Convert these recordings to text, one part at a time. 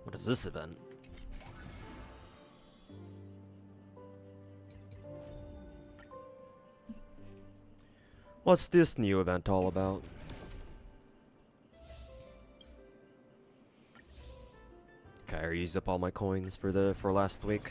What is this event? What's this new event all about? Okay, I used up all my coins for last week.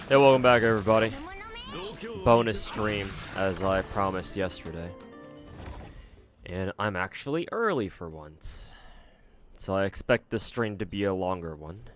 Hey, welcome back everybody. Bonus stream, as I promised yesterday. And I'm actually early for once. So I expect this stream to be a longer one.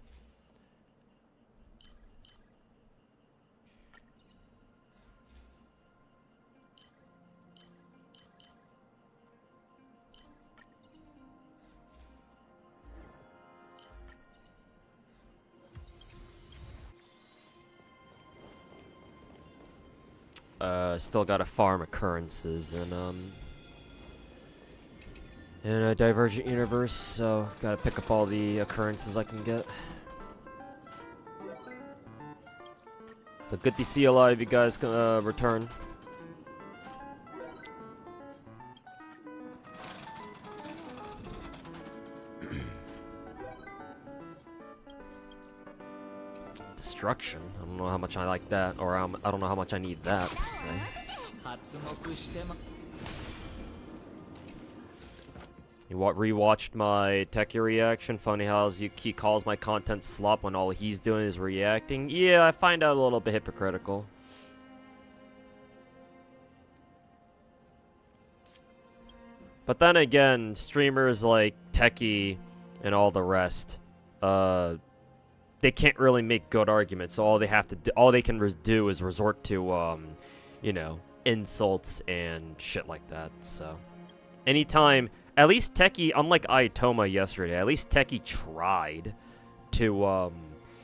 Still gotta farm occurrences in a Divergent universe, so gotta pick up all the occurrences I can get. But good to see a lot of you guys return. Destruction. I don't know how much I like that, or I don't know how much I need that, per se. You rewatched my Techie reaction? Funny how he calls my content slop when all he's doing is reacting? Yeah, I find that a little bit hypocritical. But then again, streamers like Techie and all the rest, they can't really make good arguments. So all they have to do, all they can do is resort to, you know, insults and shit like that. So, anytime, at least Techie, unlike Ayatoma yesterday, at least Techie tried to,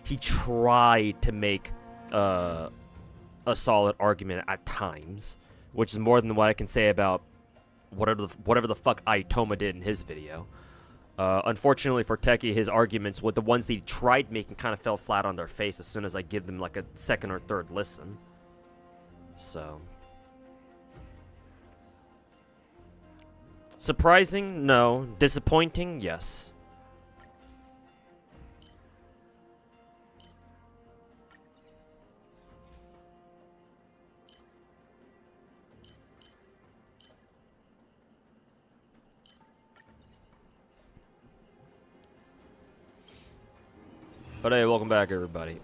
he tried to make a solid argument at times, which is more than what I can say about whatever the fuck Ayatoma did in his video. Unfortunately for Techie, his arguments with the ones he tried making kind of fell flat on their face as soon as I give them like a second or third listen. So, surprising? No. Disappointing? Yes. But hey, welcome back, everybody.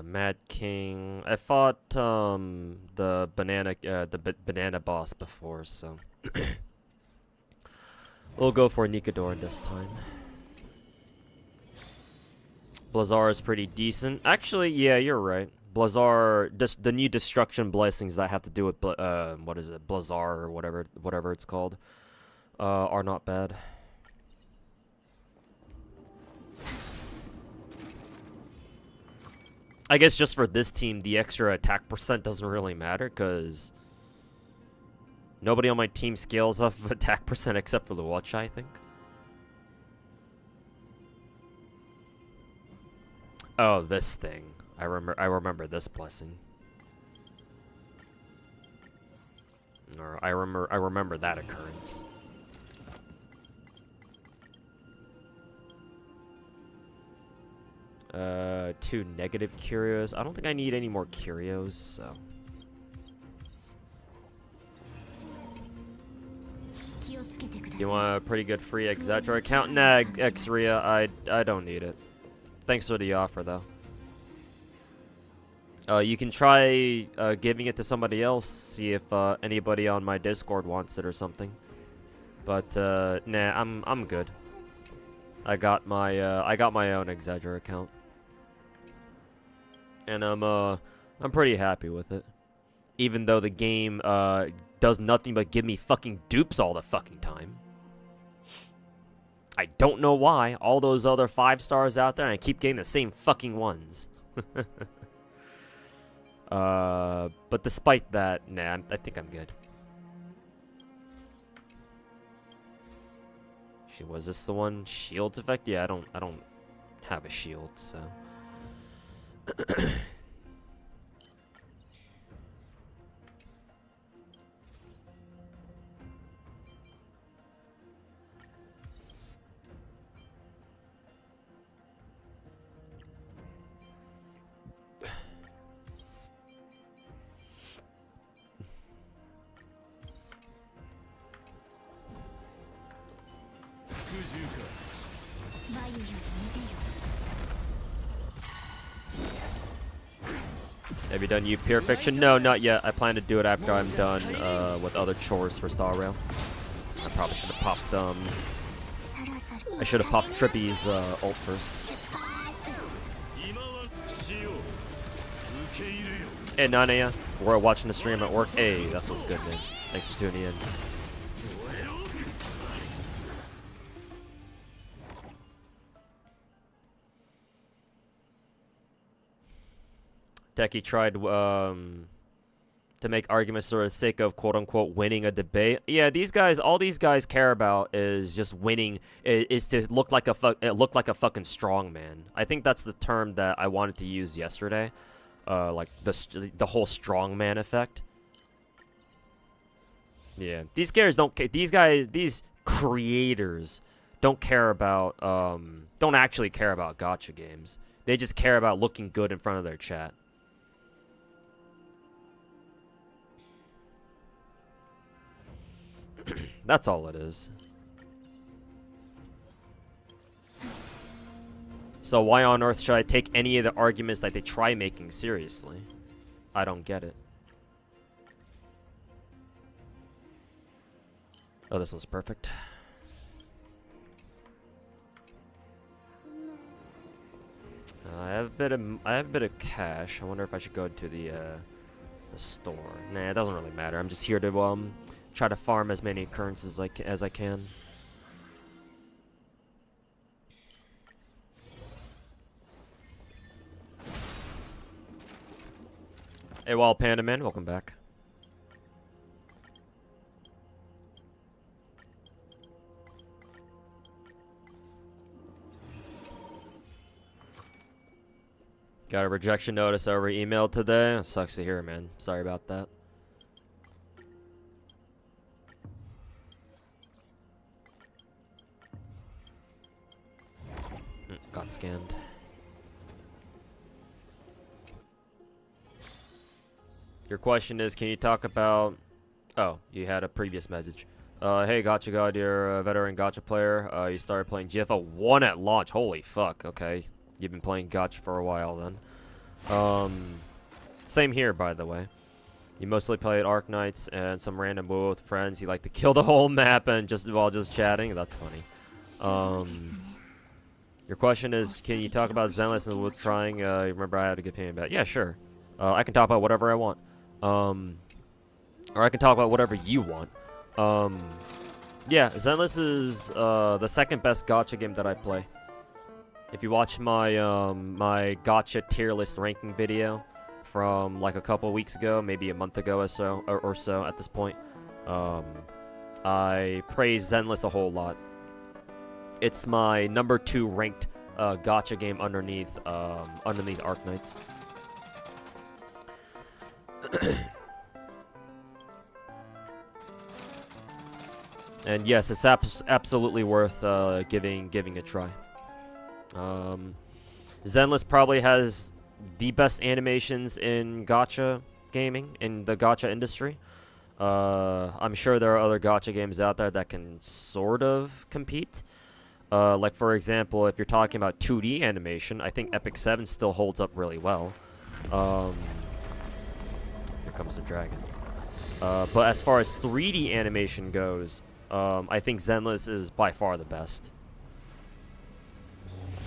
Mad King. I fought the banana boss before, so we'll go for Nikador this time. Blazar is pretty decent. Actually, yeah, you're right. Blazar, the new destruction blessings that have to do with what is it, Blazar or whatever it's called, are not bad. I guess just for this team, the extra attack percent doesn't really matter, because nobody on my team scales off of attack percent except for Luocha, I think. Oh, this thing. I remember this blessing. Or I remember that occurrence. 2 negative curios. I don't think I need any more curios, so. You want a pretty good free Exagger account? Nah, Xria, I don't need it. Thanks for the offer, though. You can try giving it to somebody else, see if anybody on my Discord wants it or something. But nah, I'm good. I got my own Exagger account. And I'm pretty happy with it. Even though the game does nothing but give me fucking dupes all the fucking time. I don't know why. All those other 5 stars out there, and I keep getting the same fucking ones. But despite that, nah, I think I'm good. Was this the one? Shield effect? Yeah, I don't have a shield, so. Have you done you Pure Fiction? No, not yet. I plan to do it after I'm done with other chores for Star Rail. I probably should have popped I should have popped Trippy's ult first. Hey, Nanaya, we're watching the stream at work. Hey, that's what's good, man. Thanks for tuning in. Techie tried to make arguments for the sake of quote-unquote winning a debate. Yeah, these guys, all these guys care about is just winning, is to look like a fucking strong man. I think that's the term that I wanted to use yesterday. Like the whole strongman effect. Yeah, these guys don't care. These creators don't care about don't actually care about gacha games. They just care about looking good in front of their chat. That's all it is. So why on earth should I take any of the arguments that they try making seriously? I don't get it. Oh, this one's perfect. I have a bit of cash. I wonder if I should go to the store. Nah, it doesn't really matter. I'm just here to try to farm as many occurrences as I can. Hey, Wild Panda Man, welcome back. Got a rejection notice over email today. It sucks to hear, man. Sorry about that. Got scanned. Your question is, can you talk about... Oh, you had a previous message. Hey, Gacha God, you're a veteran Gacha player. You started playing GFL 1 at launch. Holy fuck, okay. You've been playing Gacha for a while then. Same here, by the way. You mostly played Arc Knights and some random WoW with friends. You like to kill the whole map and while just chatting. That's funny. Your question is, can you talk about Zenless and with trying? Remember I had a good opinion about it. Yeah, sure. I can talk about whatever I want. Or I can talk about whatever you want. Yeah, Zenless is the second best Gacha game that I play. If you watch my my Gacha tier list ranking video from like a couple weeks ago, maybe a month ago or so at this point, I praise Zenless a whole lot. It's my number 2 ranked Gacha game underneath Arc Knights. And yes, it's absolutely worth giving a try. Zenless probably has the best animations in Gacha gaming, in the Gacha industry. I'm sure there are other Gacha games out there that can sort of compete. Like, for example, if you're talking about 2D animation, I think Epic 7 still holds up really well. Here comes the dragon. But as far as 3D animation goes, I think Zenless is by far the best.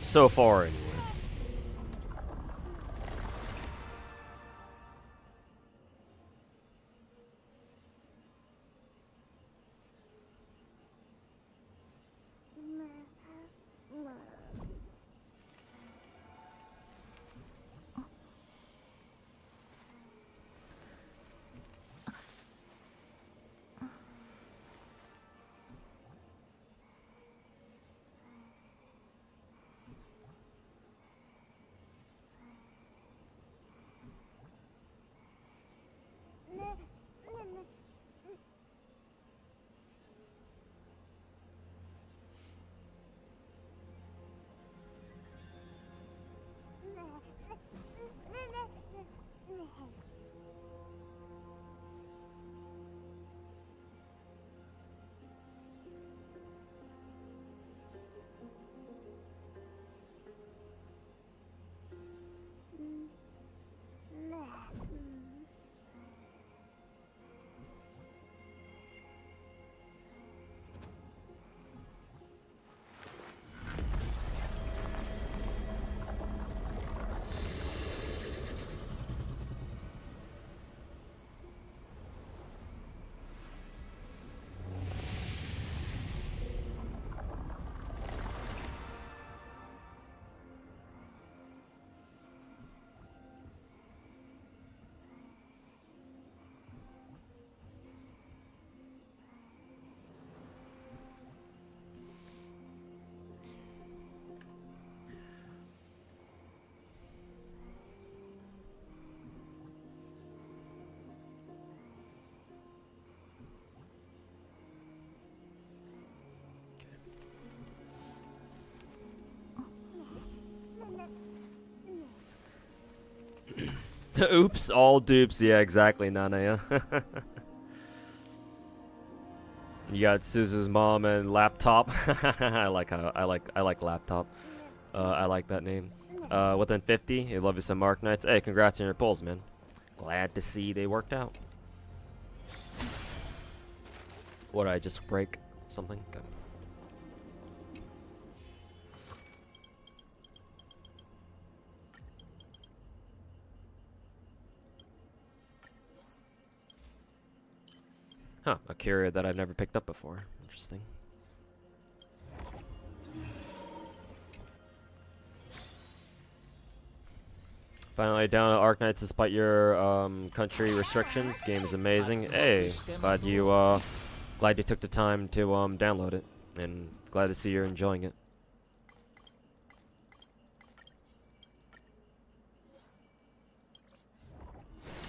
So far, anyway. Oops, all dupes. Yeah, exactly, Nanaya. You got Suzu's mom and laptop. I like laptop. I like that name. Within 50, you love you some Arc Knights. Hey, congrats on your polls, man. Glad to see they worked out. What, I just break something? Good. Huh, a carrier that I've never picked up before. Interesting. Finally down at Arc Knights despite your country restrictions. Game is amazing. Hey, glad you took the time to download it, and glad to see you're enjoying it.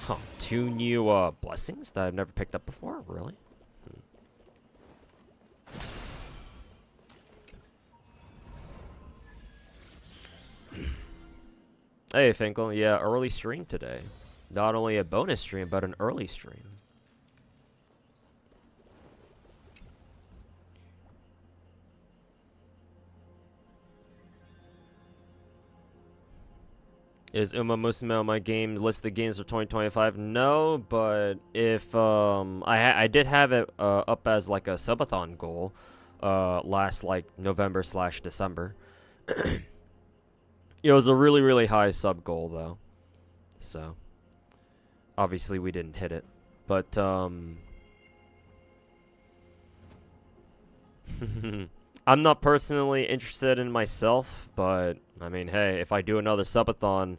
Huh, 2 new blessings that I've never picked up before? Really? Hey, Finkel. Yeah, early stream today. Not only a bonus stream, but an early stream. Is Uma Musume on my game list of games for 2025? No, but if I did have it up as like a subathon goal last like November/December. It was a really high sub goal though. So obviously we didn't hit it. But I'm not personally interested in myself, but I mean, hey, if I do another subathon,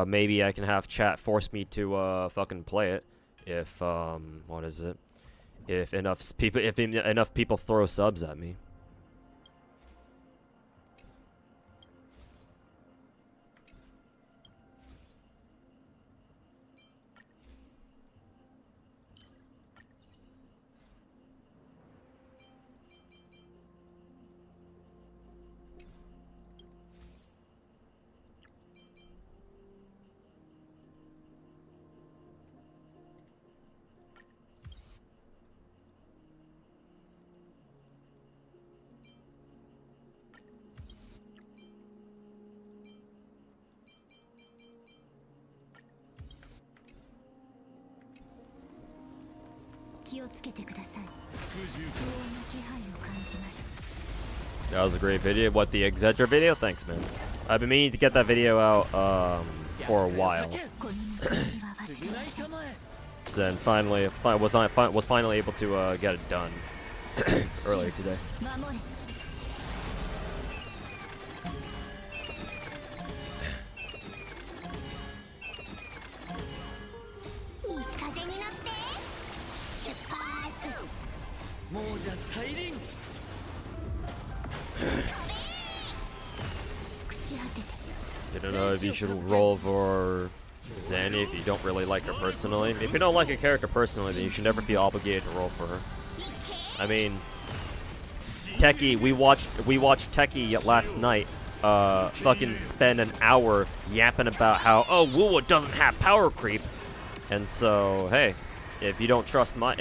maybe I can have chat force me to fucking play it. If what is it? If enough people throw subs at me. That was a great video. What, the Exedra video? Thanks, man. I've been meaning to get that video out for a while. So then finally, was finally able to get it done earlier today. You don't know if you should roll for Zanny if you don't really like her personally. If you don't like a character personally, then you should never feel obligated to roll for her. I mean, Techie, we watched Techie last night fucking spend an hour yapping about how, oh, Wuwa doesn't have power creep. And so, hey, if you don't trust my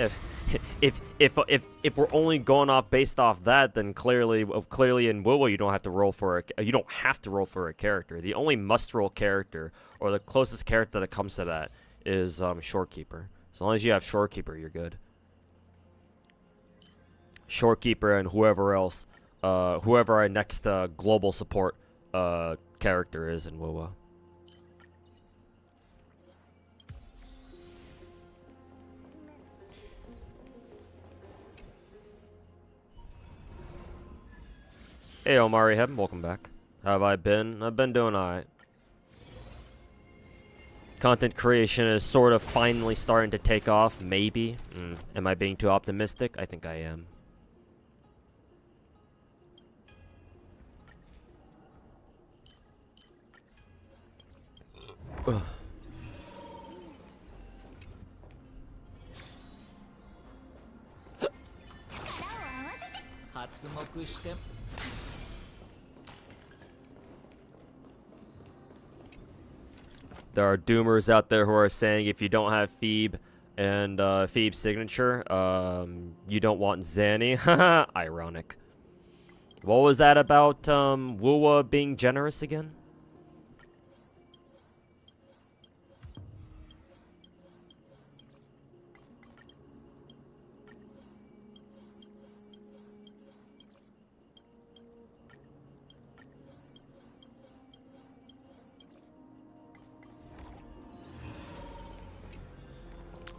if we're only going off based off that, then clearly in WoW you don't have to roll for a character. The only must roll character, or the closest character that comes to that, is Shorekeeper. As long as you have Shorekeeper, you're good. Shorekeeper and whoever else, whoever our next global support character is in WoW. Hey Omari Heaven, welcome back. How have I been? I've been doing alright. Content creation is sort of finally starting to take off, maybe. Am I being too optimistic? I think I am. Ugh. There are doomers out there who are saying if you don't have Phoebe and Phoebe's signature, you don't want Zanny. Haha, ironic. What was that about Wuwa being generous again?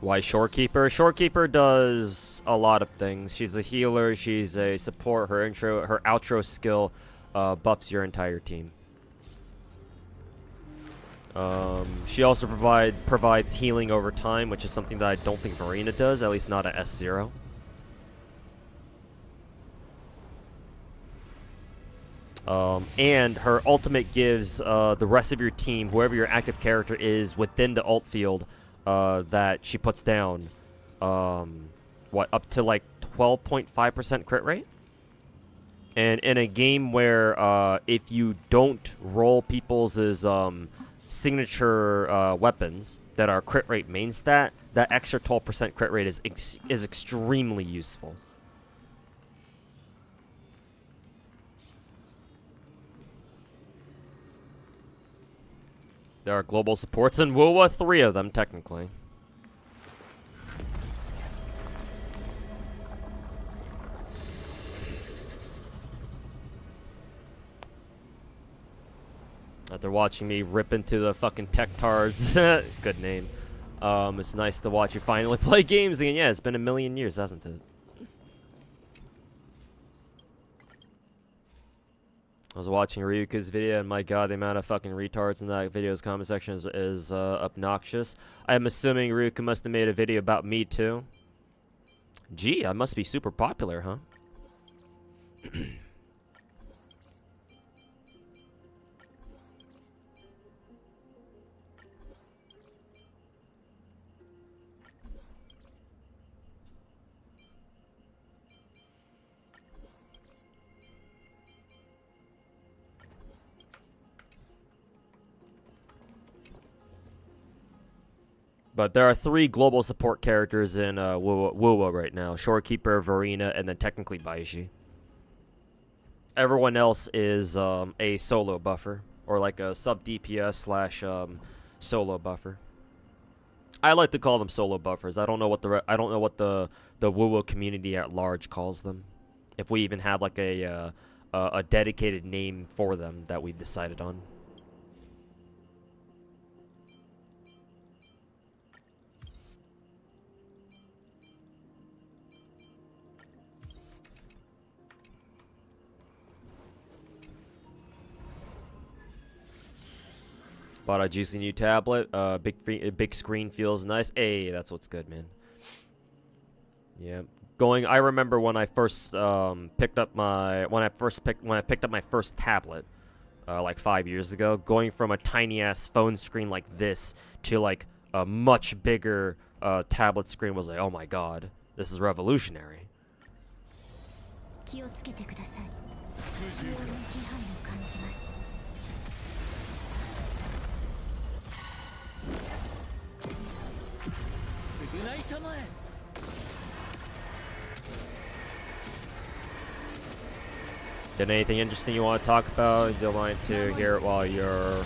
Why Shorekeeper? Shorekeeper does a lot of things. She's a healer, she's a support, her outro skill buffs your entire team. She also provides healing over time, which is something that I don't think Marina does, at least not at S0. And her ultimate gives the rest of your team, whoever your active character is within the ult field, that she puts down, what, up to like 12.5% crit rate? And in a game where if you don't roll people's signature weapons that are crit rate main stat, that extra 12% crit rate is extremely useful. There are global supports in WoWa, 3 of them technically. After watching me rip into the fucking tech tards, good name. It's nice to watch you finally play games again. Yeah, it's been a million years, hasn't it? I was watching Ryuka's video, and my god, the amount of fucking retards in that video's comment section is obnoxious. I'm assuming Ryuka must have made a video about me too. Gee, I must be super popular, huh? But there are 3 global support characters in WoWa right now. Shorekeeper, Verena, and then technically Baishi. Everyone else is a solo buffer. Or like a sub-DPS slash solo buffer. I like to call them solo buffers. I don't know what the WoWa community at large calls them. If we even have like a dedicated name for them that we've decided on. Bought a juicy new tablet. Big screen feels nice. Hey, that's what's good, man. Yeah, I remember when I first picked up my first tablet, like 5 years ago. Going from a tiny ass phone screen like this to like a much bigger tablet screen was like, oh my god, this is revolutionary. Did anything interesting you want to talk about? You don't mind to hear it while you're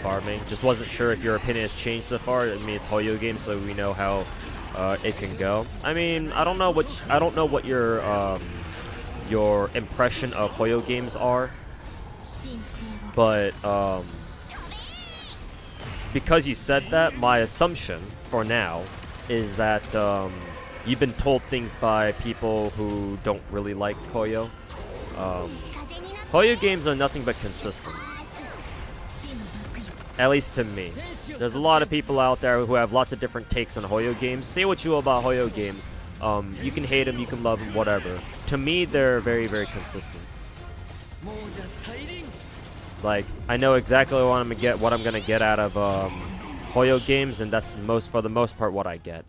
farming. Just wasn't sure if your opinion has changed so far. I mean, it's Hoyo game, so we know how it can go. I mean, I don't know what your impression of Hoyo games are, but because you said that, my assumption for now is that you've been told things by people who don't really like Hoyo. Hoyo games are nothing but consistent. At least to me. There's a lot of people out there who have lots of different takes on Hoyo games. Say what you will about Hoyo games. You can hate them, you can love them, whatever. To me, they're very, very consistent. Like, I know exactly what I'm gonna get out of Hoyo games, and that's for the most part what I get.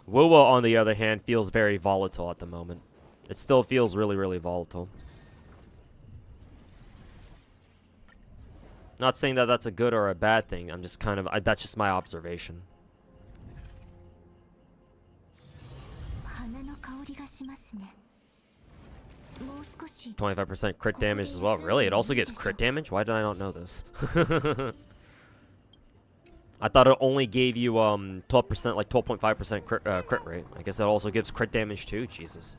WoWa, on the other hand, feels very volatile at the moment. It still feels really, really volatile. Not saying that that's a good or a bad thing. I'm just that's just my observation. 25% crit damage as well. Really? It also gets crit damage? Why did I not know this? I thought it only gave you 12%, like 12.5% crit rate. I guess that also gives crit damage too. Jesus.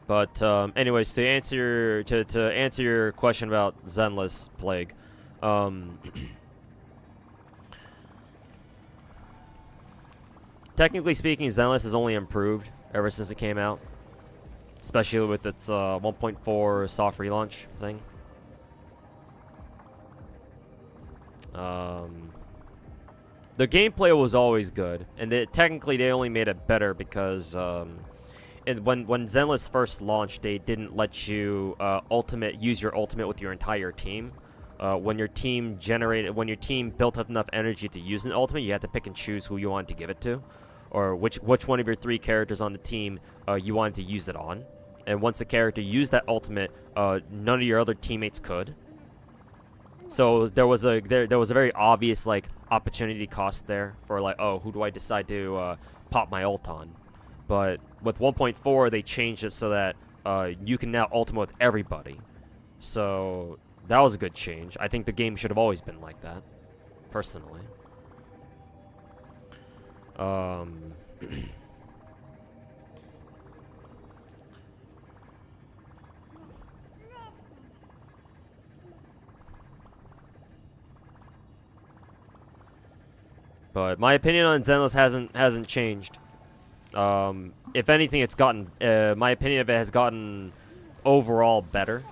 But anyways, to answer your question about Zenless Plague, technically speaking, Zenless has only improved ever since it came out, especially with its 1.4 soft relaunch thing. The gameplay was always good, and technically they only made it better because when Zenless first launched, they didn't let you use your ultimate with your entire team. when your team built up enough energy to use an ultimate, you had to pick and choose who you wanted to give it to, or which one of your 3 characters on the team you wanted to use it on. And once the character used that ultimate, none of your other teammates could. So there was a very obvious like opportunity cost there for like, oh, who do I decide to pop my ult on? But with 1.4, they changed it so that you can now ultimate with everybody. So that was a good change. I think the game should have always been like that, personally. But my opinion on Zenless hasn't changed. If anything, it's gotten. My opinion of it has gotten overall better.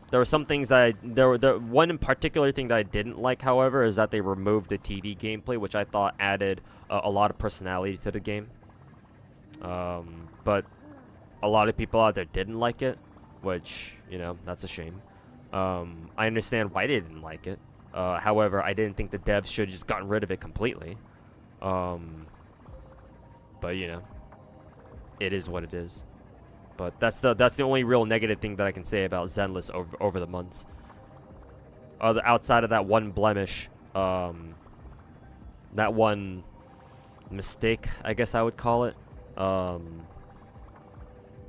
There were some things one in particular thing that I didn't like, however, is that they removed the TV gameplay, which I thought added a lot of personality to the game. But a lot of people out there didn't like it, which, you know, that's a shame. I understand why they didn't like it. However, I didn't think the devs should have just gotten rid of it completely. But, you know, it is what it is. But that's the only real negative thing that I can say about Zenless over the months. Outside of that one blemish, that one mistake, I guess I would call it.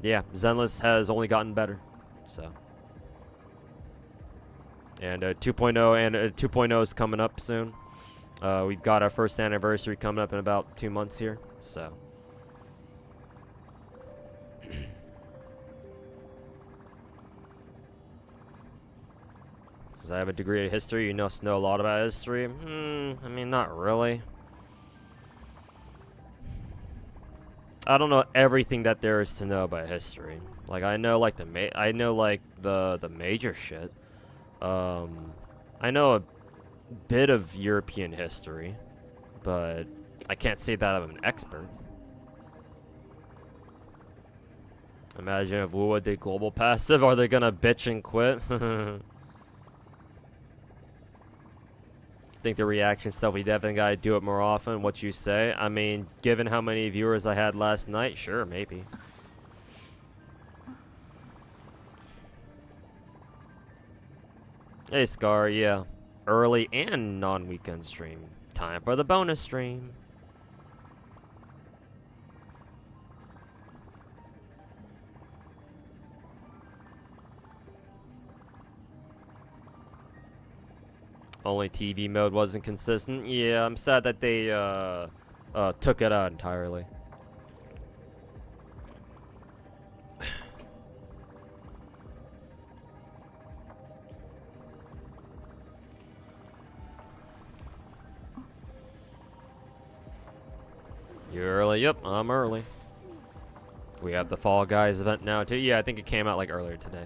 Yeah, Zenless has only gotten better. So. And 2.0 is coming up soon. We've got our first anniversary coming up in about 2 months here. So. Since I have a degree in history, you must know a lot about history. I mean, not really. I don't know everything that there is to know about history. Like, I know like the major shit. I know a bit of European history, but I can't say that I'm an expert. Imagine if WoA did global passive. Are they gonna bitch and quit? Think the reaction stuff, we definitely gotta do it more often. What you say? I mean, given how many viewers I had last night, sure, maybe. Hey Scar, yeah. Early and non-weekend stream. Time for the bonus stream. Only TV mode wasn't consistent. Yeah, I'm sad that they took it out entirely. You early? Yep, I'm early. We have the Fall Guys event now too. Yeah, I think it came out like earlier today.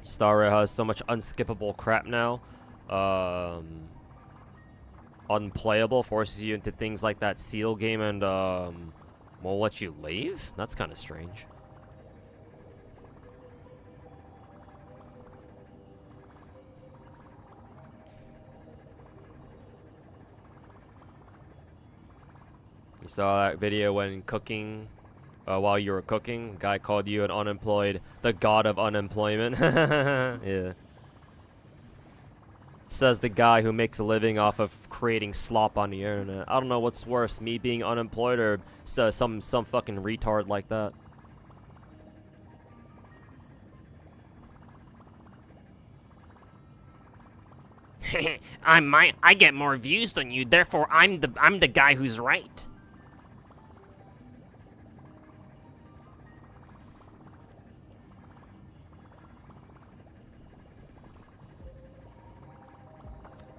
Star Rail has so much unskippable crap now. Unplayable, forces you into things like that seal game and won't let you leave? That's kind of strange. You saw that video when cooking, while you were cooking, guy called you an unemployed, the god of unemployment. Yeah. Says the guy who makes a living off of creating slop on the internet. I don't know what's worse, me being unemployed or some fucking retard like that. I get more views than you, therefore I'm the guy who's right.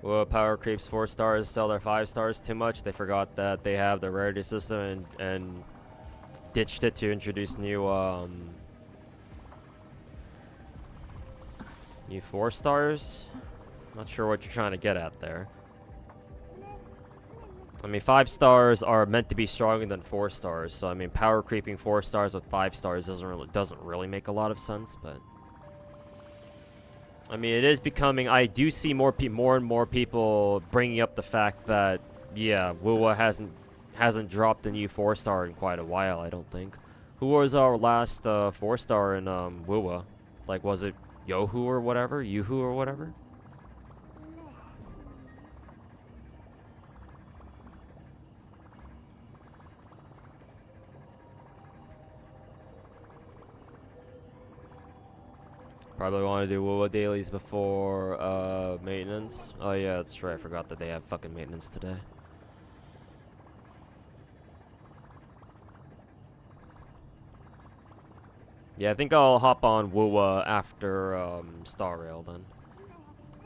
Well, Power Creeps 4 stars sell their 5 stars too much. They forgot that they have the rarity system and ditched it to introduce new 4-stars. Not sure what you're trying to get at there. I mean, 5 stars are meant to be stronger than 4 stars, so I mean, power creeping 4 stars with 5 stars doesn't really make a lot of sense, but I mean, it is becoming. I do see more and more people bringing up the fact that yeah, Wuwa hasn't dropped a new 4-star in quite a while. I don't think. Who was our last 4-star in Wuwa? Like, was it Yohu or whatever? Yuhu or whatever? Probably want to do Wuwa dailies before maintenance. Oh yeah, that's right. I forgot that they have fucking maintenance today. Yeah, I think I'll hop on Wuwa after Star Rail then.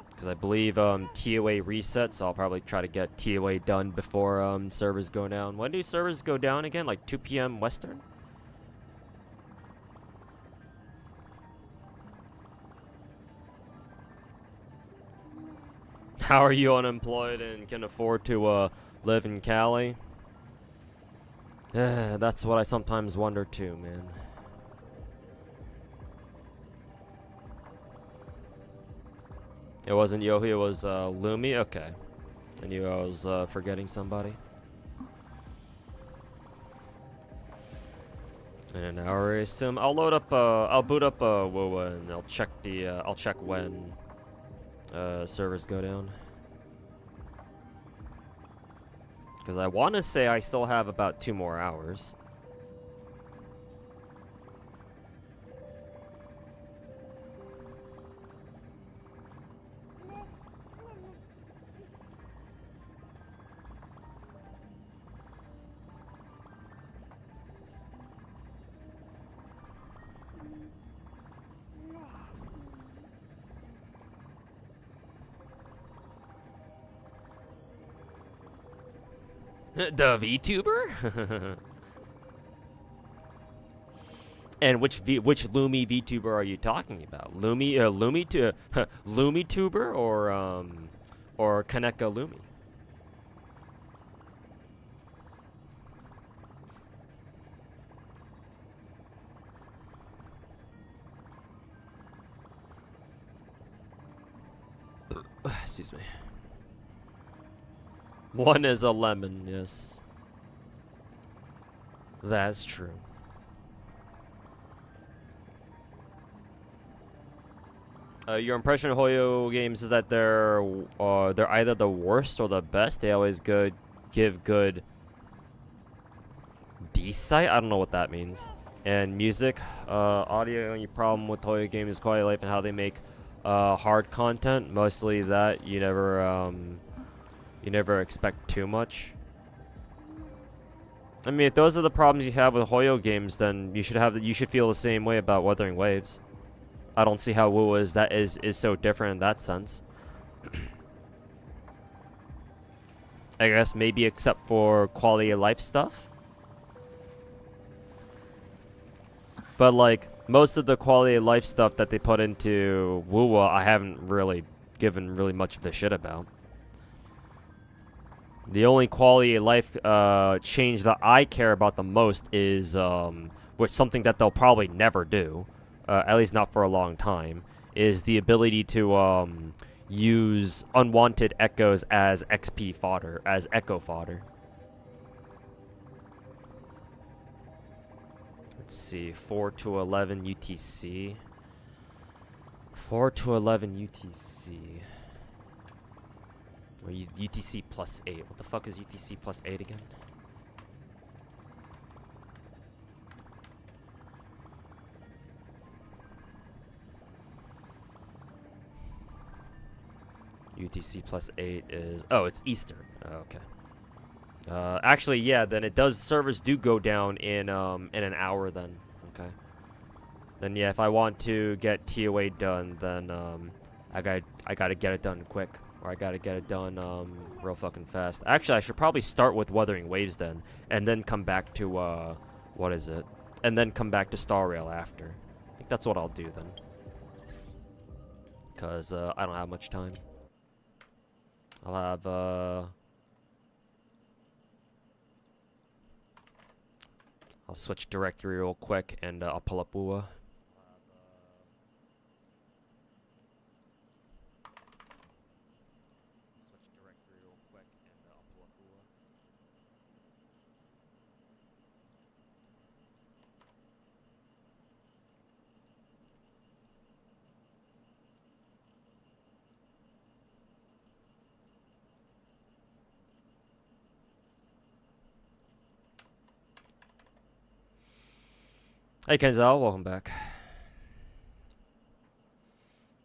Because I believe TOA resets, so I'll probably try to get TOA done before servers go down. When do servers go down again? Like 2 p.m. Western? How are you unemployed and can afford to live in Cali? That's what I sometimes wonder too, man. It wasn't Yohi, it was Lumi? Okay. I knew I was forgetting somebody. In an hour, I assume. I'll load up, I'll boot up WoWa and I'll check when servers go down. Because I want to say I still have about 2 more hours. The VTuber? And which Lumi VTuber are you talking about? Lumituber or Kaneka Lumi? Excuse me. One is a lemon, yes. That's true. Your impression of Hoyo games is that they're either the worst or the best. They always give good D-site. I don't know what that means. And music, audio. Only problem with Hoyo games is quality of life and how they make hard content. Mostly that you never expect too much. I mean, if those are the problems you have with Hoyo games, then you should feel the same way about Wuthering Waves. I don't see how Wu is so different in that sense. I guess maybe except for quality of life stuff. But like most of the quality of life stuff that they put into Wuwa, I haven't really given much of a shit about. The only quality of life change that I care about the most is, which something that they'll probably never do, at least not for a long time, is the ability to use unwanted echoes as XP fodder, as echo fodder. Let's see, 4 to 11 UTC. 4 to 11 UTC. Or UTC plus 8. What the fuck is UTC plus 8 again? UTC plus 8 is... Oh, it's Eastern. Oh, okay. Actually, yeah, then it does... Servers do go down in an hour then. Okay. Then, yeah, if I want to get TOA done, then I gotta get it done quick. Or I gotta get it done real fucking fast. Actually, I should probably start with Wuthering Waves then, and then come back to What is it? And then come back to Star Rail after. I think that's what I'll do then. Because I don't have much time. I'll have I'll switch directory real quick and I'll pull up Wuwa. Hey Kenzel, welcome back.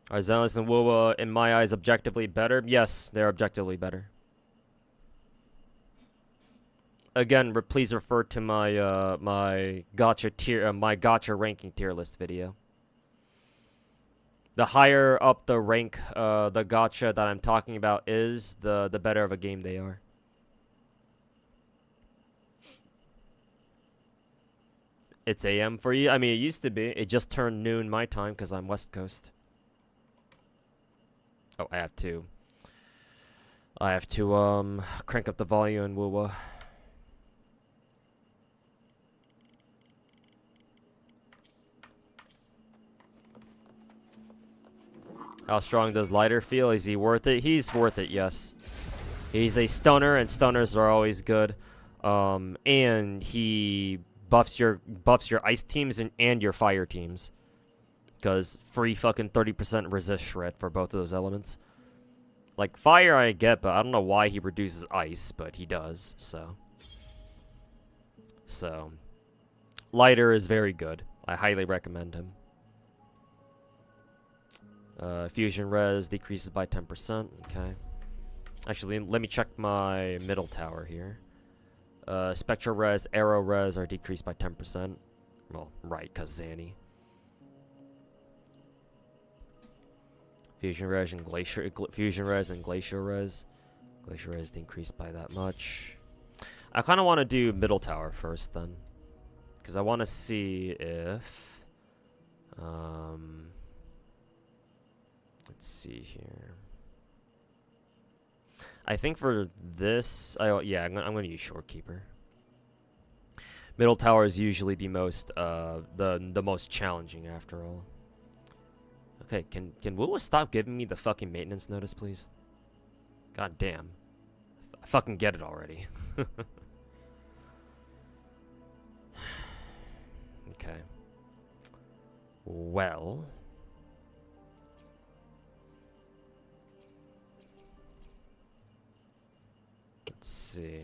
Are Zenless and Wuwa, in my eyes, objectively better? Yes, they're objectively better. Again, please refer to my my gacha ranking tier list video. The higher up the rank the gacha that I'm talking about is, the better of a game they are. It's AM for you? I mean, it used to be. It just turned noon my time because I'm West Coast. Oh, I have to crank up the volume in Wuwa. How strong does Lighter feel? Is he worth it? He's worth it, yes. He's a stunner, and stunners are always good. And he buffs your ice teams and your fire teams. Because free fucking 30% resist shred for both of those elements. Like, fire I get, but I don't know why he reduces ice, but he does, so. Lighter is very good. I highly recommend him. Fusion res decreases by 10%, okay. Actually, let me check my middle tower here. Spectral res, arrow res are decreased by 10%. Well, right, because Zanny. Fusion res and glacier res. Glacier res decreased by that much. I kind of want to do middle tower first then, because I want to see if let's see here. I think for this, yeah, I'm going to use Shorekeeper. Middle tower is usually the most the most challenging after all. Okay, can Wuwa stop giving me the fucking maintenance notice, please? God damn. I fucking get it already. Okay. Well. Let's see.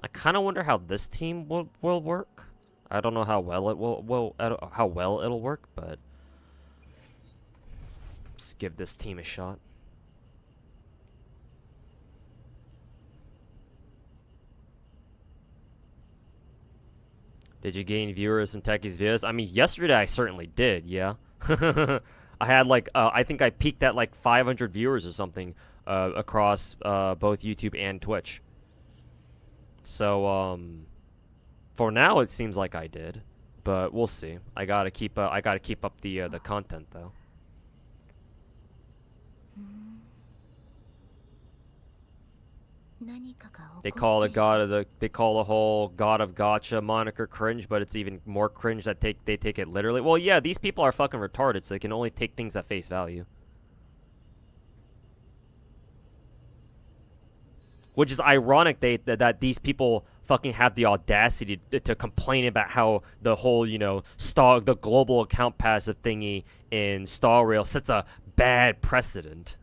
I kind of wonder how this team will work. I don't know how well it will work, but just give this team a shot. Did you gain viewers from Techie's videos? I mean, yesterday I certainly did, yeah. I had like, I think I peaked at like 500 viewers or something across both YouTube and Twitch. So, for now it seems like I did, but we'll see. I gotta keep up the content though. They call the whole God of Gacha moniker cringe, but it's even more cringe that they take it literally. Well, yeah, these people are fucking retarded, so they can only take things at face value. Which is ironic that these people fucking have the audacity to complain about how the whole, you know, the global account passive thingy in Star Rail sets a bad precedent.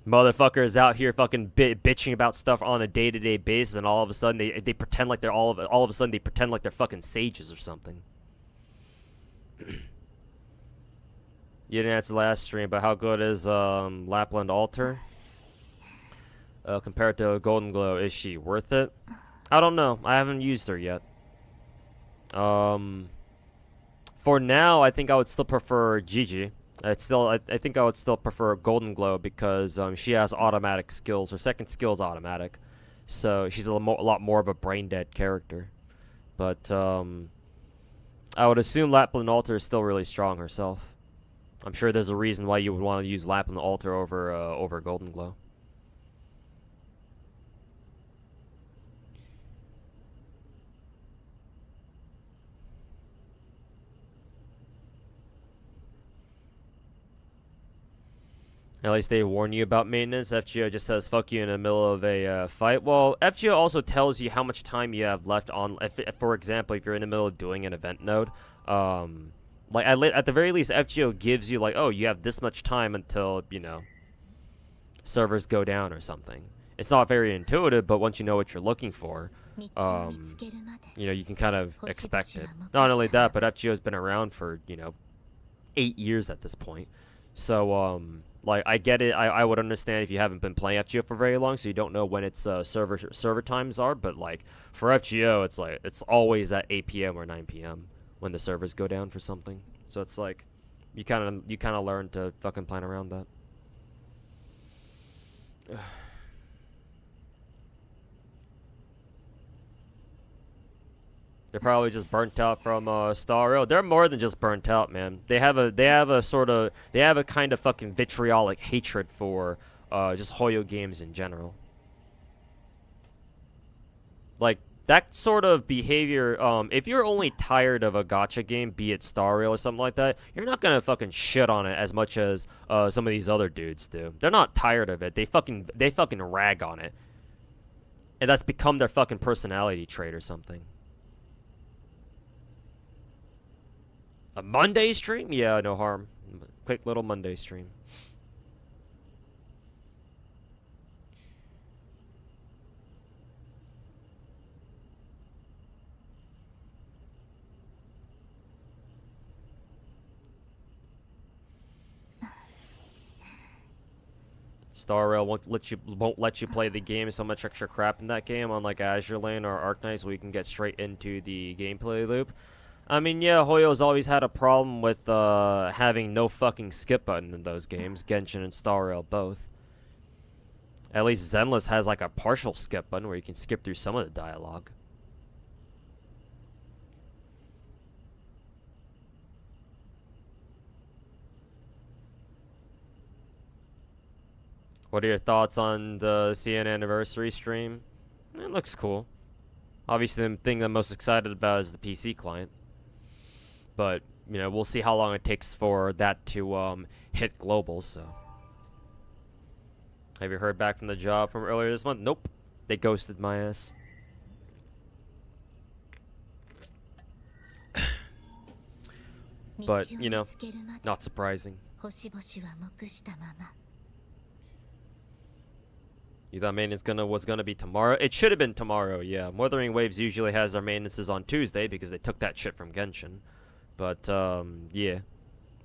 Motherfuckers out here fucking bitching about stuff on a day-to-day basis, and all of a sudden they pretend like they're all of a sudden they pretend like they're fucking sages or something. You didn't answer last stream, but how good is Lapland Altar compared to Golden Glow? Is she worth it? I don't know. I haven't used her yet. For now, I think I would still prefer Gigi. I think I would still prefer Golden Glow because she has automatic skills. Her second skill is automatic, So she's a lot more of a brain dead character. But I would assume Lapland Alter is still really strong herself. I'm sure there's a reason why you would want to use Lapland Alter over Golden Glow. At least they warn you about maintenance. FGO just says fuck you in the middle of a fight. Well, FGO also tells you how much time you have left on. For example, if you're in the middle of doing an event node, like at the very least, FGO gives you like, oh, you have this much time until, you know, servers go down or something. It's not very intuitive, but once you know what you're looking for, you know, you can kind of expect it. Not only that, but FGO's been around for, you know, 8 years at this point. So, like, I get it. I would understand if you haven't been playing FGO for very long, so you don't know when its server times are. But like for FGO, it's like it's always at 8 p.m. or 9 p.m. when the servers go down for something. So it's like you kind of learn to fucking plan around that. They're probably just burnt out from Star Rail. They're more than just burnt out, man. They have a kind of fucking vitriolic hatred for just Hoyo games in general. Like that sort of behavior. If you're only tired of a gacha game, be it Star Rail or something like that, you're not gonna fucking shit on it as much as some of these other dudes do. They're not tired of it. They fucking rag on it, and that's become their fucking personality trait or something. A Monday stream? Yeah, no harm. Quick little Monday stream. Star Rail won't let you play the game. So much extra crap in that game, unlike Azure Lane or Arknights, where you can get straight into the gameplay loop. I mean, yeah, Hoyo's always had a problem with having no fucking skip button in those games, Genshin and Star Rail both. At least Zenless has like a partial skip button where you can skip through some of the dialogue. What are your thoughts on the CN anniversary stream? It looks cool. Obviously, the thing I'm most excited about is the PC client. But, you know, we'll see how long it takes for that to hit global, so. Have you heard back from the job from earlier this month? Nope. They ghosted my ass. But, you know, not surprising. You thought maintenance was gonna be tomorrow? It should have been tomorrow, yeah. Wuthering Waves usually has their maintenances on Tuesday because they took that shit from Genshin. But, yeah.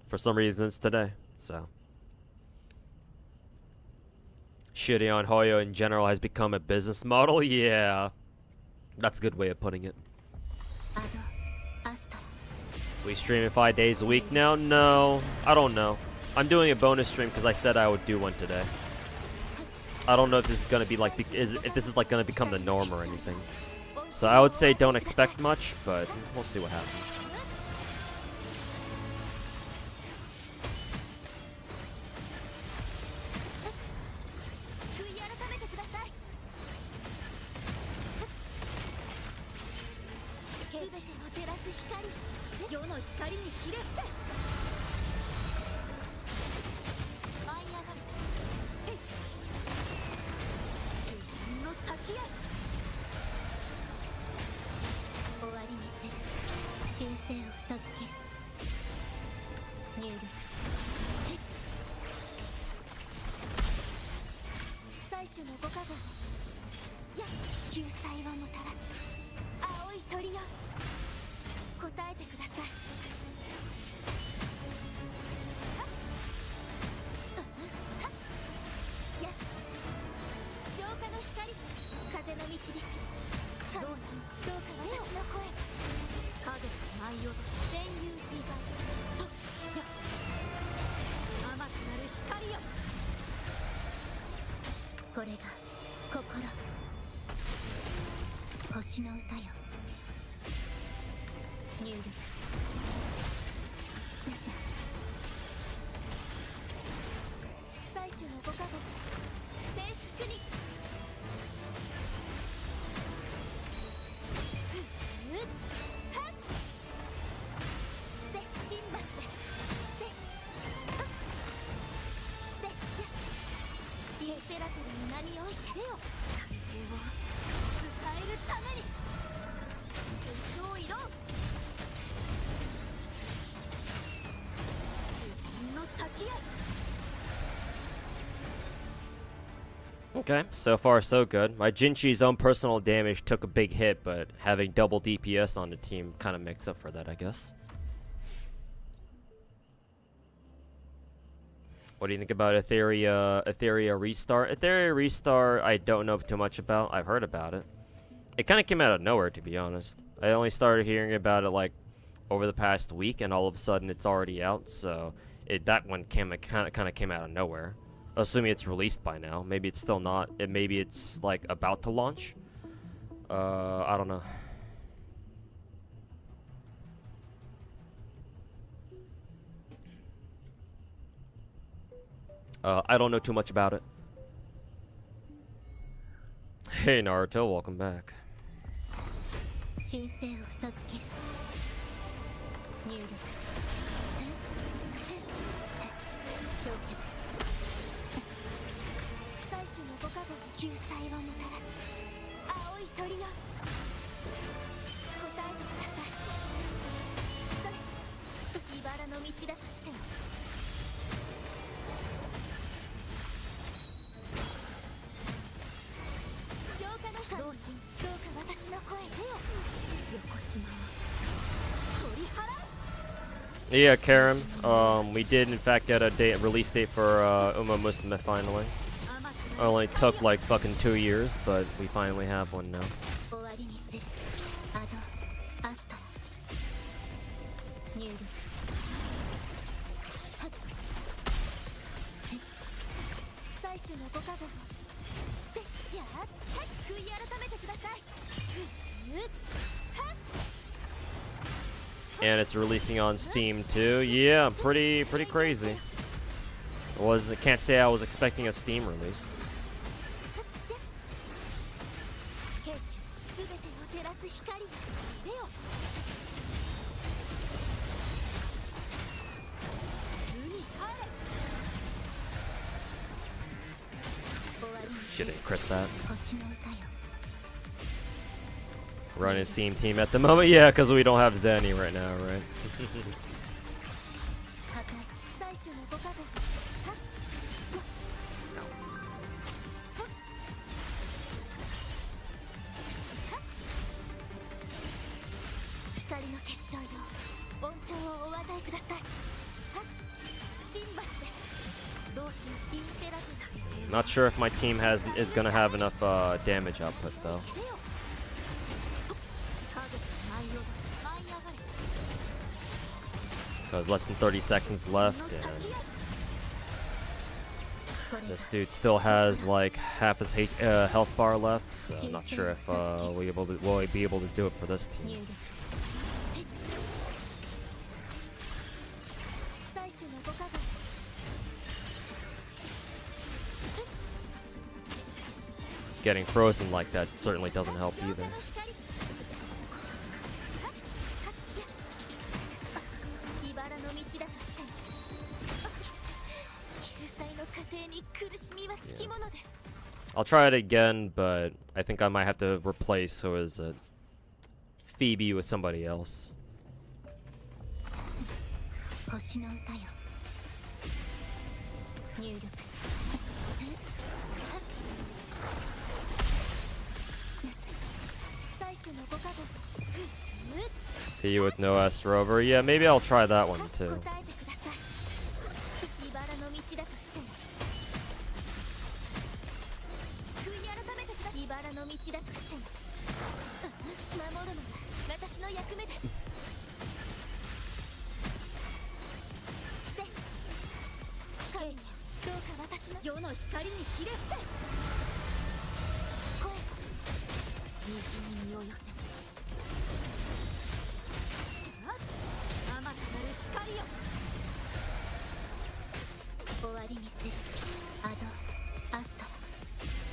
For some reason, it's today, so. Shitty on Hoyo in general has become a business model? Yeah. That's a good way of putting it. We stream it 5 days a week now? No. I don't know. I'm doing a bonus stream because I said I would do one today. I don't know if this is gonna be like, if this is like gonna become the norm or anything. So I would say don't expect much, but we'll see what happens. Okay, so far so good. My Jinchi's own personal damage took a big hit, but having double DPS on the team kind of makes up for that, I guess. What do you think about Etheria restart? Etheria restart, I don't know too much about. I've heard about it. It kind of came out of nowhere, to be honest. I only started hearing about it like over the past week, and all of a sudden it's already out. So that one kind of came out of nowhere. Assuming it's released by now. Maybe it's still not. Maybe it's like about to launch. I don't know. I don't know too much about it. Hey Naruto, welcome back. Yeah, Karen. We did in fact get a release date for Uma Musume finally. Only took like fucking 2 years, but we finally have one now. And it's releasing on Steam too. Yeah, pretty crazy. Can't say I was expecting a Steam release. Shouldn't crit that. Running Steam team at the moment, yeah, because we don't have Zenny right now, right? Not sure if my team is gonna have enough damage output though. Because less than 30 seconds left, and this dude still has like half his health bar left, so I'm not sure if we'll be able to do it for this team. Getting frozen like that certainly doesn't help either. Yeah. I'll try it again, but I think I might have to replace Phoebe with somebody else. P with no S rover. Yeah, maybe I'll try that one too.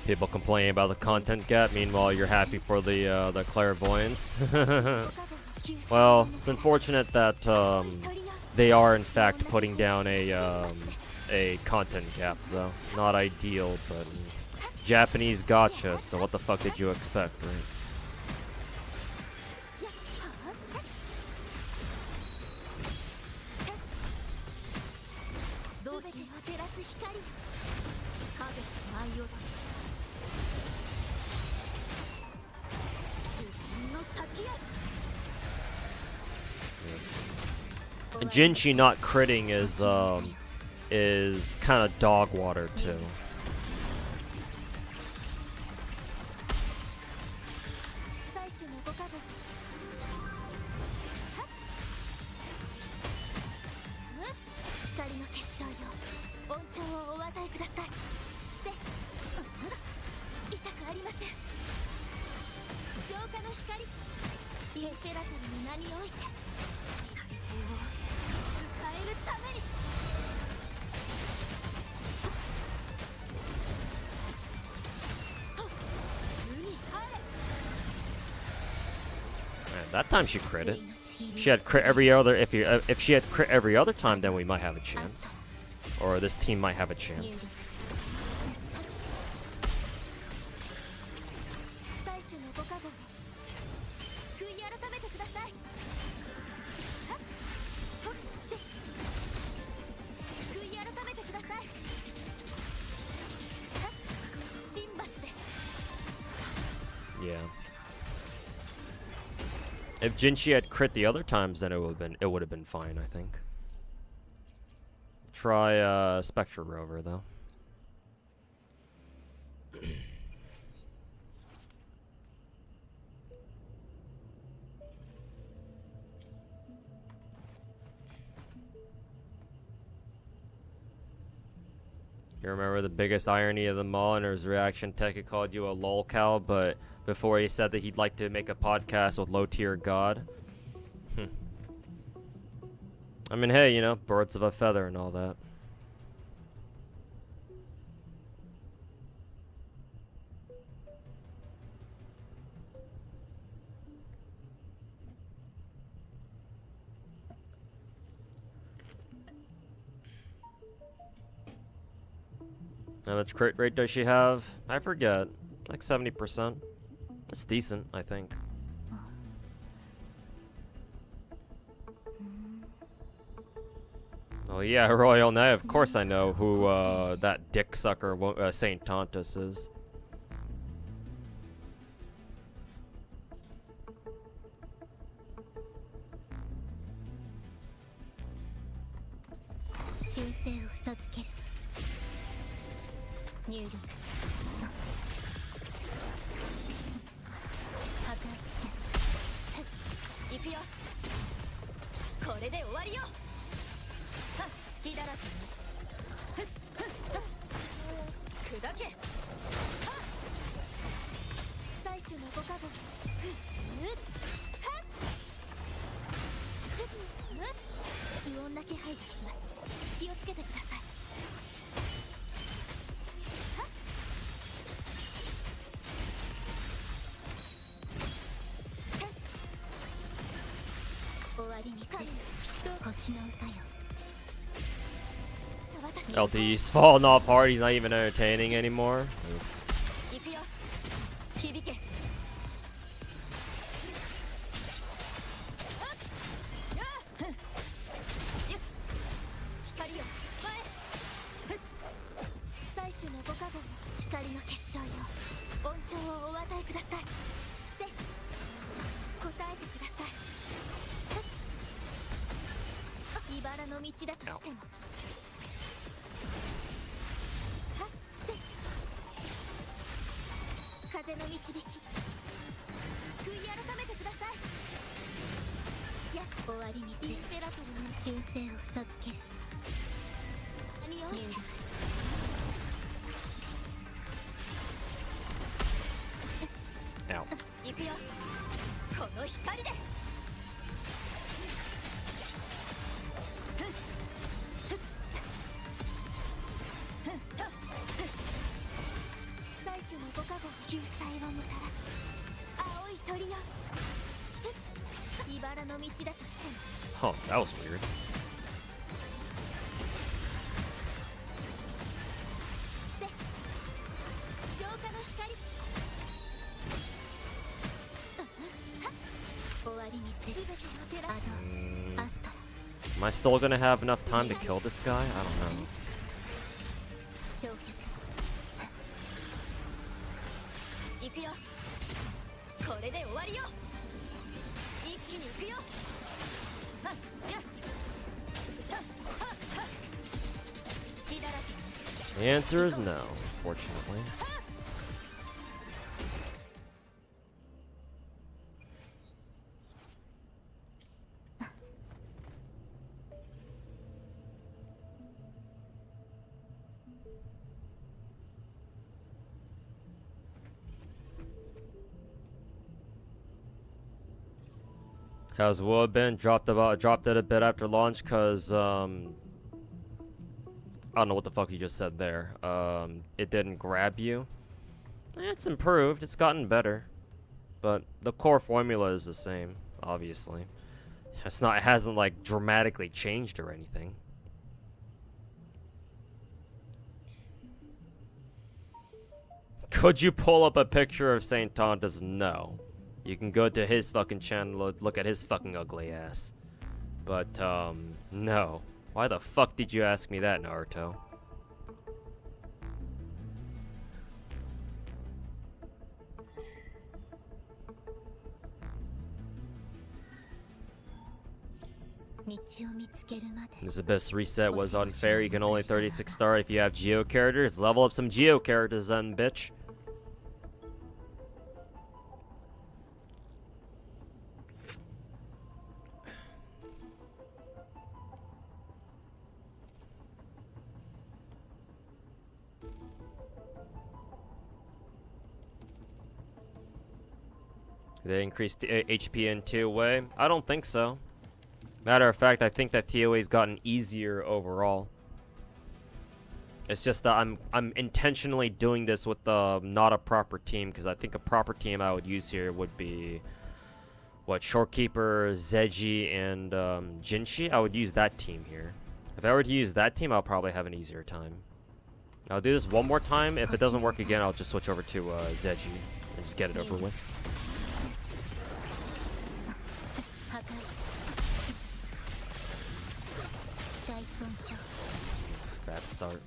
People complaining about the content gap, meanwhile you're happy for the clairvoyance. Well, it's unfortunate that they are in fact putting down a content gap, though. Not ideal, but Japanese gacha, so what the fuck did you expect, right? And Jinchi not critting is kind of dog water too. That time she crit it. She had crit every other. If she had crit every other time, then we might have a chance, or this team might have a chance. Yeah. If Jinchi had crit the other times, then it would have been fine, I think. Try Spectre Rover though. You remember the biggest irony of them all, and his reaction, Tekka called you a lolcow, but before he said that he'd like to make a podcast with low tier god. I mean, hey, you know, birds of a feather and all that. How much crit rate does she have? I forget. Like 70%. That's decent, I think. Oh yeah, Royal Knight. Of course I know who that dick sucker Saint Tontus is. LT's falling off hard, he's not even entertaining anymore. Oof. Ow. Oh, that was weird. Am I still gonna have enough time to kill this guy? I don't know. The answer is no, unfortunately. How's Wood been? Dropped it a bit after launch because I don't know what the fuck you just said there. It didn't grab you. It's improved. It's gotten better, but the core formula is the same. Obviously, it's not. It hasn't like dramatically changed or anything. Could you pull up a picture of Saint Tontas? No. You can go to his fucking channel, look at his fucking ugly ass. But, no. Why the fuck did you ask me that, Naruto? This abyss reset was unfair. You can only 36 star if you have Geo characters. Level up some Geo characters then, bitch. They increased HP in TOA? I don't think so. Matter of fact, I think that TOA's gotten easier overall. It's just that I'm intentionally doing this with not a proper team, because I think a proper team I would use here would be what, Shorekeeper, Zeji, and Jinshi. I would use that team here. If I were to use that team, I'll probably have an easier time. I'll do this one more time. If it doesn't work again, I'll just switch over to Zeji and just get it over with. Bad start.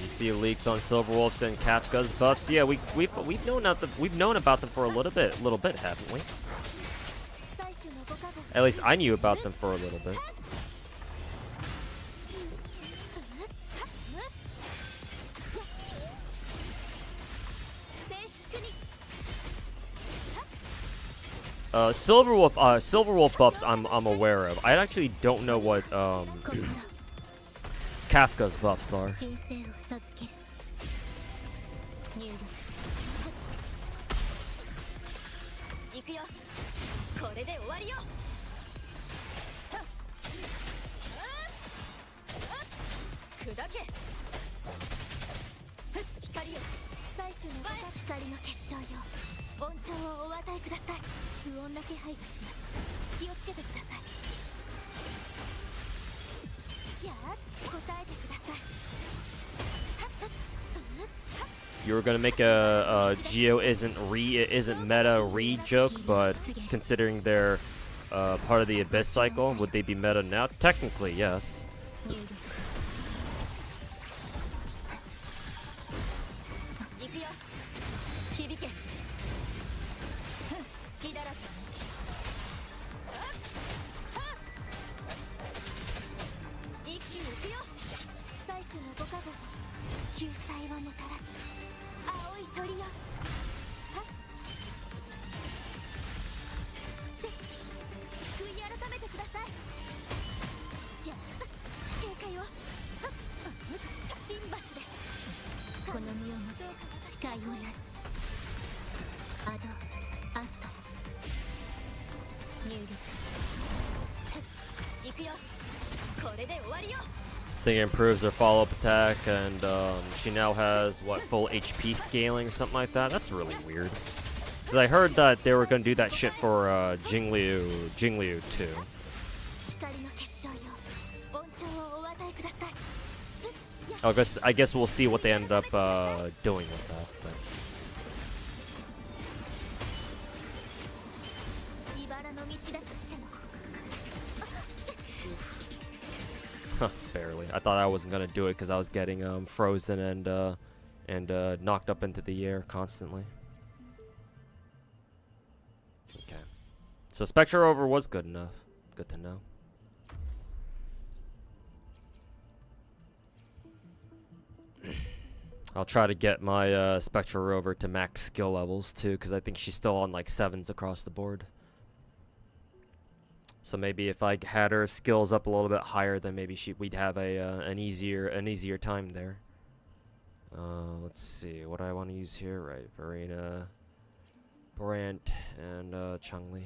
You see leaks on Silverwolf's and Kafka's buffs. Yeah, we've known about them for a little bit, haven't we? At least I knew about them for a little bit. Silverwolf buffs I'm aware of. I actually don't know what Kafka's buffs are. You were gonna make a Geo isn't meta re joke, but considering they're part of the Abyss cycle, would they be meta now? Technically, yes. think it improves her follow-up attack, and she now has, what, full HP scaling or something like that? That's really weird. Because I heard that they were going to do that shit for Jingliu too. I guess we'll see what they end up doing with that. Huh, barely. I thought I wasn't gonna do it because I was getting frozen and knocked up into the air constantly. Okay, so Spectre Rover was good enough. Good to know. I'll try to get my Spectre Rover to max skill levels too, because I think she's still on like 7s across the board. So maybe if I had her skills up a little bit higher, then maybe we'd have an easier time there. Let's see, what do I want to use here? Right, Verena, Brant, and Changli.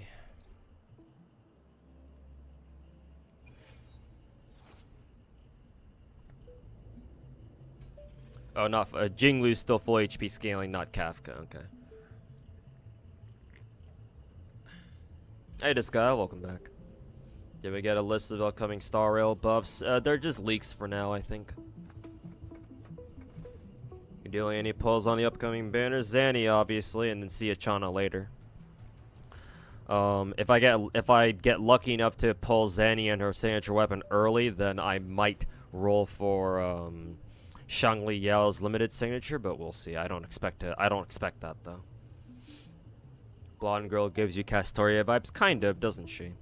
Oh, not Jinglu's still full HP scaling, not Kafka. Okay. Hey, this guy, welcome back. Did we get a list of upcoming Star Rail buffs? They're just leaks for now, I think. You doing any pulls on the upcoming banners? Zanny, obviously, and then see Achana later. If I get lucky enough to pull Zanny and her signature weapon early, then I might roll for Shangli Yao's limited signature, but we'll see. I don't expect that though. Blonde girl gives you Castoria vibes, kind of, doesn't she?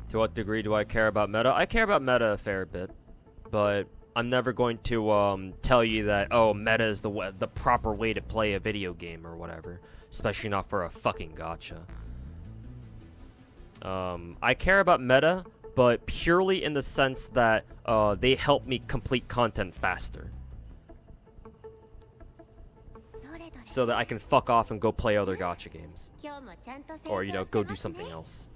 To what degree do I care about meta? I care about meta a fair bit, but I'm never going to tell you that, oh, meta is the proper way to play a video game or whatever, especially not for a fucking gacha. I care about meta, but purely in the sense that they help me complete content faster, so that I can fuck off and go play other gacha games, or go do something else.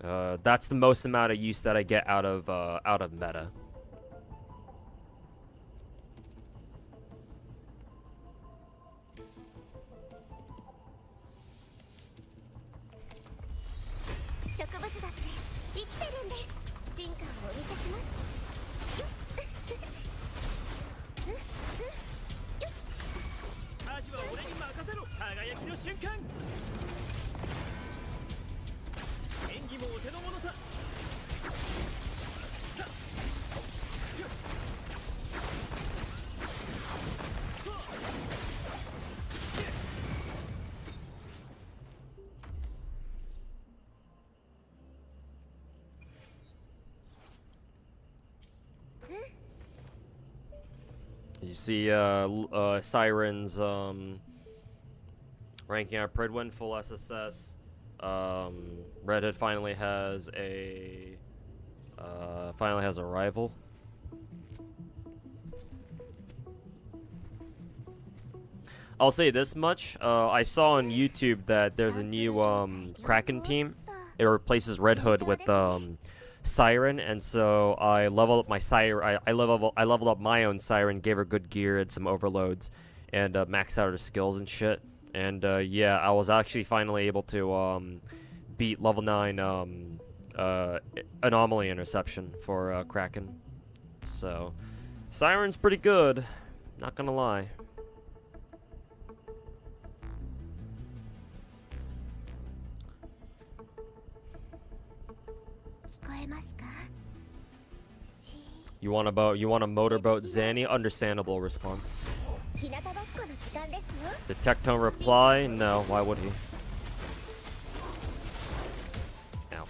That's the most amount of use that I get out of meta. You see Siren's ranking out Pridwin, full SSS. Redhead finally has a rival. I'll say this much. I saw on YouTube that there's a new Kraken team. It replaces Red Hood with Siren, and so I leveled up my Siren. I leveled up my own Siren, gave her good gear and some overloads, and maxed out her skills and shit. And yeah, I was actually finally able to beat level 9 Anomaly Interception for Kraken. So Siren's pretty good, not gonna lie. You want a motorboat, Zanny? Understandable response. The Tectone reply? No, why would he? Ow.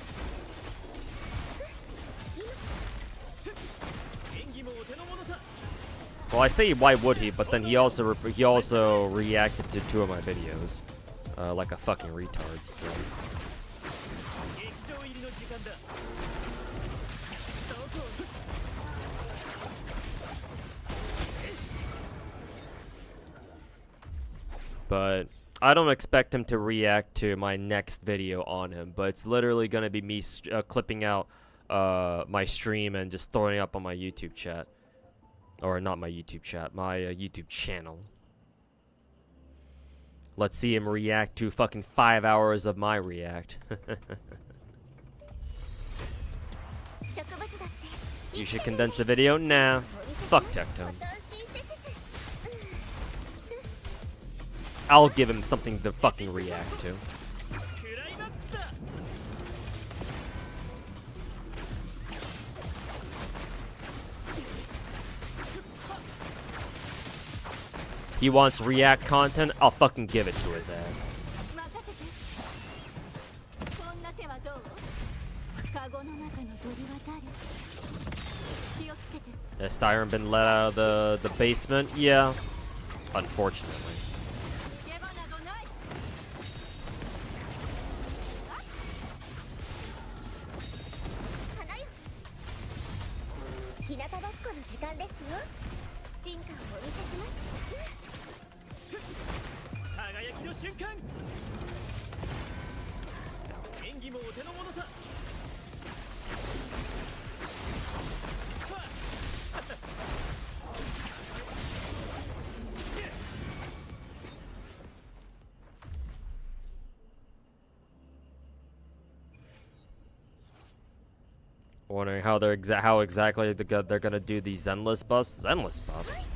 Well, I say why would he, but then he also reacted to 2 of my videos, like a fucking retard. So. But I don't expect him to react to my next video on him, but it's literally gonna be me clipping out my stream and just throwing it up on my YouTube chat. Or not my YouTube chat, my YouTube channel. Let's see him react to fucking 5 hours of my react. You should condense the video? Nah. Fuck Tectone. I'll give him something to fucking react to. He wants react content, I'll fucking give it to his ass. Has Siren been let out of the basement? Yeah. Unfortunately. Wondering how exactly they're gonna do these Zenless buffs. Zenless buffs.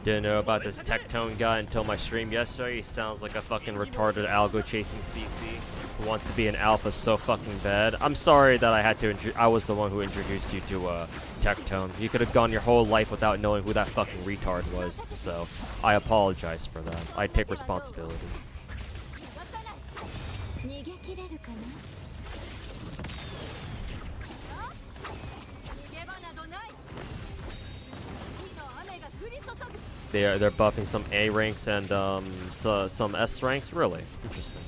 Didn't know about this Tectone guy until my stream yesterday. He sounds like a fucking retarded algo chasing CC who wants to be an alpha so fucking bad. I'm sorry that I had to. I was the one who introduced you to Tectone. You could have gone your whole life without knowing who that fucking retard was. So I apologize for that. I take responsibility. They're buffing some A ranks and some S ranks. Really interesting.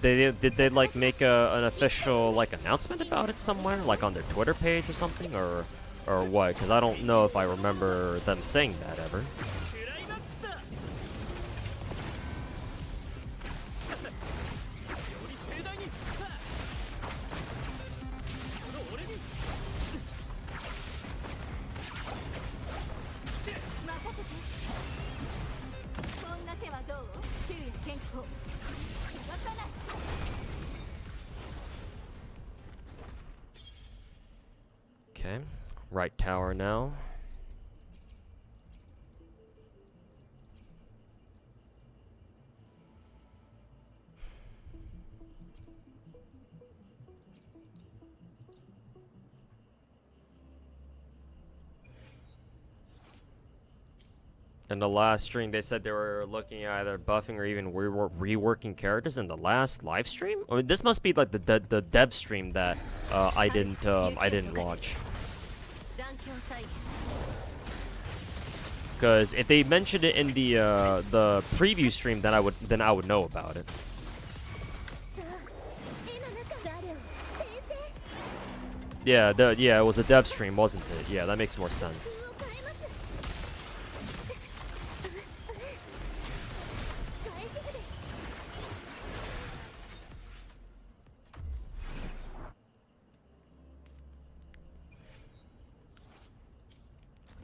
Did they like make an official like announcement about it somewhere, like on their Twitter page or something, or what? Because I don't know if I remember them saying that ever. Okay, right tower now. In the last stream, they said they were looking at either buffing or even reworking characters in the last live stream. I mean, this must be like the dev stream that I didn't watch. Because if they mentioned it in the preview stream, then I would know about it. Yeah, it was a dev stream, wasn't it? Yeah, that makes more sense.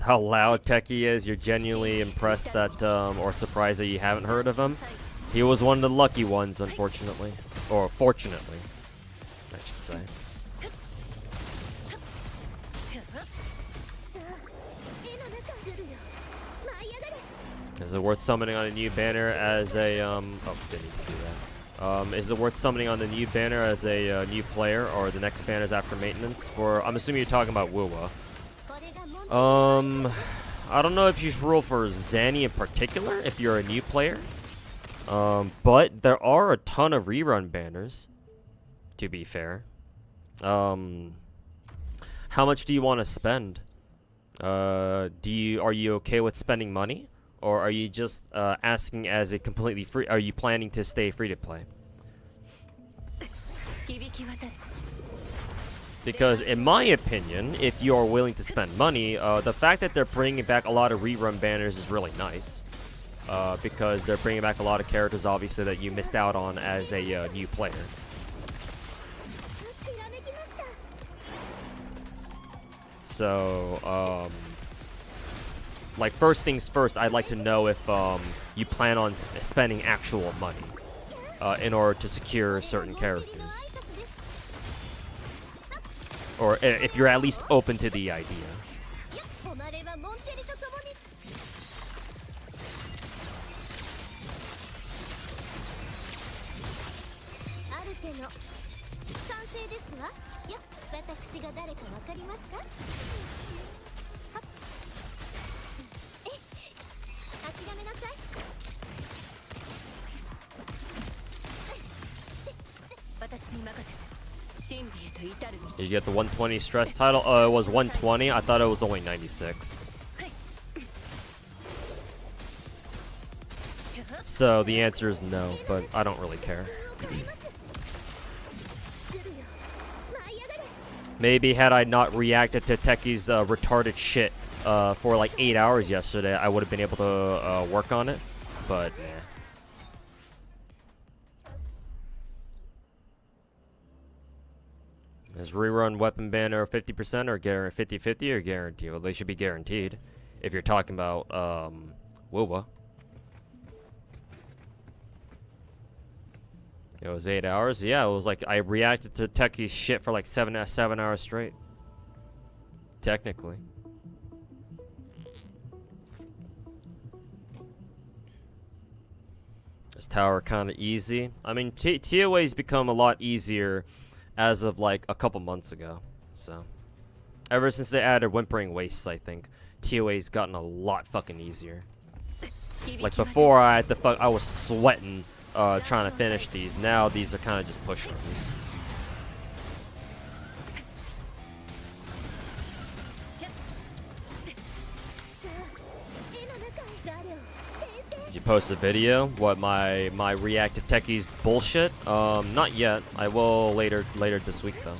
How loud Techie is, you're genuinely impressed that, or surprised that you haven't heard of him. He was one of the lucky ones, unfortunately. Or fortunately. I should say. Is it worth summoning on a new banner as a oh, didn't need to do that. Is it worth summoning on the new banner as a new player, or the next banners after maintenance? For I'm assuming you're talking about Wuwa. I don't know if you should roll for Zanny in particular if you're a new player. But there are a ton of rerun banners, to be fair. How much do you want to spend? Are you okay with spending money? Or are you just asking as a completely free? Are you planning to stay free to play? Because in my opinion, if you are willing to spend money, the fact that they're bringing back a lot of rerun banners is really nice. Because they're bringing back a lot of characters, obviously, that you missed out on as a new player. So, like, first things first, I'd like to know if you plan on spending actual money in order to secure certain characters. Or if you're at least open to the idea. You get the 120 stress title. Oh, it was 120. I thought it was only 96. So the answer is no, but I don't really care. Maybe had I not reacted to Techi's retarded shit for like 8 hours yesterday, I would have been able to work on it, but nah. Is rerun weapon banner 50% or 50-50 or guaranteed? Well, they should be guaranteed if you're talking about WoWa. It was 8 hours. Yeah, it was like I reacted to Techi's shit for like 7 hours straight. Technically. This tower kind of easy. I mean, TOA's become a lot easier as of like a couple months ago. So, ever since they added Whimpering Wastes, I think TOA's gotten a lot fucking easier. Like before, I was sweating trying to finish these. Now these are kind of just pushovers. Did you post a video? What, my react to Techi's bullshit? Not yet. I will later this week though.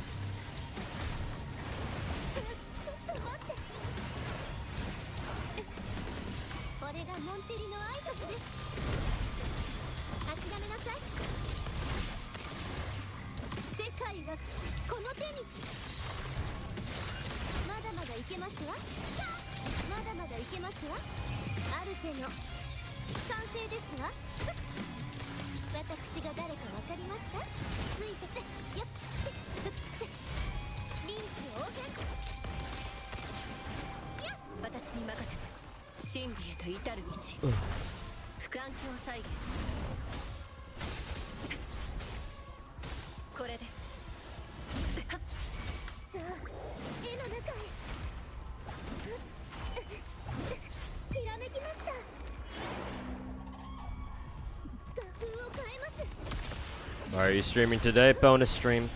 Are you streaming today? Bonus stream.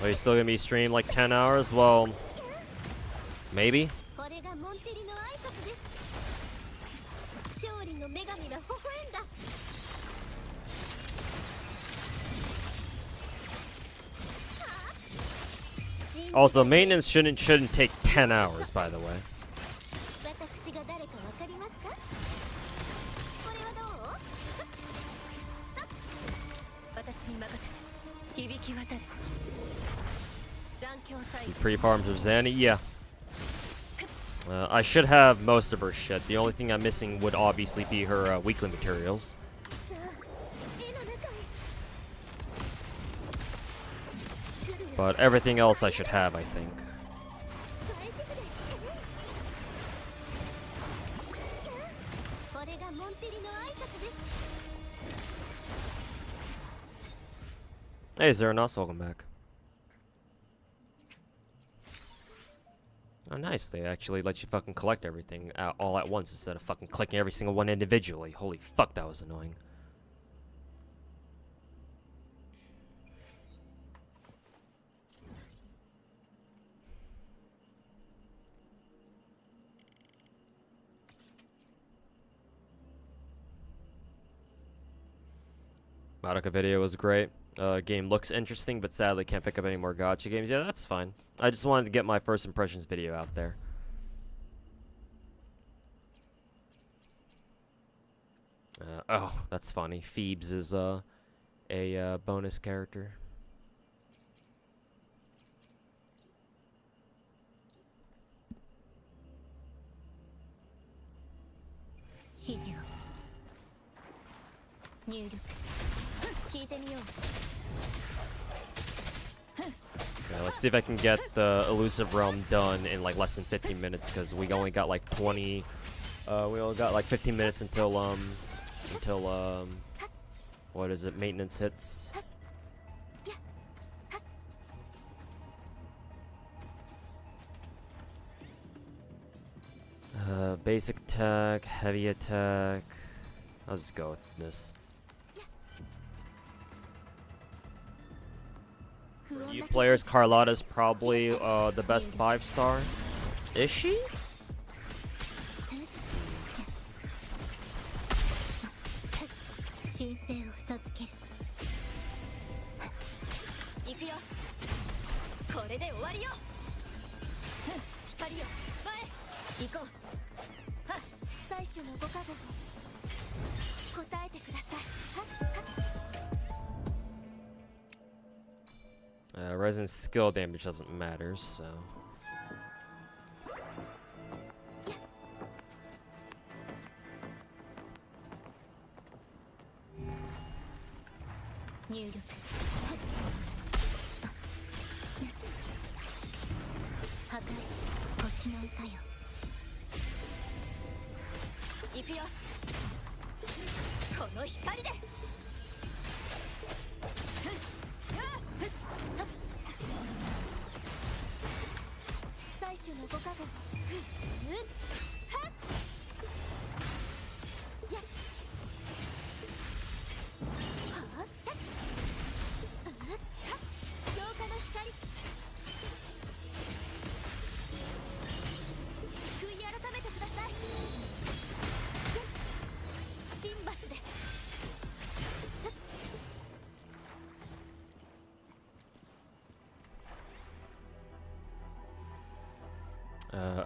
Are you still gonna be streaming like 10 hours? Well, maybe. Also, maintenance shouldn't take 10 hours, by the way. You pre-farmed with Zanny? Yeah. I should have most of her shit. The only thing I'm missing would obviously be her weekly materials. But everything else I should have, I think. Hey Zeranos, welcome back. Oh nice, they actually let you fucking collect everything all at once instead of fucking clicking every single one individually. Holy fuck, that was annoying. Madoka video was great. Game looks interesting, but sadly can't pick up any more gacha games. Yeah, that's fine. I just wanted to get my first impressions video out there. Oh, that's funny. Phoebes is a bonus character. Okay, let's see if I can get the elusive realm done in like less than 15 minutes, because we only got like 20. We only got like 15 minutes until what is it? Maintenance hits. Basic attack, heavy attack. I'll just go with this. For you players, Carlotta's probably the best 5-star. Is she? Resin skill damage doesn't matter, so.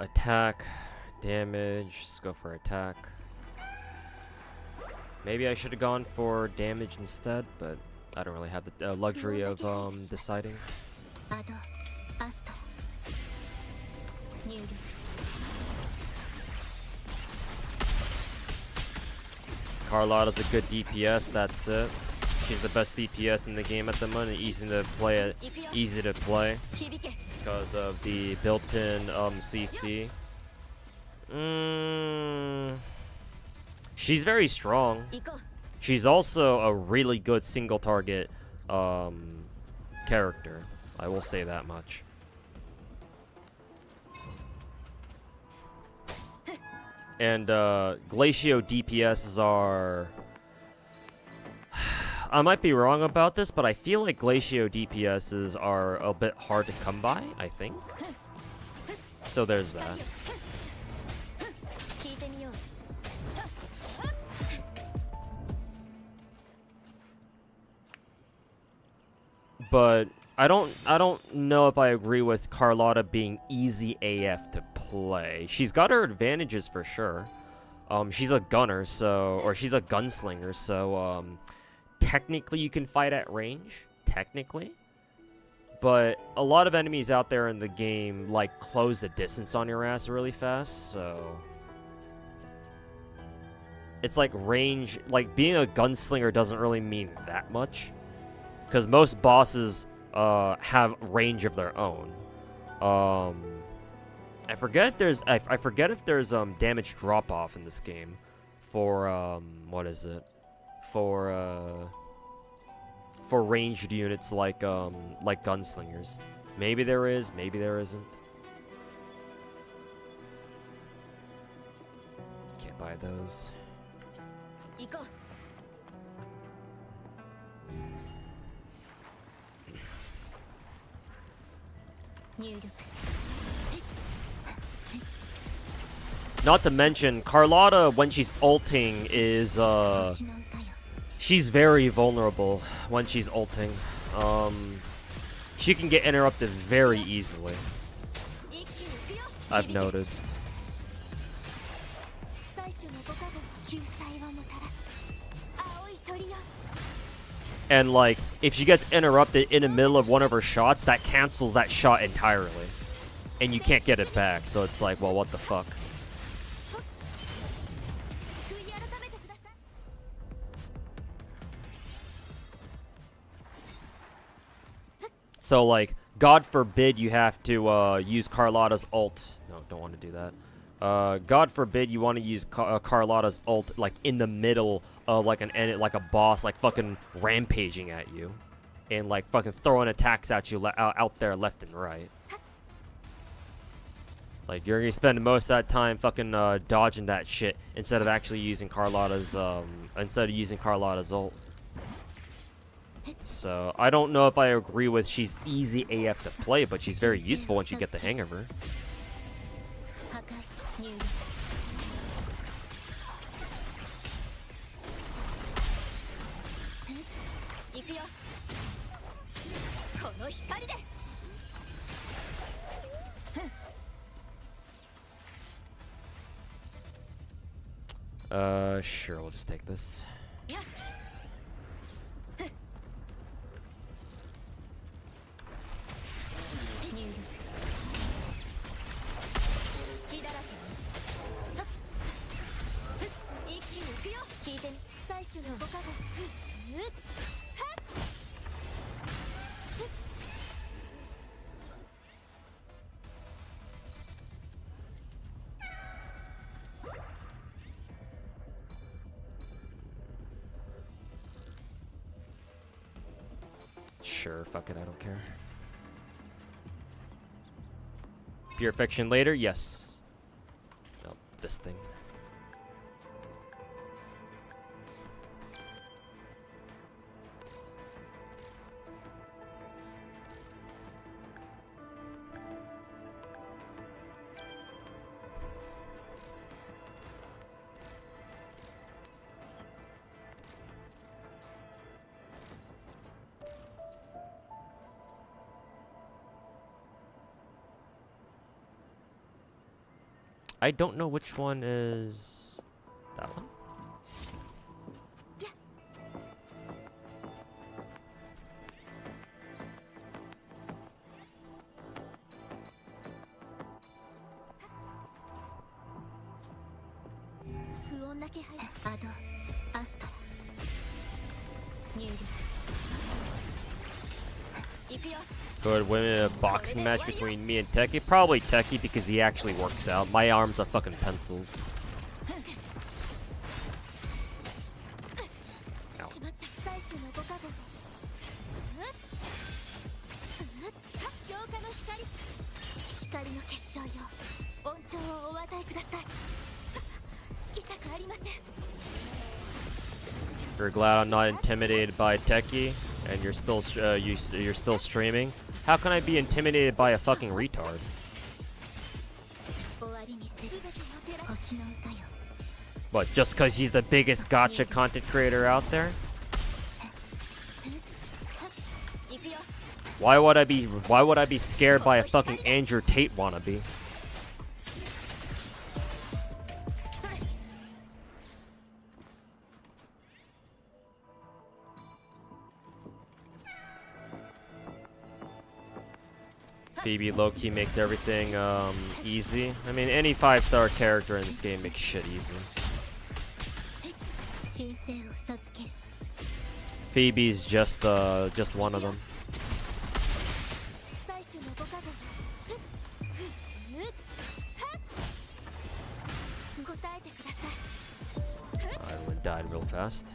Attack, damage, let's go for attack. Maybe I should have gone for damage instead, but I don't really have the luxury of deciding. Carlotta's a good DPS, that's it. She's the best DPS in the game at the moment, easy to play because of the built-in CC. She's very strong. She's also a really good single target character. I will say that much. And Glacio DPSs are... I might be wrong about this, but I feel like Glacio DPSs are a bit hard to come by, I think. So there's that. But I don't know if I agree with Carlotta being easy AF to play. She's got her advantages for sure. She's a gunner, so, or she's a gunslinger, so technically you can fight at range, technically. But a lot of enemies out there in the game like close the distance on your ass really fast, so it's like range, like being a gunslinger doesn't really mean that much. Because most bosses have range of their own. I forget if there's damage drop off in this game for what is it? For ranged units like gunslingers. Maybe there is, maybe there isn't. Can't buy those. Not to mention, Carlotta, when she's ulting, is, she's very vulnerable when she's ulting. She can get interrupted very easily. I've noticed. And, like, if she gets interrupted in the middle of one of her shots, that cancels that shot entirely. And you can't get it back, so it's like, well, what the fuck? So, like, God forbid you have to use Carlotta's ult. No, don't want to do that. God forbid you want to use Carlotta's ult, like, in the middle of, like, like a boss, like, fucking rampaging at you. And, like, fucking throwing attacks at you out there left and right. Like, you're gonna spend most of that time fucking dodging that shit instead of actually using Carlotta's, ult. So, I don't know if I agree with she's easy AF to play, but she's very useful once you get the hang of her. Sure, we'll just take this. Sure, fuck it, I don't care. Pure Fiction later? Yes. Oh, this thing. I don't know which one is that one. Good win in a boxing match between me and Techie. Probably Techie because he actually works out. My arms are fucking pencils. Ow. You're glad I'm not intimidated by Techie, and you're still you're still streaming. How can I be intimidated by a fucking retard? What, just because he's the biggest gacha content creator out there? Why would I be scared by a fucking Andrew Tate wannabe? Phoebe low-key makes everything easy. I mean, any 5-star character in this game makes shit easy. Phoebe's just one of them. hide real fast.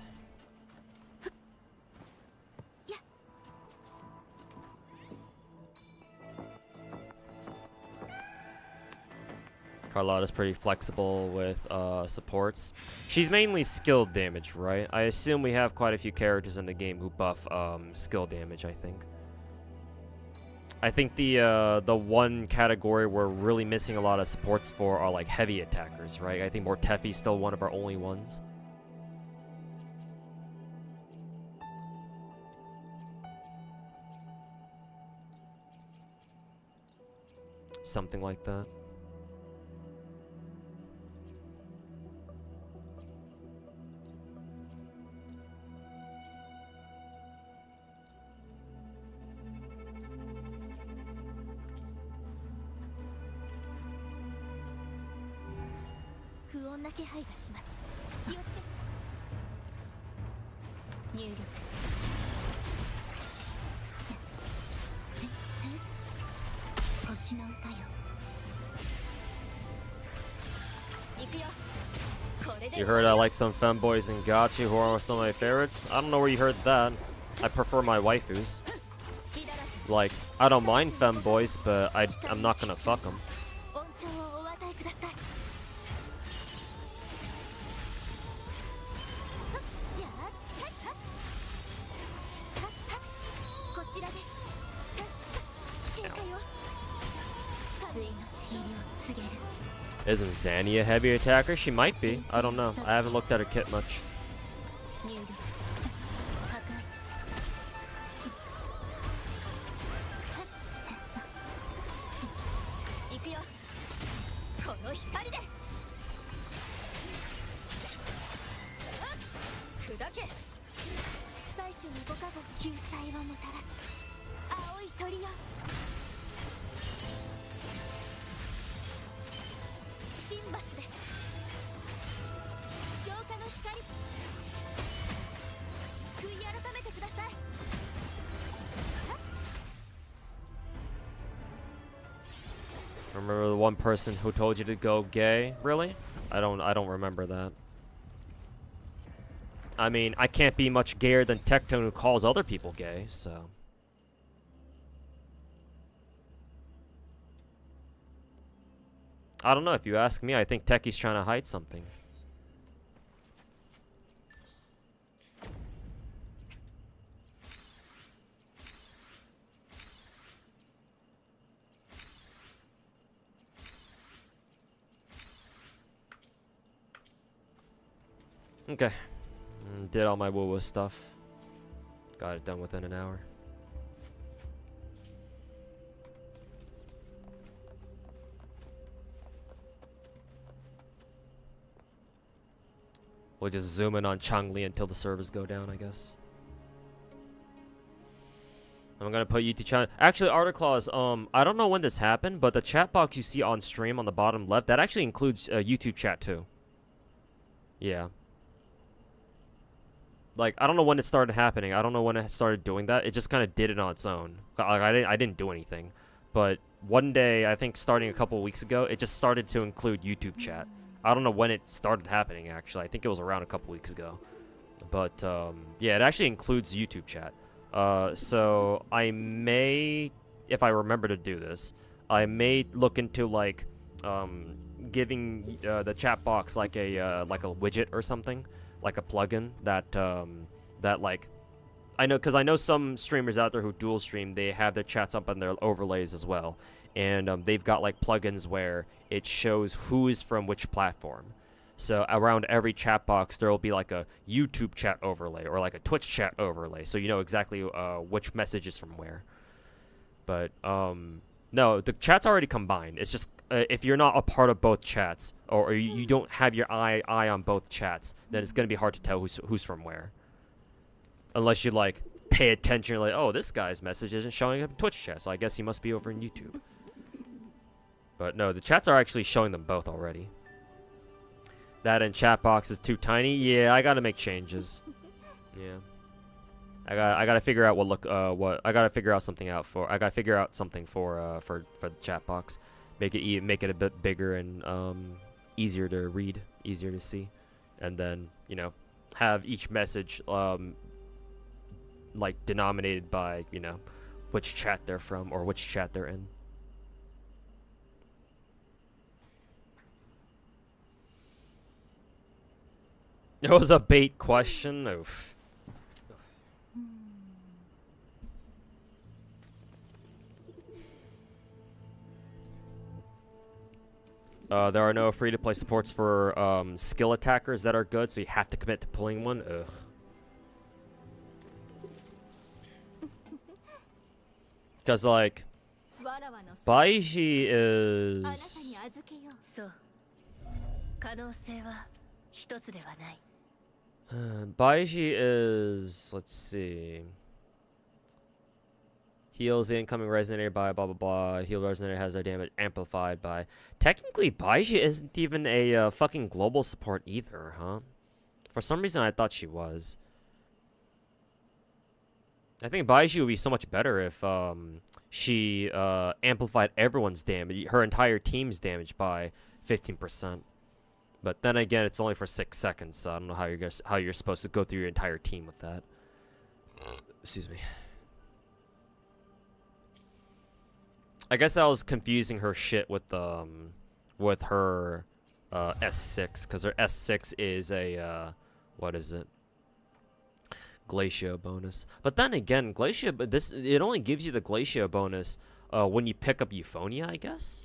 Carlotta's pretty flexible with supports. She's mainly skill damage, right? I assume we have quite a few characters in the game who buff skill damage, I think. I think the one category we're really missing a lot of supports for are like heavy attackers, right? I think Morteffi's still one of our only ones. Something like that. You heard I like some femboys in Gacha who are some of my favorites? I don't know where you heard that. I prefer my waifus. Like, I don't mind femboys, but I'm not gonna fuck them. Isn't Zanny a heavy attacker? She might be. I don't know. I haven't looked at her kit much. Remember the one person who told you to go gay? Really? I don't remember that. I mean, I can't be much gayer than Tectone who calls other people gay, so. I don't know, if you ask me, I think Techie's trying to hide something. Okay. Did all my woo-woo stuff. Got it done within an hour. We'll just zoom in on Changli until the servers go down, I guess. I'm gonna put YouTube channel. Actually, Articlaws, I don't know when this happened, but the chat box you see on stream on the bottom left, that actually includes YouTube chat too. Yeah. Like, I don't know when it started happening. I don't know when it started doing that. It just kind of did it on its own. Like, I didn't do anything. But one day, I think starting a couple weeks ago, it just started to include YouTube chat. I don't know when it started happening, actually. I think it was around a couple weeks ago. But, yeah, it actually includes YouTube chat. So I may, if I remember to do this, I may look into, like, giving the chat box like a widget or something. Like a plugin that that like I know, because I know some streamers out there who dual stream, they have their chats up on their overlays as well, and they've got like plugins where it shows who is from which platform. So around every chat box there will be like a YouTube chat overlay or like a Twitch chat overlay, so you know exactly which message is from where. But no, the chat's already combined. It's just if you're not a part of both chats, or you don't have your eye on both chats, then it's gonna be hard to tell who's from where. Unless you like pay attention, like, oh, this guy's message isn't showing up in Twitch chat, so I guess he must be over in YouTube. But no, the chats are actually showing them both already. That and chat box is too tiny. Yeah, I gotta make changes. Yeah. I gotta figure out what I gotta figure out something out for. I gotta figure out something for the chat box. Make it a bit bigger and easier to read, easier to see, and then, you know, have each message like denominated by, you know, which chat they're from or which chat they're in. It was a bait question. Oof. There are no free-to-play supports for skill attackers that are good, so you have to commit to pulling one. Ugh. Because, like, Baiji is... Baiji is... Let's see... Heals the incoming resonator by blah blah blah. Heal resonator has their damage amplified by... Technically, Baiji isn't even a fucking global support either, huh? For some reason, I thought she was. I think Baiji would be so much better if she amplified everyone's damage, her entire team's damage by 15%. But then again, it's only for 6 seconds, so I don't know how you're supposed to go through your entire team with that. Excuse me. I guess I was confusing her shit with her S6, because her S6 is a what is it? Glacio bonus. But then again, it only gives you the Glacio bonus when you pick up Euphonia, I guess.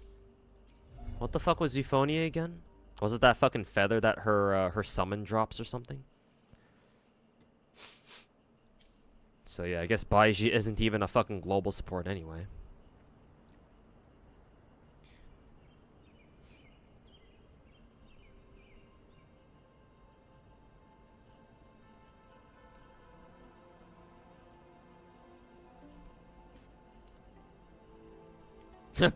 What the fuck was Euphonia again? Was it that fucking feather that her summon drops or something? So yeah, I guess Baiji isn't even a fucking global support anyway.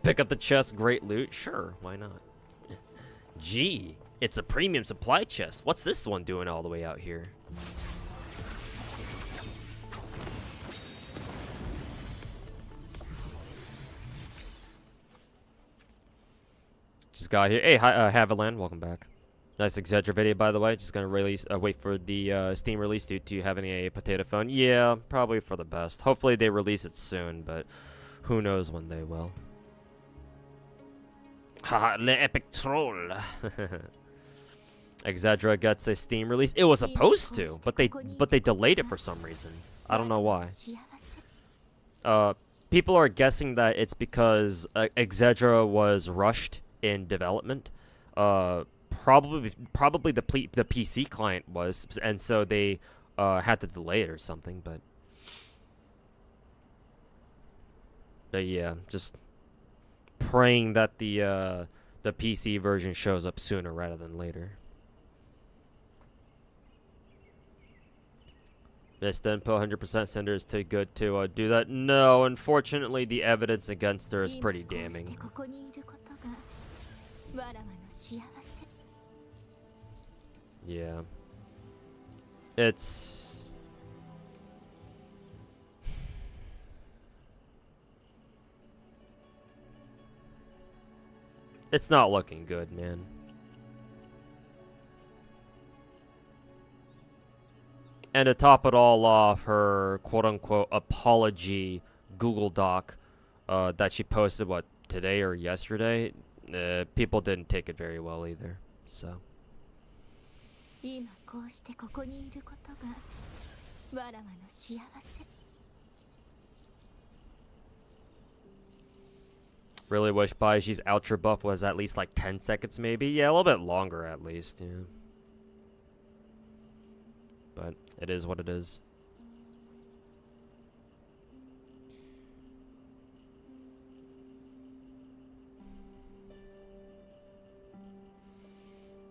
Pick up the chest, great loot. Sure, why not? Gee, it's a premium supply chest. What's this one doing all the way out here? Just got here. Hey, hi, Haviland, welcome back. Nice Exedra video, by the way. Just gonna release, wait for the Steam release. Do you have any potato phone? Yeah, probably for the best. Hopefully they release it soon, but who knows when they will. Haha, le epic troll. Exedra gets a Steam release. It was supposed to, but they delayed it for some reason. I don't know why. People are guessing that it's because Exedra was rushed in development. Probably the PC client was, and so they had to delay it or something. But yeah, just praying that the PC version shows up sooner rather than later. Miss Denpo 100% Cinder is too good to do that. No, unfortunately, the evidence against her is pretty damning. Yeah. It's not looking good, man. And to top it all off, her quote-unquote apology Google Doc that she posted, what, today or yesterday? People didn't take it very well either, so. Really wish Baiji's Ultra buff was at least like 10 seconds maybe. Yeah, a little bit longer at least, yeah. But it is what it is.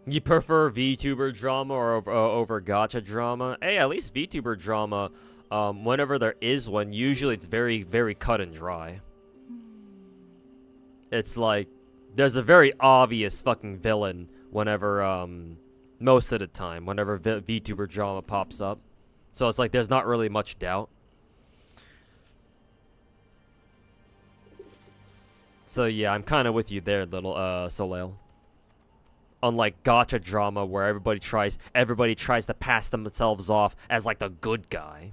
You prefer VTuber drama or over gacha drama? Hey, at least VTuber drama, whenever there is one, usually it's very, very cut and dry. It's like, there's a very obvious fucking villain whenever, most of the time, whenever VTuber drama pops up. So it's like, there's not really much doubt. So yeah, I'm kind of with you there, little, Soleil. Unlike Gacha drama where everybody tries to pass themselves off as like the good guy.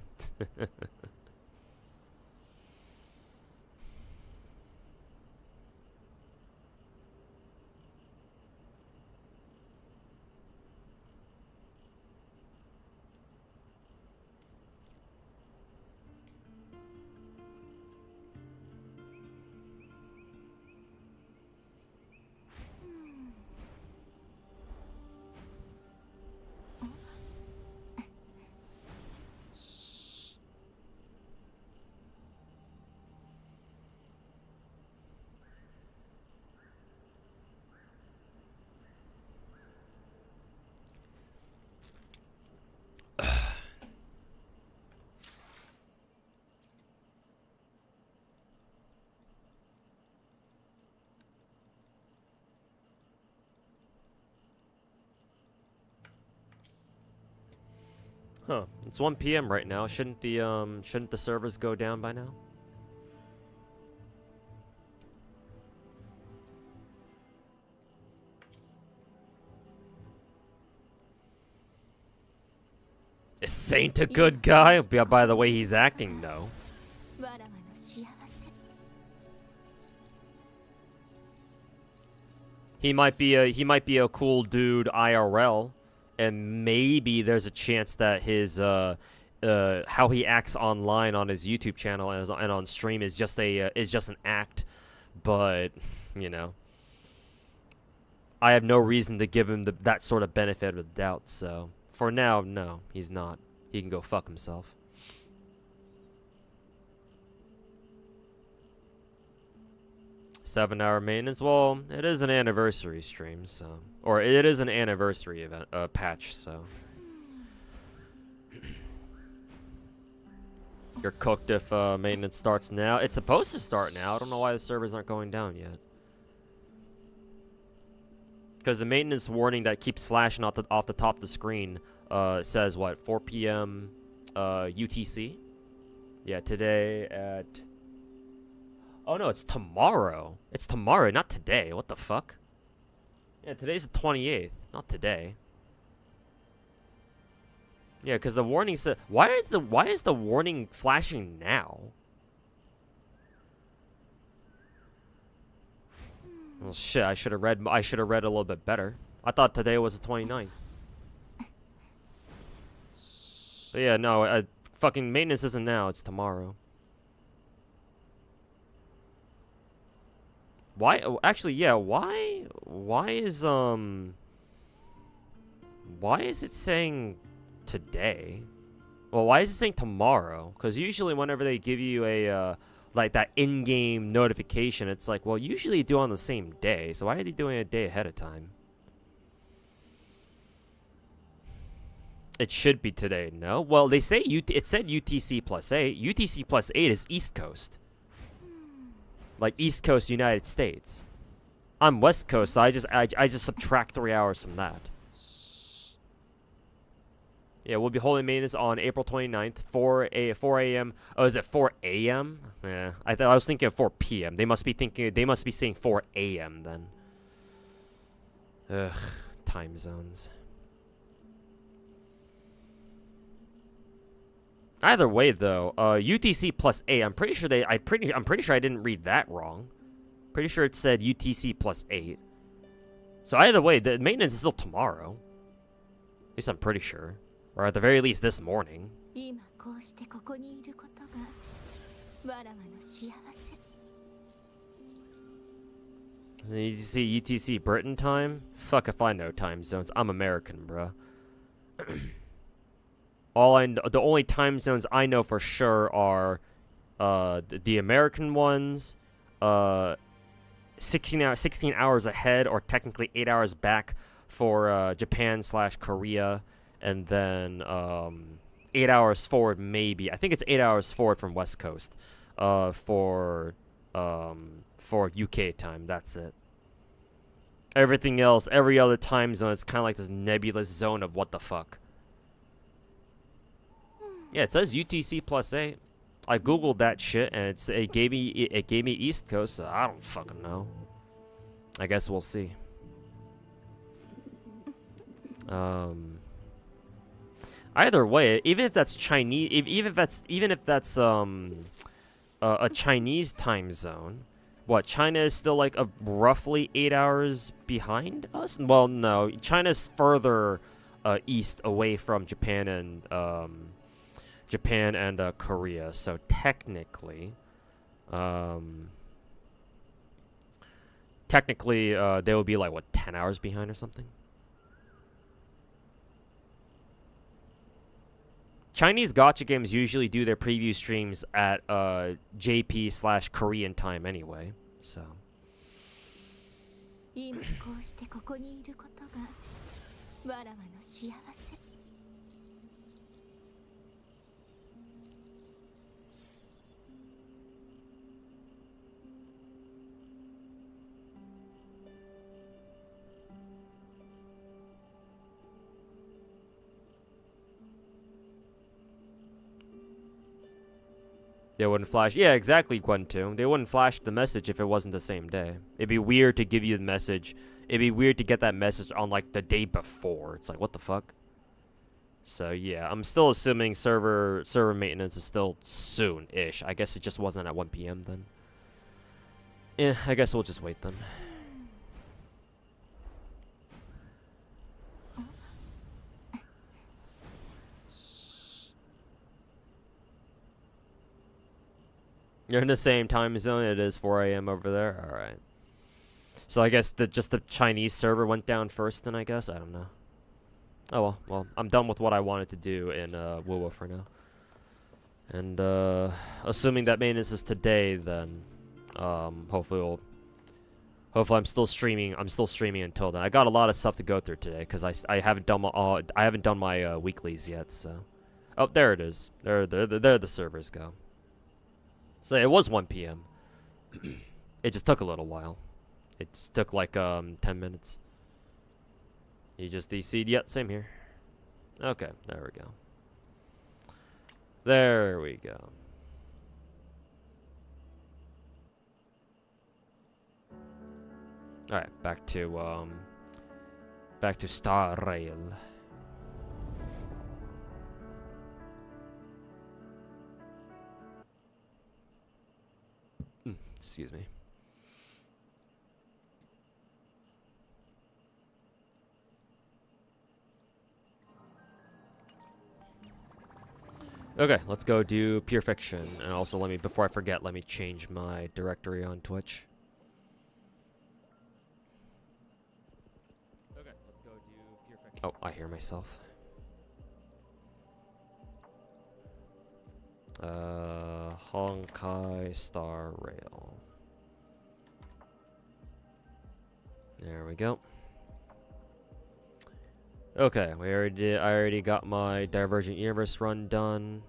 Huh. It's 1 p.m. right now. Shouldn't the servers go down by now? Is Saint a good guy? By the way he's acting, no. He might be a cool dude IRL. And maybe there's a chance that his how he acts online on his YouTube channel and on stream is just an act, but you know, I have no reason to give him that sort of benefit of the doubt. So for now, no, he's not. He can go fuck himself. Seven-hour maintenance. Well, it is an anniversary stream, so, or it is an anniversary event patch, so you're cooked if maintenance starts now. It's supposed to start now. I don't know why the servers aren't going down yet. Because the maintenance warning that keeps flashing off the top of the screen says what, 4 p.m. UTC? Yeah, today at. Oh no, it's tomorrow. It's tomorrow, not today. What the fuck? Yeah, today's the 28th, not today. Yeah, because the warning said, why is the warning flashing now? Well, shit, I should have read a little bit better. I thought today was the 29th. But yeah, no, fucking maintenance isn't now, it's tomorrow. Why? Actually, yeah. Why is it saying today? Well, why is it saying tomorrow? Because usually, whenever they give you a like that in-game notification, it's like, well, usually you do it on the same day. So why are they doing it a day ahead of time? It should be today. No. Well, they say it said UTC +8. UTC +8 is East Coast. Like East Coast United States. I'm West Coast, so I just subtract 3 hours from that. Yeah, we'll be holding maintenance on April 29th, 4 a.m. Oh, is it 4 a.m.? Yeah, I was thinking of 4 p.m. They must be saying 4 a.m. then. Ugh, time zones. Either way, though, UTC +8. I'm pretty sure I didn't read that wrong. Pretty sure it said UTC +8. So either way, the maintenance is still tomorrow. At least I'm pretty sure, or at the very least this morning. You see UTC Britain time? Fuck if I know time zones. I'm American, bruh. The only time zones I know for sure are the American ones, 16 hours ahead, or technically 8 hours back for Japan/Korea, and then 8 hours forward maybe. I think it's 8 hours forward from West Coast for UK time. That's it. Everything else, every other time zone, it's kind of like this nebulous zone of what the fuck. Yeah, it says UTC +8. I googled that shit and it gave me East Coast, so I don't fucking know. I guess we'll see. Either way, even if that's Chinese, even if that's a Chinese time zone, what, China is still like a roughly 8 hours behind us? Well, no, China's further east away from Japan and Korea. So technically, they would be like, what, 10 hours behind or something? Chinese gacha games usually do their preview streams at JP/Korean time anyway, so. 今こうしてここにいることがわらわの幸せ。They wouldn't flash. Yeah, exactly, Quentu. They wouldn't flash the message if it wasn't the same day. It'd be weird to give you the message. It'd be weird to get that message on, like, the day before. It's like, what the fuck? So, yeah, I'm still assuming server maintenance is still soon-ish. I guess it just wasn't at 1 p.m. then. Yeah, I guess we'll just wait then. You're in the same time zone. It is 4 a.m. over there. All right. So I guess just the Chinese server went down first. Then I guess I don't know. Oh well. Well, I'm done with what I wanted to do in WoWo for now. And assuming that maintenance is today, then hopefully I'm still streaming. I'm still streaming until then. I got a lot of stuff to go through today because I haven't done my weeklies yet. So, oh, there it is. There the servers go. So it was 1 p.m. It just took a little while. It just took like 10 minutes. You just DC'd? Yep, same here. Okay, there we go. There we go. Alright, back to Star Rail. Excuse me. Okay, let's go do Pure Fiction. And also before I forget, let me change my directory on Twitch. Okay, let's go do Pure Fiction. Oh, I hear myself. Honkai Star Rail. There we go. Okay, I already got my Divergent Universe run done.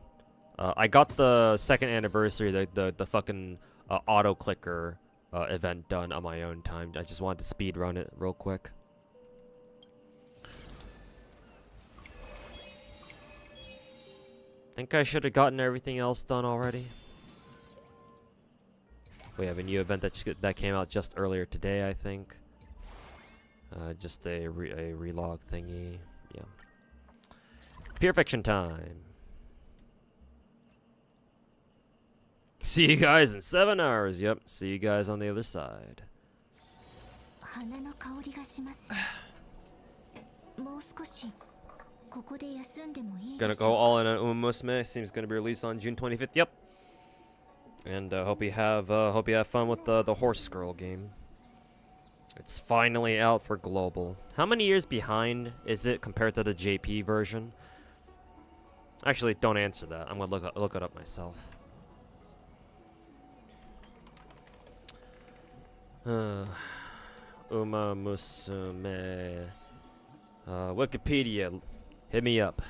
I got the second anniversary, the fucking auto clicker event done on my own time. I just wanted to speed run it real quick. Think I should have gotten everything else done already. We have a new event that came out just earlier today, I think. Just a relog thingy. Yeah. Pure Fiction time. See you guys in 7 hours. Yep. See you guys on the other side. Gonna go all in on Umumusme. Seems gonna be released on June 25th. Yep. And hope you have fun with the horse girl game. It's finally out for global. How many years behind is it compared to the JP version? Actually, don't answer that. I'm gonna look it up myself. Umumusme. Wikipedia, hit me up.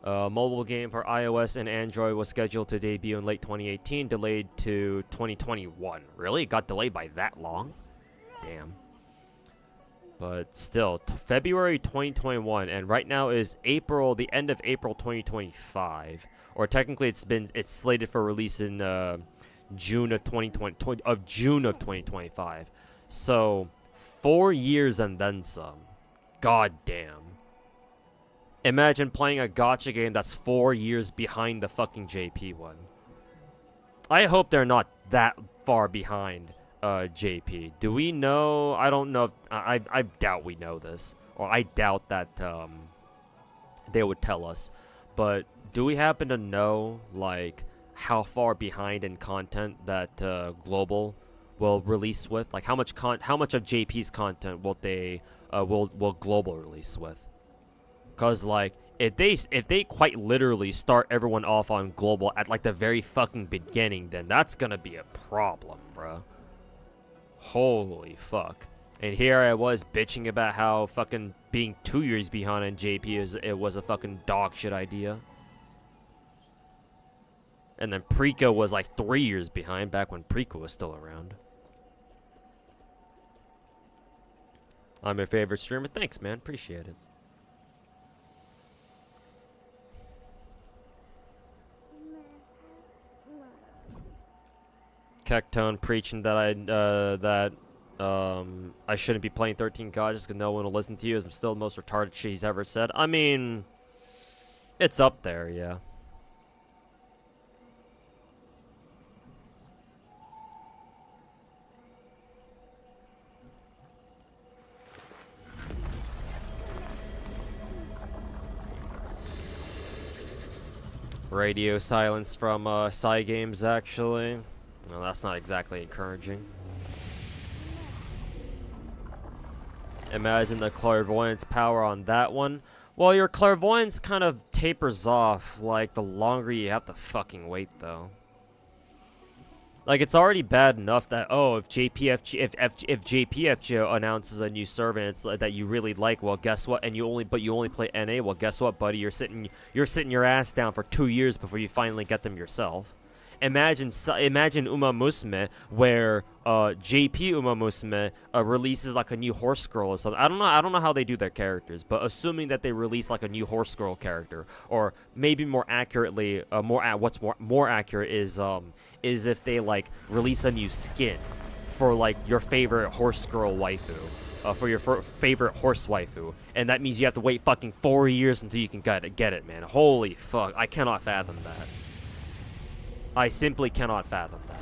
Mobile game for iOS and Android was scheduled to debut in late 2018, delayed to 2021. Really? It got delayed by that long? Damn. But still, February 2021, and right now is April, the end of April 2025. Or technically, it's slated for release in June of 2025. So 4 years and then some. God damn. Imagine playing a gacha game that's 4 years behind the fucking JP one. I hope they're not that far behind JP. Do we know? I don't know. I doubt we know this. Or I doubt that they would tell us. But do we happen to know, like, how far behind in content that Global will release with? Like, how much of JP's content will they will Global release with? Cause like if they quite literally start everyone off on Global at like the very fucking beginning, then that's gonna be a problem, bro. Holy fuck. And here I was bitching about how fucking being 2 years behind on JP was a fucking dog shit idea. And then Preco was like 3 years behind back when Preco was still around. I'm your favorite streamer. Thanks, man. Appreciate it. Kectone preaching that I shouldn't be playing 13 Gachas because no one will listen to you, as I'm still the most retarded shit he's ever said. I mean, it's up there, yeah. Radio silence from Psy Games, actually. Well, that's not exactly encouraging. Imagine the clairvoyance power on that one. Well, your clairvoyance kind of tapers off, like, the longer you have to fucking wait, though. Like, it's already bad enough that, oh, if JPFGO announces a new server and it's that you really like, well, guess what? And you only play NA. Well, guess what, buddy? You're sitting your ass down for 2 years before you finally get them yourself. Imagine Uma Musume, where JP Uma Musume releases like a new horse girl or something. I don't know how they do their characters, but assuming that they release like a new horse girl character, or maybe more accurately, what's more accurate is if they like release a new skin for like your favorite horse girl waifu, for your favorite horse waifu, and that means you have to wait fucking 4 years until you can get it, man. Holy fuck, I cannot fathom that. I simply cannot fathom that.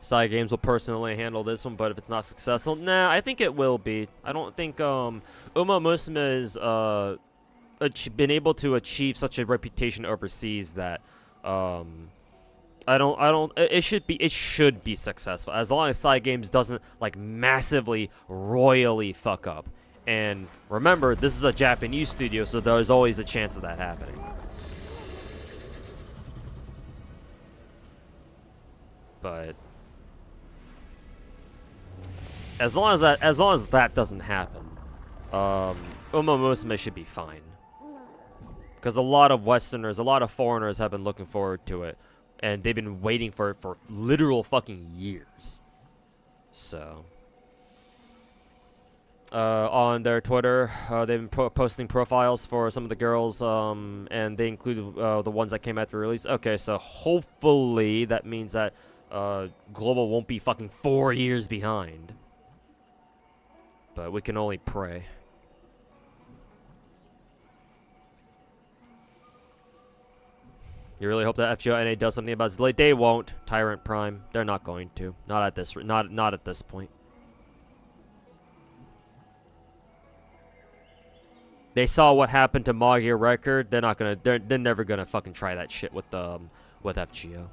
Psy Games will personally handle this one, but if it's not successful, nah, I think it will be. I don't think Uma Musume has been able to achieve such a reputation overseas that it should be successful as long as Psy Games doesn't like massively royally fuck up. And remember, this is a Japanese studio, so there's always a chance of that happening. But as long as that doesn't happen, Uma Musume should be fine. Because a lot of Westerners, a lot of foreigners have been looking forward to it. And they've been waiting for it for literal fucking years. So. On their Twitter, they've been posting profiles for some of the girls, and they include the ones that came after release. Okay, so hopefully that means that Global won't be fucking 4 years behind. But we can only pray. You really hope that FGO does something about this delay? They won't. Tyrant Prime. They're not going to. Not at this point. They saw what happened to Magia Record. They're not gonna. They're never gonna fucking try that shit with FGO.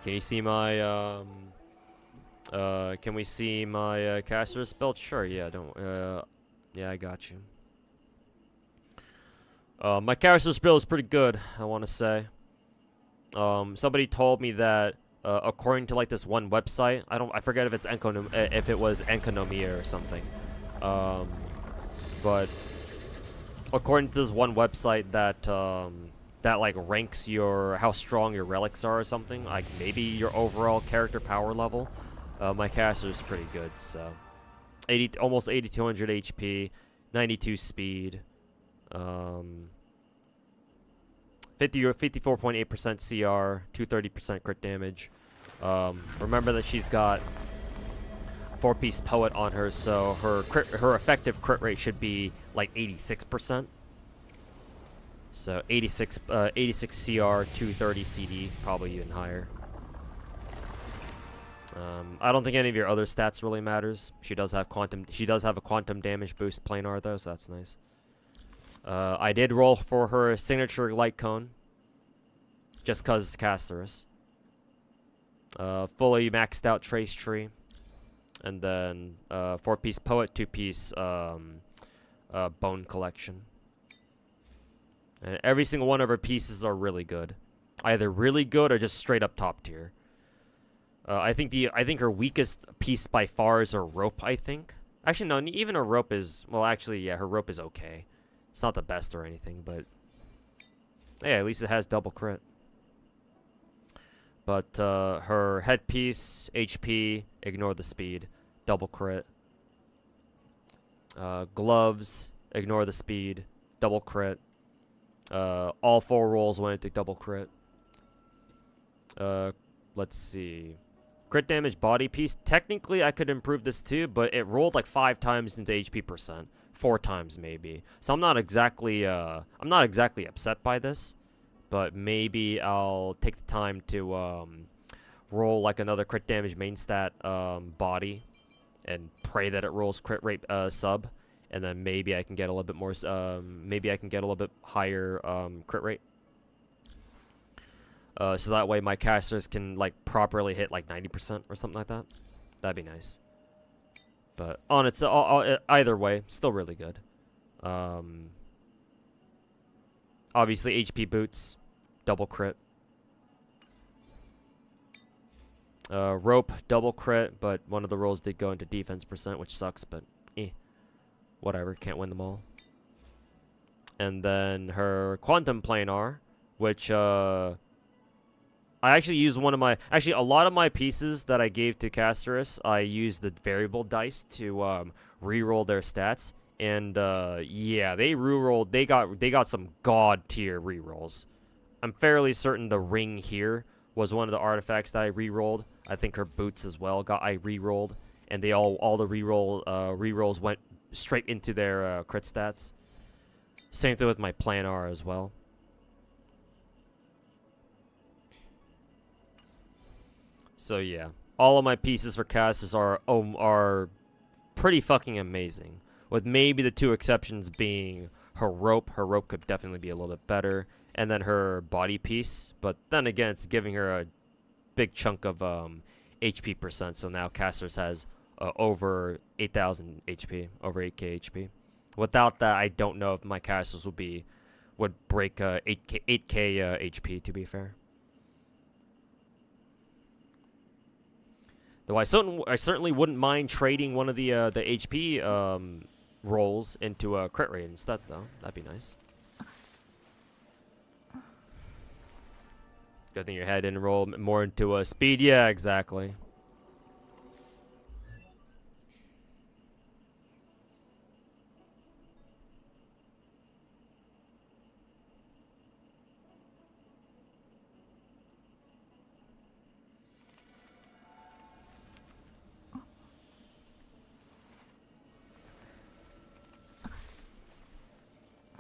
Can you see my can we see my caster spell? Sure, yeah, yeah, I got you. My caster spell is pretty good, I want to say. Somebody told me that according to like this one website. I forget if it's if it was Enkonomiya or something. But according to this one website that that like ranks how strong your relics are or something, like maybe your overall character power level. My caster is pretty good, so almost 8200 HP, 92 speed, 54.8% CR, 230% crit damage. Remember that she's got 4-piece poet on her, so her effective crit rate should be like 86%. So 86 CR, 230 CD, probably even higher. I don't think any of your other stats really matters. She does have a quantum damage boost planar though, so that's nice. I did roll for her signature light cone, just cause Casterus. Fully maxed out trace tree, and then 4-piece poet, 2-piece bone collection. And every single one of her pieces are really good, either really good or just straight up top tier. I think her weakest piece by far is her rope. I think actually no, even her rope is her rope is okay. It's not the best or anything, but yeah, at least it has double crit. But her headpiece, HP, ignore the speed, double crit. Gloves, ignore the speed, double crit. All 4 rolls went into double crit. Let's see. Crit damage body piece. Technically, I could improve this too, but it rolled like 5 times into HP percent. 4 times maybe. So I'm not exactly upset by this, but maybe I'll take the time to roll like another crit damage main stat body, and pray that it rolls crit rate sub, and then maybe I can get a little bit more. Maybe I can get a little bit higher crit rate. So that way my casters can like properly hit like 90% or something like that. That'd be nice. But on its either way, still really good. Obviously HP boots, double crit. Rope, double crit, but one of the rolls did go into defense percent, which sucks, but whatever, can't win them all. And then her quantum planar, which I actually used a lot of my pieces that I gave to Casterus, I used the variable dice to re-roll their stats, and yeah, they re-rolled. They got some god tier re-rolls. I'm fairly certain the ring here was one of the artifacts that I re-rolled. I think her boots as well I re-rolled, and they all the re-rolls went straight into their crit stats. Same thing with my planar as well. So yeah, all of my pieces for casters are pretty fucking amazing. With maybe the 2 exceptions being her rope. Her rope could definitely be a little bit better, and then her body piece. But then again, it's giving her a big chunk of HP percent. So now casters has over 8,000 HP, over 8k HP. Without that, I don't know if my casters would break 8k HP. To be fair. Though I certainly wouldn't mind trading one of the HP rolls into a crit rate instead, though. That'd be nice. Good thing your head didn't roll more into a speed. Yeah, exactly.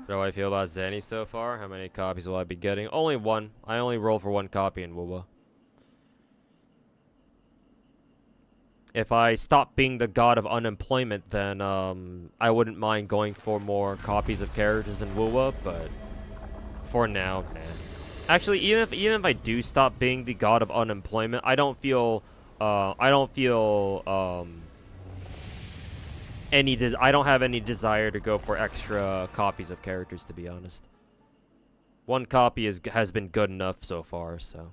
How do I feel about Zanny so far? How many copies will I be getting? Only 1. I only roll for 1 copy in Wuwa. If I stop being the god of unemployment, then I wouldn't mind going for more copies of characters in Wuwa, but for now, man. Actually, even if I do stop being the god of unemployment, I don't feel I don't have any desire to go for extra copies of characters, to be honest. 1 copy has been good enough so far, so.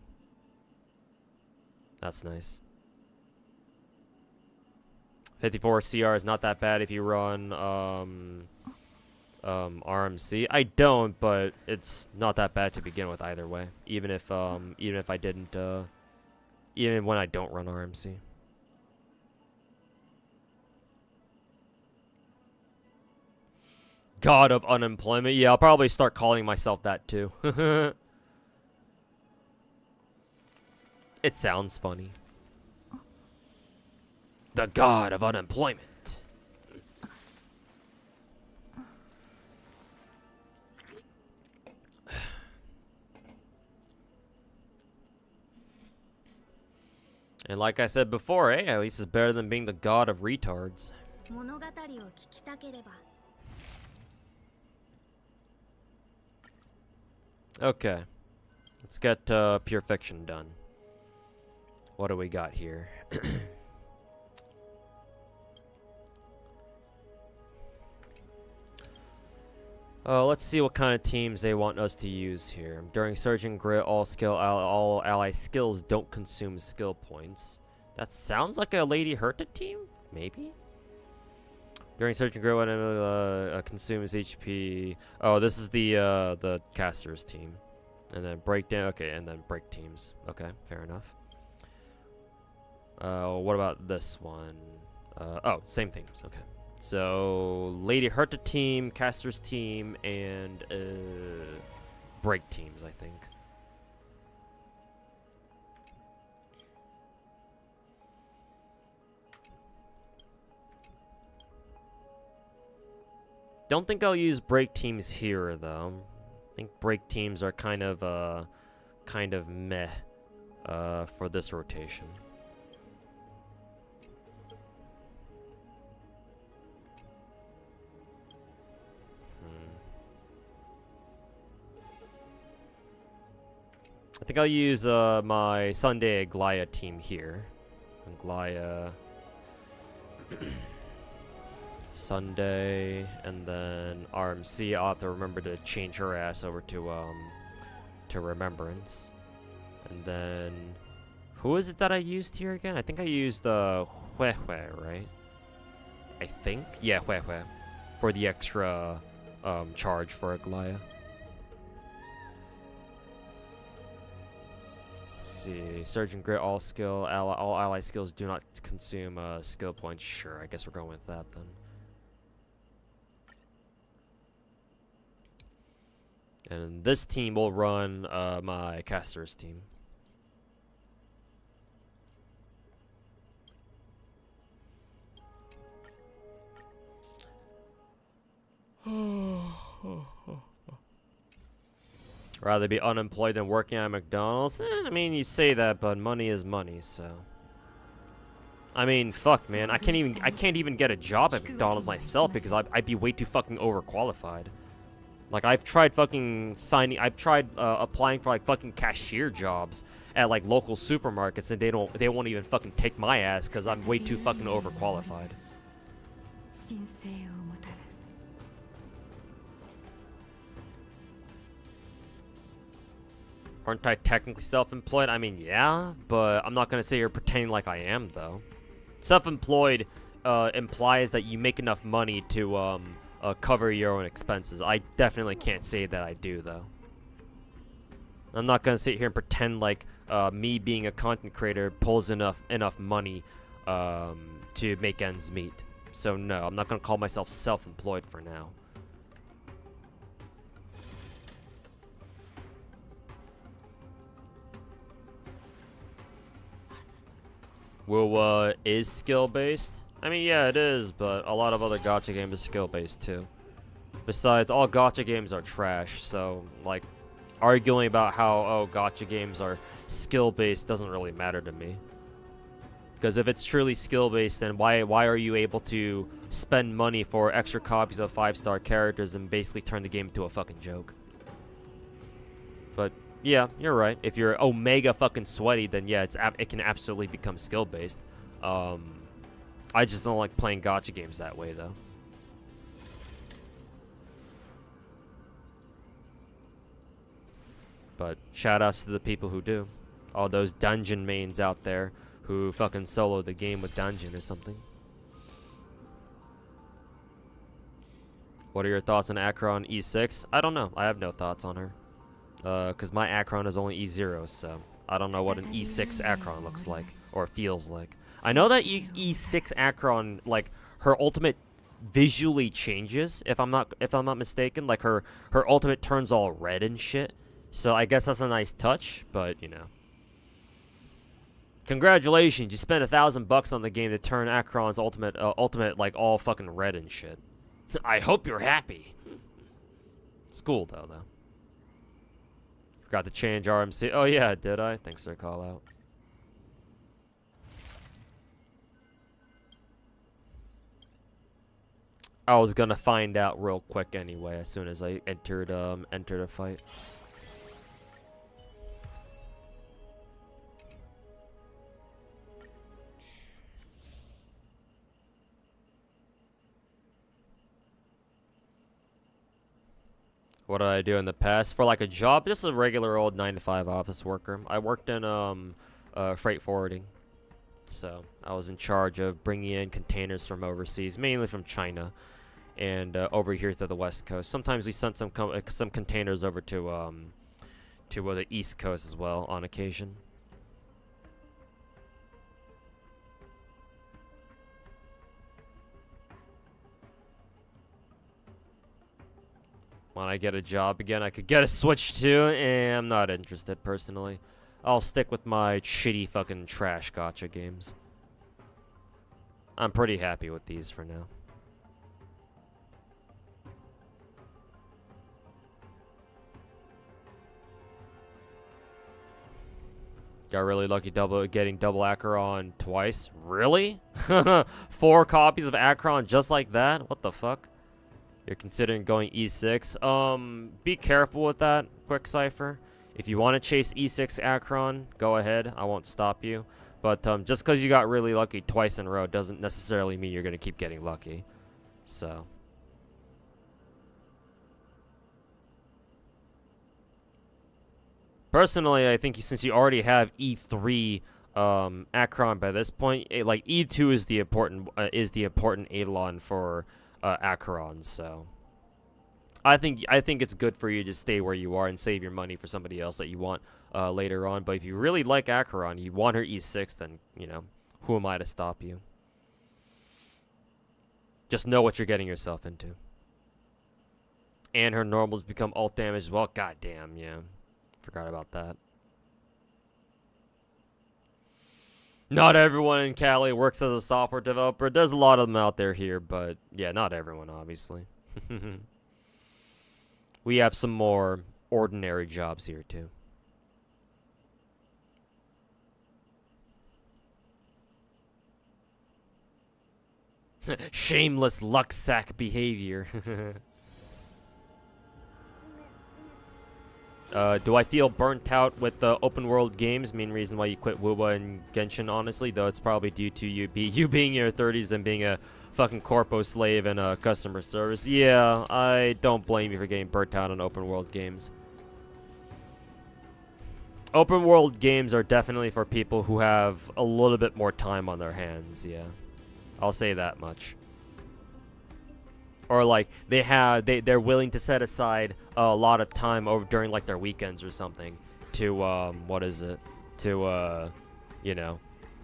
That's nice. 54 CR is not that bad if you run RMC. I don't, but it's not that bad to begin with either way. Even if I didn't even when I don't run RMC. God of unemployment. Yeah, I'll probably start calling myself that too. It sounds funny. The god of unemployment. And like I said before, hey, at least it's better than being the god of retards. Okay. Let's get Pure Fiction done. What do we got here? Let's see what kind of teams they want us to use here. During Surge and Grit, all ally skills don't consume skill points. That sounds like a Lady Herta team? Maybe? During Surge and Grit, when consumes HP. Oh, this is the casters team. And then breakdown. Okay, and then break teams. Okay, fair enough. What about this one? Oh, same things. Okay. So, Lady Herta team, Casters team, and break teams, I think. Don't think I'll use break teams here, though. I think break teams are kind of meh for this rotation. I think I'll use my Sunday Aglaya team here. Aglaya, Sunday, and then RMC. I'll have to remember to change her ass over to Remembrance. And then, who is it that I used here again? I think I used Huehue, right? I think, yeah, Huehue, for the extra charge for Aglaya. See, Surge and Grit, all ally skills do not consume skill points. Sure, I guess we're going with that then. And this team will run my casters team. Rather be unemployed than working at McDonald's? I mean, you say that, but money is money, so. I mean, fuck, man. I can't even get a job at McDonald's myself because I'd be way too fucking overqualified. Like, I've tried fucking applying for like fucking cashier jobs at like local supermarkets, and they won't even fucking take my ass because I'm way too fucking overqualified. Aren't I technically self-employed? I mean, yeah, but I'm not gonna sit here pretending like I am, though. Self-employed implies that you make enough money to cover your own expenses. I definitely can't say that I do, though. I'm not gonna sit here and pretend like me being a content creator pulls enough money to make ends meet. So no, I'm not gonna call myself self-employed for now. WoW is skill-based? I mean, yeah, it is, but a lot of other gacha games are skill-based, too. Besides, all gacha games are trash, so, like, arguing about how, oh, gacha games are skill-based doesn't really matter to me. Because if it's truly skill-based, then why are you able to spend money for extra copies of 5-star characters and basically turn the game into a fucking joke? But yeah, you're right. If you're omega fucking sweaty, then yeah, it can absolutely become skill-based. I just don't like playing gacha games that way, though. But shout-outs to the people who do. All those dungeon mains out there who fucking solo the game with dungeon or something. What are your thoughts on Akron E6? I don't know. I have no thoughts on her. Because my Akron is only E0, so I don't know what an E6 Akron looks like or feels like. I know that E6 Akron, like, her ultimate visually changes, if I'm not mistaken. Like, her ultimate turns all red and shit. So I guess that's a nice touch, but, you know. Congratulations, you spent $1,000 on the game to turn Akron's ultimate, like, all fucking red and shit. I hope you're happy. It's cool, though. Forgot to change RMC. Oh, yeah, did I? Thanks for the call out. I was gonna find out real quick anyway, as soon as I entered a fight. What did I do in the past? For like a job, just a regular old 9-to-5 office worker. I worked in freight forwarding. So I was in charge of bringing in containers from overseas, mainly from China, and over here to the West Coast. Sometimes we sent some containers over to the East Coast as well on occasion. When I get a job again, I could get a Switch too, and I'm not interested personally. I'll stick with my shitty fucking trash gacha games. I'm pretty happy with these for now. Got really lucky getting double Acheron twice. Really? 4 copies of Acheron just like that? What the fuck? You're considering going E6. Be careful with that, Quick Cipher. If you want to chase E6 Acheron, go ahead. I won't stop you. But just because you got really lucky twice in a row doesn't necessarily mean you're going to keep getting lucky. So. Personally, I think since you already have E3 Acheron by this point, like E2 is the important Eidolon for Acheron, so I think it's good for you to stay where you are and save your money for somebody else that you want later on. But if you really like Acheron, you want her E6, then, you know, who am I to stop you? Just know what you're getting yourself into. And her normals become alt damage as well. God damn, yeah. Forgot about that. Not everyone in Cali works as a software developer. There's a lot of them out there here, but yeah, not everyone, obviously. We have some more ordinary jobs here, too. Shameless luck sack behavior. Do I feel burnt out with the open world games? Main reason why you quit WoWa and Genshin, honestly, though it's probably due to you being in your 30s and being a fucking corpo slave and customer service. Yeah, I don't blame you for getting burnt out on open world games. Open world games are definitely for people who have a little bit more time on their hands, yeah. I'll say that much. Or like they're willing to set aside a lot of time over during like their weekends or something to you know,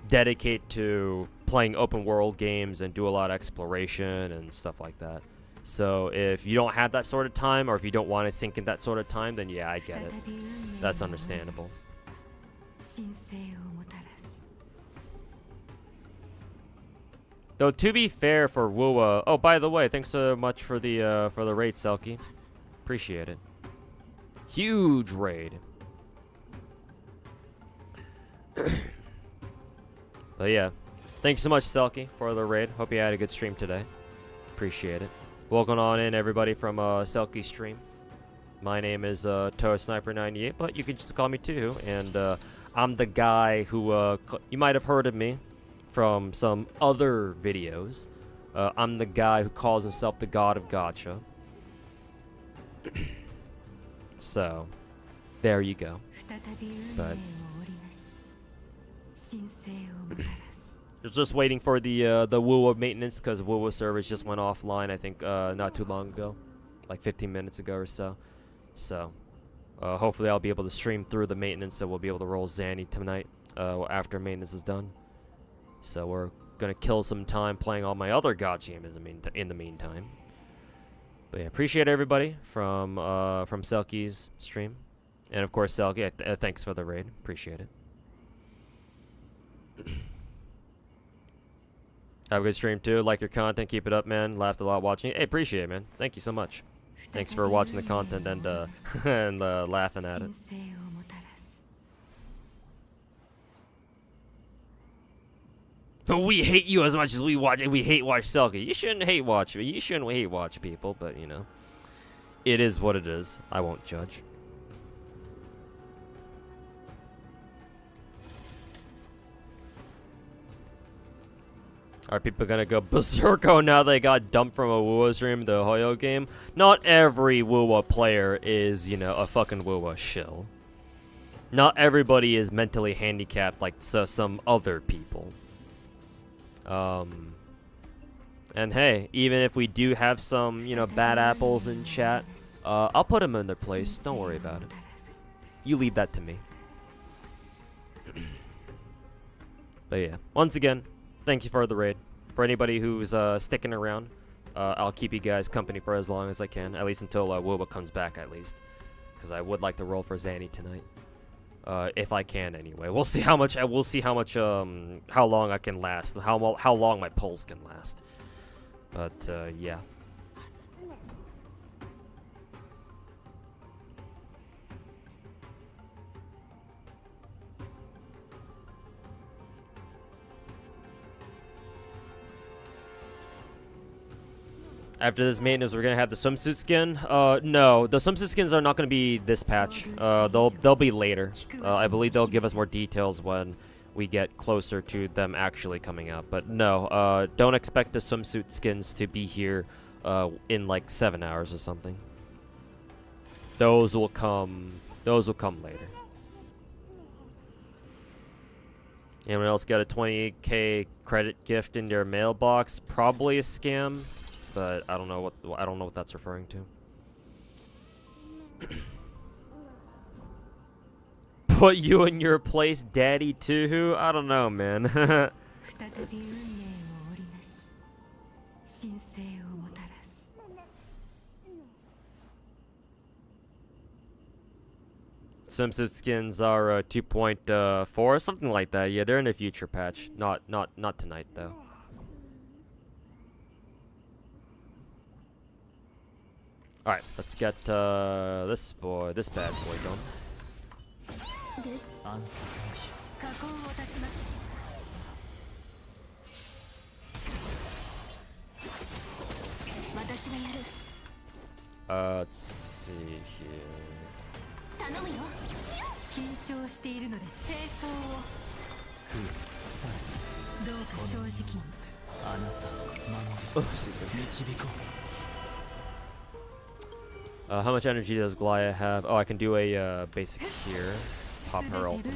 dedicate to playing open world games and do a lot of exploration and stuff like that. So if you don't have that sort of time, or if you don't want to sink in that sort of time, then yeah, I get it. That's understandable. Though to be fair for WoWa, oh by the way, thanks so much for the raid, Selkie. Appreciate it. Huge raid. But yeah, thank you so much, Selkie, for the raid. Hope you had a good stream today. Appreciate it. Welcome on in, everybody, from Selkie's stream. My name is Toe Sniper 98, but you can just call me too. And I'm the guy who you might have heard of me from some other videos. I'm the guy who calls himself the God of Gacha. So, there you go. But Just waiting for the Wuwa maintenance because Wuwa service just went offline. I think not too long ago, like 15 minutes ago or so. So hopefully I'll be able to stream through the maintenance, so we'll be able to roll Zanny tonight after maintenance is done. So we're gonna kill some time playing all my other Gacha games in the meantime. But yeah, appreciate everybody from Selkie's stream, and of course Selkie, thanks for the raid. Appreciate it. Have a good stream too. Like your content, keep it up, man. Laughed a lot watching it. Hey, appreciate it, man. Thank you so much. Thanks for watching the content and and laughing at it. We hate you as much as we hate watch Selkie. You shouldn't hate watch me. You shouldn't hate watch people, but you know, it is what it is. I won't judge. Are people gonna go berserko now they got dumped from a Wuwa stream, the Hoyo game? Not every Wuwa player is, you know, a fucking Wuwa shill. Not everybody is mentally handicapped like some other people. And hey, even if we do have some, you know, bad apples in chat, I'll put them in their place. Don't worry about it. You leave that to me. But yeah, once again, thank you for the raid. For anybody who's sticking around, I'll keep you guys company for as long as I can, at least until Wuba comes back, at least, because I would like to roll for Zanny tonight, if I can. Anyway, we'll see how much. We'll see how much. How long I can last. How long my pulse can last. But yeah. After this maintenance, we're gonna have the swimsuit skin. No, the swimsuit skins are not gonna be this patch. They'll be later. I believe they'll give us more details when we get closer to them actually coming out. But no, don't expect the swimsuit skins to be here in like 7 hours or something. Those will come. Those will come later. Anyone else got a 20k credit gift in their mailbox? Probably a scam. But I don't know what that's referring to. Put you in your place, Daddy too? I don't know, man. Swimsuit skins are 2.4, something like that. Yeah, they're in a future patch. Not tonight though. Alright, let's get this bad boy done. Let's see here. Oh, excuse me. How much energy does Glaya have? Oh, I can do a basic here. Pop her ultimate.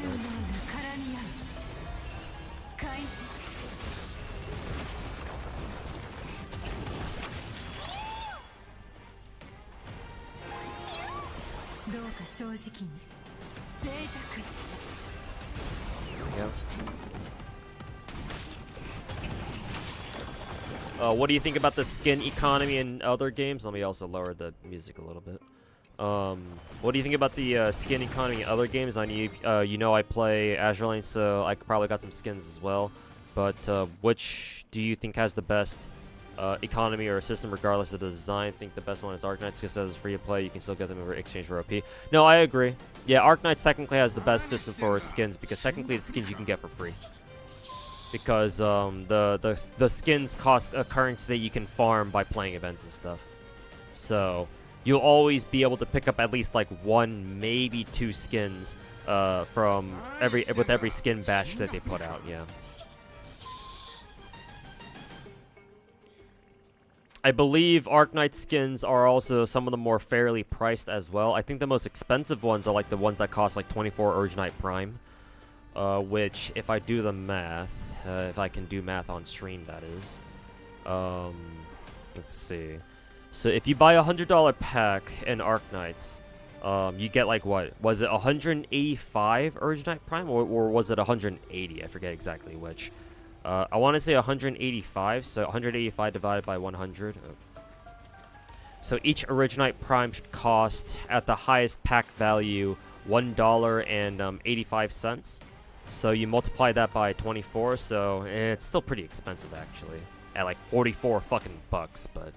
Yep. What do you think about the skin economy in other games? Let me also lower the music a little bit. What do you think about the skin economy in other games? I need, you know, I play Azure Lane, so I probably got some skins as well. But which do you think has the best economy or system, regardless of the design? I think the best one is Arknights, because as free to play, you can still get them in exchange for OP. No, I agree. Yeah, Arknights technically has the best system for skins, because technically the skins you can get for free. Because the skins cost a currency that you can farm by playing events and stuff. So you'll always be able to pick up at least like 1, maybe 2 skins from every skin batch that they put out. Yeah. I believe Arknight skins are also some of the more fairly priced as well. I think the most expensive ones are like the ones that cost like 24 Urge Knight Prime. which, if I do the math, if I can do math on stream, that is. Let's see. So if you buy a $100 pack in Arknights, you get like what? Was it 185 Urge Knight Prime, or was it 180? I forget exactly which. I want to say 185, so 185 divided by 100. So each Originite Prime should cost, at the highest pack value, $1.85. So you multiply that by 24, so it's still pretty expensive actually, at like 44 fucking bucks. But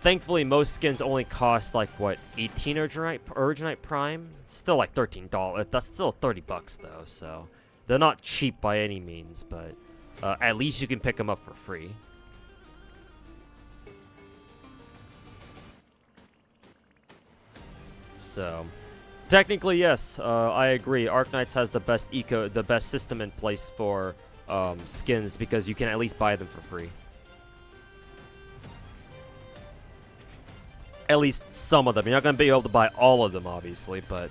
thankfully most skins only cost like what, 18 Originite Prime. It's still like $13. That's still 30 bucks though, so they're not cheap by any means. But at least you can pick them up for free. So, technically, yes, I agree. Arknights has the best system in place for skins, because you can at least buy them for free. At least some of them. You're not gonna be able to buy all of them, obviously, but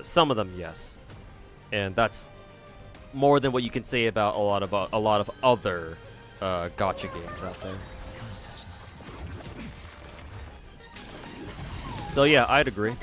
some of them, yes. And that's more than what you can say about a lot of other gacha games out there. So yeah, I'd agree.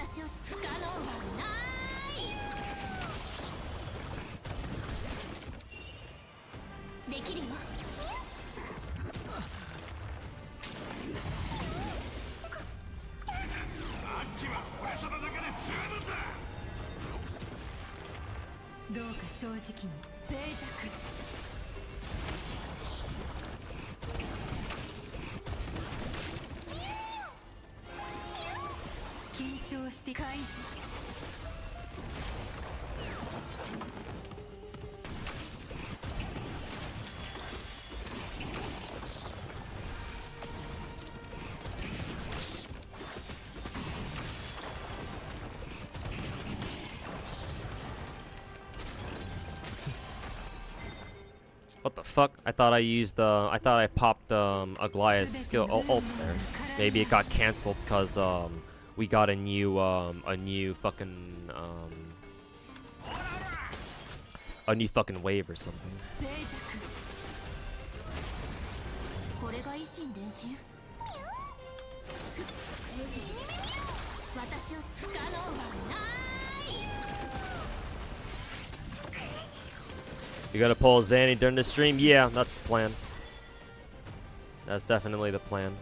What the fuck? I thought I used I thought I popped Aglaya's skill ult there. Maybe it got cancelled because we got a new fucking wave or something. You gotta pull Zanny during the stream? Yeah, that's the plan. That's definitely the plan.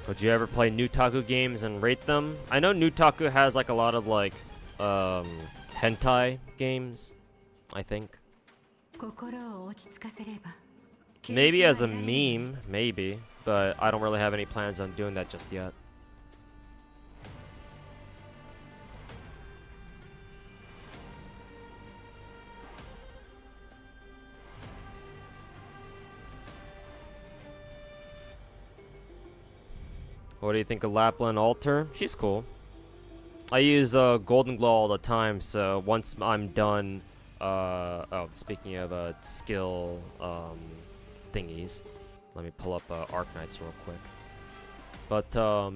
Would you ever play Nutaku games and rate them? I know Nutaku has like a lot of like hentai games, I think. Maybe as a meme, maybe, but I don't really have any plans on doing that just yet. What do you think of Lapland Alter? She's cool. I use Golden Glow all the time, so once I'm done, oh, speaking of skill thingies, let me pull up Arknights real quick. But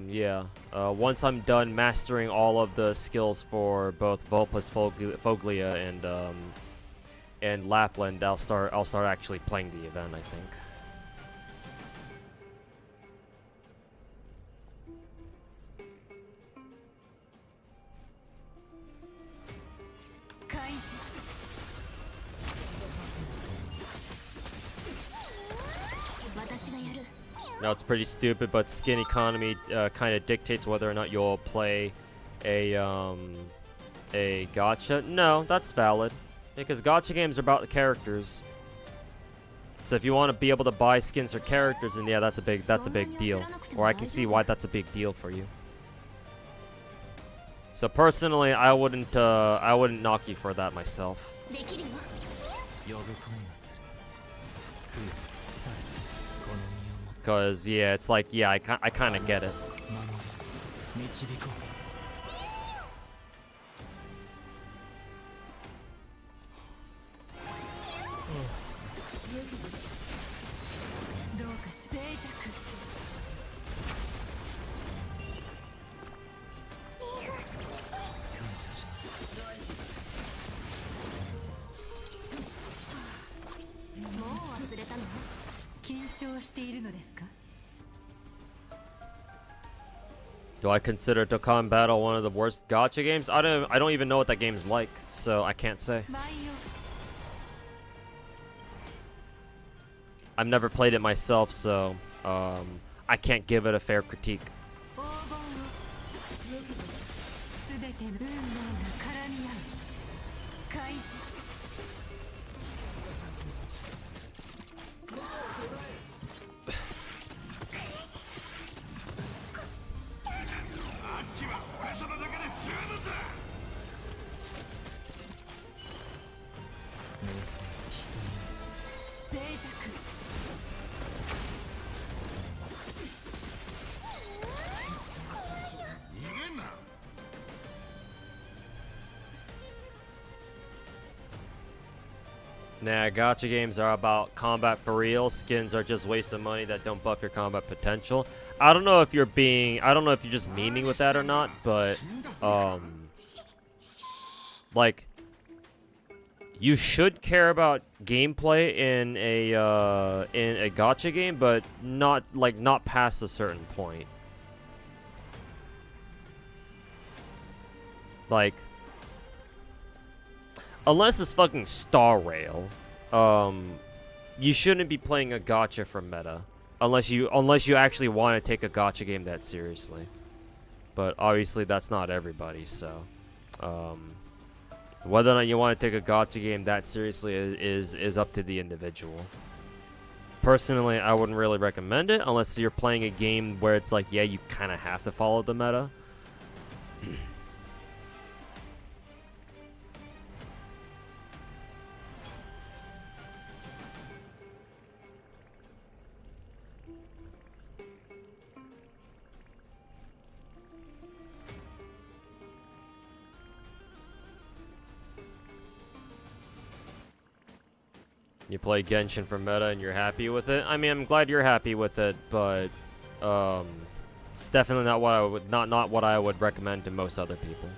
yeah, once I'm done mastering all of the skills for both Volpus Foglia and Lapland, I'll start actually playing the event, I think. Now it's pretty stupid, but skin economy kind of dictates whether or not you'll play a gacha. No, that's valid, because gacha games are about the characters. So if you want to be able to buy skins or characters, then yeah, that's a big deal. Or I can see why that's a big deal for you. So personally, I wouldn't knock you for that myself. Because, yeah, it's like, yeah, I kind of get it. れたの？緊張しているのですか？ Do I consider Dokkan Battle one of the worst Gacha games? I don't even know what that game's like, so I can't say. I've never played it myself, so I can't give it a fair critique. Nah, gacha games are about combat for real. Skins are just waste of money that don't buff your combat potential. I don't know if you're just memeing with that or not, but like, you should care about gameplay in a gacha game, but not past a certain point. Like, unless it's fucking Star Rail, you shouldn't be playing a gacha for meta, unless you actually want to take a gacha game that seriously. But obviously that's not everybody, so whether or not you want to take a gacha game that seriously is up to the individual. Personally, I wouldn't really recommend it unless you're playing a game where it's like, yeah, you kind of have to follow the meta. You play Genshin for meta and you're happy with it. I mean, I'm glad you're happy with it, but it's definitely not what I would not what I would recommend to most other people.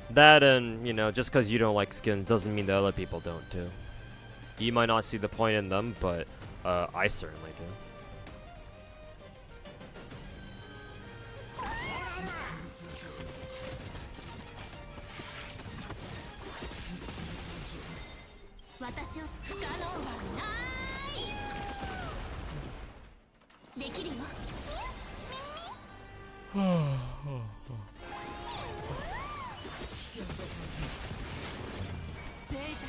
That, and you know, just because you don't like skins doesn't mean that other people don't too. You might not see the point in them, but I certainly do. 私を不可能はないできるよ脆弱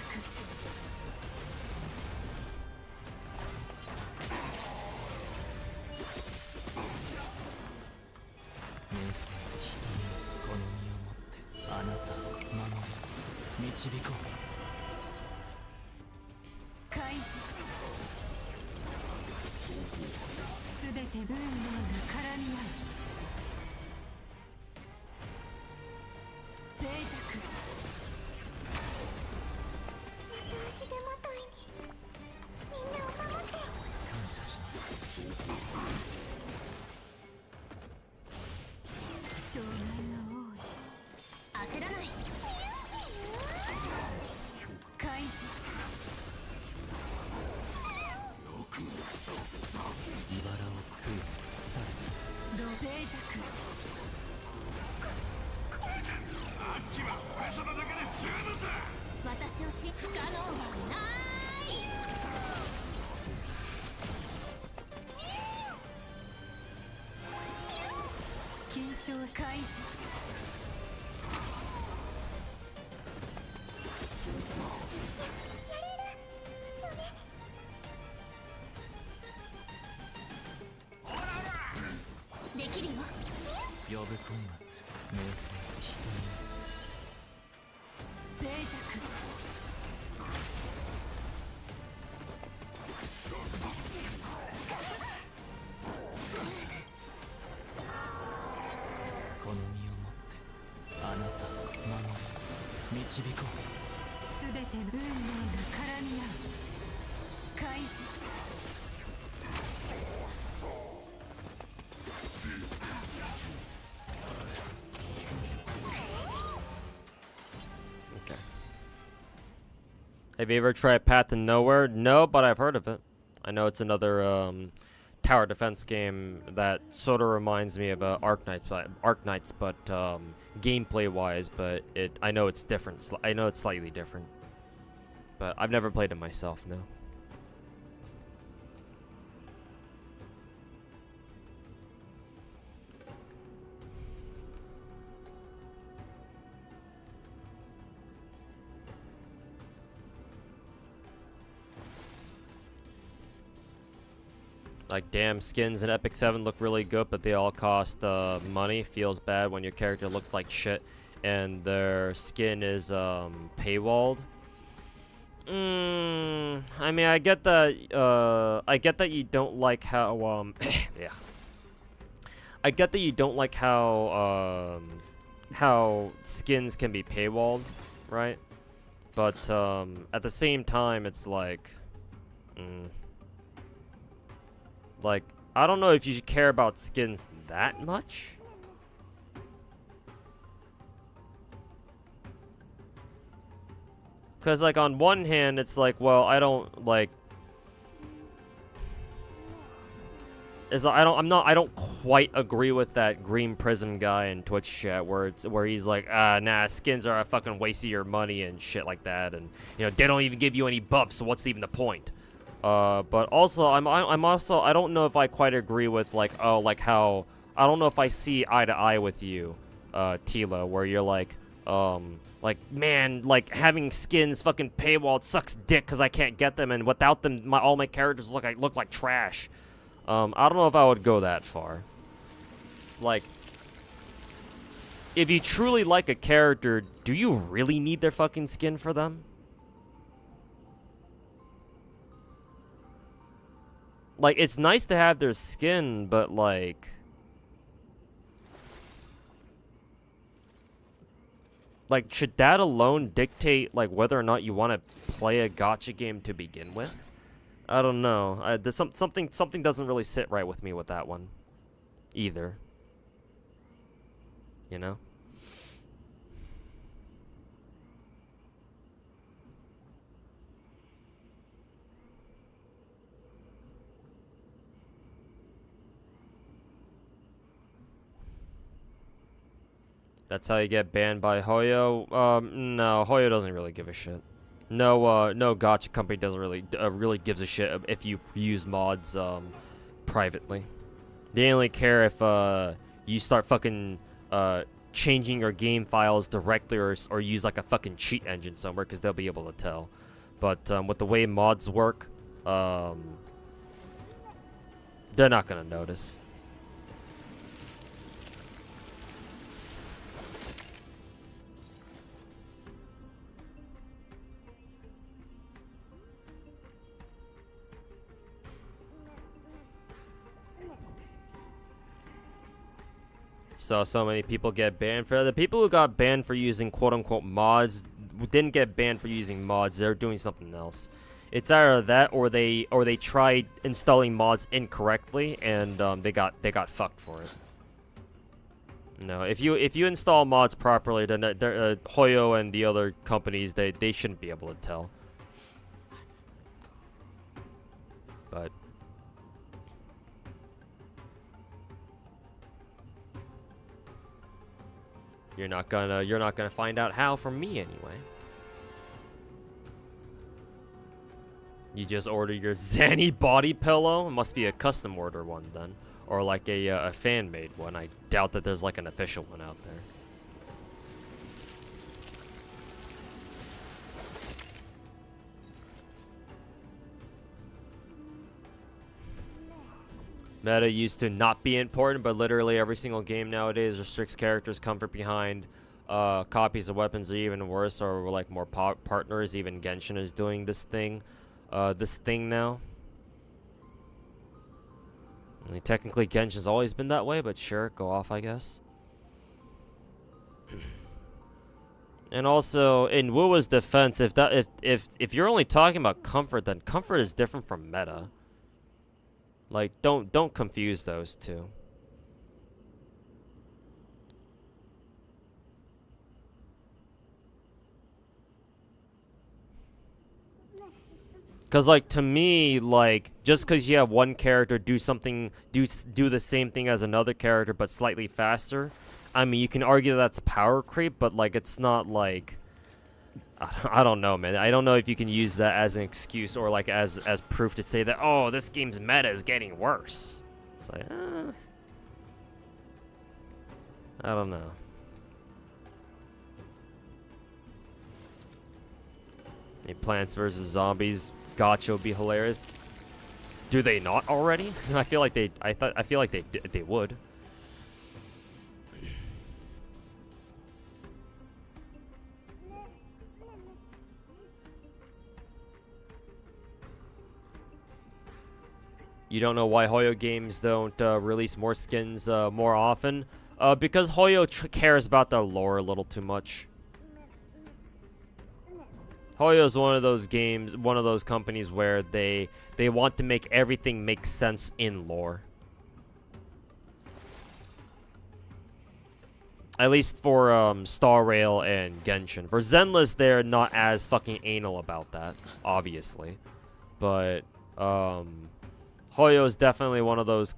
明晰人に好みを持ってあなたを守り導こう開示すべて運命が絡み合う脆弱足手まといにみんなを守って感謝します障害が多い焦らない開示茨を食うされ脆弱あっちは俺様だけで十分だ私をし不可能はない緊張開示できるよ呼ぶ恋はする明晰人に脆弱好みを持ってあなたを守り導こうすべて運命が絡み合う開示 Have you ever tried Path to Nowhere? No, but I've heard of it. I know it's another tower defense game that sort of reminds me of Arc Knights, but gameplay-wise, but I know it's different. I know it's slightly different, but I've never played it myself. No. Like, damn, skins in Epic 7 look really good, but they all cost money. Feels bad when your character looks like shit and their skin is paywalled. I mean, I get that. I get that you don't like how yeah. I get that you don't like how skins can be paywalled, right? But at the same time, it's like. Like, I don't know if you should care about skins that much. Because, like, on one hand, it's like, well, I don't, like... I don't quite agree with that Green Prism guy in Twitch chat where he's like, nah, skins are a fucking waste of your money and shit like that. And, you know, they don't even give you any buffs, so what's even the point? But also, I'm also, I don't know if I quite agree with, like, how, I don't know if I see eye to eye with you, Tilo, where you're like, man, like, having skins fucking paywalled sucks dick because I can't get them, and without them, all my characters look like trash. I don't know if I would go that far. Like, if you truly like a character, do you really need their fucking skin for them? Like, it's nice to have their skin, but, like... Like, should that alone dictate, like, whether or not you want to play a gacha game to begin with? I don't know. There's something doesn't really sit right with me with that one. Either. You know? That's how you get banned by Hoyo. No, Hoyo doesn't really give a shit. No, no gacha company doesn't really gives a shit if you use mods privately. They only care if you start fucking changing your game files directly or use like a fucking cheat engine somewhere, because they'll be able to tell. But with the way mods work, they're not gonna notice. So many people get banned for the people who got banned for using quote-unquote mods didn't get banned for using mods. They're doing something else. It's either that or they tried installing mods incorrectly and they got fucked for it. No, if you install mods properly, then Hoyo and the other companies they shouldn't be able to tell. But you're not gonna find out how from me anyway. You just order your Zanny body pillow. It must be a custom order one then, or like a fan made one. I doubt that there's like an official one out there. Meta used to not be important, but literally every single game nowadays restricts characters' comfort behind copies of weapons, or even worse, or like more partners. Even Genshin is doing this thing now. I mean, technically Genshin's always been that way, but sure, go off, I guess. And also, in Wuwa's defense, if you're only talking about comfort, then comfort is different from meta. Like, don't confuse those two. Cause like to me, like just cause you have one character do something, do the same thing as another character but slightly faster, I mean you can argue that's power creep, but like it's not like I don't know, man. I don't know if you can use that as an excuse or like as proof to say that oh this game's meta is getting worse. It's like I don't know. Any Plants vs Zombies Gacha would be hilarious. Do they not already? I feel like they. I feel like they would. You don't know why Hoyo games don't release more skins more often? Because Hoyo cares about the lore a little too much. Hoyo is one of those games, one of those companies where they want to make everything make sense in lore. At least for Star Rail and Genshin. For Zenless, they're not as fucking anal about that, obviously. But Hoyo is definitely one of those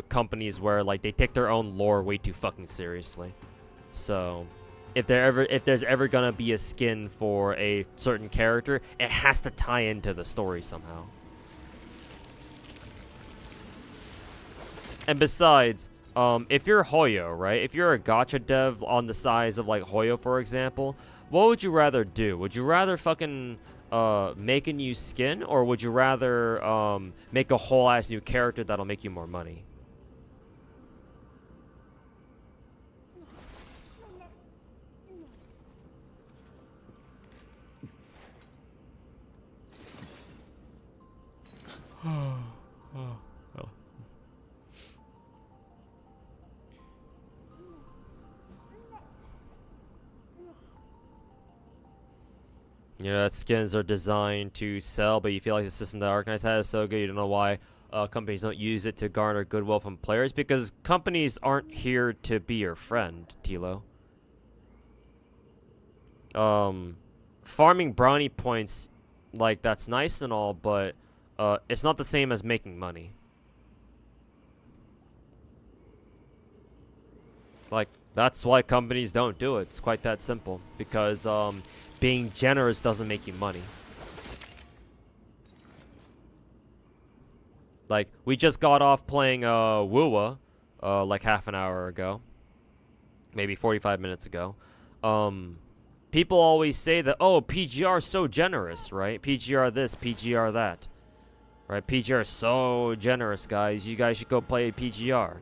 companies where like they take their own lore way too fucking seriously. So if there's ever gonna be a skin for a certain character, it has to tie into the story somehow. And besides, if you're Hoyo, right? If you're a gacha dev on the size of like Hoyo, for example, what would you rather do? Would you rather fucking make a new skin, or would you rather make a whole ass new character that'll make you more money? You know, that skins are designed to sell, but you feel like the system that Arknights has is so good, you don't know why companies don't use it to garner goodwill from players, because companies aren't here to be your friend, Tilo. Farming brownie points, like, that's nice and all, but it's not the same as making money. Like, that's why companies don't do it. It's quite that simple, because being generous doesn't make you money. Like, we just got off playing Wuwa like half an hour ago. Maybe 45 minutes ago. People always say that, oh, PGR is so generous, right? PGR this, PGR that. Right? PGR is so generous, guys. You guys should go play PGR.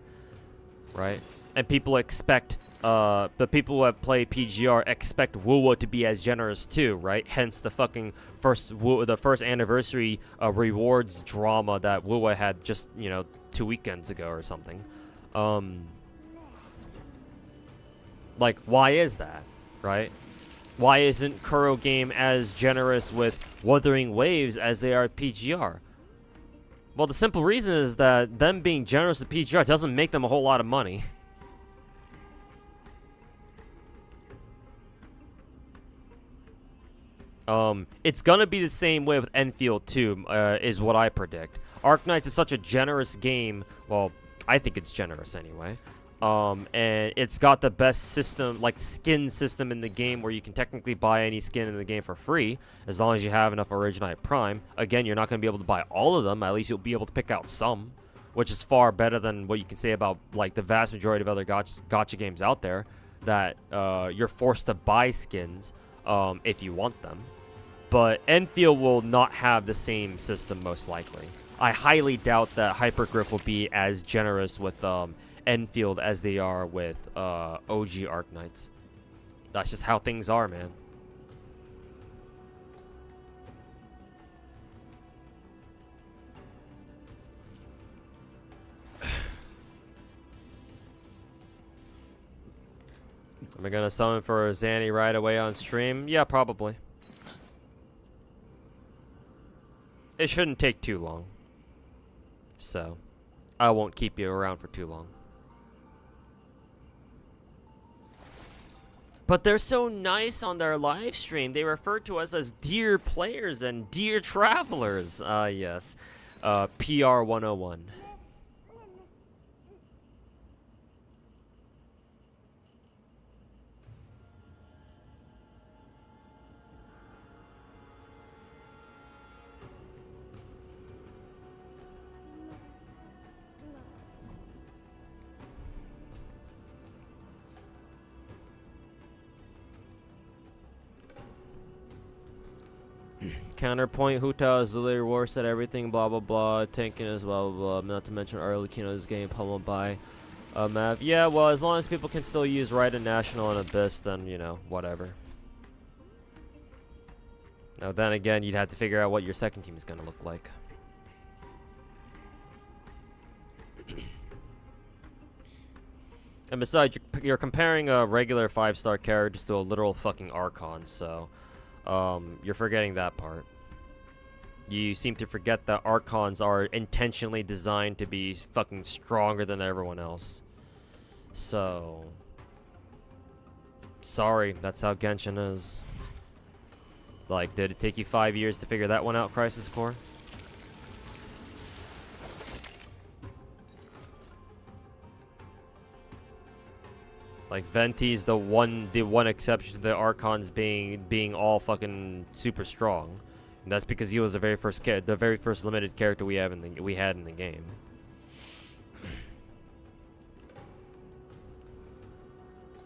Right? And people expect the people who have played PGR expect Wuwa to be as generous too, right? Hence the fucking first anniversary rewards drama that Wuwa had just, 2 weekends ago or something. Like, why is that, right? Why isn't Kuro Game as generous with Wuthering Waves as they are at PGR? Well, the simple reason is that them being generous with PGR doesn't make them a whole lot of money. It's gonna be the same way with Enfield too, is what I predict. Arknights is such a generous game. Well, I think it's generous anyway. And it's got the best system, like skin system in the game, where you can technically buy any skin in the game for free, as long as you have enough Originite Prime. Again, you're not gonna be able to buy all of them. At least you'll be able to pick out some, which is far better than what you can say about like the vast majority of other gacha games out there, that you're forced to buy skins if you want them. But Enfield will not have the same system, most likely. I highly doubt that Hypergriff will be as generous with Enfield as they are with OG Arknights. That's just how things are, man. Am I gonna summon for Zanny right away on stream? Yeah, probably. It shouldn't take too long. So, I won't keep you around for too long. But they're so nice on their live stream. They refer to us as dear players and dear travelers. Yes. PR 101. Counterpoint, Huta is literally worse at everything, blah blah blah, tanking is blah blah blah, not to mention early Kino's game pummeled by Mav. Yeah, well, as long as people can still use Raiden National and Abyss, then, you know, whatever. Now then again, you'd have to figure out what your second team is going to look like. And besides, you're comparing a regular 5-star characters to a literal fucking Archon, so you're forgetting that part. You seem to forget that Archons are intentionally designed to be fucking stronger than everyone else. So, sorry, that's how Genshin is. Like, did it take you 5 years to figure that one out, Crisis Core? Like, Venti's the one exception to the Archons being all fucking super strong. And that's because he was the very first limited character we had in the game.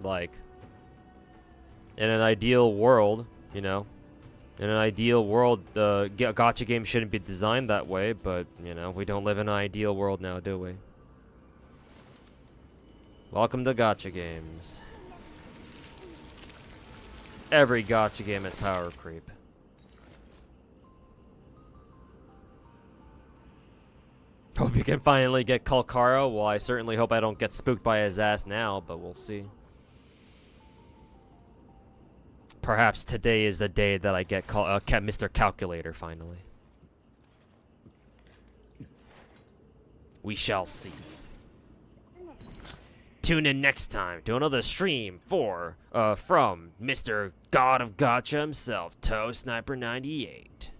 Like, in an ideal world, you know, in an ideal world, the gacha game shouldn't be designed that way, but, you know, we don't live in an ideal world now, do we? Welcome to gacha games. Every gacha game has power creep. Hope you can finally get Kalkaro. Well, I certainly hope I don't get spooked by his ass now, but we'll see. Perhaps today is the day that I get Mr. Calculator finally. We shall see. Tune in next time to another stream from Mr. God of Gacha himself, Toe Sniper 98.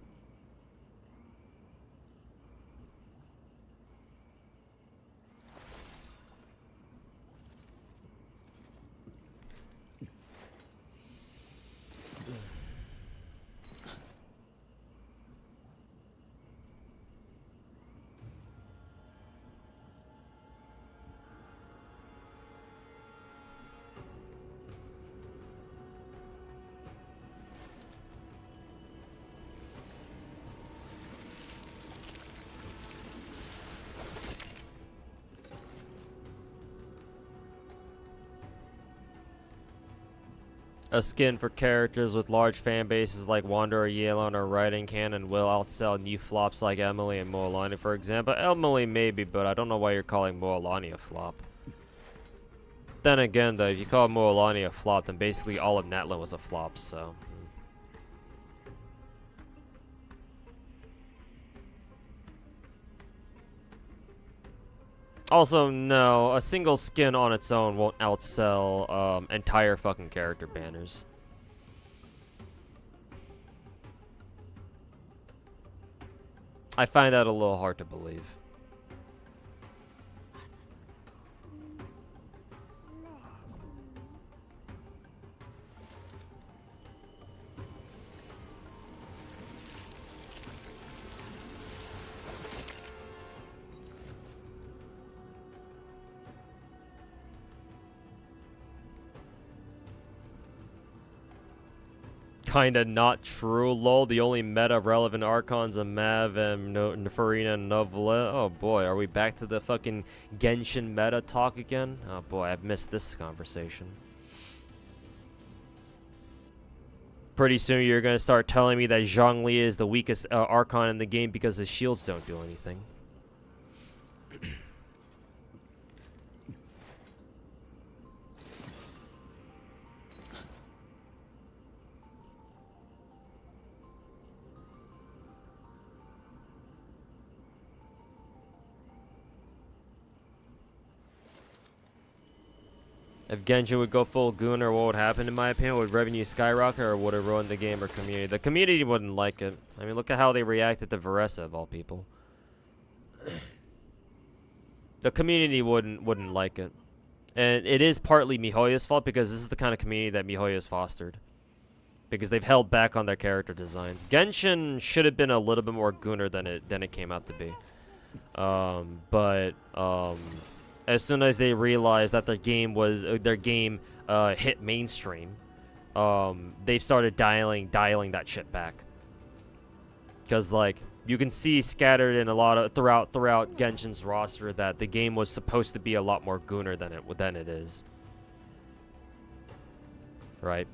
A skin for characters with large fan bases like Wanderer, Yelan, or Raiden Cannon will outsell new flops like Emily and Moalani, for example. Emily maybe, but I don't know why you're calling Moalani a flop. Then again, though, if you call Moalani a flop, then basically all of Natlan was a flop, so... Also, no, a single skin on its own won't outsell entire fucking character banners. I find that a little hard to believe. Kinda not true, lol. The only meta-relevant Archons are Mav and Farina and Novla. Oh boy, are we back to the fucking Genshin meta talk again? Oh boy, I've missed this conversation. Pretty soon you're gonna start telling me that Zhongli is the weakest Archon in the game because his shields don't do anything. If Genshin would go full Gooner, what would happen in my opinion? Would revenue skyrocket or would it ruin the game or community? The community wouldn't like it. I mean, look at how they reacted to Veresa of all people. The community wouldn't like it. And it is partly MiHoYo's fault because this is the kind of community that MiHoYo has fostered. Because they've held back on their character designs. Genshin should have been a little bit more Gooner than it came out to be. As soon as they realized that their game hit mainstream, they started dialing that shit back. Because like you can see scattered in a lot of throughout Genshin's roster that the game was supposed to be a lot more Gooner than it is. Right.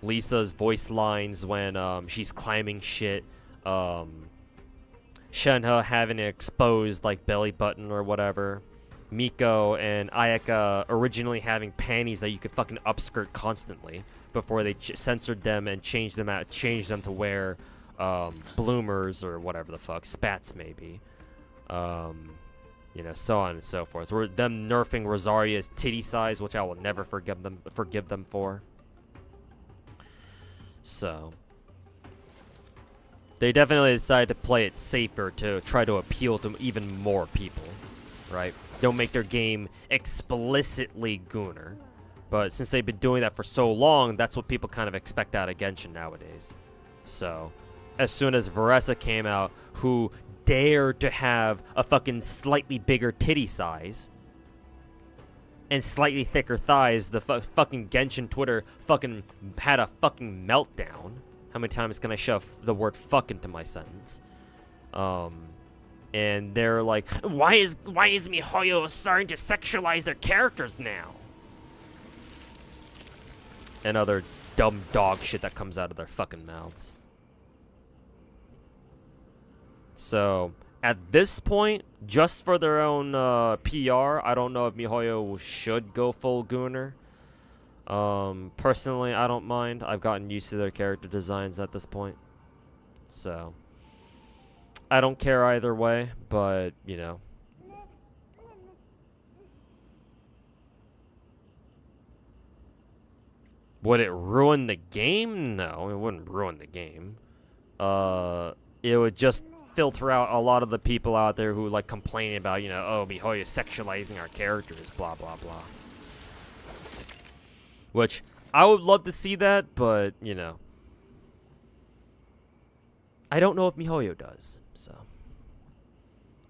Lisa's voice lines when she's climbing shit. Shenhe having an exposed like belly button or whatever. Miko and Ayaka originally having panties that you could fucking upskirt constantly before they censored them and changed them to wear bloomers or whatever the fuck, spats maybe. You know, so on and so forth. Or them nerfing Rosaria's titty size, which I will never forgive them for. So they definitely decided to play it safer to try to appeal to even more people, right? Don't make their game explicitly Gooner. But since they've been doing that for so long, that's what people kind of expect out of Genshin nowadays. So, as soon as Veresa came out, who dared to have a fucking slightly bigger titty size and slightly thicker thighs, the fucking Genshin Twitter fucking had a fucking meltdown. How many times can I shove the word fuck into my sentence? And they're like, why is MiHoYo starting to sexualize their characters now? And other dumb dog shit that comes out of their fucking mouths. So, at this point, just for their own PR, I don't know if MiHoYo should go full Gooner. Personally, I don't mind. I've gotten used to their character designs at this point. So, I don't care either way, but, you know. Would it ruin the game? No, it wouldn't ruin the game. It would just filter out a lot of the people out there who like complaining about, you know, oh, MiHoYo is sexualizing our characters, blah, blah, blah. Which, I would love to see that, but, you know. I don't know if MiHoYo does, so.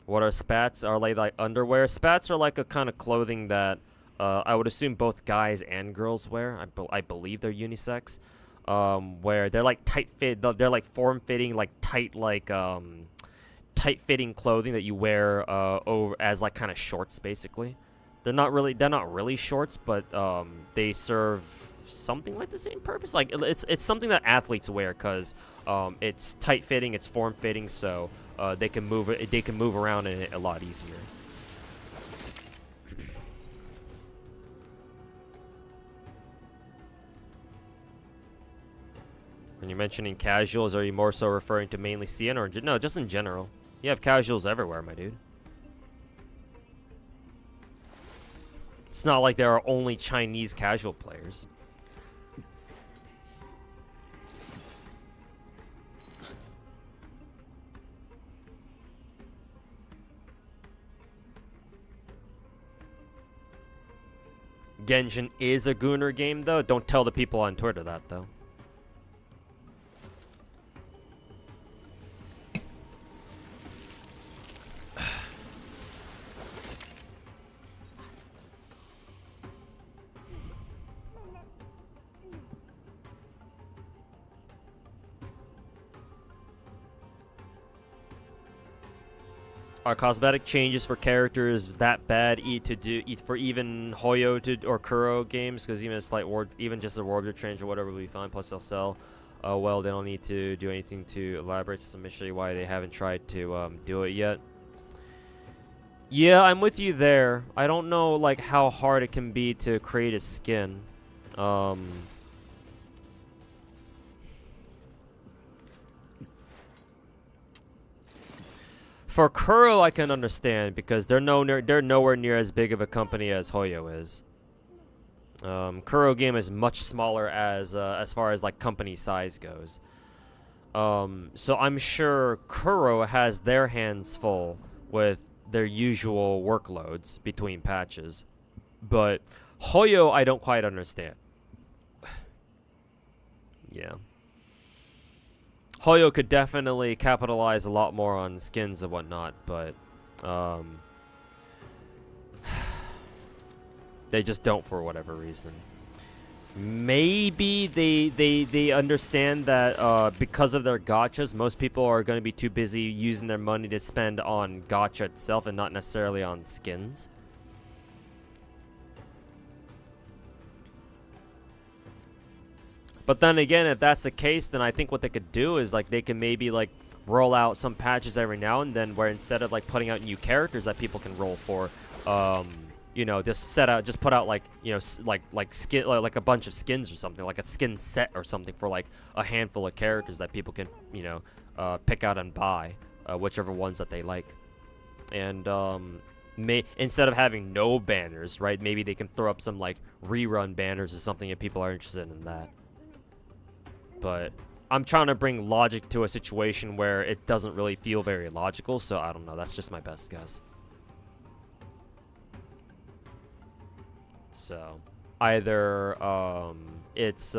What are spats? Are they like underwear? Spats are like a kind of clothing that I would assume both guys and girls wear. I believe they're unisex. Where they're like they're like form-fitting, like tight-fitting clothing that you wear over as like kind of shorts, basically. They're not really shorts, but they serve something like the same purpose. Like it's something that athletes wear because it's tight-fitting, it's form-fitting, so they can move around in it a lot easier. When you're mentioning casuals, are you more so referring to mainly CN or no, just in general? You have casuals everywhere, my dude. It's not like there are only Chinese casual players. Genshin is a Gooner game, though. Don't tell the people on Twitter that, though. Are cosmetic changes for characters that bad for even Hoyo or Kuro games? Because even a slight even just a wardrobe change or whatever will be fine. Plus they'll sell. Well, they don't need to do anything to elaborate. So let me show you why they haven't tried to do it yet. Yeah, I'm with you there. I don't know like how hard it can be to create a skin. For Kuro, I can understand because they're nowhere near as big of a company as Hoyo is. Kuro game is much smaller as far as like company size goes. So I'm sure Kuro has their hands full with their usual workloads between patches, but Hoyo I don't quite understand. Yeah. Hoyo could definitely capitalize a lot more on skins and whatnot, but they just don't for whatever reason. Maybe they understand that because of their gachas, most people are going to be too busy using their money to spend on gacha itself and not necessarily on skins. But then again, if that's the case, then I think what they could do is like they can maybe like roll out some patches every now and then where instead of like putting out new characters that people can roll for, you know, just put out like, you know, like skin, like a bunch of skins or something, like a skin set or something for like a handful of characters that people can, you know, pick out and buy, whichever ones that they like. And instead of having no banners, right? Maybe they can throw up some like rerun banners or something if people are interested in that. But I'm trying to bring logic to a situation where it doesn't really feel very logical, so I don't know. That's just my best guess. So either it's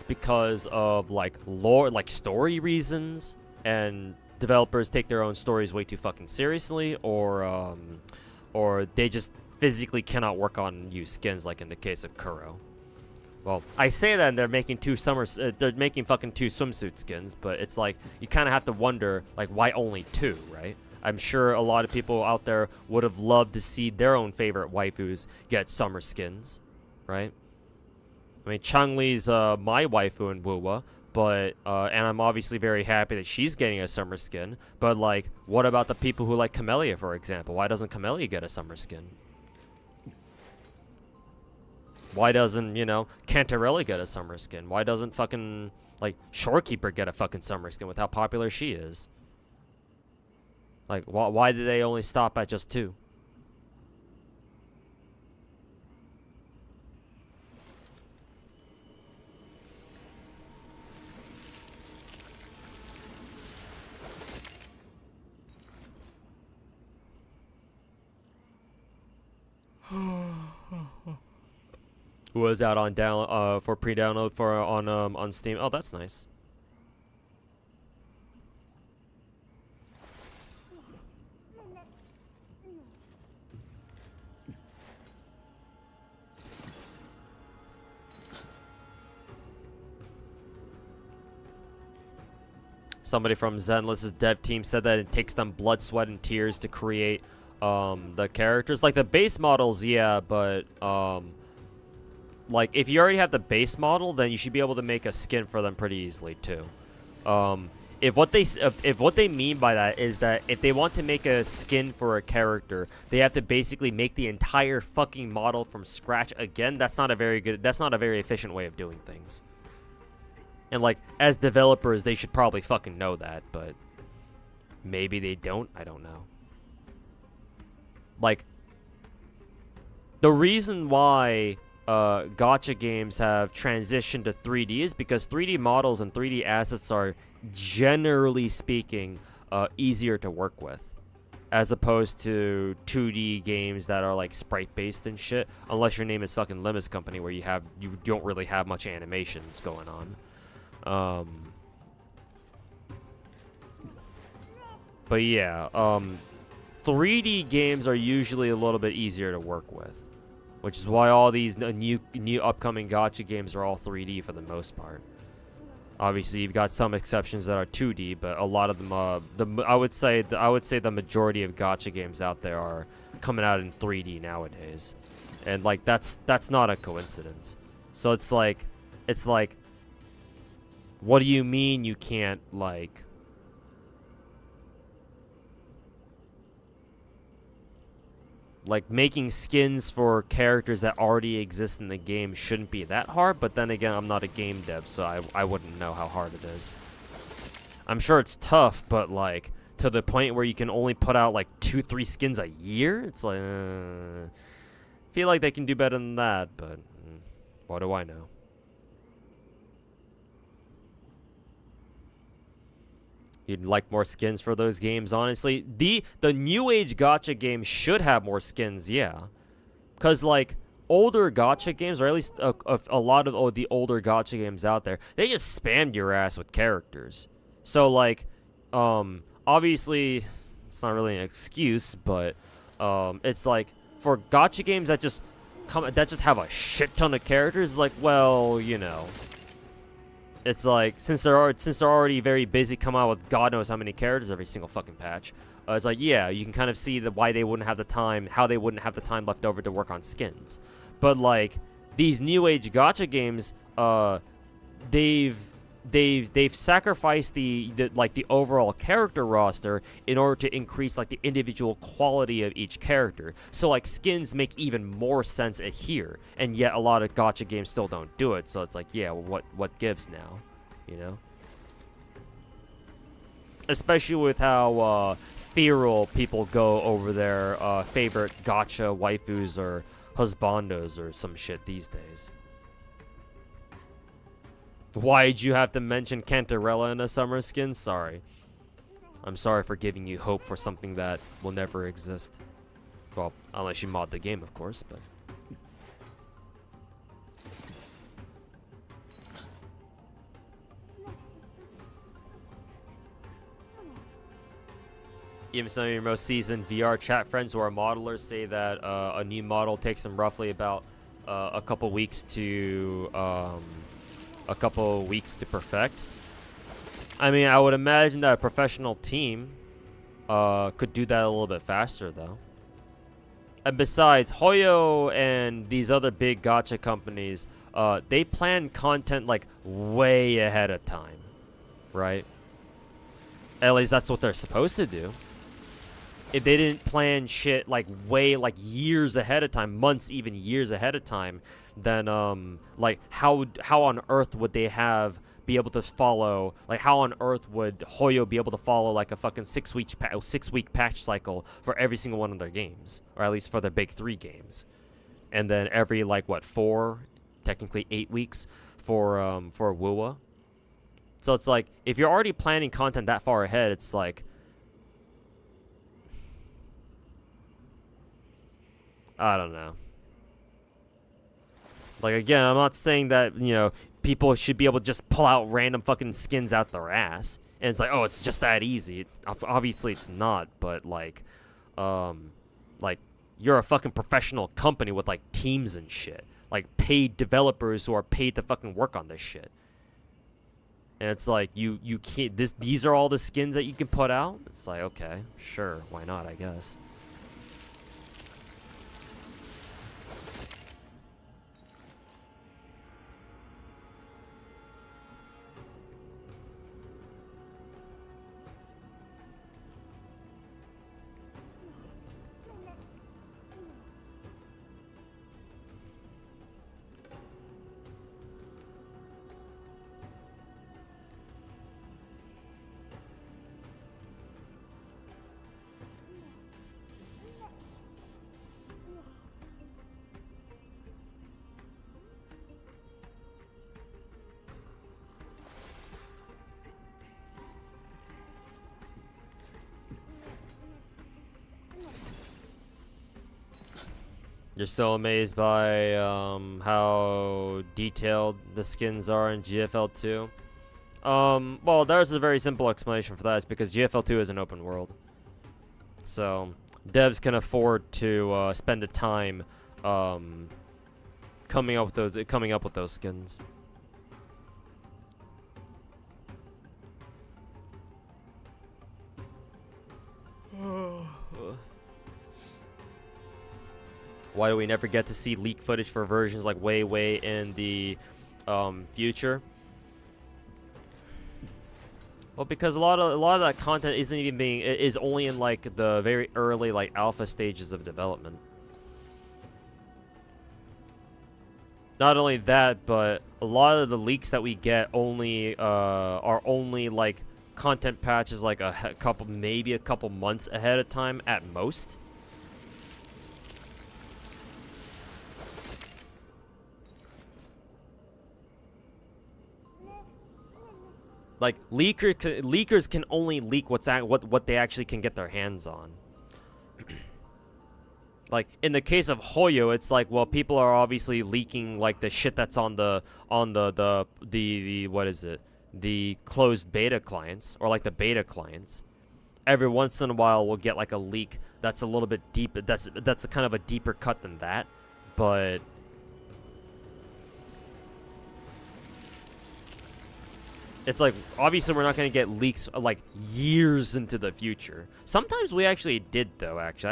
because of like lore, like story reasons, and developers take their own stories way too fucking seriously, or they just physically cannot work on new skins, like in the case of Kuro. Well, I say that and they're making they're making fucking 2 swimsuit skins, but it's like you kind of have to wonder like why only 2, right? I'm sure a lot of people out there would have loved to see their own favorite waifus get summer skins, right? I mean, Chang-Li's my waifu in Wuwa, but and I'm obviously very happy that she's getting a summer skin. But like, what about the people who like Camellia, for example? Why doesn't Camellia get a summer skin? Why doesn't, you know, Cantarelli get a summer skin? Why doesn't fucking, like, Shorekeeper get a fucking summer skin with how popular she is? Like, why did they only stop at just 2? Was out on for pre-download on Steam. Oh, that's nice. Somebody from Zenless's dev team said that it takes them blood, sweat, and tears to create the characters. Like the base models, yeah, but like, if you already have the base model, then you should be able to make a skin for them pretty easily, too. If what they mean by that is that if they want to make a skin for a character, they have to basically make the entire fucking model from scratch again, that's not a very efficient way of doing things. And, like, as developers, they should probably fucking know that, but maybe they don't? I don't know. Like, the reason why gacha games have transitioned to 3D is because 3D models and 3D assets are, generally speaking, easier to work with, as opposed to 2D games that are like sprite based and shit. Unless your name is fucking Limits Company, where you don't really have much animations going on. But yeah, 3D games are usually a little bit easier to work with. Which is why all these new upcoming gacha games are all 3D for the most part. Obviously, you've got some exceptions that are 2D, but a lot of them, I would say the majority of gacha games out there are coming out in 3D nowadays, and like that's not a coincidence. So it's like, what do you mean you can't like? Like, making skins for characters that already exist in the game shouldn't be that hard, but then again, I'm not a game dev, so I wouldn't know how hard it is. I'm sure it's tough, but, like, to the point where you can only put out, like, 2-3 skins a year? It's like, feel like they can do better than that, but what do I know? You'd like more skins for those games, honestly. The new age gacha games should have more skins, yeah. Because, like, older gacha games, or at least a lot of the older gacha games out there, they just spammed your ass with characters. So, like, obviously, it's not really an excuse, but it's like, for gacha games that just have a shit ton of characters, like, well, you know. It's like, since they're already very busy coming out with God knows how many characters every single fucking patch, it's like, yeah, you can kind of see why they wouldn't have the time, how they wouldn't have the time left over to work on skins. But like these new age gacha games, they've sacrificed the overall character roster in order to increase like the individual quality of each character. So like skins make even more sense here, and yet a lot of gacha games still don't do it. So it's like, yeah, well, what gives now, you know? Especially with how feral people go over their favorite gacha waifus or husbandos or some shit these days. Why'd you have to mention Cantarella in a summer skin? Sorry. I'm sorry for giving you hope for something that will never exist. Well, unless you mod the game, of course, but... Even some of your most seasoned VR chat friends who are modelers say that a new model takes them roughly about a couple weeks to perfect. I mean, I would imagine that a professional team could do that a little bit faster, though. And besides, Hoyo and these other big gacha companies, they plan content like way ahead of time, right? At least that's what they're supposed to do. If they didn't plan shit like years ahead of time, months, even years ahead of time, then like how on earth would they be able to follow, like how on earth would Hoyo be able to follow like a fucking 6 week patch cycle for every single one of their games, or at least for their big 3 games, and then every like what 4, technically 8 weeks for WUWA. So it's like, if you're already planning content that far ahead, it's like, I don't know. Like, again, I'm not saying that, you know, people should be able to just pull out random fucking skins out their ass. And it's like, oh, it's just that easy. Obviously, it's not. But, like, you're a fucking professional company with, like, teams and shit. Like, paid developers who are paid to fucking work on this shit. And it's like, you can't, these are all the skins that you can put out? It's like, okay, sure, why not, I guess. You're still amazed by how detailed the skins are in GFL2? Well, there's a very simple explanation for that. It's because GFL2 is an open world. So, devs can afford to spend the time coming up with those skins. Why do we never get to see leak footage for versions like way in the future? Well, because a lot of that content is only in like the very early like alpha stages of development. Not only that, but a lot of the leaks that we get are only like content patches like maybe a couple months ahead of time at most. Like leakers can only leak what they actually can get their hands on. Like in the case of Hoyo, it's like, well, people are obviously leaking like the shit that's on the what is it? The closed beta clients, or like the beta clients. Every once in a while we'll get like a leak that's a little bit deep. That's a kind of a deeper cut than that, but it's like, obviously we're not going to get leaks like years into the future. Sometimes we actually did, though. Actually,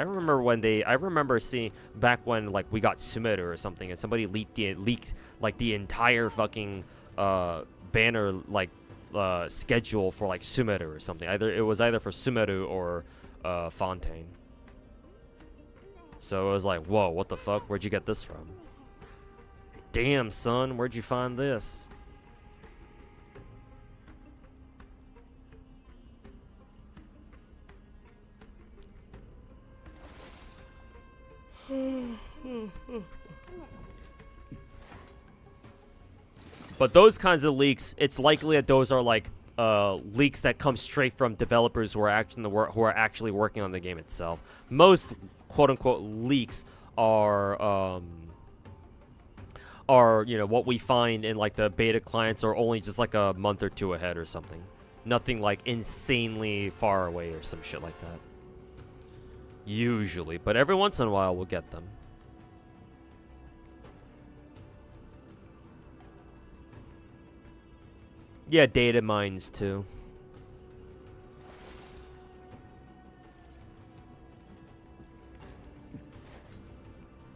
I remember seeing back when like we got Sumeru or something, and somebody leaked like the entire fucking banner like schedule for like Sumeru or something. It was either for Sumeru or Fontaine. So it was like, whoa, what the fuck? Where'd you get this from? Damn, son, where'd you find this? But those kinds of leaks, it's likely that those are like leaks that come straight from developers who are actually working on the game itself. Most quote unquote leaks are what we find in like the beta clients are only just like a month or two ahead or something. Nothing like insanely far away or some shit like that. Usually, but every once in a while we'll get them. Yeah, data mines too.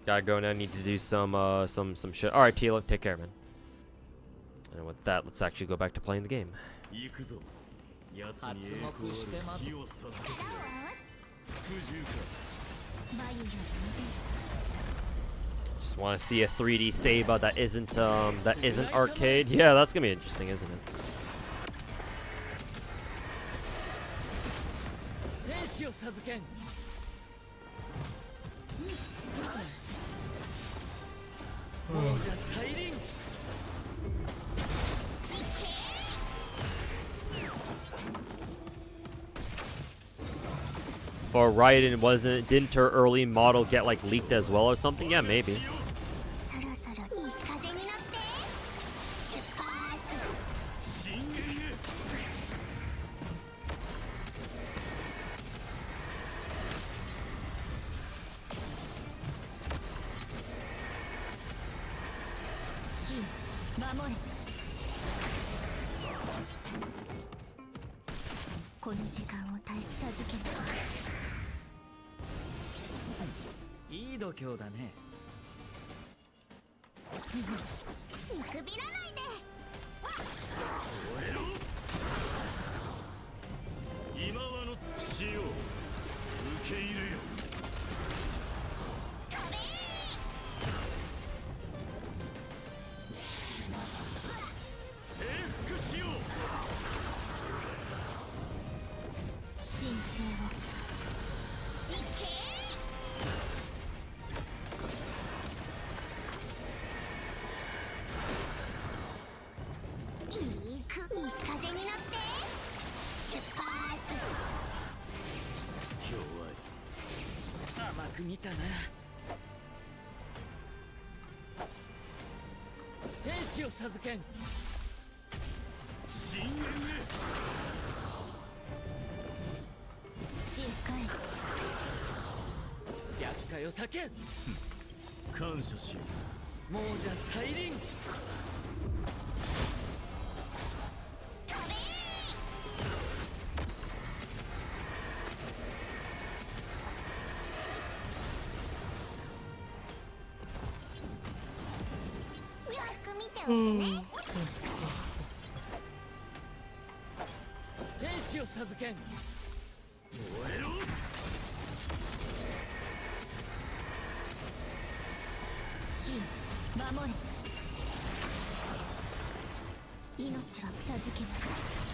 Gotta go now. Need to do some shit. All right, Tilo, take care, man. And with that, let's actually go back to playing the game. Just want to see a 3D Saba that isn't arcade. Yeah, that's gonna be interesting, isn't it? Or Raiden didn't her early model get like leaked as well or something? Yeah, maybe.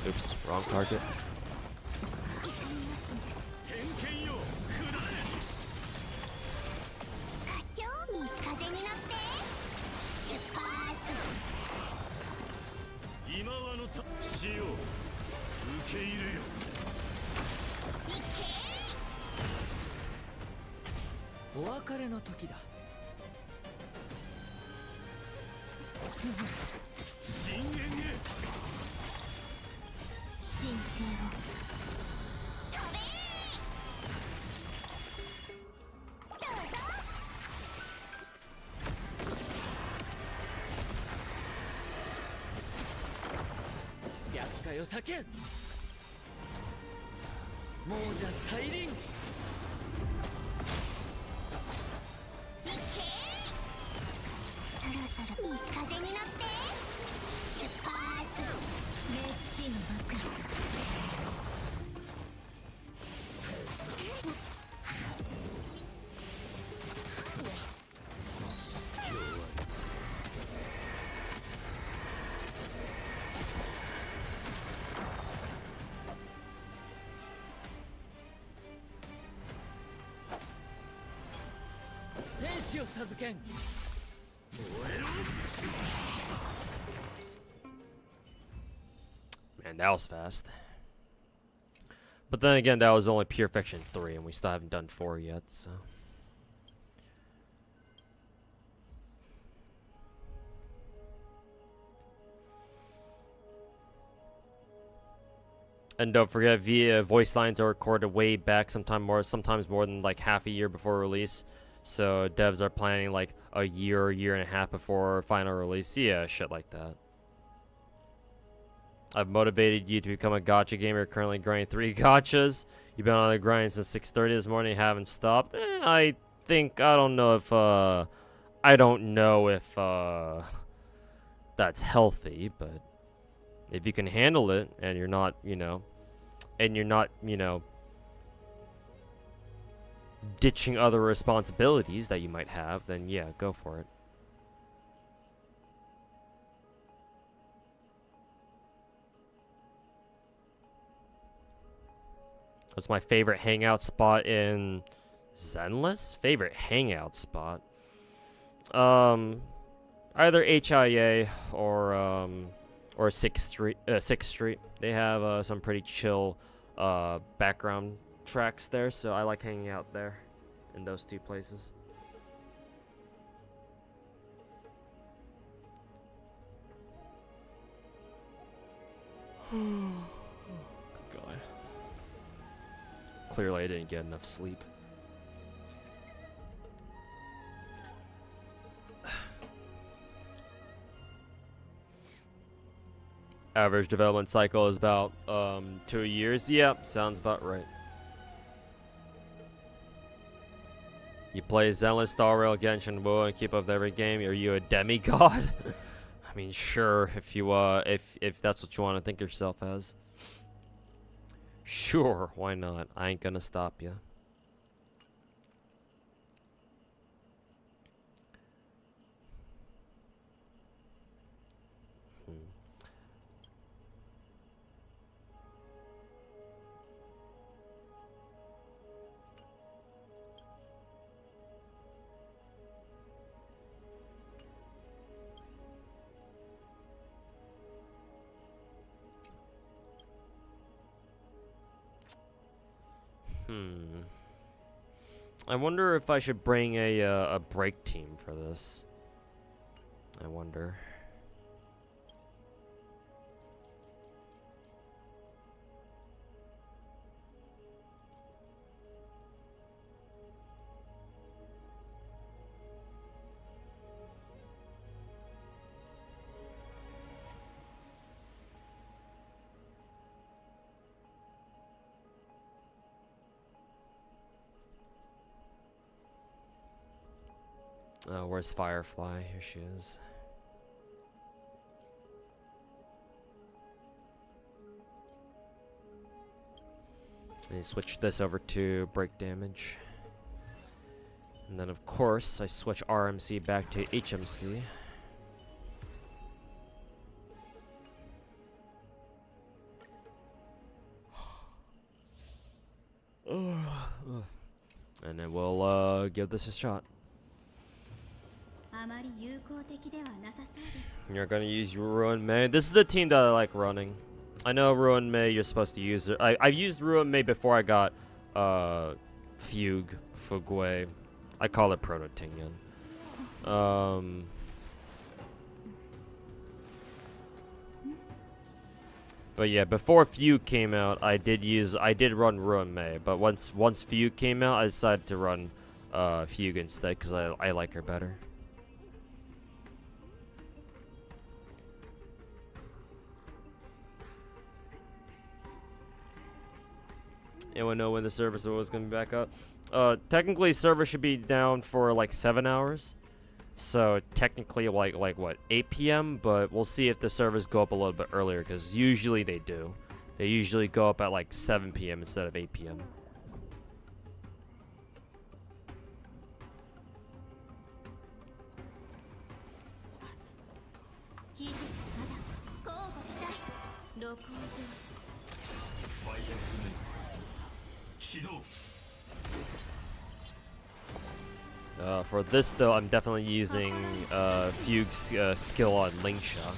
Oops, wrong target. お別れの時だ。深淵へ。神聖を飛べー。どうぞ。厄介を避けん。亡者再臨。そろそろいい風になって出発。歴史の幕。天使を授けん。 Man, that was fast. But then again, that was only Pure Fiction 3, and we still haven't done 4 yet, so. And don't forget, voice lines are recorded way back, sometimes more than like half a year before release. So devs are planning like a year and a half before final release. Yeah, shit like that. I've motivated you to become a gacha gamer. You're currently grinding 3 gachas. You've been on the grind since 6:30 this morning. You haven't stopped. I don't know if that's healthy, but if you can handle it and you're not, ditching other responsibilities that you might have, then yeah, go for it. What's my favorite hangout spot in Zenless? Favorite hangout spot? Either HIA or 6th Street. They have some pretty chill background tracks there, so I like hanging out there in those 2 places. God. Clearly I didn't get enough sleep. Average development cycle is about 2 years. Yep, sounds about right. You play Zenless, Star Rail, Genshin, WoW, and keep up with every game. Are you a demigod? I mean, sure, if you if that's what you want to think yourself as. Sure, why not? I ain't gonna stop you. I wonder if I should bring a break team for this. I wonder. Oh, where's Firefly? Here she is. And you switch this over to break damage. And then of course I switch RMC back to HMC. And then we'll give this a shot. You're You're gonna use your run, man. This is the team that I like running. I know Ruin May, you're supposed to use it. I've used Ruin May before I got Fugway. I call it Proto Tingen. But yeah, before Fugue came out, I did run Ruin May, but once Fugue came out, I decided to run Fugue instead because I like her better. Anyone know when the server was gonna be back up? Technically, server should be down for like 7 hours. So technically, like what, 8 p.m. But we'll see if the servers go up a little bit earlier, because usually they do. They usually go up at like 7 p.m. instead of 8 p.m. For this though, I'm definitely using Fugue's skill on Lingsha.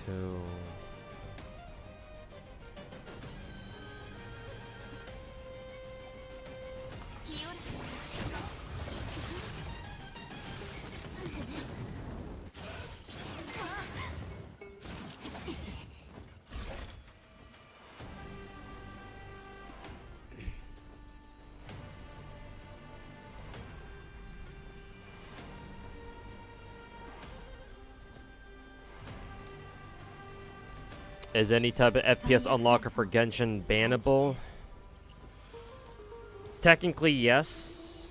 Two. Is any type of FPS unlocker for Genshin bannable? Technically, yes.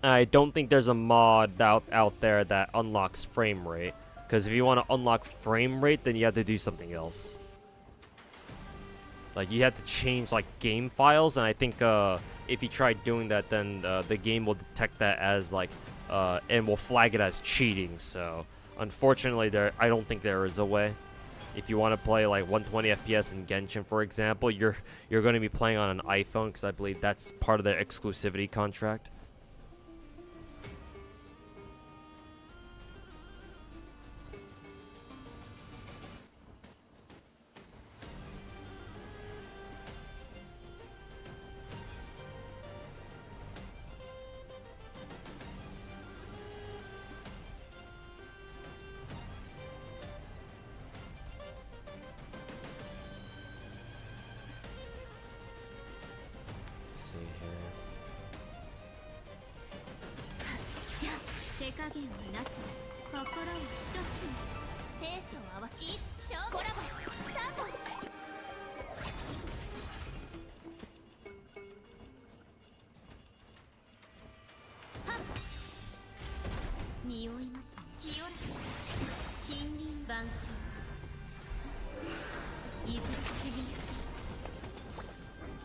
I don't think there's a mod out there that unlocks frame rate. Because if you want to unlock frame rate, then you have to do something else. Like, you have to change, like, game files. And I think if you try doing that, then the game will detect that as, like, and will flag it as cheating. So Unfortunately, I don't think there is a way. If you want to play like 120 FPS in Genshin, for example, you're going to be playing on an iPhone, because I believe that's part of their exclusivity contract.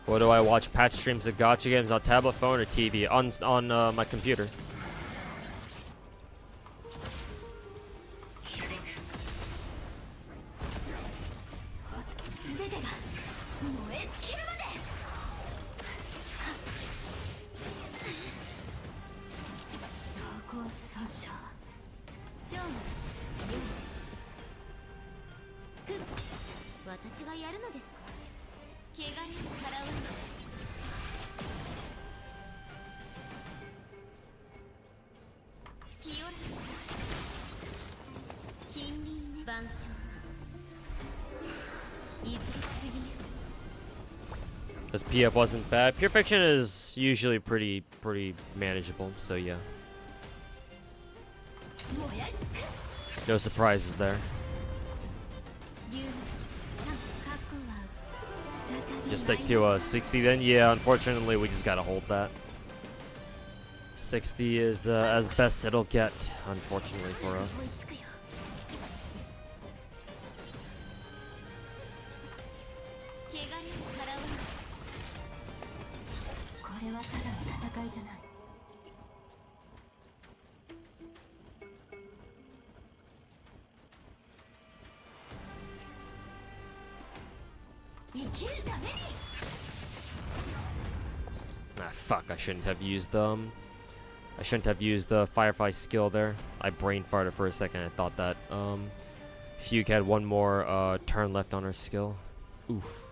What do I watch? Patch streams of Gacha games on tablet, phone, or TV? On my computer. This PF wasn't bad. Pure Fiction is usually pretty manageable, so yeah. No surprises there. Just stick to 60 then. Yeah, unfortunately we just gotta hold that. 60 is as best it'll get, unfortunately for us. Ah, fuck, I shouldn't have used the Firefly skill there. I brain farted for a second. I thought that Fugue had one more turn left on her skill. Oof.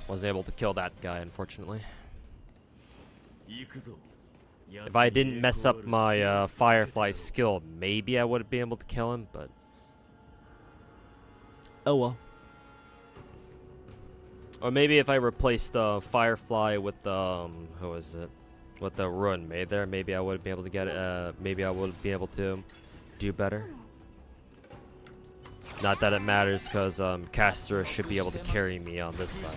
Wasn't able to kill that guy, unfortunately. If I didn't mess up my Firefly skill, maybe I would be able to kill him, but oh well. Or maybe if I replaced Firefly with the who is it? With the run made there, maybe I would be able to get it. Maybe I would be able to do better. Not that it matters, because Caster should be able to carry me on this side.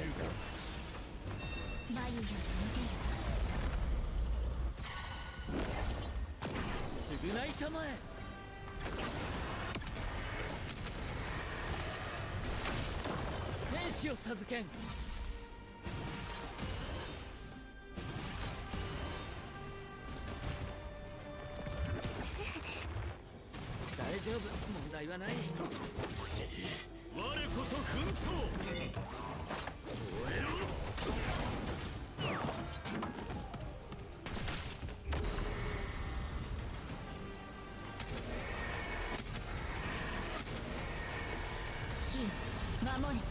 真守れ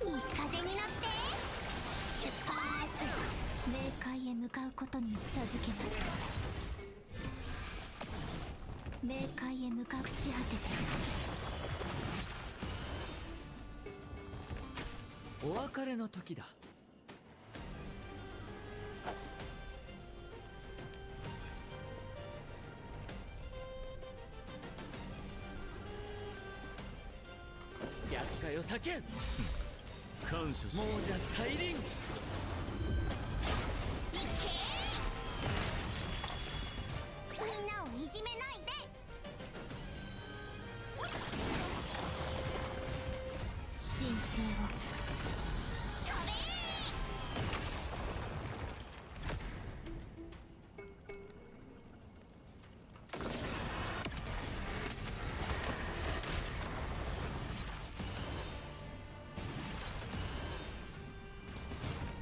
西風になって出発冥界へ向かうことに授けます冥界へ向かう朽ち果ててお別れの時だ。厄介を避けん。感謝し亡者再臨。みんなをいじめないで神聖を飛べ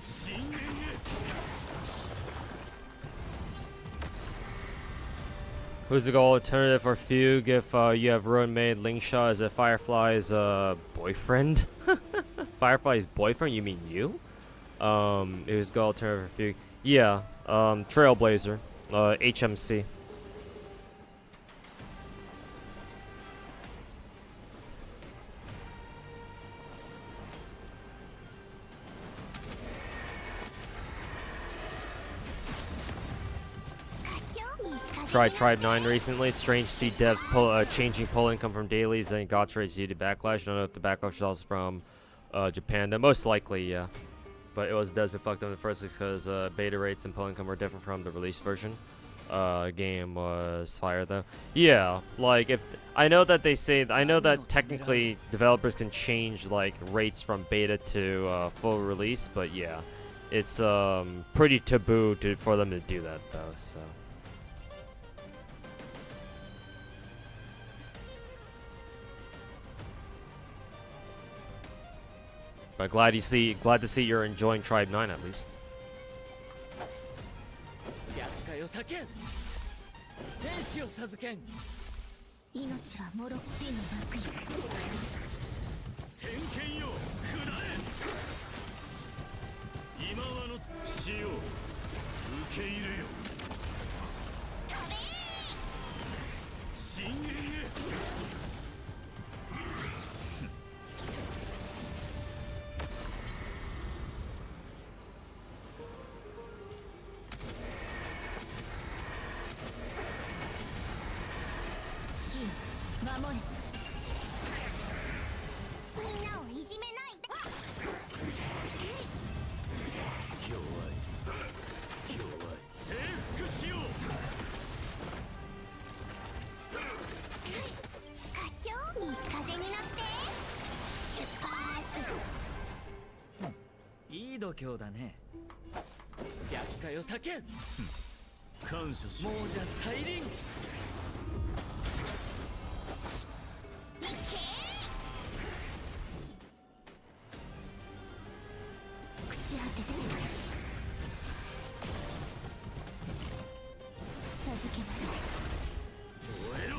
深淵へ Who's the goal alternative or fugue if you have ruin made Lingsha as a Firefly's boyfriend? Firefly's boyfriend? You mean you? Who's the goal alternative or fugue? Yeah, Trailblazer, HMC. Tried Tribe 9 recently. Strange to see devs changing pull income from dailies and gacha rates due to backlash. I don't know if the backlash is also from Japan. Though most likely, yeah. But it was devs who fucked up in the first place because beta rates and pull income were different from the release version. Game was fire though. Yeah, like if I know that they say I know that technically developers can change like rates from beta to full release, but yeah, it's pretty taboo for them to do that though. So. But glad to see you're enjoying Tribe 9 at least. 厄介を避けん。天使を授けん。命はもろ死の幕よ天剣よ下れ今はの死を受け入れよ飛べ深淵へ真守れみんなをいじめないで弱い征服しよう課長西風になって出発いい度胸だね。厄介を避けん。感謝し亡者再臨。朽ち果てて授けます燃えろ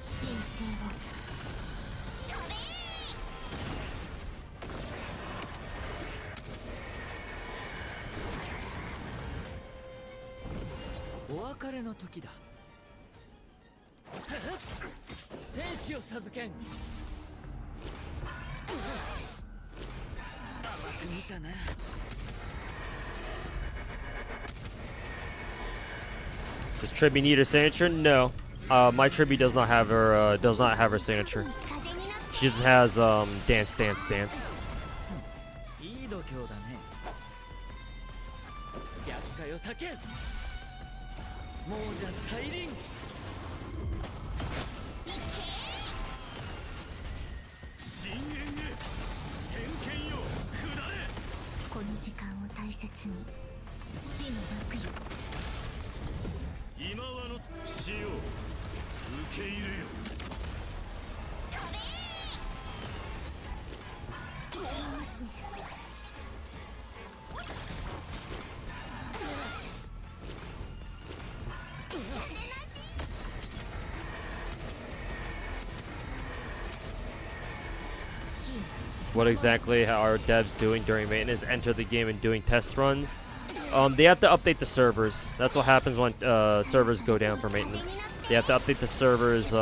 神聖を飛べお別れの時だ。天使を授けん。甘く見たな。Does Tribby need her signature? No. My Tribby does not have her signature. 西風になって She just has dance. いい度胸だね。厄介を避けん。亡者再臨。深淵へ天剣よ下れこの時間を大切に死の幕よ今はの死を受け入れよ飛べ what exactly are devs doing during maintenance? Enter the game and doing test runs. They have to update the servers. That's what happens when servers go down for maintenance. They have to update the servers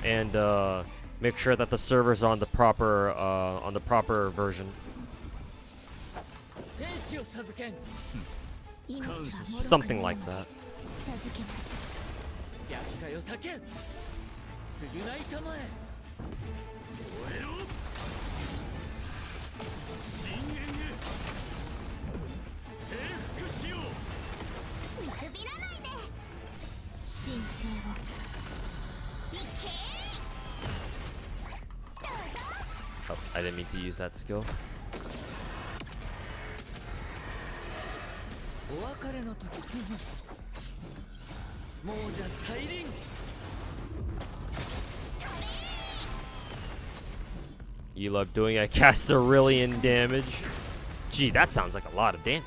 and make sure that the servers are on the proper version. Something like that. Oh, I didn't mean to use that skill. You love doing a casterillion damage. Gee, that sounds like a lot of damage.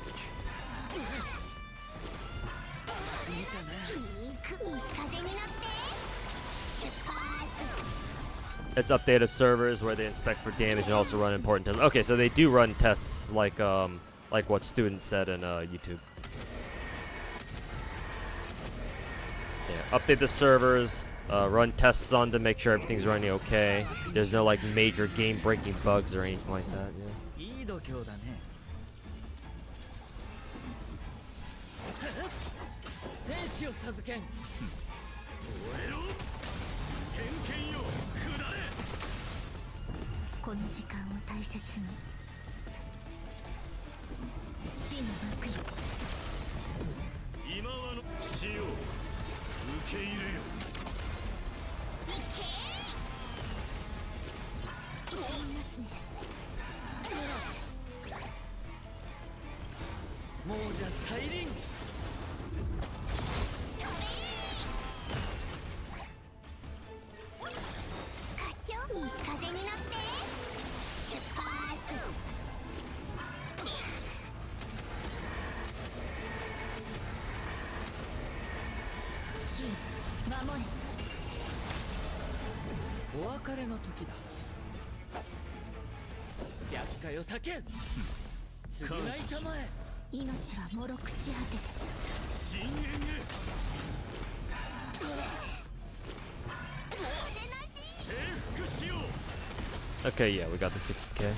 It's updated servers where they inspect for damage and also run important tests. Okay, so they do run tests like what students said in YouTube. Yeah, update the servers, run tests on to make sure everything's running okay. There's no like major game-breaking bugs or anything like that. Yeah. Okay, yeah, we got the 60k.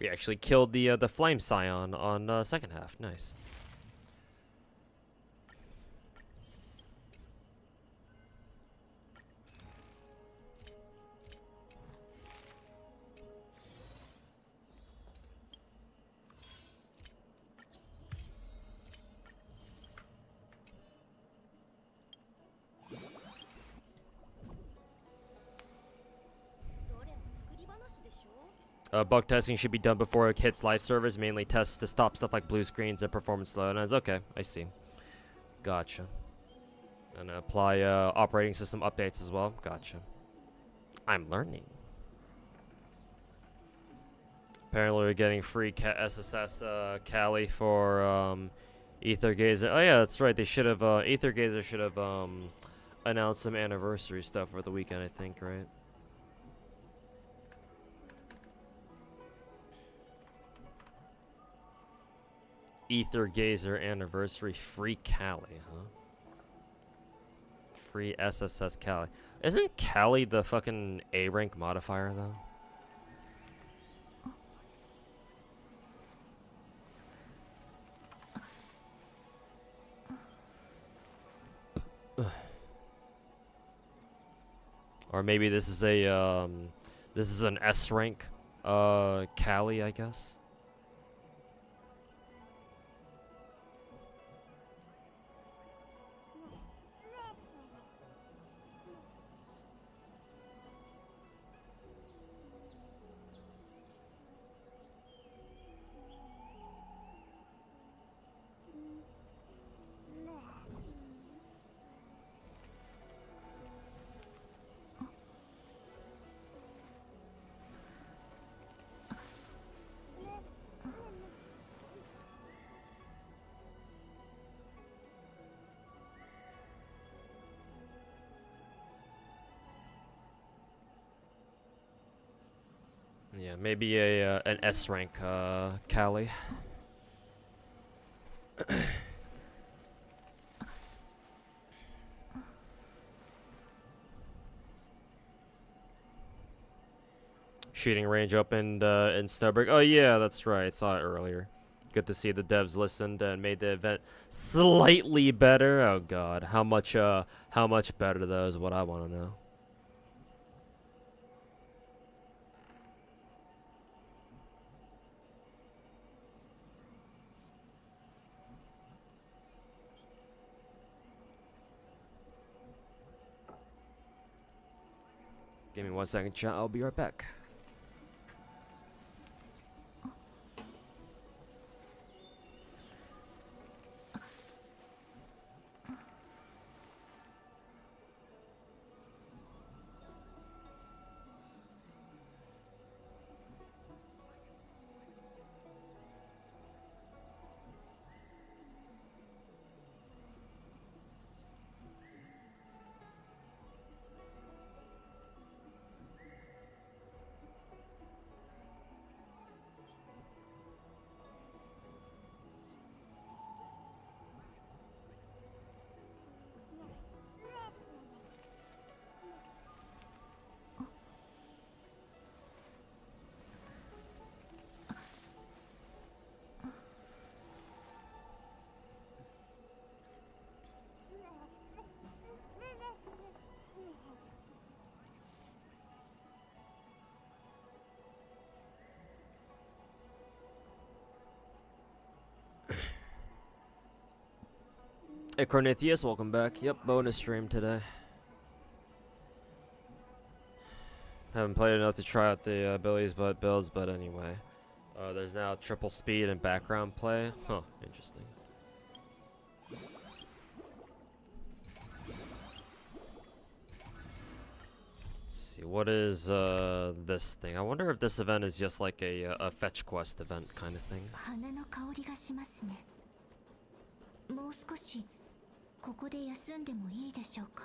We actually killed the Flame Scion on second half. Nice. Bug testing should be done before it hits live servers, mainly tests to stop stuff like blue screens and performance slowdowns. Okay, I see. Gotcha. And apply operating system updates as well. Gotcha. I'm learning. Apparently we're getting free SSS Cali for Ether Gazer. Oh yeah, that's right. They should have Ether Gazer should have announced some anniversary stuff for the weekend, I think, right? Ether Gazer anniversary free Cali, huh? Free SSS Cali. Isn't Cali the fucking A rank modifier though? Or maybe this is a this is an S rank Cali, I guess. Yeah, maybe a an S rank Cali. Shooting range opened in Snowberg. Oh yeah, that's right. Saw it earlier. Good to see the devs listened and made the event slightly better. Oh god, how much better though is what I want to know. Give me 1 second, chat. I'll be right back. Hey Cornithius, welcome back. Yep, bonus stream today. Haven't played enough to try out the abilities but builds, but anyway. There's now triple speed and background play. Huh, interesting. Let's see, what is this thing? I wonder if this event is just like a fetch quest event kind of thing. もう少しここで休んでもいいでしょうか。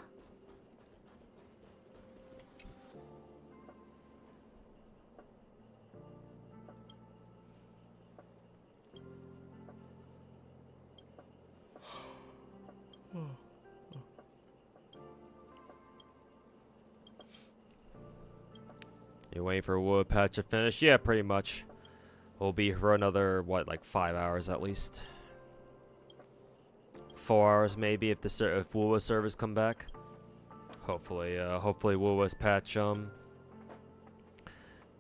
You waiting for wood patch to finish? Yeah, pretty much. We'll be here for another, what, like 5 hours at least. 4 hours maybe if if Wuwa servers come back. Hopefully Wuwa's patch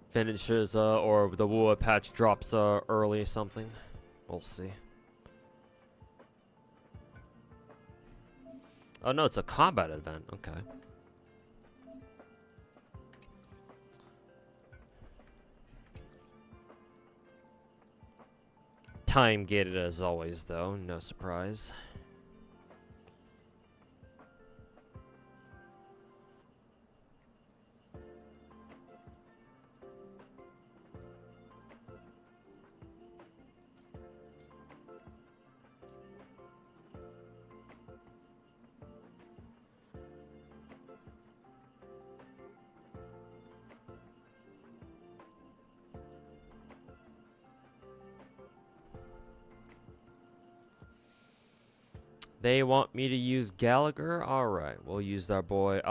finishes or the Wuwa patch drops early or something. We'll see. Oh no, it's a combat event. Okay. Time gated as always though, no surprise. They want me to use Gallagher. All right, we'll use our boy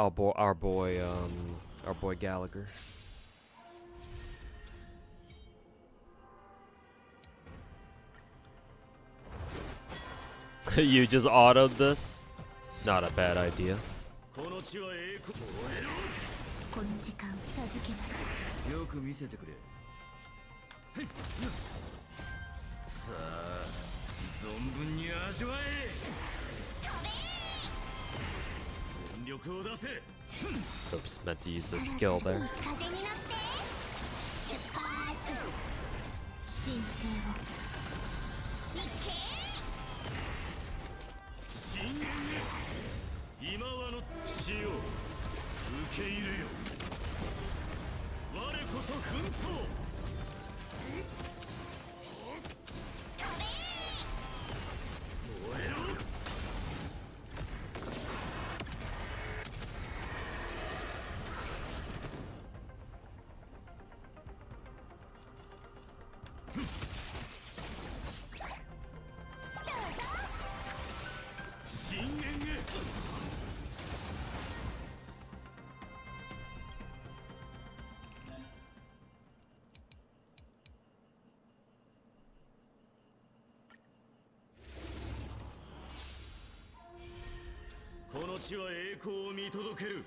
Gallagher. You just autoed this? Not a bad idea. この地は栄光燃えろこの時間を授けます。よく見せてくれさあ存分に味わえ全力を出せ Oops, meant to use the skill there. 西風になって出発神聖を行け深淵へ今はの死を受け入れよ我こそ紛争燃えろ この地は栄光を見届ける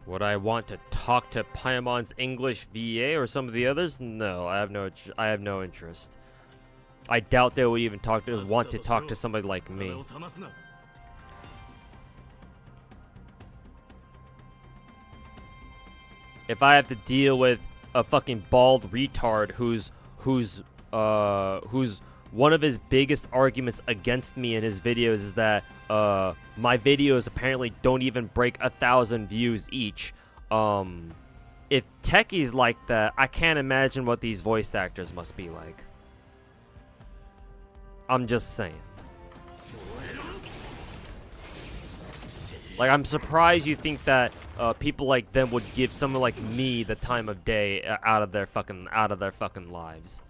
Would I want to talk to Paimon's English VA or some of the others? No, I have no interest. I doubt they would even want to talk to somebody like me. 体を冷ますな If I have to deal with a fucking bald retard who's one of his biggest arguments against me in his videos is that my videos apparently don't even break 1,000 views each. If techies like that, I can't imagine what these voice actors must be like. I'm just saying. Like, I'm surprised you think that people like them would give someone like me the time of day out of their fucking lives.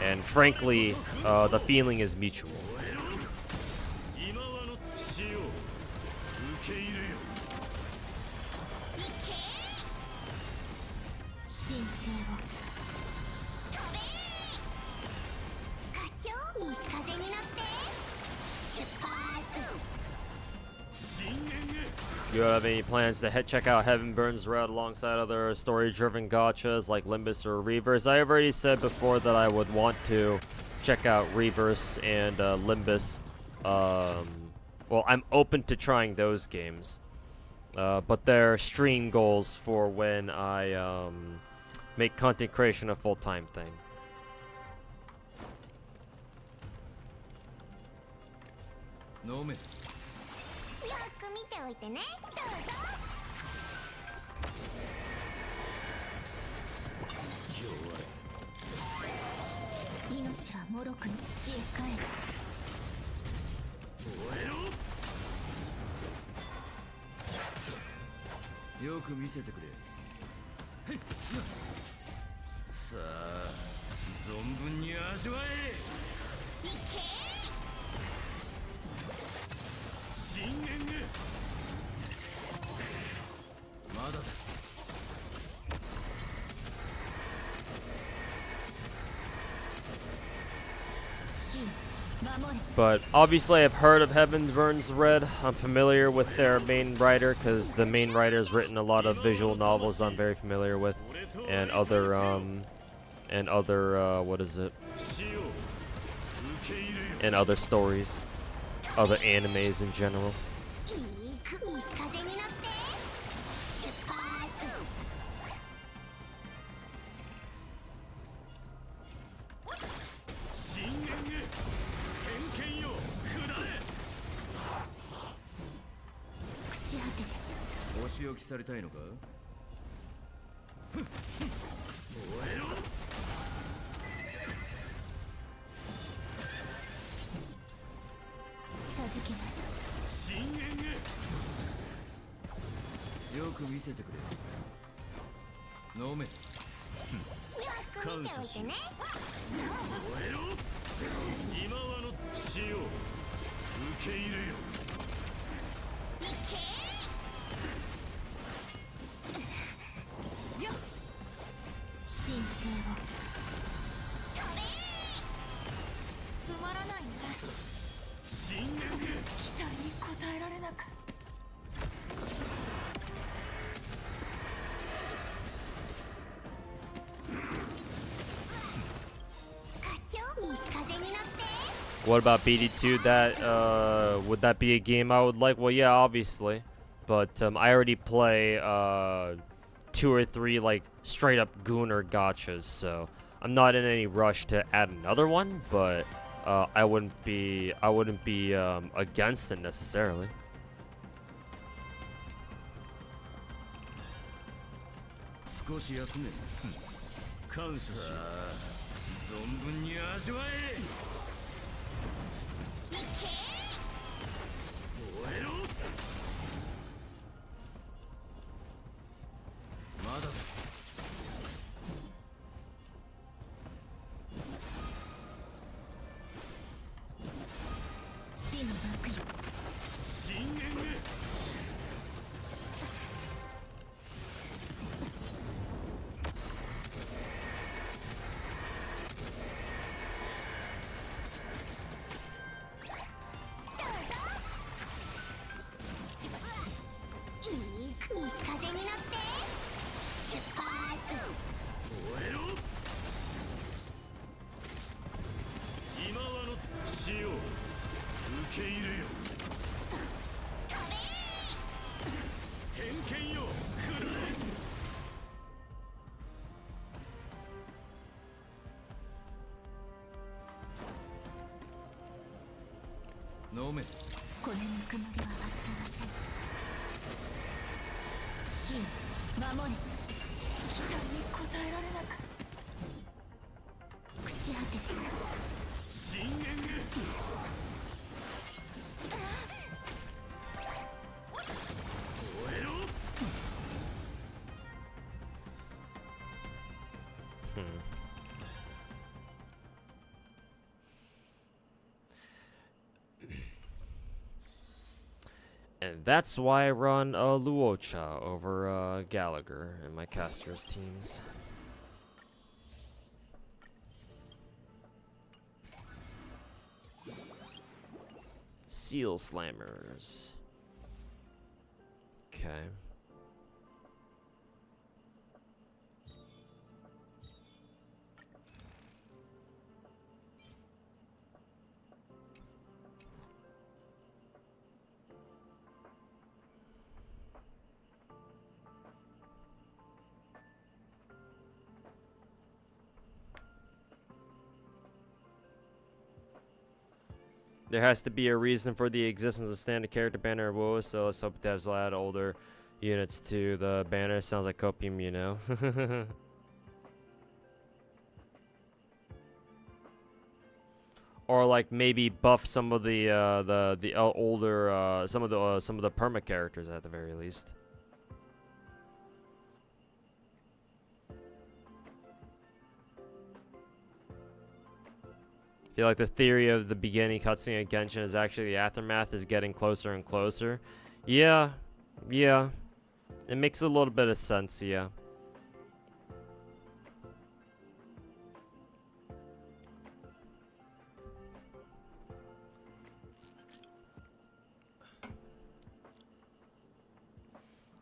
And frankly, the feeling is mutual. 今はの死を受け入れよ行け神聖を飛べ課長西風になって出発 深淵へ You have any plans to check out Heaven Burns Red alongside other story-driven gachas like Limbus or Reverse? I have already said before that I would want to check out Reverse and Limbus. Well, I'm open to trying those games, but they're stream goals for when I make content creation a full-time thing. 飲め よく見ておいてねどうぞ命はもろくの土へ帰る燃えろよく見せてくれさあ存分に味わえ行け深淵へまだだ But obviously I've heard of Heaven Burns Red. I'm familiar with their main writer because the main writer's written a lot of visual novels I'm very familiar with, and other what is it? And other stories, other animes in general. 西風になって出発深淵へ偏見よ下れ朽ち果ててお仕置きされたいのか燃えろ授けます深淵へよく見せてくれ飲めよく感謝しよう。燃えろ。今はの死を受け入れよ。いけよっ神聖を飛べつまらないね。深淵へ。期待に応えられなかった。What about BD2? That would that be a game I would like? Well, yeah, obviously, but I already play 2 or 3 like straight up Gooner gachas, so I'm not in any rush to add another one. But I wouldn't be against it necessarily. 少し休め。感謝しよう。存分に味わえ。燃えろ。まだだ。死の幕よ。深淵へ。西風に乗って出発。燃えろ。今はの死を受け入れよ。飛べ天剣よ来る。飲め。このぬくもりは忘れません。真守れ。期待に応えられなかった。朽ち果てて深淵へ。燃えろ。And that's why I run Luocha over Gallagher in my casters teams. Seal Slammers. Okay. There has to be a reason for the existence of standard character banner of WoW, so let's hope devs will add older units to the banner. Sounds like copium, you know. Or like maybe buff some of the older some of the perma characters at the very least. I feel like the theory of the beginning cutscene of Genshin is actually the aftermath is getting closer and closer. Yeah. It makes a little bit of sense, yeah.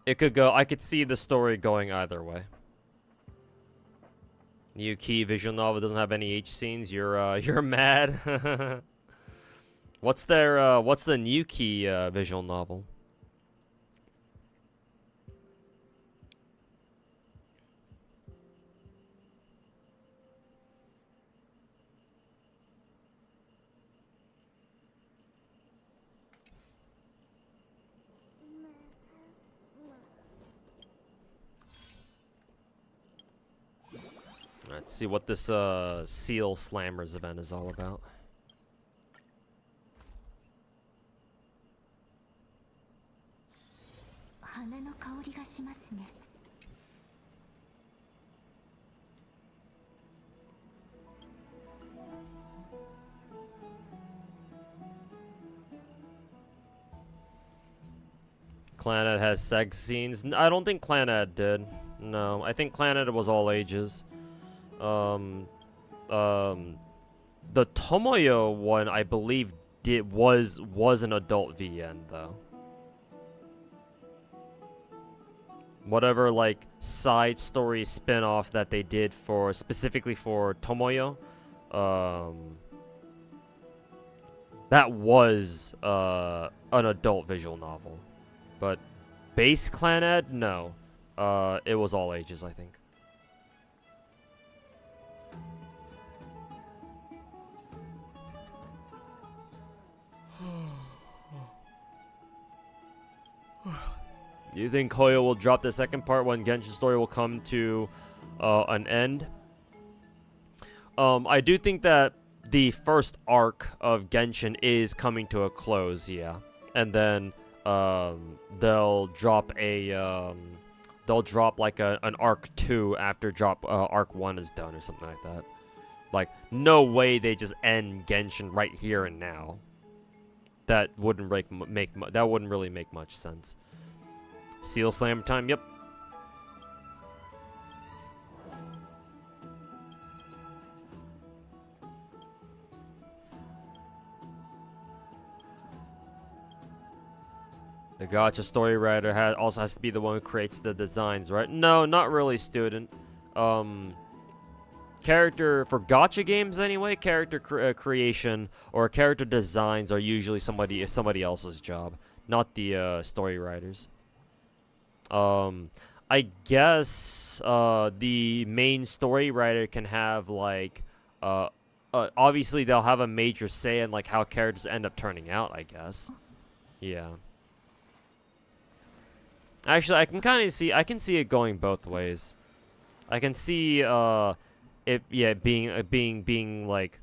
It could go, I could see the story going either way. New key visual novel doesn't have any H scenes. You're mad. What's the new key visual novel? Let's see what this Seal Slammers event is all about. Clannad has sex scenes. I don't think Clannad did. No, I think Clannad was all ages. The Tomoyo one, I believe, was an adult VN though. Whatever like side story spin-off that they did for specifically for Tomoyo, that was an adult visual novel. But base Clannad, no. It was all ages, I think. You think Hoyo will drop the second part when Genshin's story will come to an end? I do think that the first arc of Genshin is coming to a close, yeah. And then they'll drop like an arc 2 after arc 1 is done or something like that. Like, no way they just end Genshin right here and now. That wouldn't really make much sense. Seal Slam time, yep. The Gacha story writer also has to be the one who creates the designs, right? No, not really, student. Character for Gacha games anyway, character creation or character designs are usually somebody else's job, not the story writers. I guess the main story writer can have like obviously they'll have a major say in like how characters end up turning out, I guess. Yeah. Actually, I can see it going both ways. I can see it being like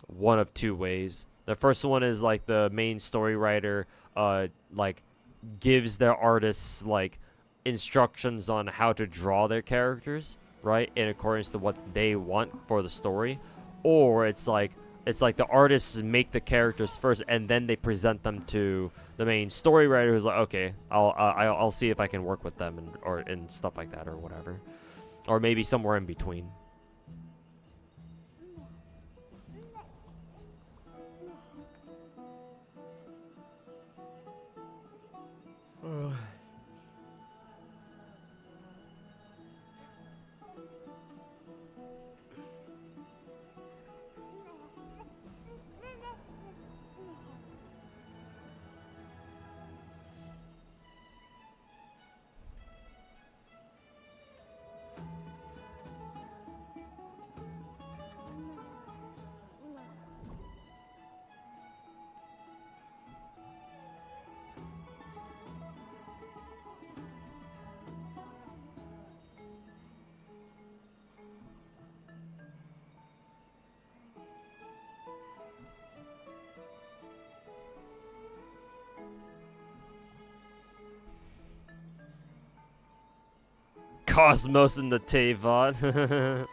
one of two ways. The first one is like the main story writer like gives their artists like instructions on how to draw their characters, right, in accordance to what they want for the story, or it's like the artists make the characters first and then they present them to the main story writer who's like, okay, I'll see if I can work with them and stuff like that or whatever, or maybe somewhere in between. Cosmos in the Tavon.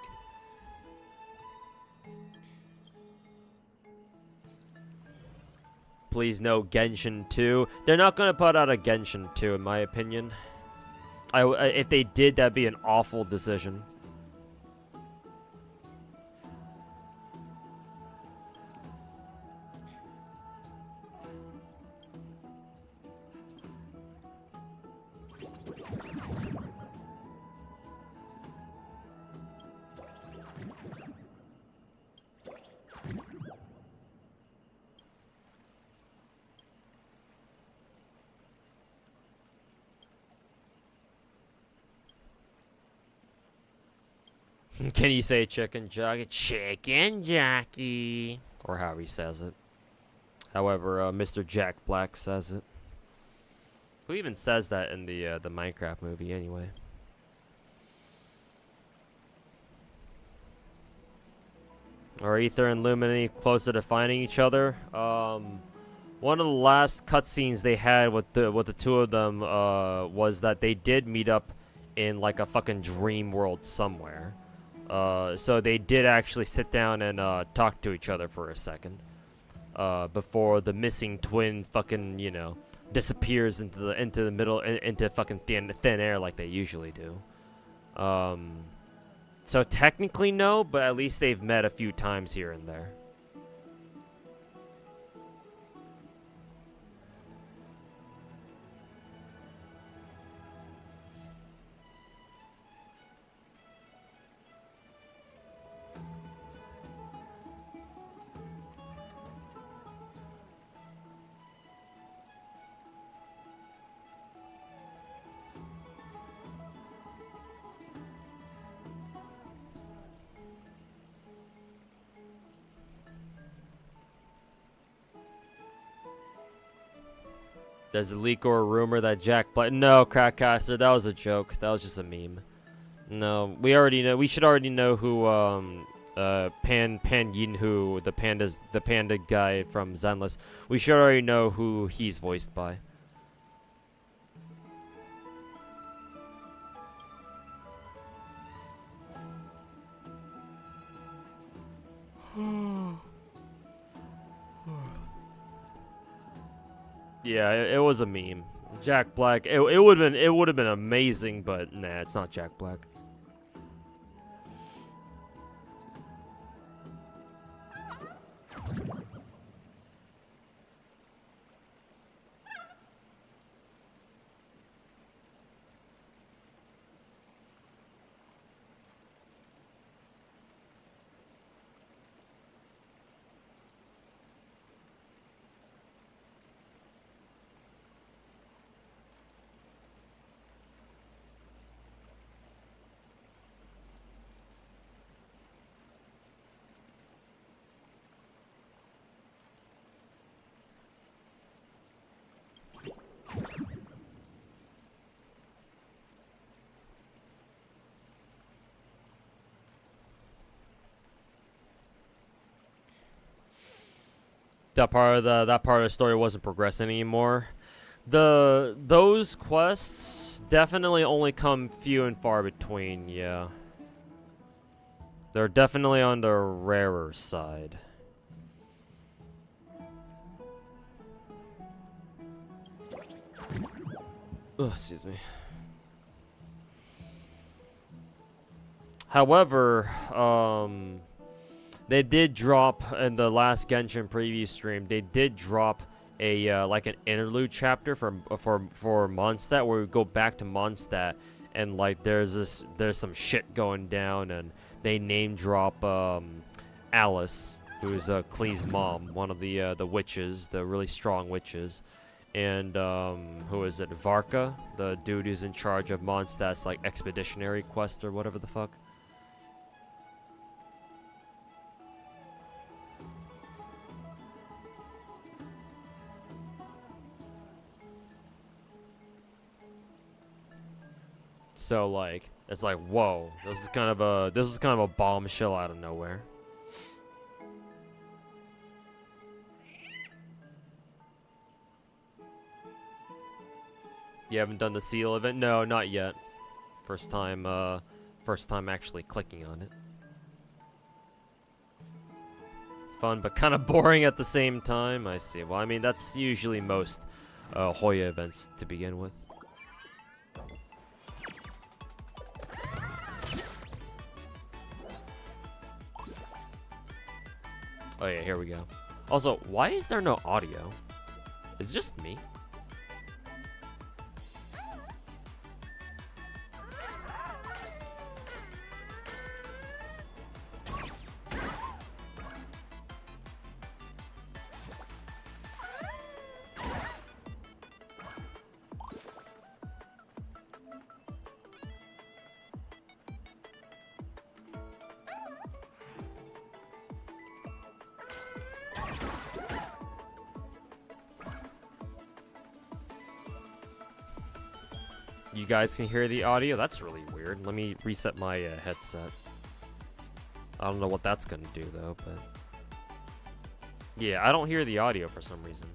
Please no Genshin 2. They're not gonna put out a Genshin 2 in my opinion. If they did, that'd be an awful decision. Can you say chicken jockey? Chicken jockey. Or how he says it. However, Mr. Jack Black says it. Who even says that in the Minecraft movie anyway? Are Aether and Lumini closer to finding each other? One of the last cutscenes they had with the two of them was that they did meet up in like a fucking dream world somewhere. So they did actually sit down and talk to each other for a second before the missing twin fucking, you know, disappears into the middle, into fucking thin air like they usually do. So technically no, but at least they've met a few times here and there. There's a leak or a rumor that Jack Black. No, Crackcaster, that was a joke. That was just a meme. No, we already know. We should already know who Pan Yinhu, the panda guy from Zenless. We should already know who he's voiced by. Yeah, it was a meme. Jack Black. It would have been amazing, but nah, it's not Jack Black. That part of the story wasn't progressing anymore. Those quests definitely only come few and far between, yeah. They're definitely on the rarer side. Ugh, excuse me. However, they did drop in the last Genshin preview stream. They did drop a like an interlude chapter for Mondstadt, where we go back to Mondstadt, and like there's some shit going down, and they name drop Alice, who's Klee's mom, one of the witches, the really strong witches, and who is it? Varka, the dude who's in charge of Mondstadt's like expeditionary quest or whatever the fuck. So like it's like, whoa, this is kind of a bombshell out of nowhere. You haven't done the seal event? No, not yet. First time actually clicking on it. It's fun, but kind of boring at the same time. I see. Well, I mean, that's usually most Hoyo events to begin with. Oh yeah, here we go. Also, why is there no audio? It's just me. You guys can hear the audio? That's really weird. Let me reset my headset. I don't know what that's gonna do though, but... yeah, I don't hear the audio for some reason.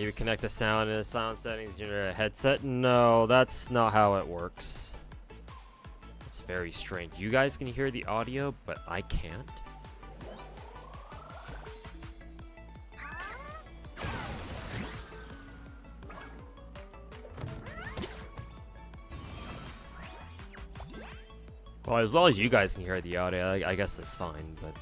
You connect the sound and the sound settings to your headset? No, that's not how it works. It's very strange. You guys can hear the audio, but I can't. Well, as long as you guys can hear the audio, I guess it's fine, but...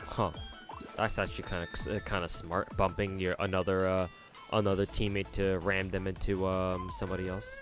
Huh. That's actually kind of smart, bumping your another teammate to ram them into somebody else.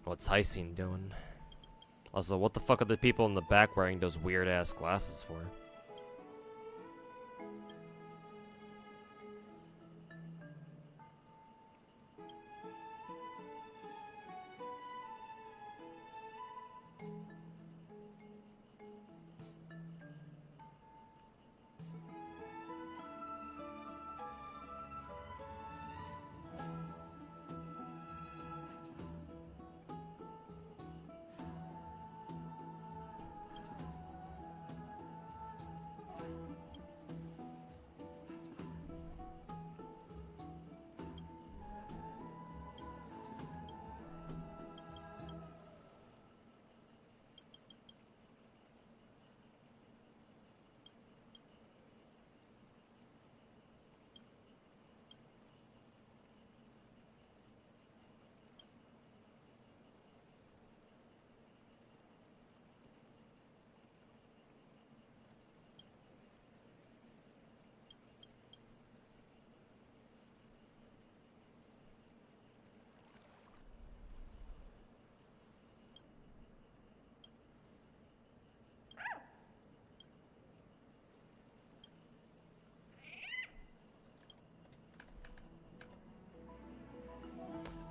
What's Hysine doing? Also, what the fuck are the people in the back wearing those weird ass glasses for?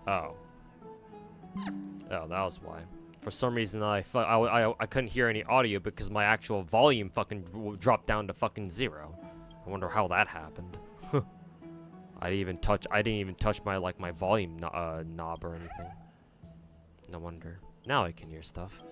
Oh. Oh, that was why. For some reason, I couldn't hear any audio because my actual volume fucking dropped down to fucking 0. I wonder how that happened. I didn't even touch my my volume knob or anything. No wonder. Now I can hear stuff.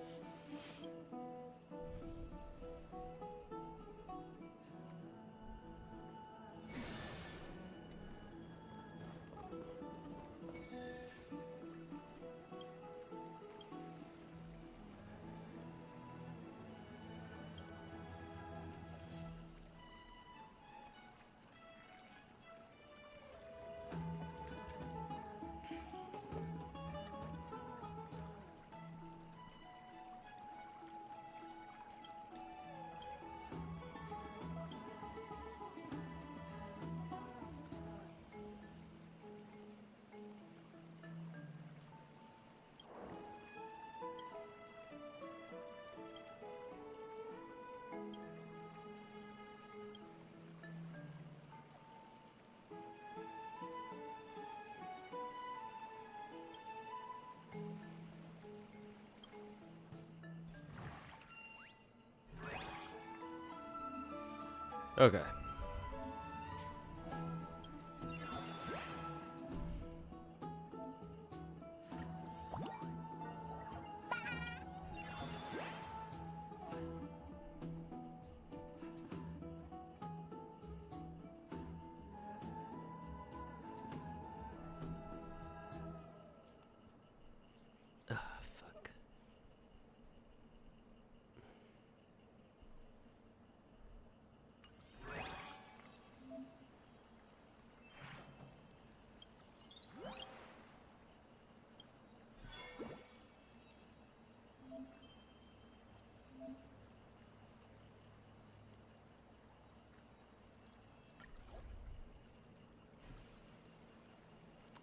Okay. Fuck.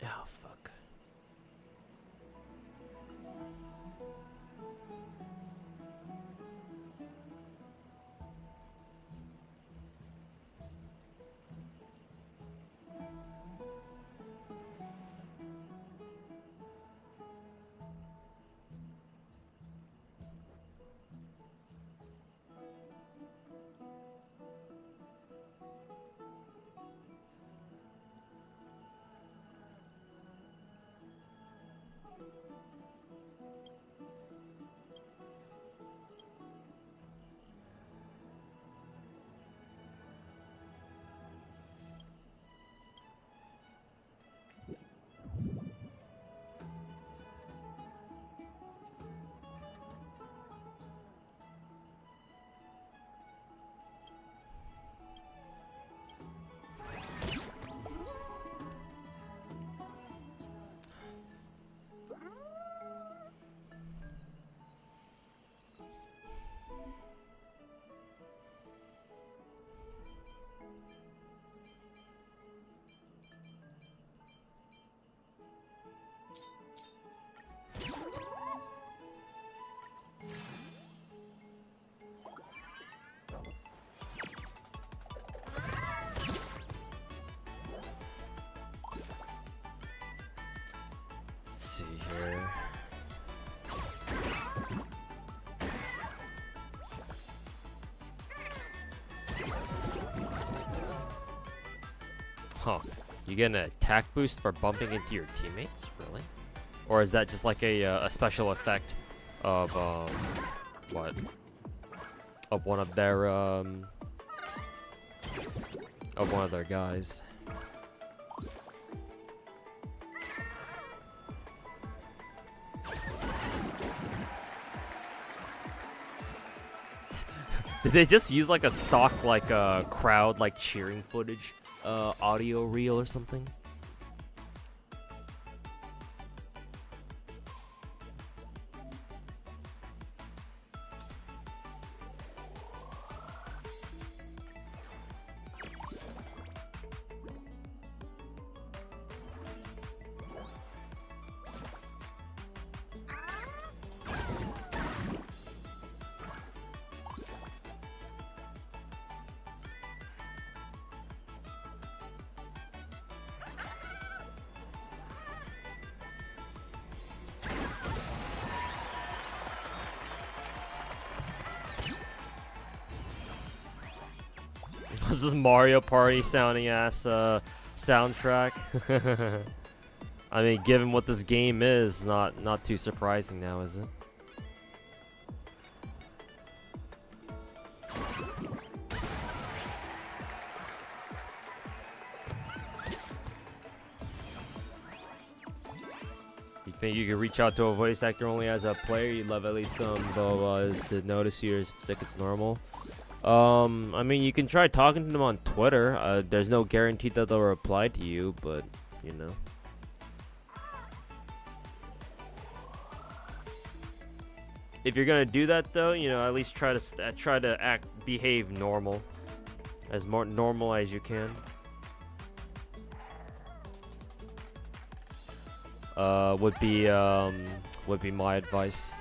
Oh, fuck. Let's see here. Huh. You get an attack boost for bumping into your teammates? Really? Or is that just like a special effect of, what? Of one of their, guys? Did they just use like a stock, like crowd, like cheering footage, audio reel or something? This is Mario Party sounding ass soundtrack. I mean, given what this game is, not too surprising now, is it? You think you could reach out to a voice actor only as a player? You'd love at least some blah to notice you if it's normal. I mean, you can try talking to them on Twitter. There's no guarantee that they'll reply to you, but, you know. If you're gonna do that, though, you know, at least try to behave normal, as more normal as you can. Would be my advice.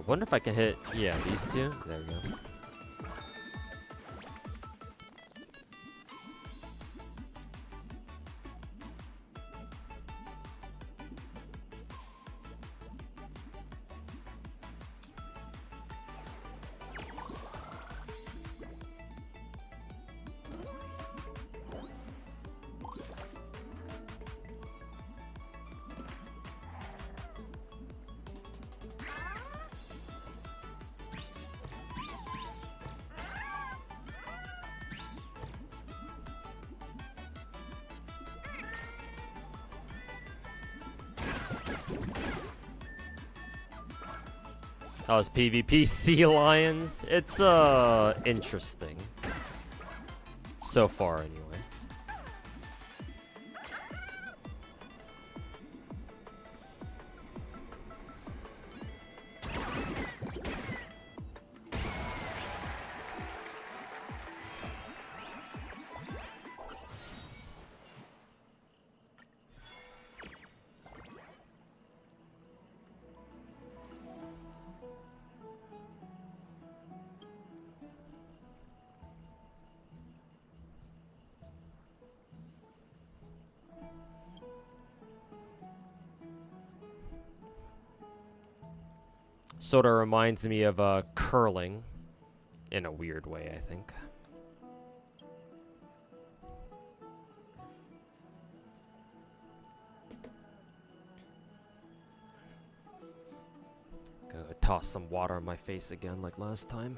Wonder if I can hit, yeah, these two. There we go. Oh, it's PvP Sea Lions. It's interesting. So far anyway. Sort of reminds me of curling in a weird way, I think. Gonna toss some water on my face again like last time.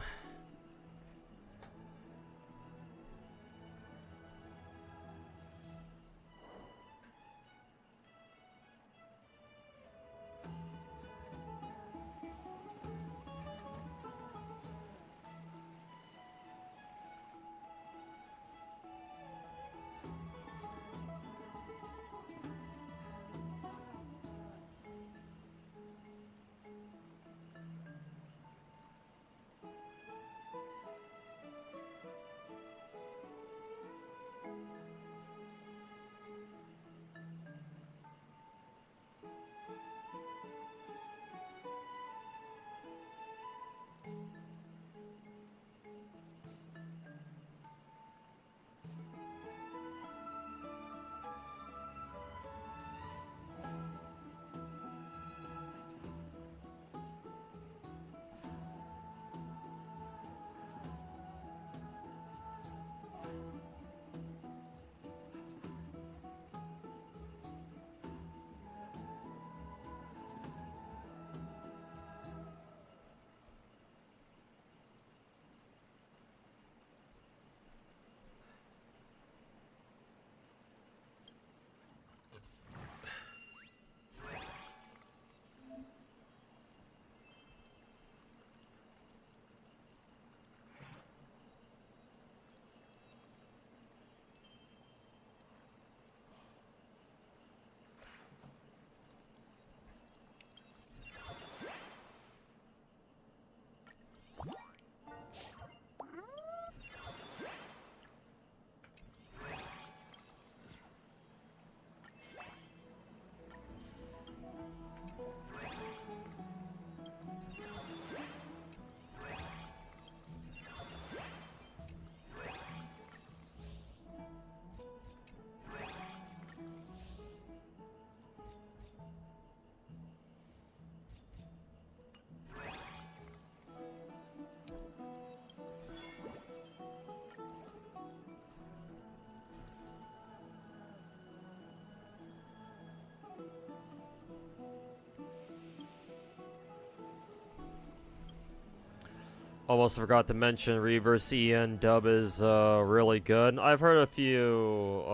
Almost forgot to mention Reverse EN dub is really good. I've heard a few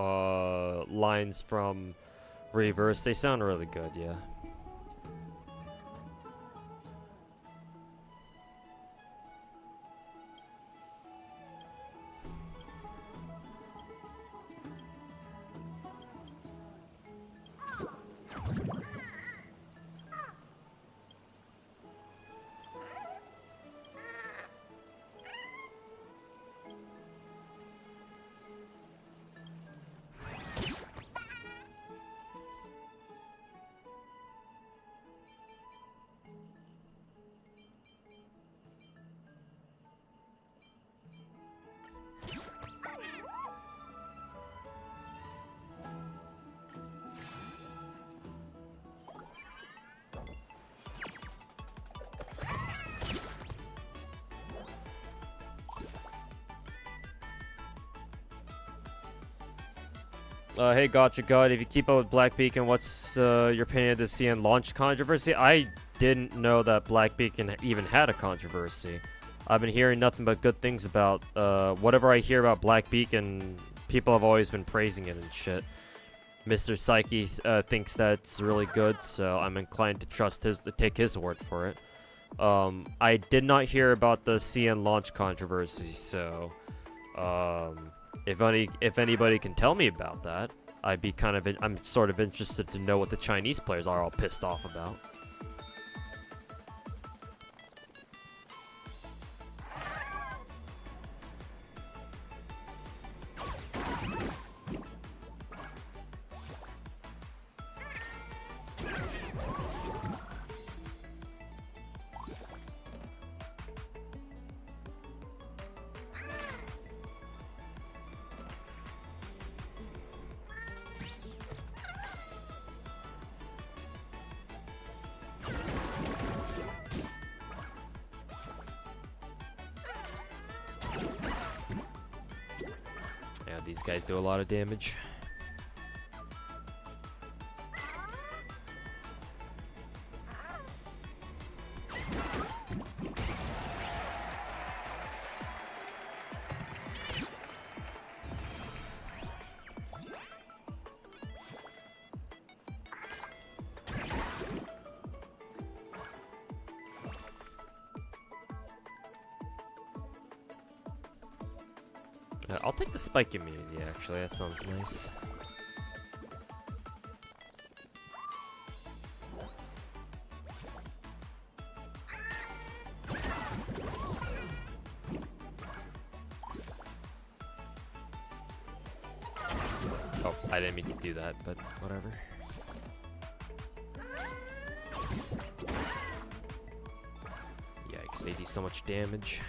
lines from Reverse. They sound really good, yeah. Hey Gacha God, if you keep up with Black Beacon, what's your opinion of the CN launch controversy? I didn't know that Black Beacon even had a controversy. I've been hearing nothing but good things about, whatever I hear about Black Beacon, people have always been praising it and shit. Mr. Psyche thinks that's really good, so I'm inclined to take his word for it. I did not hear about the CN launch controversy, so if anybody can tell me about that, I'm sort of interested to know what the Chinese players are all pissed off about. Yeah, these guys do a lot of damage. I'll take the spike immunity, actually. That sounds nice. Oh, I didn't mean to do that, but whatever. Yikes, they do so much damage.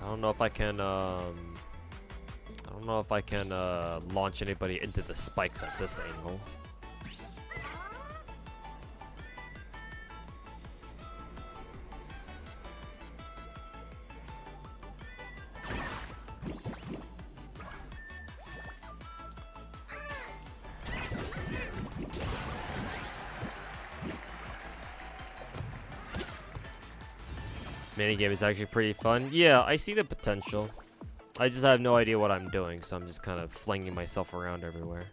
I don't know if I can launch anybody into the spikes at this angle. Minigame is actually pretty fun. Yeah, I see the potential. I just have no idea what I'm doing, so I'm just kind of flinging myself around everywhere.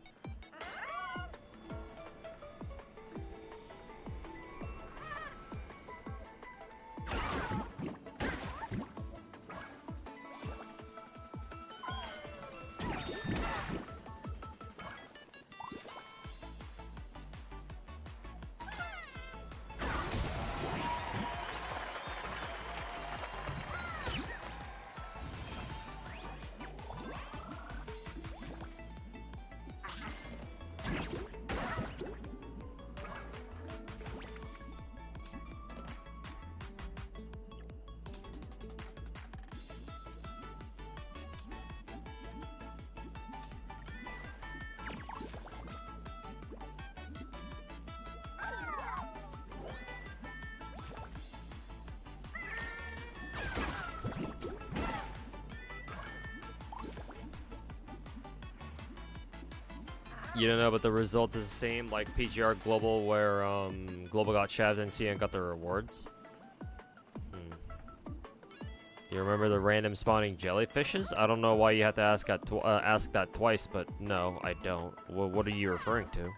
You don't know, but the result is the same, like PGR Global, where Global got Chavs and CN got the rewards. You remember the random spawning jellyfishes? I don't know why you have to ask that twice, but no, I don't. What are you referring to?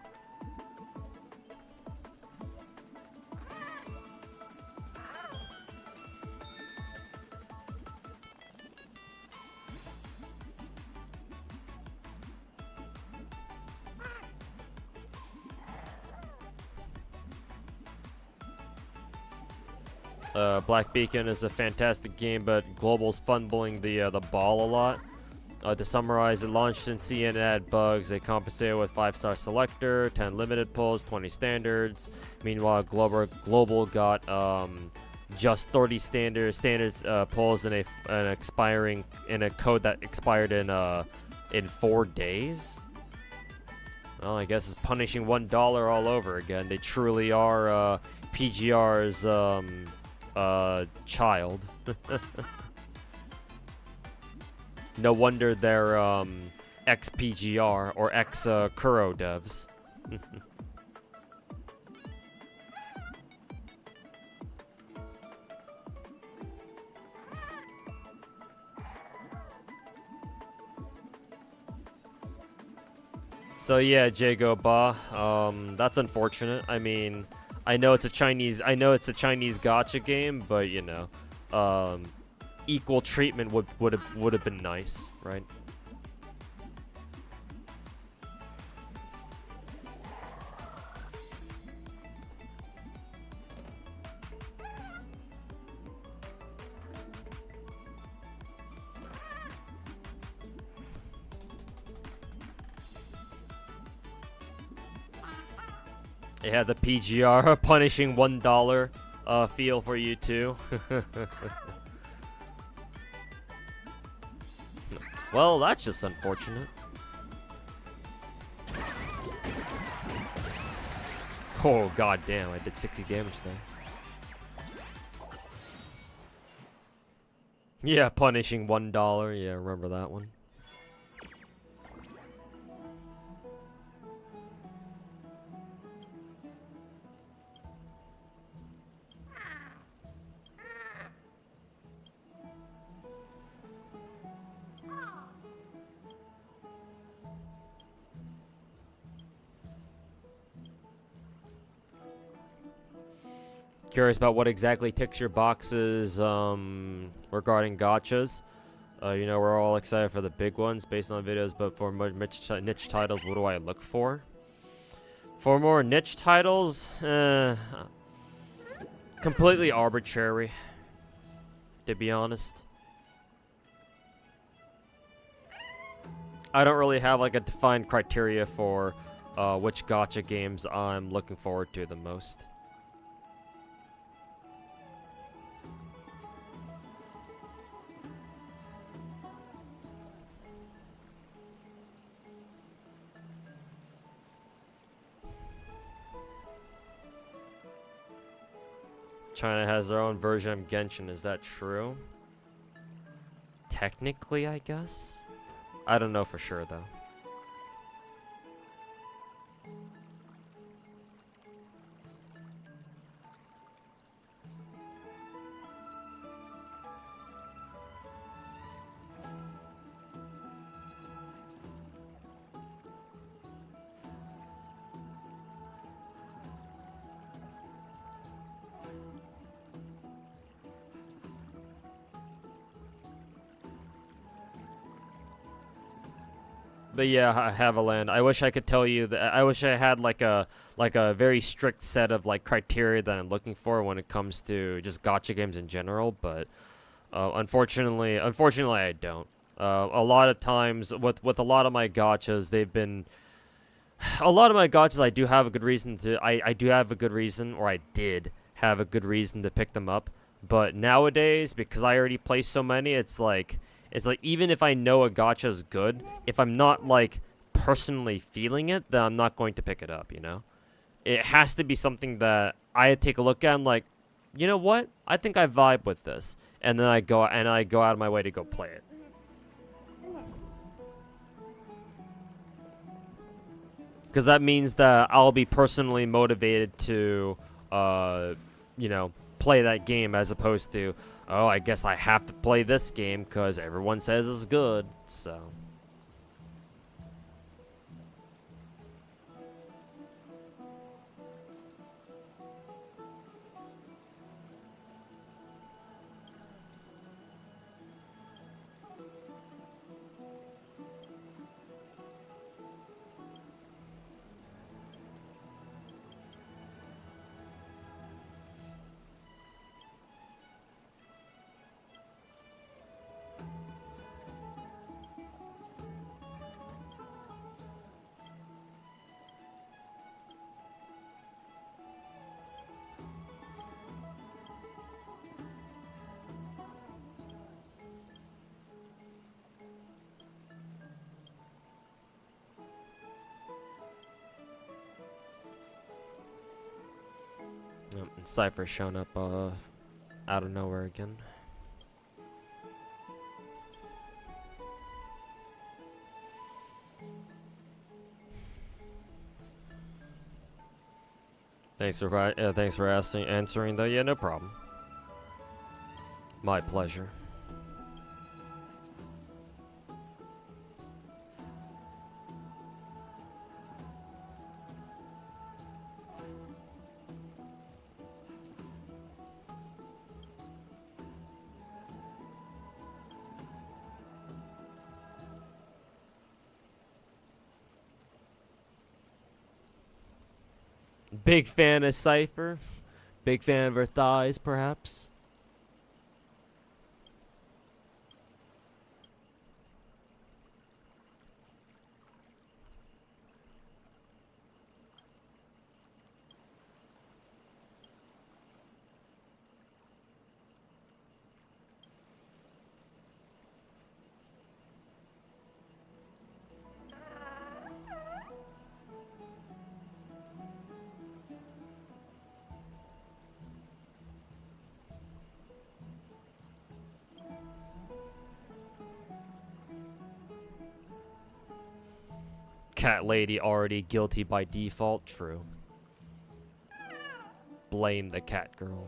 Black Beacon is a fantastic game, but Global's fumbling the ball a lot. To summarize, it launched in C and it had bugs. They compensated with 5-star selector, 10 limited pulls, 20 standards. Meanwhile, Global got just 30 standards pulls in a code that expired in 4 days. Well, I guess it's punishing $1 all over again. They truly are PGR's child. No wonder they're ex-PGR or ex-Kuro devs. So yeah, Jago Ba, that's unfortunate. I mean, I know it's a Chinese gacha game, but you know, equal treatment would have been nice, right? It had the PGR punishing $1 feel for you too. Well, that's just unfortunate. Oh god damn, I did 60 damage there. Yeah, punishing $1. Yeah, remember that one. Curious about what exactly ticks your boxes regarding gachas. You know, we're all excited for the big ones based on videos, but for more niche titles, what do I look for? For more niche titles, completely arbitrary, to be honest. I don't really have like a defined criteria for which gacha games I'm looking forward to the most. China has their own version of Genshin, is that true? Technically, I guess? I don't know for sure, though. But yeah, Haviland, I wish I could tell you that. I wish I had like a very strict set of like criteria that I'm looking for when it comes to just gacha games in general. But unfortunately, I don't. A lot of times with a lot of my gachas, they've been. A lot of my gachas, I do have a good reason to. I do have a good reason, or I did have a good reason to pick them up. But nowadays, because I already play so many, it's like even if I know a gacha is good, if I'm not like personally feeling it, then I'm not going to pick it up, you know? It has to be something that I take a look at and like, you know what? I think I vibe with this. And then I go out of my way to go play it. Because that means that I'll be personally motivated to, you know, play that game as opposed to, oh, I guess I have to play this game because everyone says it's good. So. Cypher showing up out of nowhere again. Thanks for answering though. Yeah, no problem. My pleasure. Big fan of Cypher. Big fan of her thighs, perhaps. Cat lady already guilty by default. True. Blame the cat girl.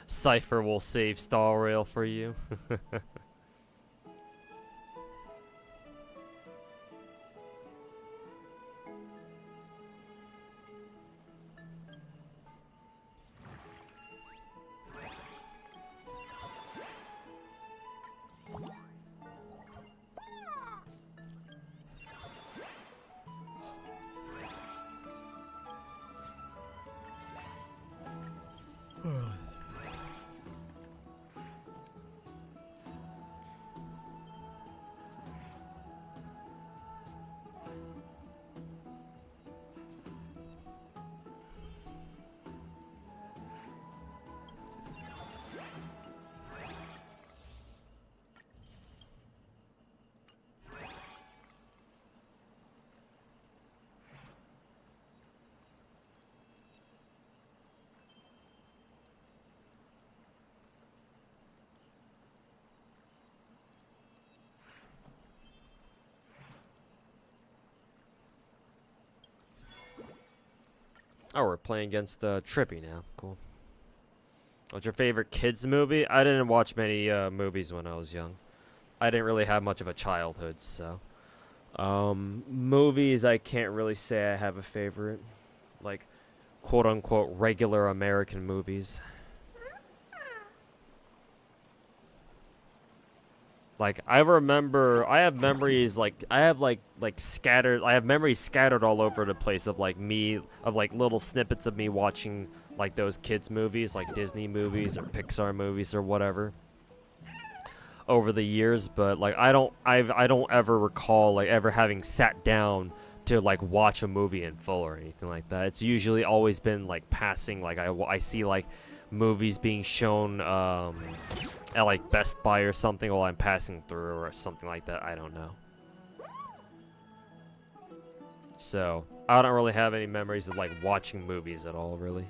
Cypher will save Star Rail for you. Oh, we're playing against Trippy now. Cool. What's your favorite kids movie? I didn't watch many movies when I was young. I didn't really have much of a childhood, so. Movies, I can't really say I have a favorite. Like, quote-unquote, regular American movies. Like, I remember, I have memories, like, I have memories scattered all over the place of, like, me, of, like, little snippets of me watching, like, those kids' movies, like Disney movies or Pixar movies or whatever, over the years, but, like, I don't ever recall, like, ever having sat down to like watch a movie in full or anything like that. It's usually always been like passing. Like I see like movies being shown at like Best Buy or something while I'm passing through or something like that. I don't know. So I don't really have any memories of like watching movies at all, really.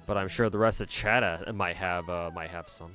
But I'm sure the rest of chat might have some.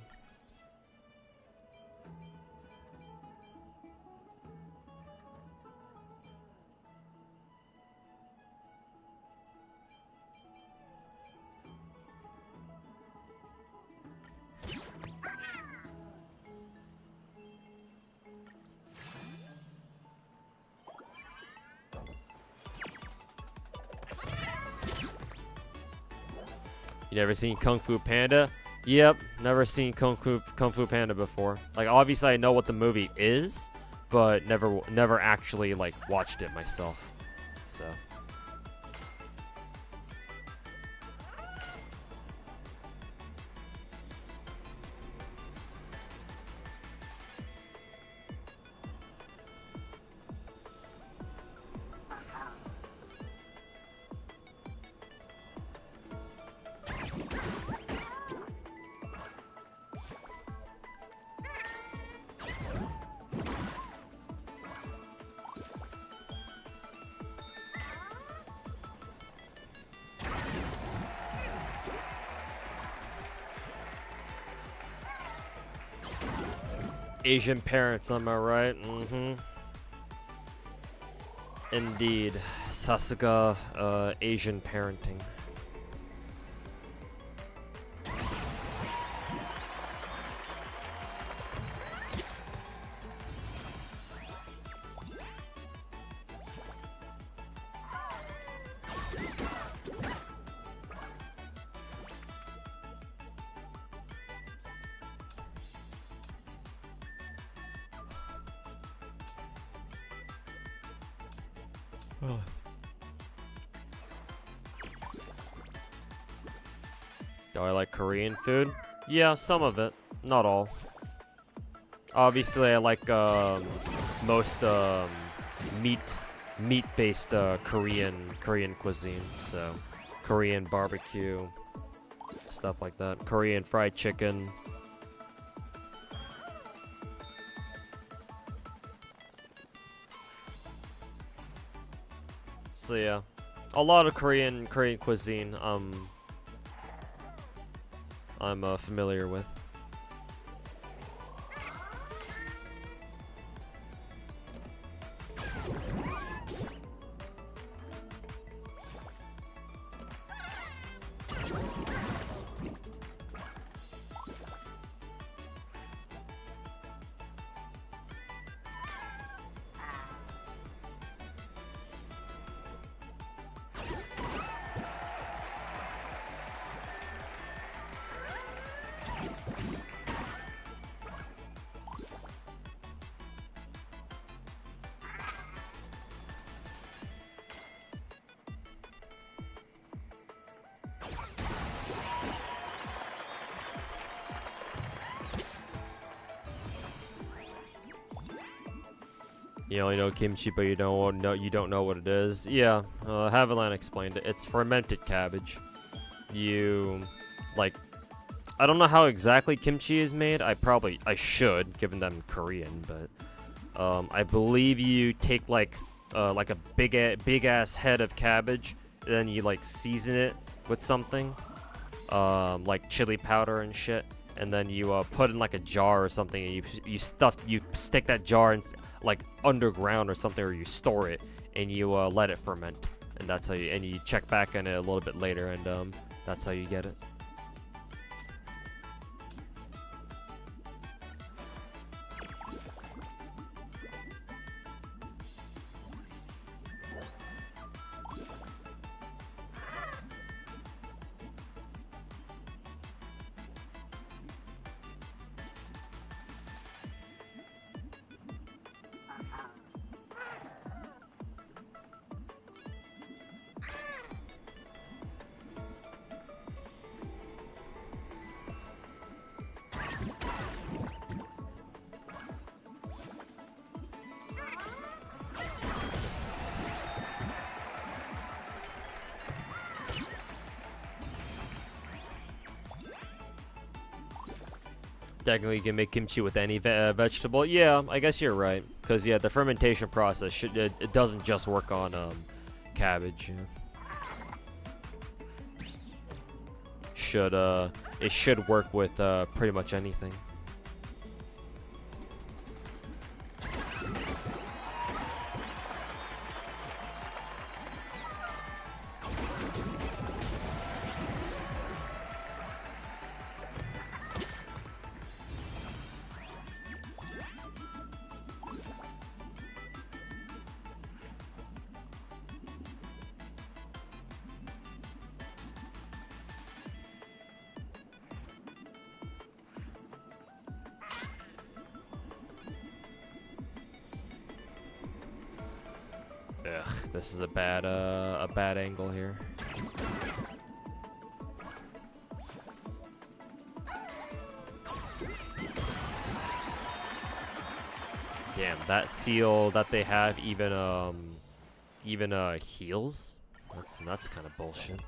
You never seen Kung Fu Panda? Yep, never seen Kung Fu Panda before. Like, obviously I know what the movie is, but never actually like watched it myself. So. Asian parents, am I right? Mm-hmm. Indeed. Sasuga, Asian parenting. Do I like Korean food? Yeah, some of it. Not all. Obviously, I like most meat-based Korean cuisine. So, Korean barbecue, stuff like that. Korean fried chicken. So yeah, a lot of Korean cuisine. I'm familiar with. You only know kimchi, but you don't know what it is. Yeah, Haviland explained it. It's fermented cabbage. You, like, I don't know how exactly kimchi is made. I should, given that I'm Korean, but I believe you take like a big ass head of cabbage, and then you like season it with something, like chili powder and shit, and then you put in like a jar or something, and you stick that jar in like underground or something, or you store it and you let it ferment, and that's how you check back on it a little bit later, and that's how you get it. technically you can make kimchi with any vegetable. Yeah, I guess you're right. Because, yeah, the fermentation process, it doesn't just work on cabbage. Yeah. It should work with pretty much anything. Ugh, this is a bad angle here. Damn, that seal that they have even heals. That's kind of bullshit.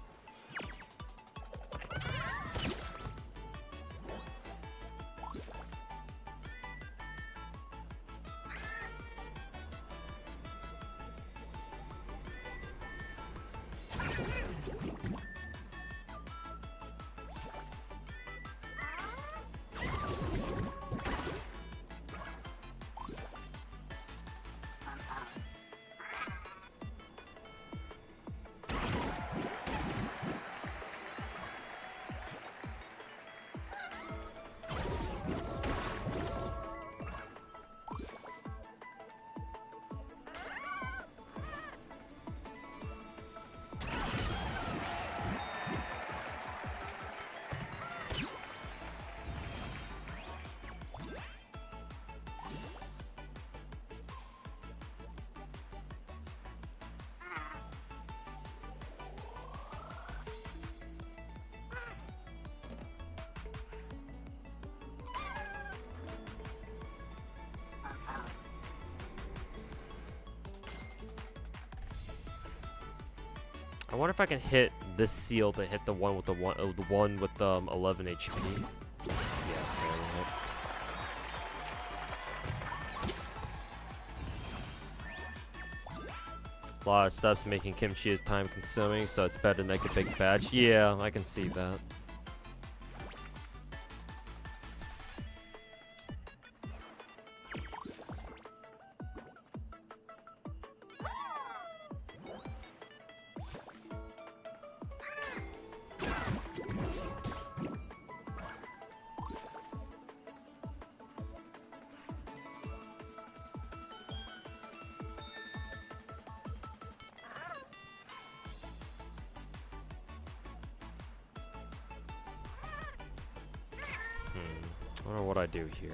I wonder if I can hit this seal to hit the one with the 11 HP. Yeah, that'll hit. A lot of stuff's making kimchi is time consuming, so it's better to make a big batch. Yeah, I can see that. I don't know what I do here.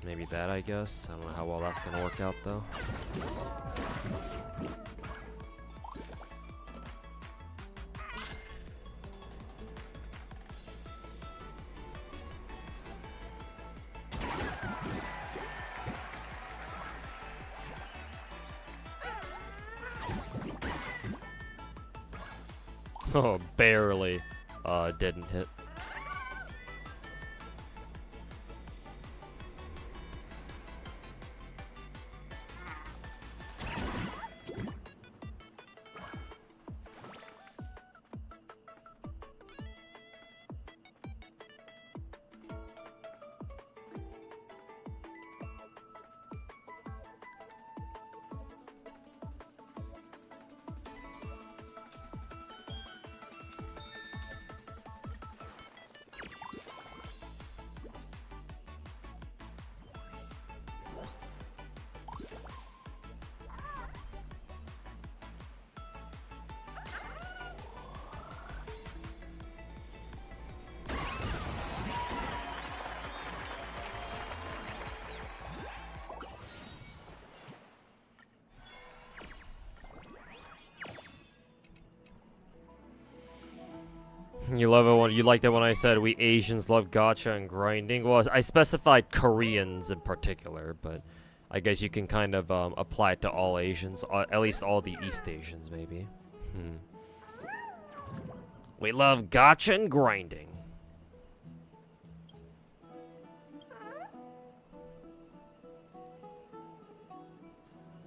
Maybe that, I guess. I don't know how well that's gonna work out, though. Oh, barely didn't hit. You love it when you liked it when I said we Asians love gacha and grinding. Well, I specified Koreans in particular, but I guess you can kind of apply it to all Asians, at least all the East Asians, maybe. We love gacha and grinding.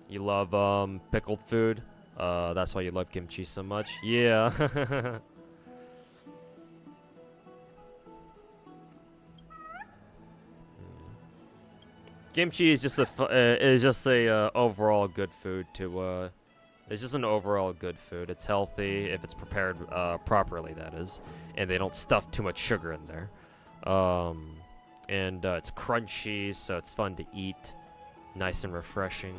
You love pickled food? That's why you love kimchi so much? Yeah. Kimchi is just a overall good food to it's just an overall good food. It's healthy if it's prepared properly, that is, and they don't stuff too much sugar in there. And it's crunchy, so it's fun to eat, nice and refreshing.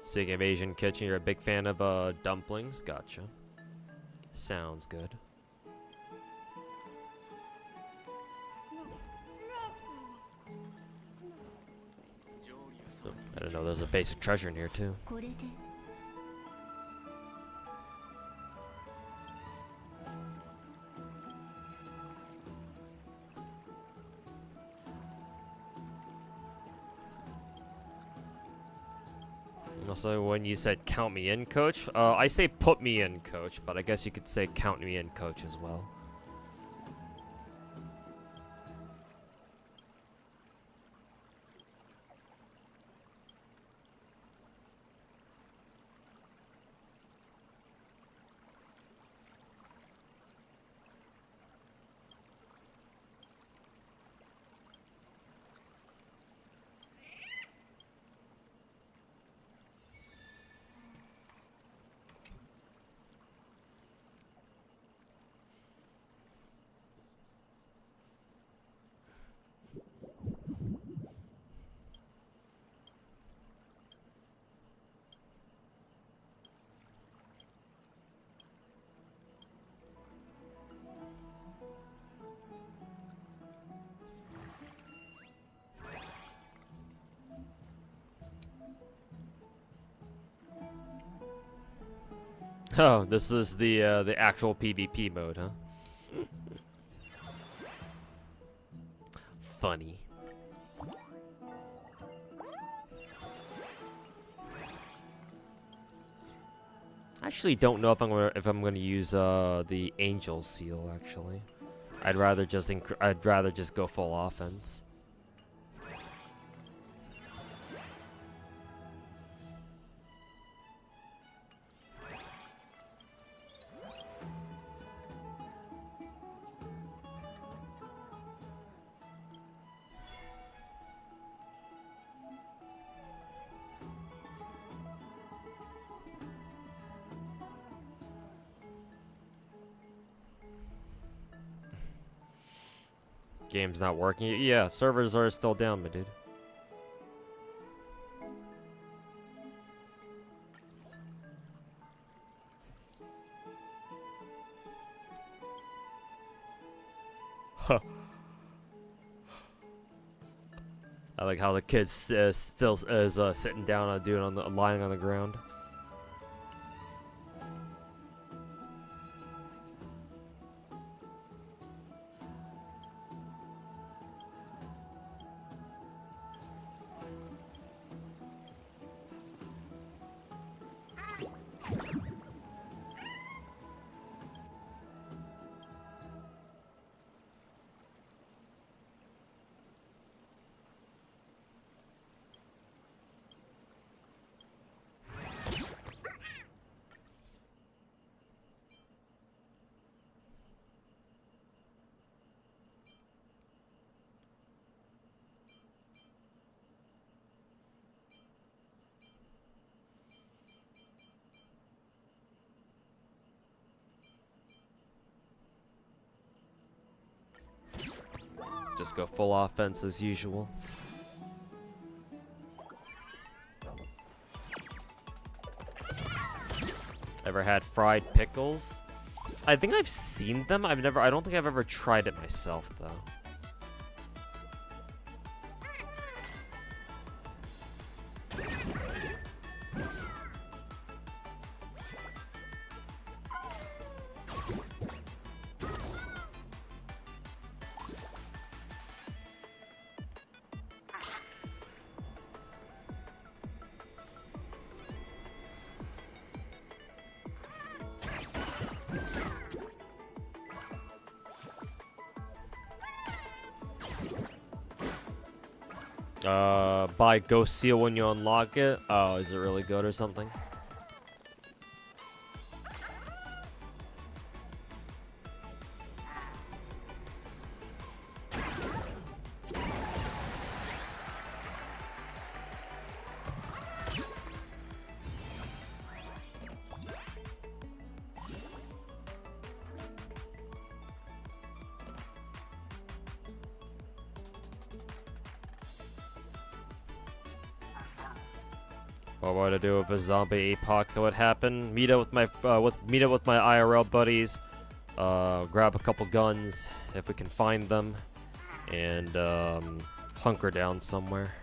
Speaking of Asian kitchen, you're a big fan of dumplings? Gotcha. Sounds good. Oh, I don't know, there's a basic treasure in here too. Also, when you said count me in, coach, I say put me in, coach, but I guess you could say count me in, coach, as well. Oh, this is the actual PvP mode, huh? Funny. I actually don't know if I'm gonna use the angel seal. Actually, I'd rather just go full offense. Game's not working. Yeah, servers are still down, my dude. Huh. I like how the kid still is sitting down, lying on the ground. Just go full offense as usual. Ever had fried pickles? I think I've seen them. I don't think I've ever tried it myself though. Buy Ghost Seal when you unlock it. Oh, is it really good or something? What would I do if a zombie apoc would happen? Meet up with my IRL buddies. Grab a couple guns if we can find them, and hunker down somewhere.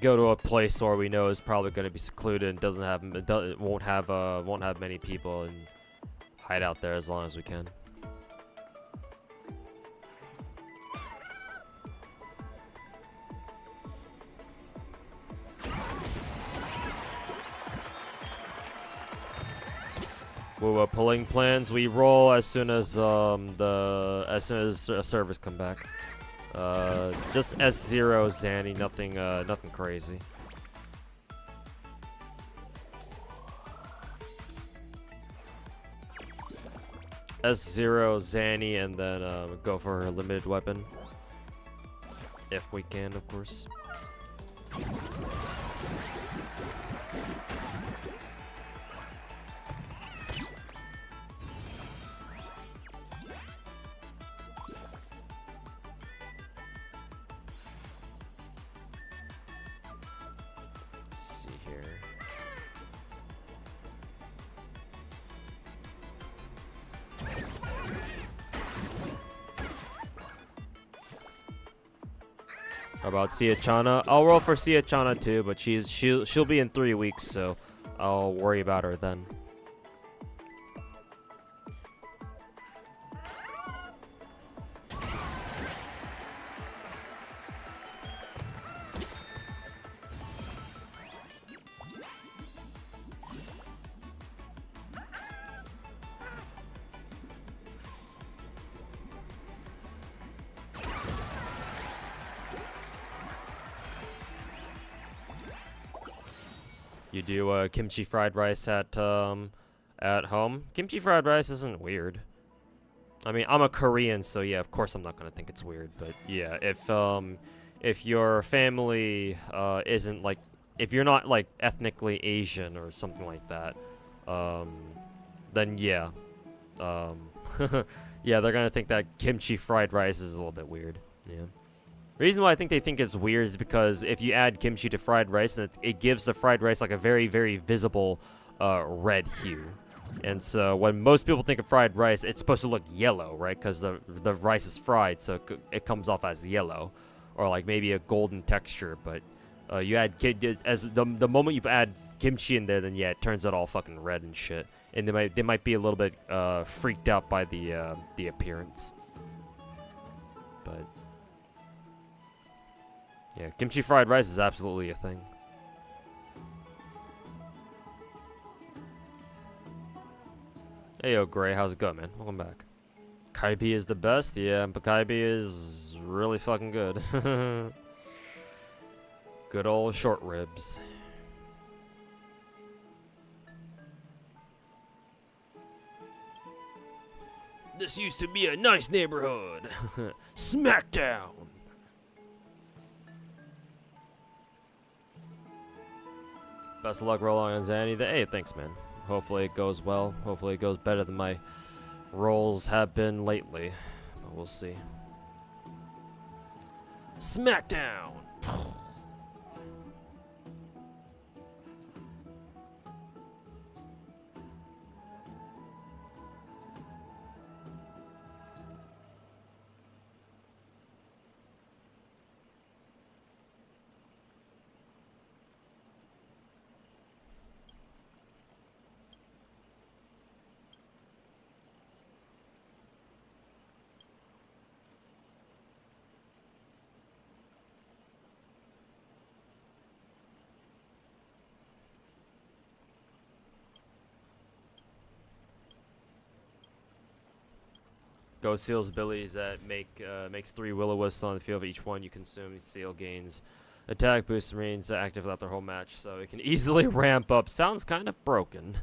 Go to a place where we know is probably going to be secluded and won't have many people, and hide out there as long as we can. Pulling plans. We roll as soon as servers come back. Just S0 Zanny, nothing crazy. S0 Zanny, and then go for her limited weapon if we can, of course. How about Siachana? I'll roll for Siachana too, but she'll be in 3 weeks, so I'll worry about her then. You do kimchi fried rice at home. Kimchi fried rice isn't weird. I mean, I'm a Korean, so yeah, of course I'm not gonna think it's weird. But yeah, if your family isn't like, if you're not like ethnically Asian or something like that, then yeah, yeah, they're gonna think that kimchi fried rice is a little bit weird. Yeah. Reason why I think they think it's weird is because if you add kimchi to fried rice, and it gives the fried rice like a very, very visible red hue. And so when most people think of fried rice, it's supposed to look yellow, right? Because the rice is fried, so it comes off as yellow, or like maybe a golden texture. But you add the moment you add kimchi in there, then yeah, it turns out all fucking red and shit. And they might be a little bit freaked out by the appearance. But yeah, kimchi fried rice is absolutely a thing. Hey yo, Gray, how's it going, man? Welcome back. Kaibi is the best? Yeah, but Kaibi is really fucking good. Good old short ribs. This used to be a nice neighborhood. Smackdown! Best of luck rolling on Zanny. Hey, thanks, man. Hopefully it goes well. Hopefully it goes better than my rolls have been lately. But we'll see. Smackdown! Go Seal's abilities that makes 3 Will-O-Wisps on the field. Each one you consume, Seal gains attack boost, remains active throughout the whole match, so it can easily ramp up. Sounds kind of broken.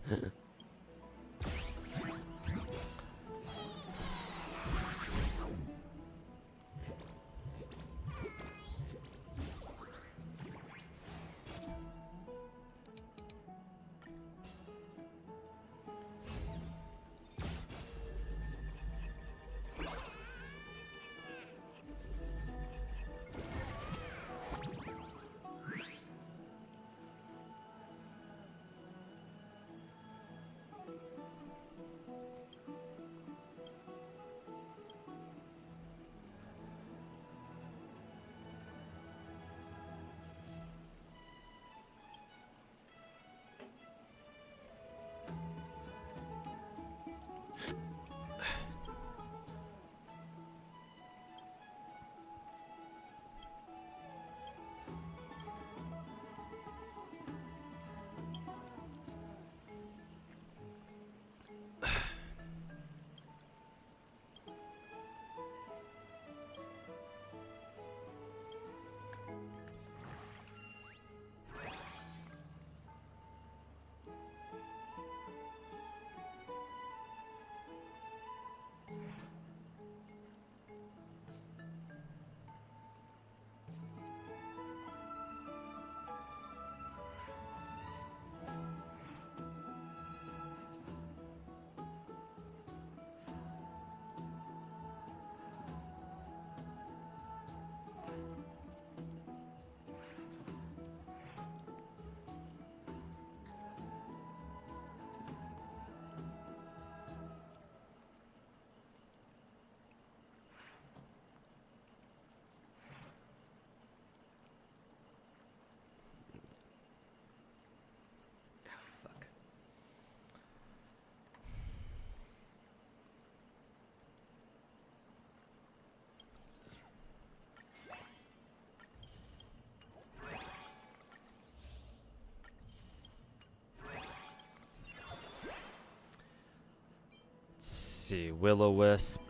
See, Will-O-Wisp.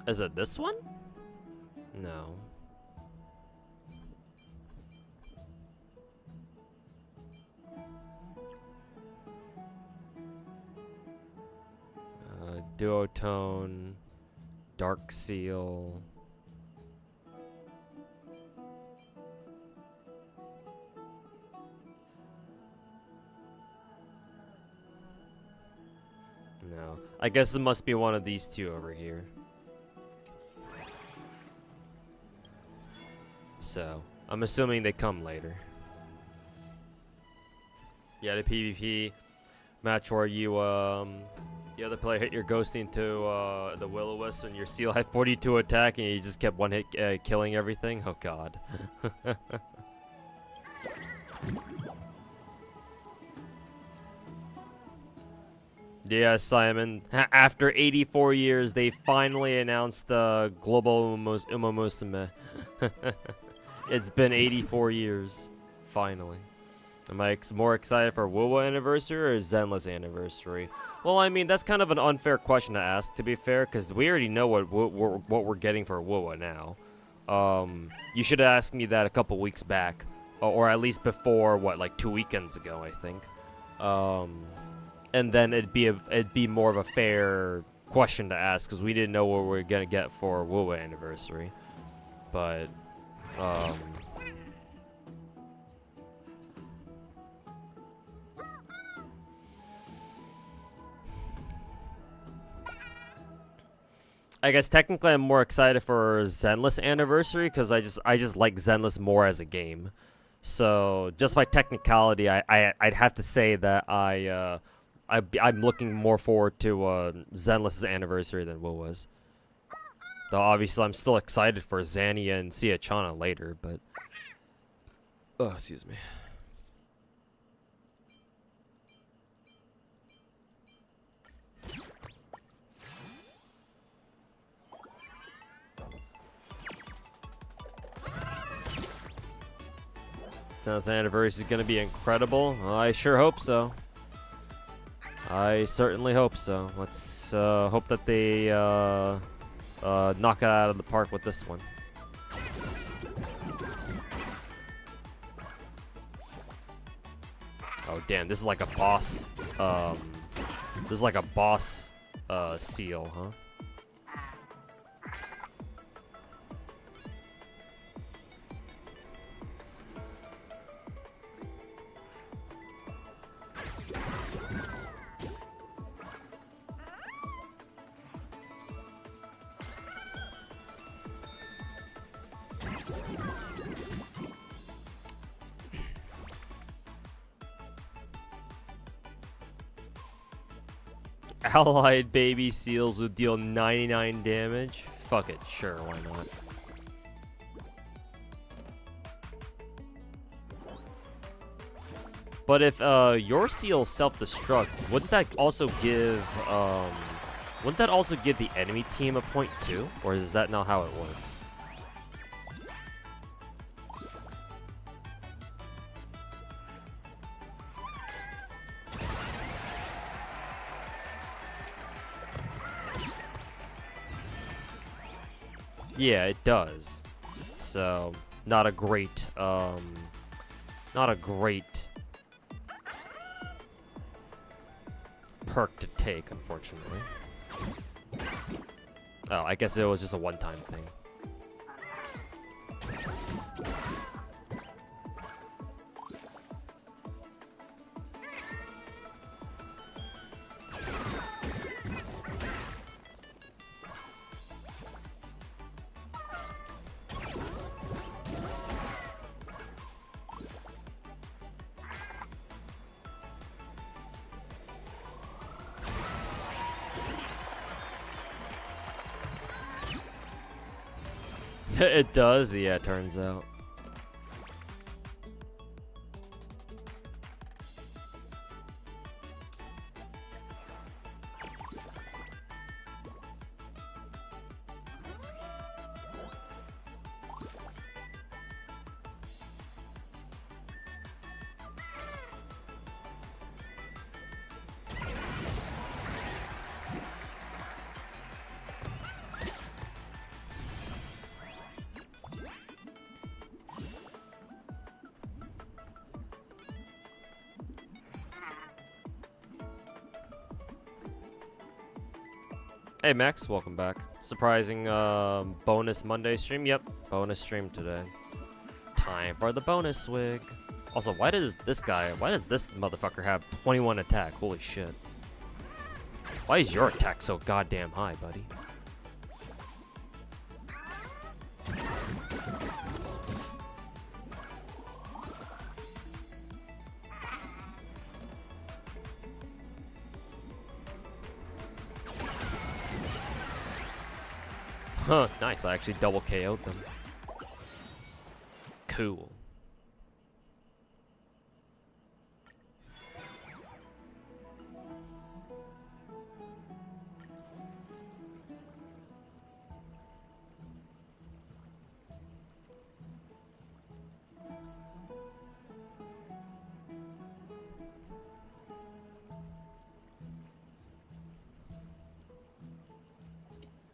Is it this one? No. Duotone, Dark Seal. No. I guess it must be one of these two over here. So, I'm assuming they come later. Yeah, the PvP match where you, the other player hit your ghosting to the Will-O-Wisp and your Seal had 42 attack and you just kept one hit killing everything. Oh god. Yeah, Simon. After 84 years, they finally announced the Global Umamusume. It's been 84 years. Finally. Am I more excited for WoWa Anniversary or Zenless Anniversary? Well, I mean, that's kind of an unfair question to ask, to be fair, because we already know what we're getting for WoWa now. You should have asked me that a couple weeks back, or at least before, what, like 2 weekends ago, I think. And then it'd be more of a fair question to ask because we didn't know what we were gonna get for WoWa Anniversary, but I guess technically I'm more excited for Zenless Anniversary because I just like Zenless more as a game. So just by technicality, I'd have to say that I'm looking more forward to Zenless's Anniversary than WoWa's. Though obviously I'm still excited for Zania and Siachana later, but oh, excuse me. Zenless Anniversary is going to be incredible. I sure hope so. I certainly hope so. Let's hope that they knock it out of the park with this one. Oh damn, this is like a boss. This is like a boss seal, huh? Allied baby seals would deal 99 damage? Fuck it, sure, why not? But if your seal self-destruct, wouldn't that also give the enemy team a point too? Or is that not how it works? Yeah, it does. So, not a great perk to take, unfortunately. Oh, I guess it was just a one-time thing. It does, yeah, it turns out. Hey Max, welcome back. Surprising bonus Monday stream. Yep, bonus stream today. Time for the bonus swig. Also, why does this motherfucker have 21 attack? Holy shit. Why is your attack so goddamn high, buddy? Huh, nice. I actually double KO'd them. Cool.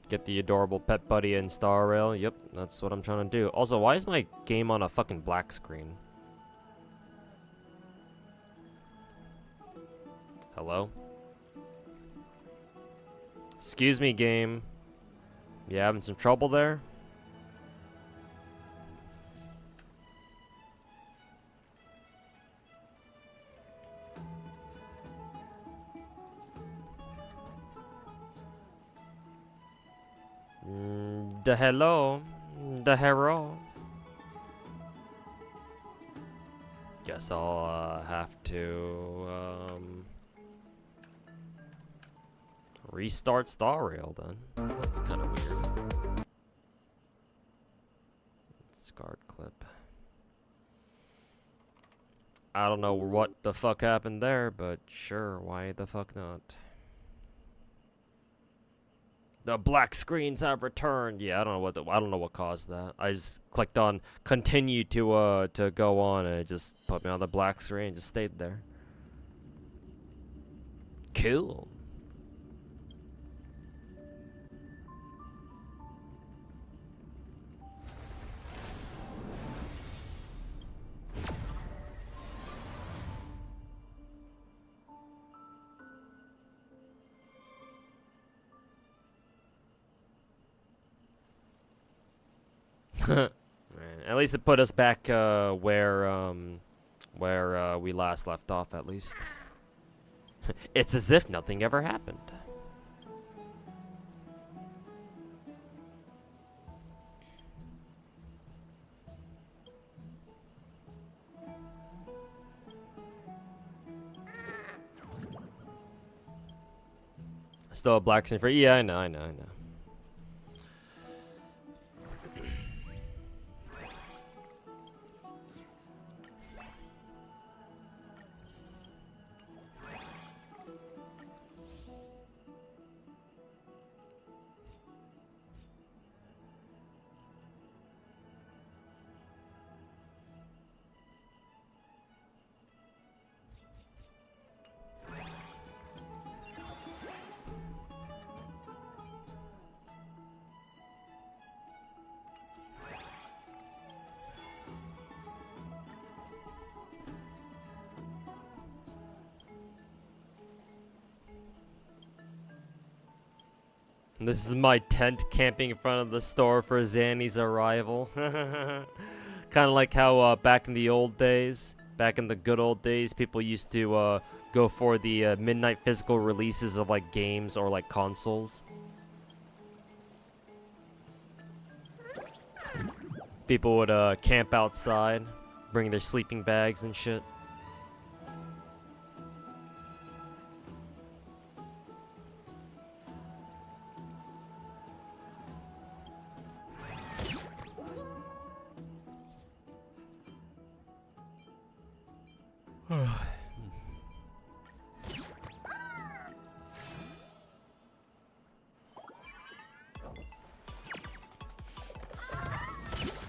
Get the adorable pet buddy in Star Rail. Yep, that's what I'm trying to do. Also, why is my game on a fucking black screen? Hello? Excuse me, game. You having some trouble there? The hello, the hero. Guess I'll have to restart Star Rail then. That's kind of weird. Scarred clip. I don't know what the fuck happened there, but sure, why the fuck not? The black screens have returned. Yeah, I don't know what caused that. I just clicked on continue to go on, and it just put me on the black screen and just stayed there. Cool. At least it put us back where we last left off, at least. It's as if nothing ever happened. Still a black screen for yeah, I know. This is my tent camping in front of the store for Zanny's arrival. Kind of like how back in the old days, back in the good old days, people used to go for the midnight physical releases of like games or like consoles. People would camp outside, bring their sleeping bags and shit.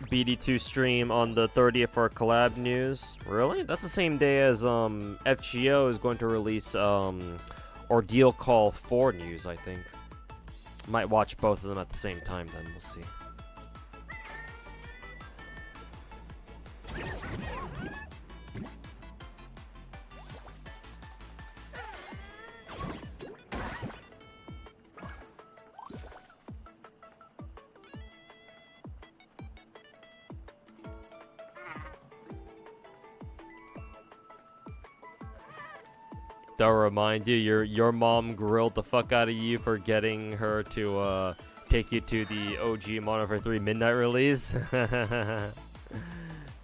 BD2 stream on the 30th for collab news. Really? That's the same day as FGO is going to release Ordeal Call 4 news, I think. Might watch both of them at the same time then, we'll see. They'll remind you, your mom grilled the fuck out of you for getting her to take you to the OG Modern Warfare 3 midnight release.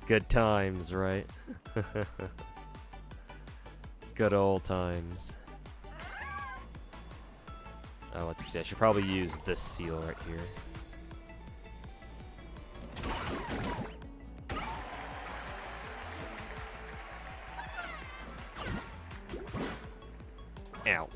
Good times, right? Good old times. Oh, let's see. I should probably use this seal right here. Ow.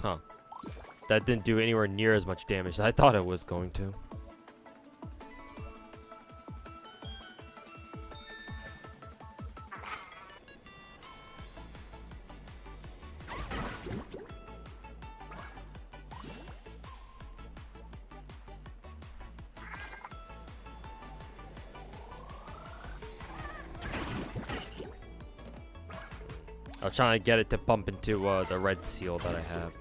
Huh. That didn't do anywhere near as much damage as I thought it was going to. I was trying to get it to bump into the red seal that I have.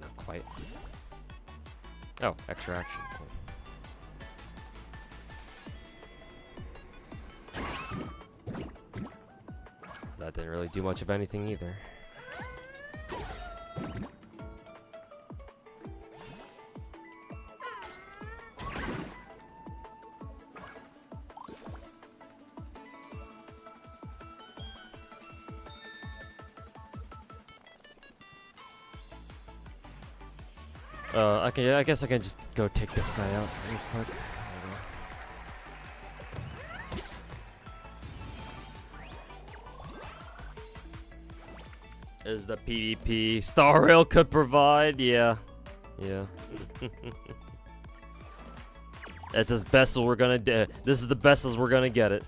Not quite. Oh, extra action. Cool. That didn't really do much of anything either. I guess I can just go take this guy out real quick. As the PvP Star Rail could provide, yeah. That's as best as we're gonna do. This is the best as we're gonna get it.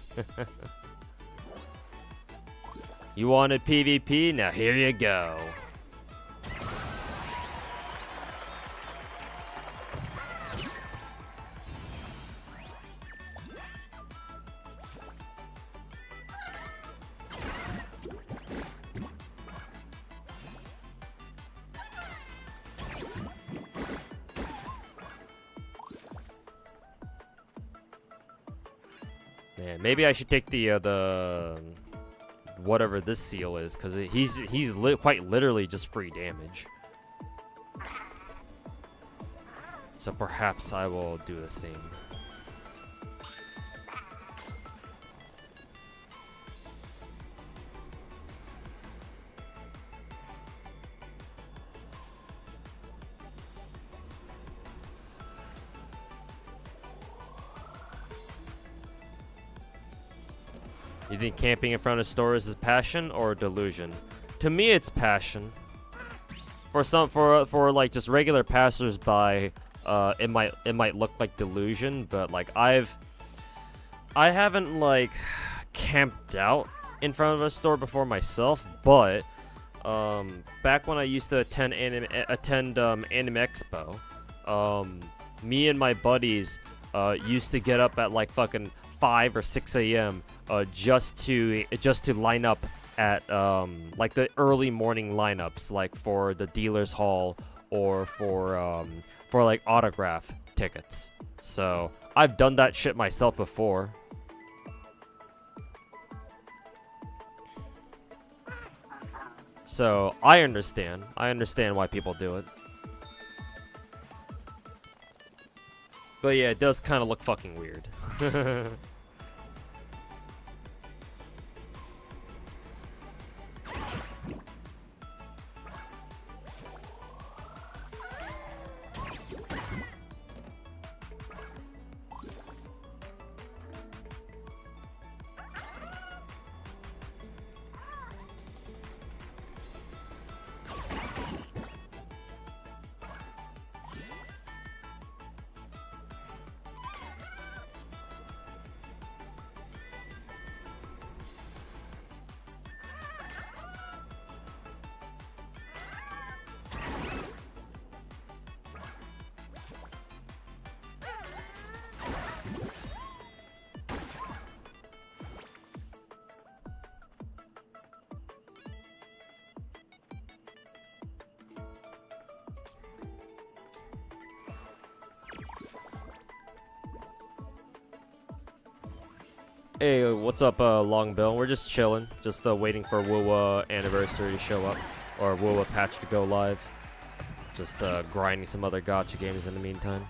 You wanted PvP? Now here you go. Man, maybe I should take the whatever this seal is, because he's quite literally just free damage. So perhaps I will do the same. You think camping in front of stores is passion or delusion? To me, it's passion. For like just regular passersby, it might look like delusion, but like I haven't like camped out in front of a store before myself, but back when I used to attend Anime Expo, me and my buddies used to get up at like fucking 5 or 6 a.m. Just to line up at like the early morning lineups, like for the dealer's hall or for like autograph tickets. So I've done that shit myself before. So I understand why people do it. But yeah, it does kind of look fucking weird. Hey, what's up, Long Bill? We're just chilling, just waiting for WoW anniversary to show up, or WoW patch to go live. Just grinding some other Gacha games in the meantime.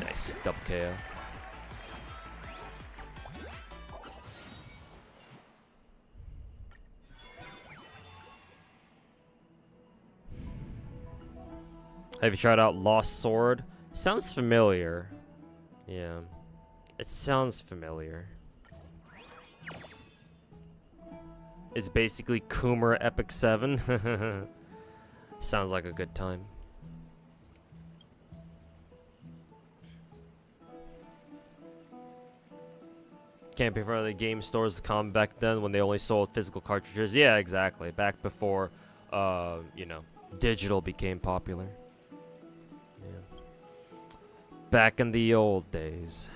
Nice, double KO. Have you tried out Lost Sword? Sounds familiar. Yeah, it sounds familiar. It's basically Coomer Epic 7. Sounds like a good time. can't be in front of the game stores to come back then when they only sold physical cartridges. Yeah, exactly. Back before, you know, digital became popular. Yeah. Back in the old days.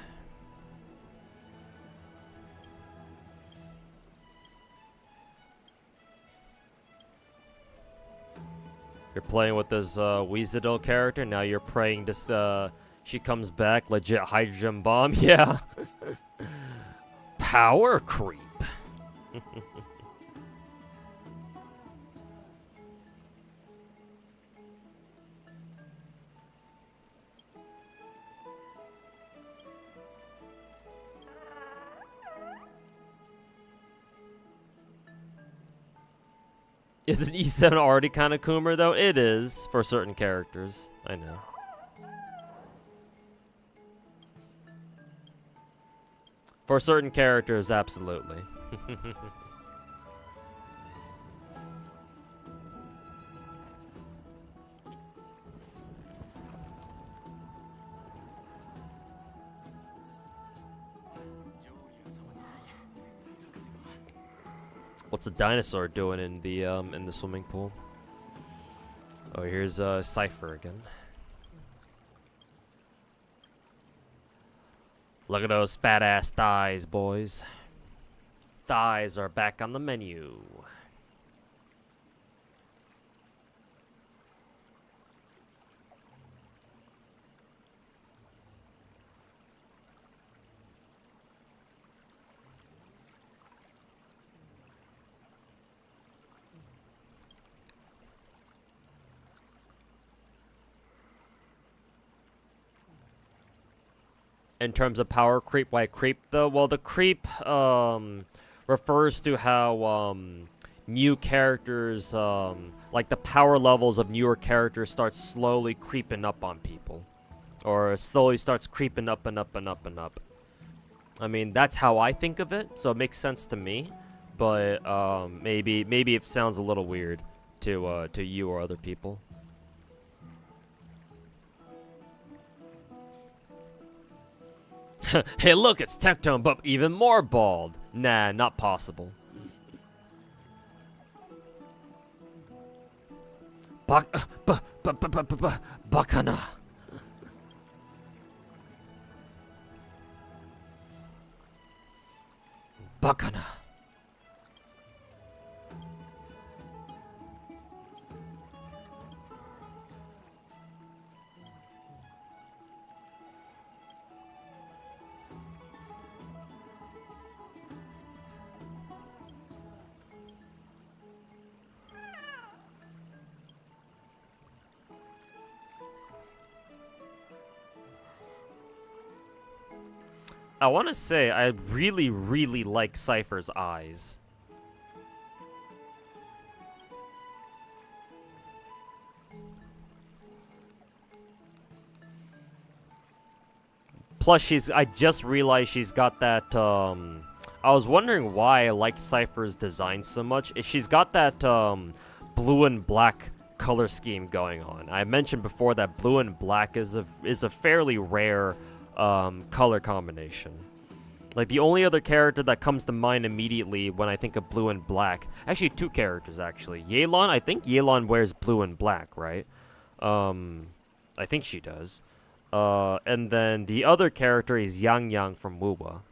You're playing with this Weezidil character. Now you're praying this she comes back, legit hydrogen bomb. Yeah. Power creep. Isn't E7 already kind of Coomer though? It is for certain characters. I know. For certain characters, absolutely. What's a dinosaur doing in the swimming pool? Oh, here's Cypher again. Look at those fat ass thighs, boys. Thighs are back on the menu. In terms of power creep, why creep though? Well, the creep refers to how new characters, like the power levels of newer characters start slowly creeping up on people. Or slowly starts creeping up and up and up and up. I mean, that's how I think of it, so it makes sense to me. But maybe it sounds a little weird to you or other people. Hey, look, it's Tectone, but even more bald. Nah, not possible. Bacana. Bacana. I want to say I really, really like Cypher's eyes. Plus, I just realized she's got that, I was wondering why I liked Cypher's design so much. She's got that, blue and black color scheme going on. I mentioned before that blue and black is a fairly rare color combination. Like, the only other character that comes to mind immediately when I think of blue and black, actually two characters actually. Yelan, I think Yelan wears blue and black, right? I think she does. And then the other character is Yang Yang from Wuwa.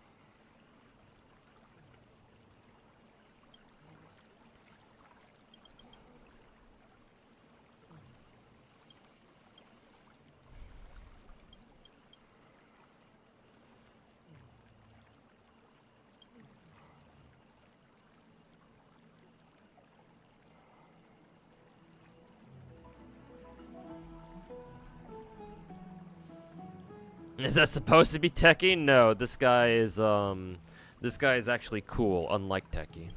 Is that supposed to be Techie? No, this guy is actually cool, unlike Techie.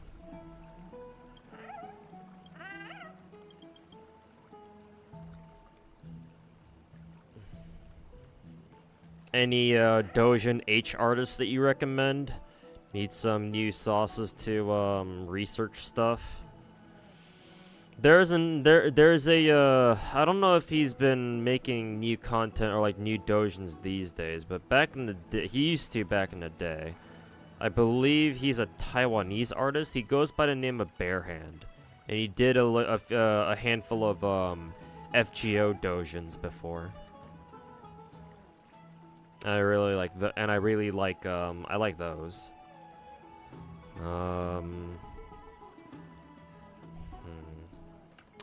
Any Dojin H artists that you recommend? Need some new sauces to research stuff. There's a I don't know if he's been making new content or like new dojins these days, but back in the day, he used to back in the day. I believe he's a Taiwanese artist. He goes by the name of Barehand, and he did a handful of FGO dojins before. I really like I like those.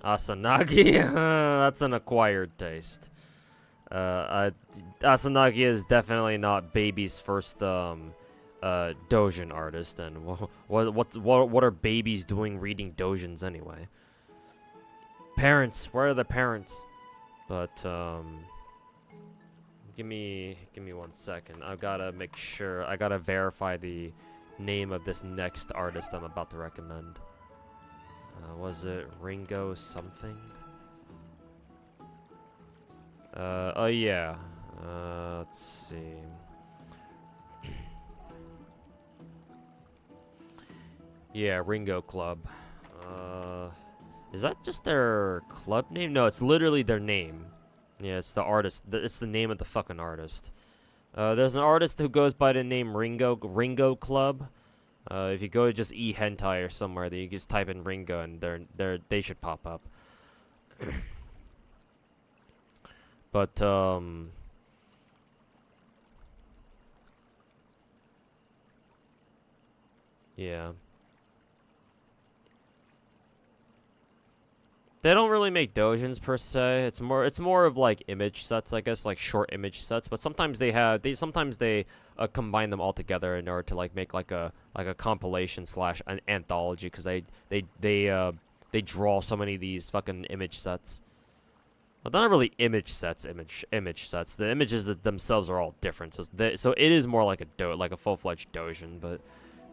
Asanagi, that's an acquired taste. Asanagi is definitely not baby's first dojin artist, and what are babies doing reading dojins anyway? Parents, where are the parents? But give me 1 second. I've gotta make sure. I gotta verify the name of this next artist I'm about to recommend. Was it Ringo something? Oh yeah. Let's see. Yeah, Ringo Club. Is that just their club name? No, it's literally their name. Yeah, it's the artist. It's the name of the fucking artist. There's an artist who goes by the name Ringo Club. If you go to just hentai or somewhere, then you just type in Ringo and they should pop up. But yeah. They don't really make dojins per se. It's more of like image sets, I guess, like short image sets. But sometimes they combine them all together in order to like make like a compilation / an anthology, because they draw so many of these fucking image sets. Well, they're not really image sets. The images themselves are all different. So it is more like a full-fledged dojin, but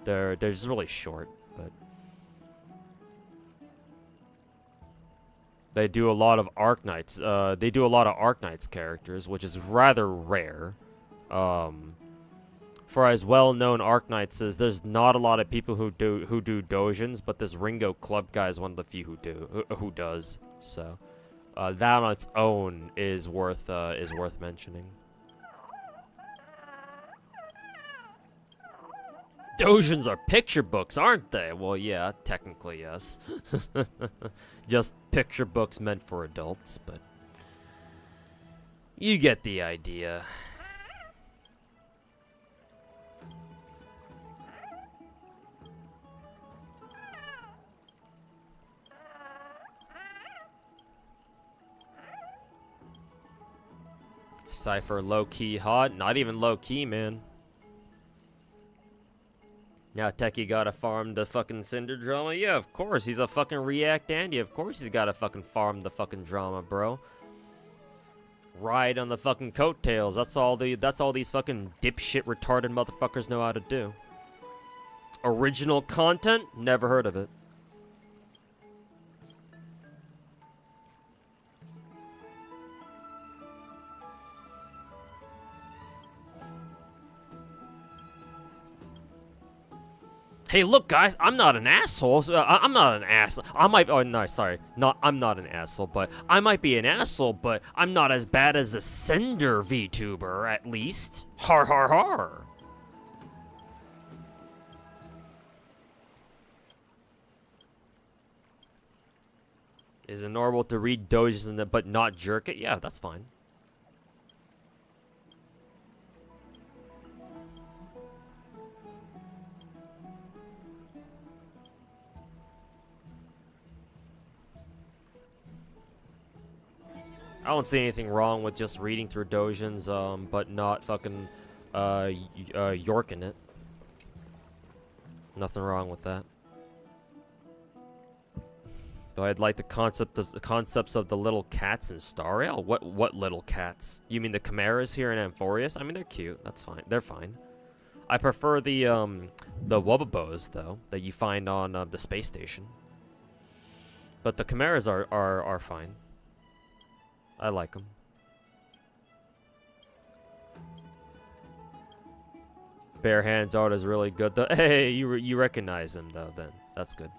they're just really short. But they do a lot of Arknights. They do a lot of Arknights characters, which is rather rare. For as well-known Arknights is, there's not a lot of people who do dojins, but this Ringo Club guy is one of the few who does. So that on its own is worth mentioning. Dojins are picture books, aren't they? Well, yeah, technically, yes. Just picture books meant for adults, but you get the idea. Cypher low-key hot? Not even low-key, man. Yeah, Techie gotta farm the fucking Cinder drama? Yeah, of course. He's a fucking React Andy. Of course he's gotta fucking farm the fucking drama, bro. Ride on the fucking coattails. That's all these fucking dipshit retarded motherfuckers know how to do. Original content? Never heard of it. Hey, look, guys, I'm not an asshole. I'm not an asshole. I'm not an asshole, but I might be an asshole, but I'm not as bad as the Cinder VTuber, at least. Har har har. Is it normal to read dojins but not jerk it? Yeah, that's fine. I don't see anything wrong with just reading through dojins, but not fucking, yorking it. Nothing wrong with that. Though I'd like the concepts of the little cats in Star Rail. What little cats? You mean the chimeras here in Amphorius? I mean, they're cute. That's fine. They're fine. I prefer the Wobabos, though, that you find on the space station. But the chimeras are fine. I like them. Bare Hands art is really good though. Hey, you recognize him though? Then that's good.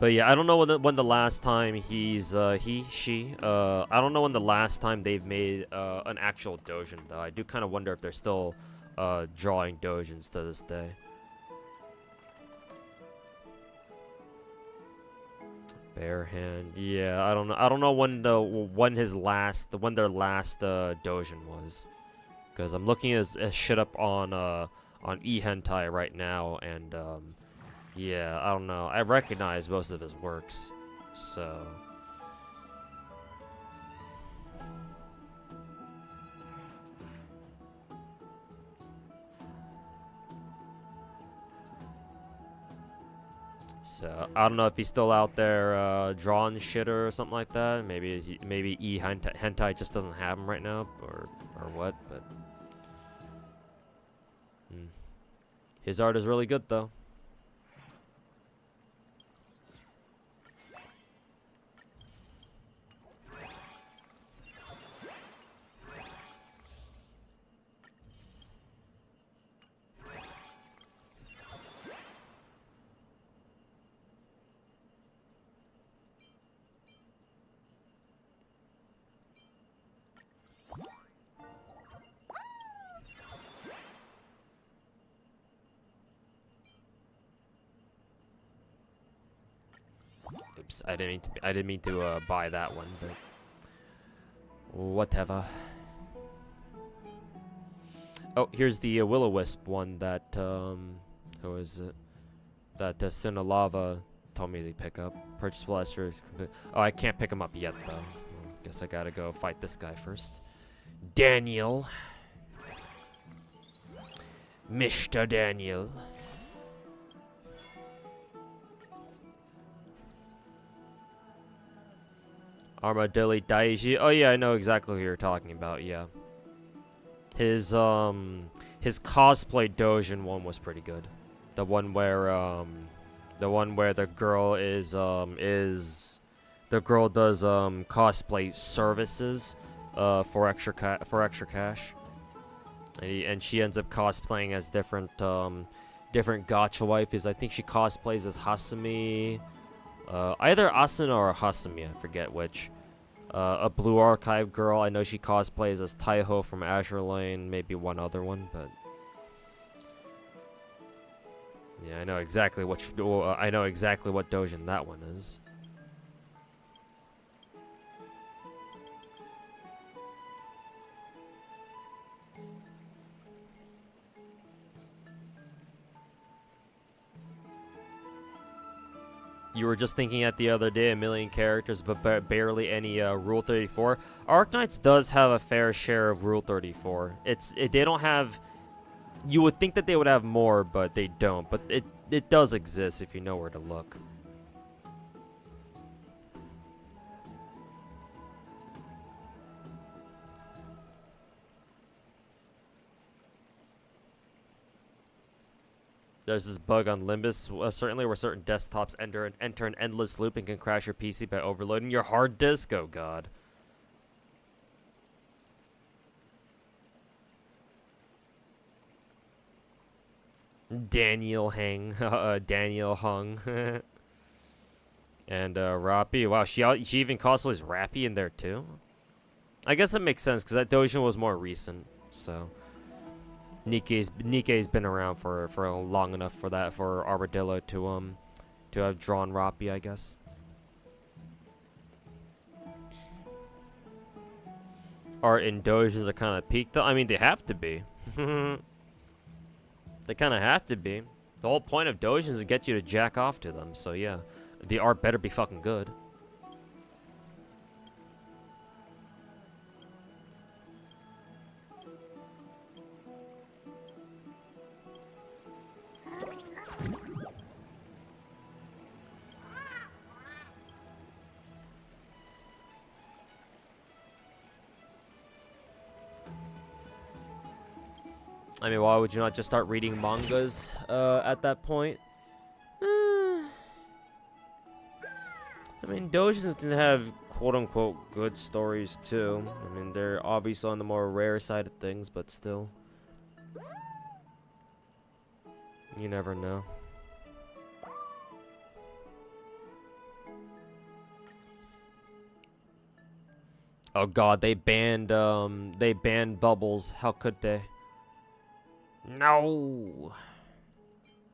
But yeah, I don't know when the last time she. I don't know when the last time they've made an actual dojin though. I do kind of wonder if they're still drawing dojins to this day. Bare hand, yeah. I don't know when their last dojin was, because I'm looking at shit up on eHentai right now, and yeah, I don't know. I recognize most of his works, so. So I don't know if he's still out there drawing shit or something like that. Maybe hentai just doesn't have him right now, or what. But his art is really good though. Oops, I didn't mean to buy that one, but whatever. Oh, here's the Will-O-Wisp one that who is it? That Sinalava told me to pick up. Purchase Blaster. Oh, I can't pick him up yet though. Guess I gotta go fight this guy first. Daniel. Mr. Daniel. Armadillo Daiji. Oh yeah, I know exactly who you're talking about. Yeah. His cosplay dojin one was pretty good. The one where the girl the girl does cosplay services for extra cash. And she ends up cosplaying as different gacha wifes. I think she cosplays as Hasumi. Either Asuna or Hasumi, I forget which. A Blue Archive girl, I know she cosplays as Taiho from Azure Lane, maybe one other one, but yeah, I know exactly what dojin that one is. You were just thinking at the other day, 1,000,000 characters, but barely any Rule 34. Arknights does have a fair share of Rule 34. They don't have. You would think that they would have more, but they don't. But it does exist if you know where to look. There's this bug on Limbus, certainly, where certain desktops enter an endless loop and can crash your PC by overloading your hard disk. Oh god. Daniel Daniel Hung. And Rappy. Wow, she even cosplays Rappy in there too? I guess that makes sense, because that dojin was more recent, so. Nikkei's been around for long enough for Armadillo to have drawn Rappy, I guess. Art in dojins are kind of peaked though. I mean, they have to be. They kind of have to be. The whole point of dojins is to get you to jack off to them. So yeah, the art better be fucking good. I mean, why would you not just start reading mangas at that point? I mean, dojins can have quote-unquote good stories too. I mean, they're obviously on the more rare side of things, but still. You never know. Oh god, they banned Bubbles. How could they? No.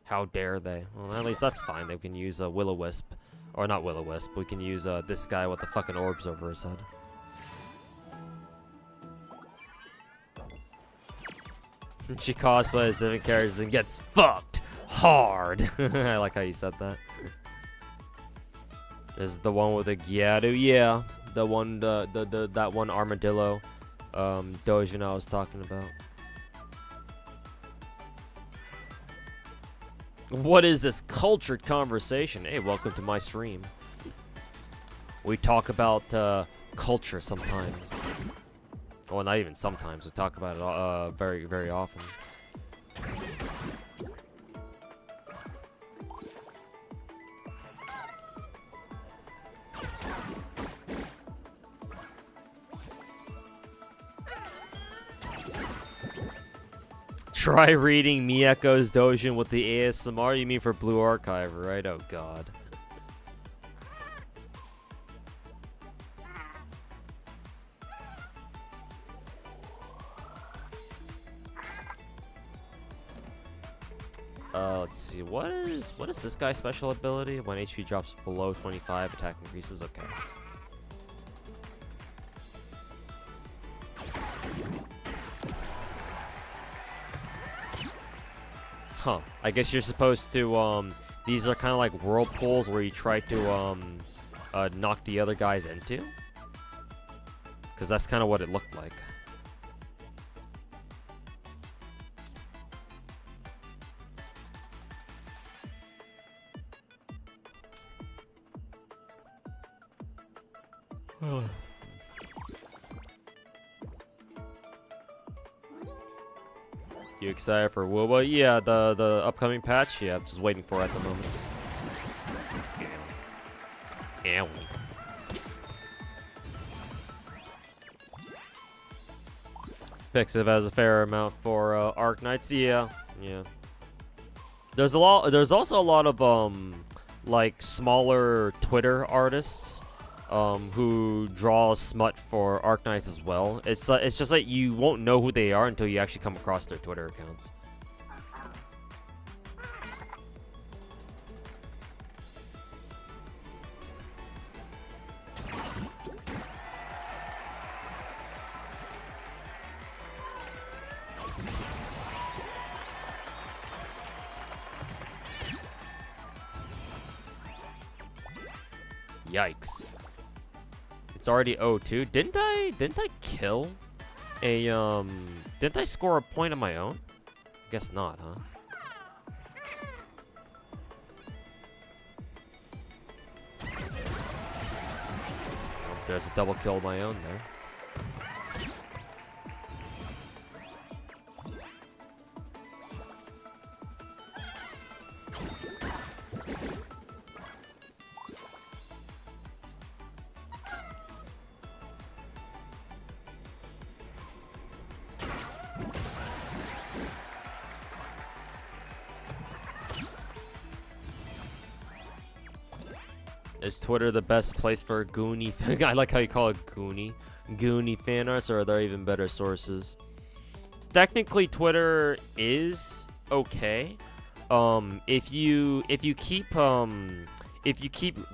How dare they? Well, at least that's fine. They can use a will-o-wisp. Or not will-o-wisp. We can use this guy with the fucking orbs over his head. She cosplays different characters and gets fucked hard. I like how you said that. Is the one with the Gyaru? Yeah, the one, that one armadillo, Dojin I was talking about. What is this cultured conversation? Hey, welcome to my stream. We talk about culture sometimes. Well, not even sometimes. We talk about it very, very often. Try reading Miyako's Dojin with the ASMR? You mean for Blue Archive, right? Oh, God. Let's see. What is this guy's special ability? When HP drops below 25, attack increases. Okay. Huh. I guess you're supposed to, these are kind of like whirlpools where you try to, knock the other guys into? Because that's kind of what it looked like. You excited for Wuba? Yeah, the upcoming patch? Yeah, I'm just waiting for it at the moment. Ow. Pixiv has a fair amount for Arc Knights. Yeah. There's also a lot of like smaller Twitter artists who draw smut for Arc Knights as well. It's just like you won't know who they are until you actually come across their Twitter accounts. Yikes. It's already 0-2. Didn't I kill a didn't I score a point on my own? Guess not, huh? Oh, there's a double kill of my own there. Is Twitter the best place for Goonie? I like how you call it Goonie fan arts, or are there even better sources? Technically, Twitter is okay. If you keep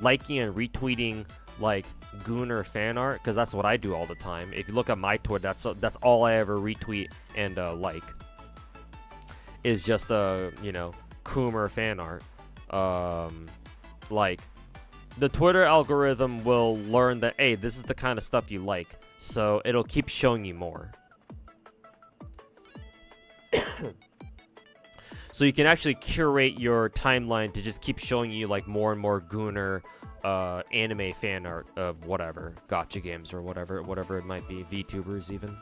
liking and retweeting like Gooner fan art, because that's what I do all the time. If you look at my Twitter, that's all I ever retweet and like is just Coomer fan art. Like, the Twitter algorithm will learn that, hey, this is the kind of stuff you like, so it'll keep showing you more. So you can actually curate your timeline to just keep showing you like more and more Gooner anime fan art of whatever, Gacha games or whatever it might be, VTubers even.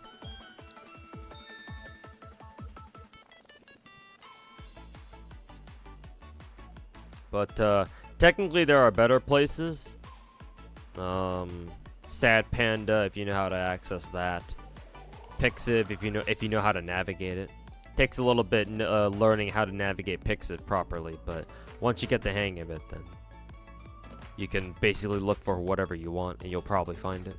But technically, there are better places. Sad Panda, if you know how to access that. Pixiv, if you know how to navigate it. Takes a little bit learning how to navigate Pixiv properly, but once you get the hang of it, then you can basically look for whatever you want, and you'll probably find it.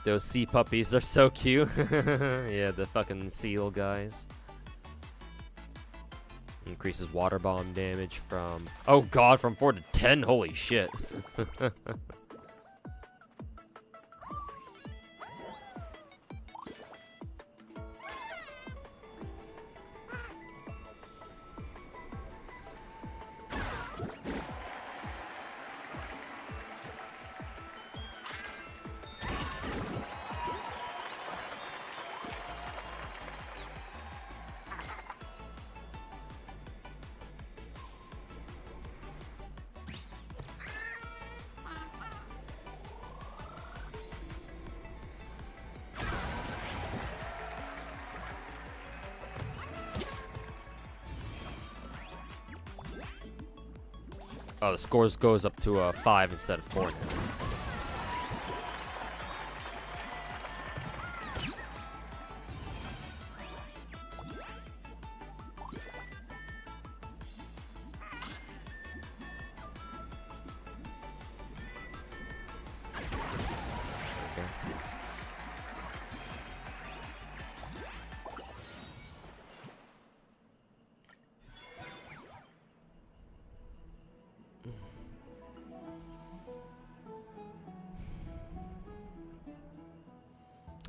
Those sea puppies are so cute. Yeah, the fucking seal guys. Increases water bomb damage from... Oh god, from 4 to 10? Holy shit. Oh, the scores goes up to 5 instead of 4 now.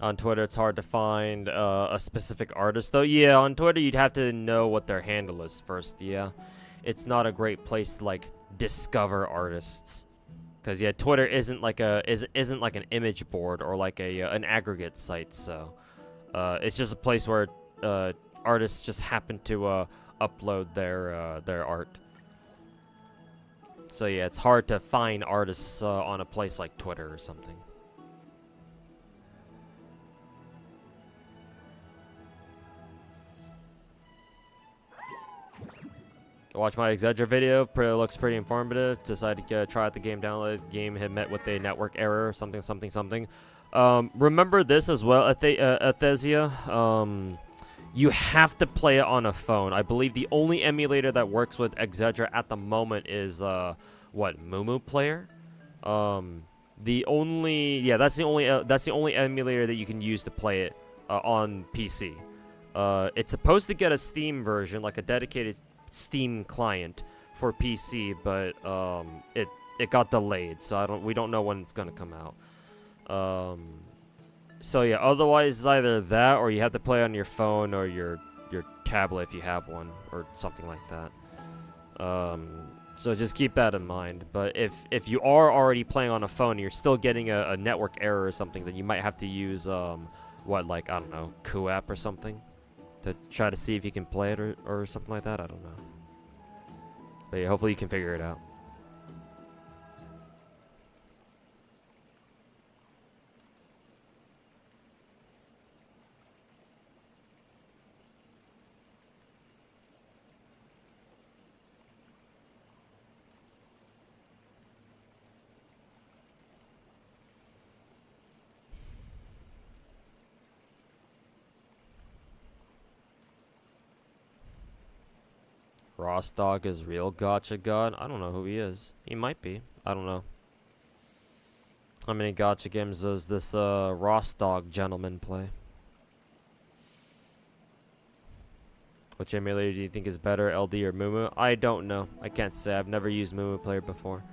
On Twitter, it's hard to find a specific artist, though. Yeah, on Twitter, you'd have to know what their handle is first. Yeah, it's not a great place to like discover artists, because yeah, Twitter isn't like isn't like an image board or like an aggregate site. So it's just a place where artists just happen to upload their art. So yeah, it's hard to find artists on a place like Twitter or something. Watch my Exedra video. Looks pretty informative. Decided to try out the game. Download the game. Had met with a network error. Something. Remember this as well, Athesia. You have to play it on a phone. I believe the only emulator that works with Exedra at the moment is Mumu Player. That's the only emulator that you can use to play it on PC. It's supposed to get a Steam version, like a dedicated Steam client for PC, but it got delayed, so we don't know when it's gonna come out. So yeah, otherwise it's either that or you have to play on your phone or your tablet if you have one or something like that. So just keep that in mind. But if you are already playing on a phone and you're still getting a network error or something, then you might have to use I don't know, QApp or something to try to see if you can play it or something like that. I don't know. But yeah, hopefully you can figure it out. Ross Dog is real Gacha God? I don't know who he is. He might be. I don't know. How many Gacha games does this Ross Dog gentleman play? Which emulator do you think is better, LD or Mumu? I don't know. I can't say. I've never used Mumu Player before.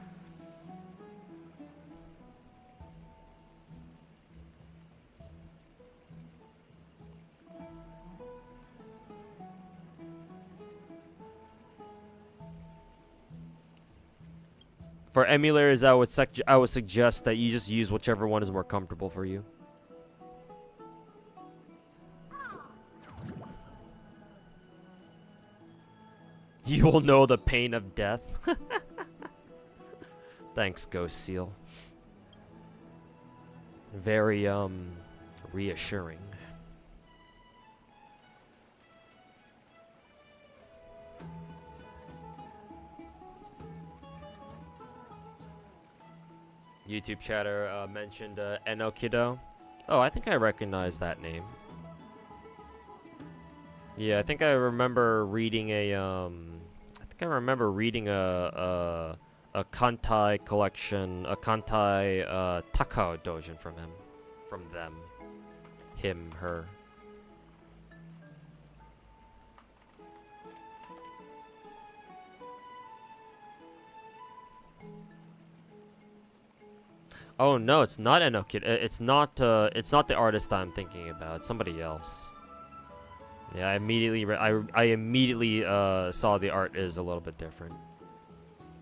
For emulators, I would suggest that you just use whichever one is more comfortable for you. You will know the pain of death. Thanks, Ghost Seal. Very reassuring. YouTube chatter mentioned Enokido. Oh, I think I recognize that name. Yeah, I think I remember reading a Kantai collection, a Kantai Takao Dojin from him from them. Him, her. Oh no, it's not Enoki. It's not the artist I'm thinking about. It's somebody else. Yeah, I immediately saw the art is a little bit different.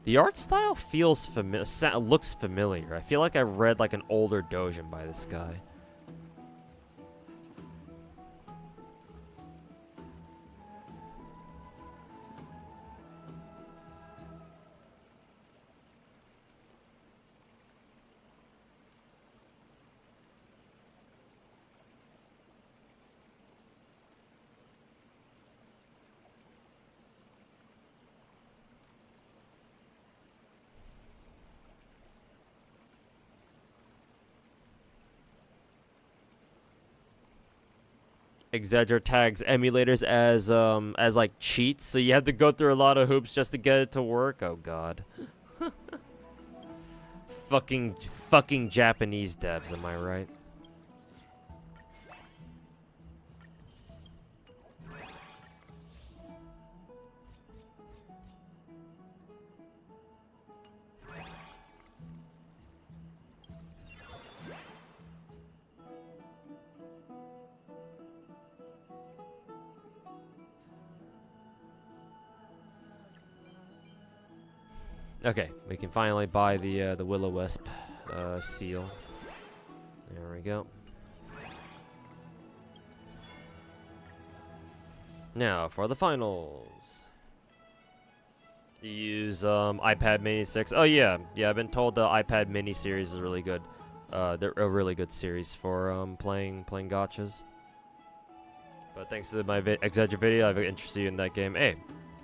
The art style feels looks familiar. I feel like I read like an older doujin by this guy. Exagger tags emulators as like cheats, so you have to go through a lot of hoops just to get it to work. Oh god. fucking Japanese devs, am I right? Okay, we can finally buy the Will-O-Wisp seal. There we go. Now for the finals. You use iPad Mini 6. Oh yeah, I've been told the iPad Mini series is really good. They're a really good series for playing gachas. But thanks to my Exedra video, I've interested you in that game. Hey,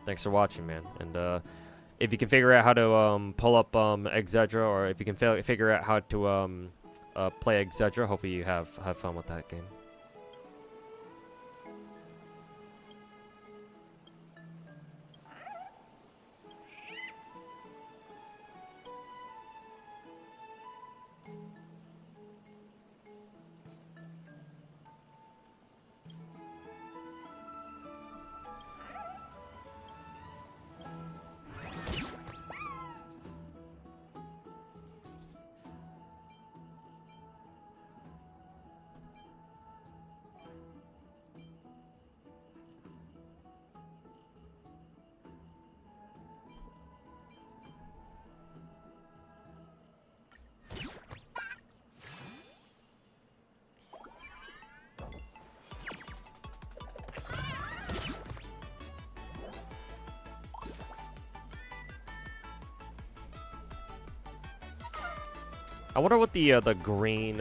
thanks for watching, man. And if you can figure out how to pull up Exedra, or if you can figure out how to play Exedra, hopefully you have fun with that game. I wonder what the green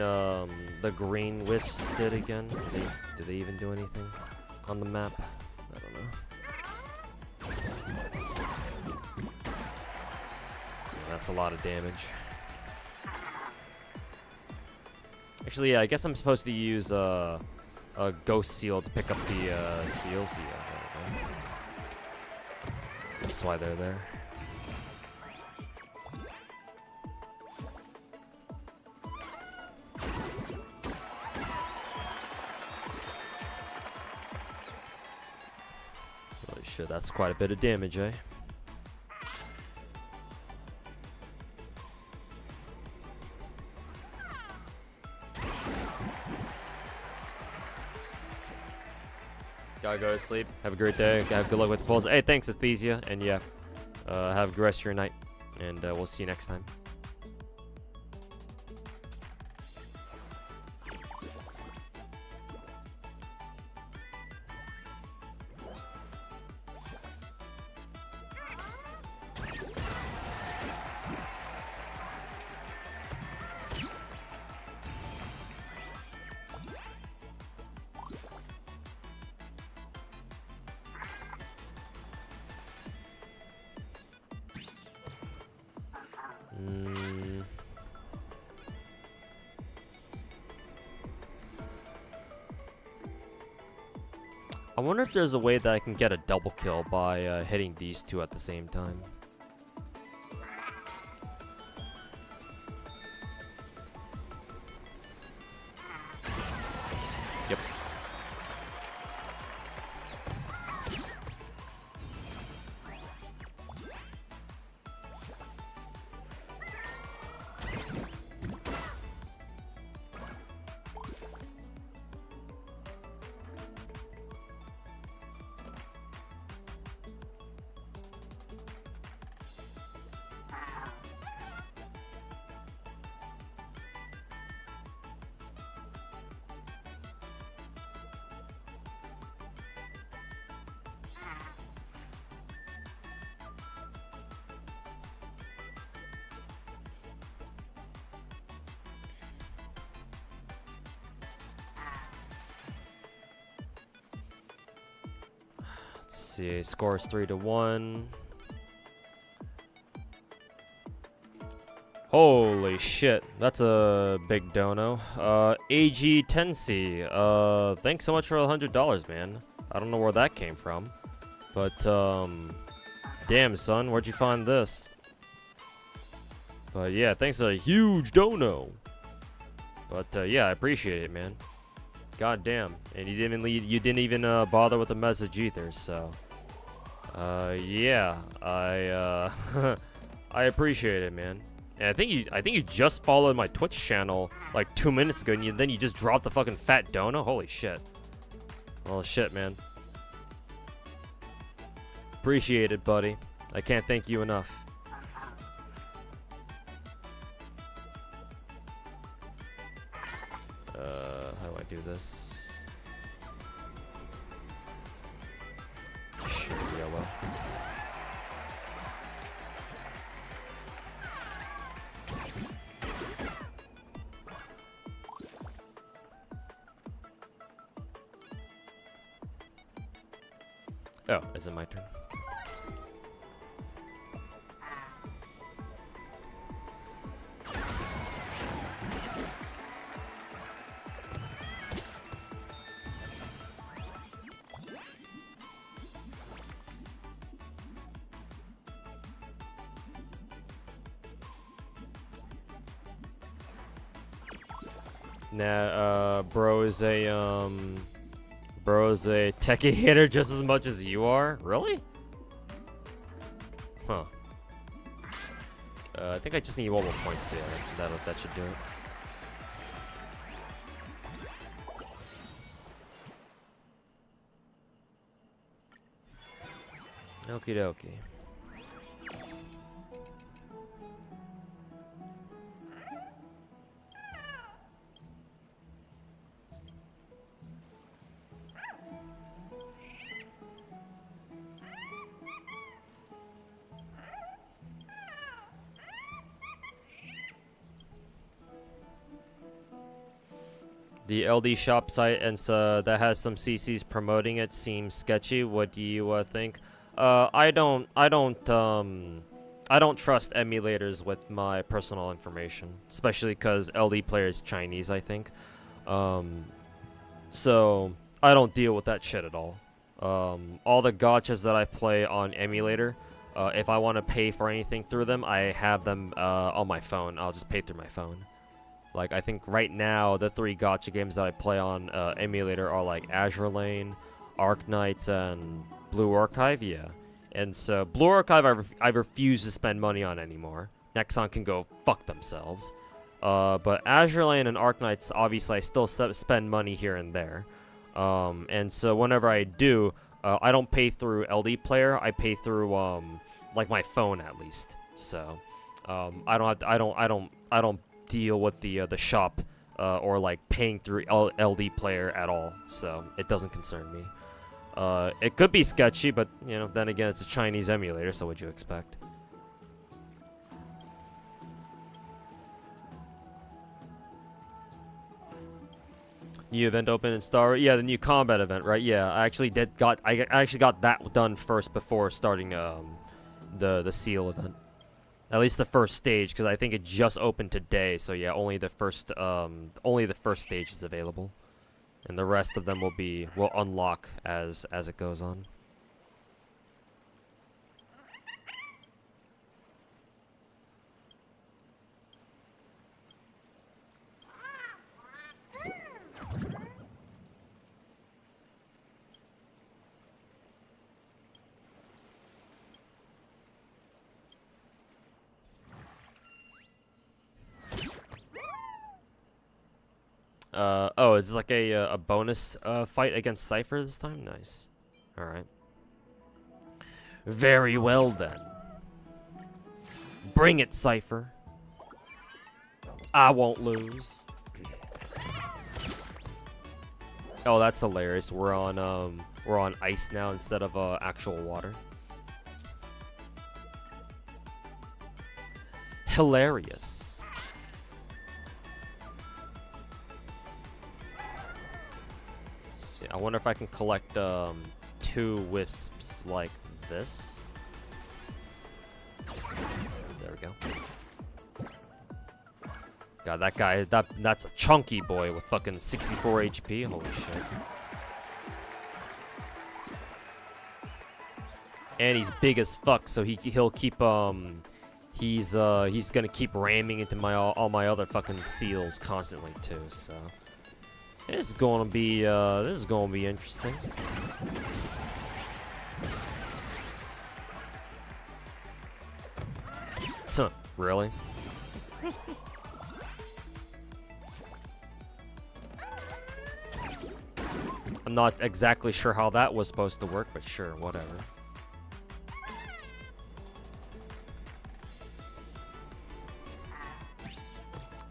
wisps did again. Did they even do anything on the map? I don't know. That's a lot of damage. Actually, yeah, I guess I'm supposed to use a ghost seal to pick up the seals. Yeah, that's why they're there. Shit, that's quite a bit of damage, eh? Gotta go to sleep. Have a great day. Have good luck with the polls. Hey, thanks, Athesia. And yeah, have a good rest of your night. And we'll see you next time. I wonder if there's a way that I can get a double kill by hitting these two at the same time. see, score is 3-1. Holy shit, that's a big dono. AG Tensi, thanks so much for $100, man. I don't know where that came from, but damn son, where'd you find this? But yeah, thanks for a huge dono. But yeah, I appreciate it, man. God damn, and you didn't even bother with the message either. So yeah, I I appreciate it, man. And I think you just followed my Twitch channel like 2 minutes ago, and then you just dropped the fucking fat dono. Holy shit. Well, shit, man. Appreciate it, buddy. I can't thank you enough. How do I do this? Sure, yellow. Oh, is it my turn? Nah, bro's a techie hitter just as much as you are? Really? Huh. I think I just need one more points here. That should do it. Okie dokie. The LD shop site and that has some CCs promoting it seems sketchy. What do you think? I don't trust emulators with my personal information, especially because LD player is Chinese, I think. So I don't deal with that shit at all. All the gachas that I play on emulator, if I want to pay for anything through them, I have them on my phone. I'll just pay through my phone. Like, I think right now, the 3 gacha games that I play on emulator are like Azure Lane, Arc Knights, and Blue Archive, yeah. And so, Blue Archive I refuse to spend money on anymore. Nexon can go fuck themselves. But Azure Lane and Arc Knights, obviously, I still spend money here and there. And so, whenever I do, I don't pay through LD Player. I pay through, like, my phone, at least. So, I don't deal with the shop or like paying through LD Player at all, so it doesn't concern me. It could be sketchy, but you know, then again, it's a Chinese emulator, so what'd you expect? New event open in Star. Yeah, the new combat event, right? Yeah, I actually got that done first before starting the seal event. At least the first stage, because I think it just opened today. So yeah, only the first stage is available, and the rest of them will unlock as it goes on. Oh, it's like a bonus fight against Cypher this time? Nice. Alright. Very well then. Bring it, Cypher. I won't lose. Oh, that's hilarious. We're on ice now instead of actual water. Hilarious. I wonder if I can collect 2 wisps like this. There we go. God, that guy, that's a chunky boy with fucking 64 HP. Holy shit. And he's big as fuck, so he'll keep he's gonna keep ramming into all my other fucking seals constantly too. So this is gonna be interesting. Huh, really? I'm not exactly sure how that was supposed to work, but sure, whatever.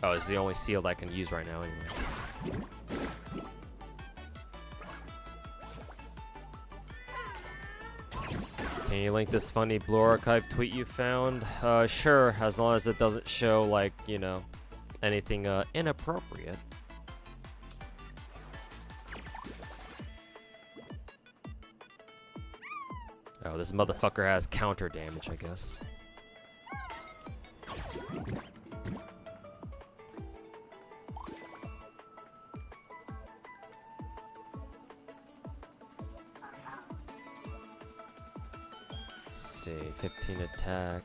Oh, it's the only seal that I can use right now anyway. Can you link this funny Blue Archive tweet you found? Sure, as long as it doesn't show, like, you know, anything inappropriate. Oh, this motherfucker has counter damage, I guess. Let's see, 15 attack.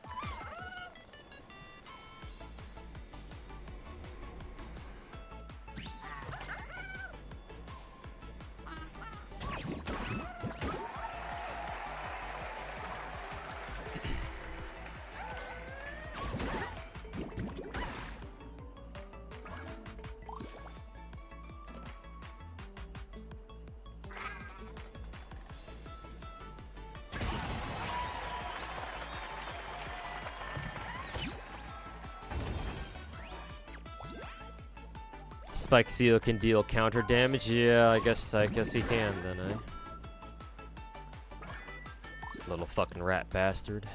Spike Seal can deal counter damage. Yeah, I guess he can then, eh? Little fucking rat bastard.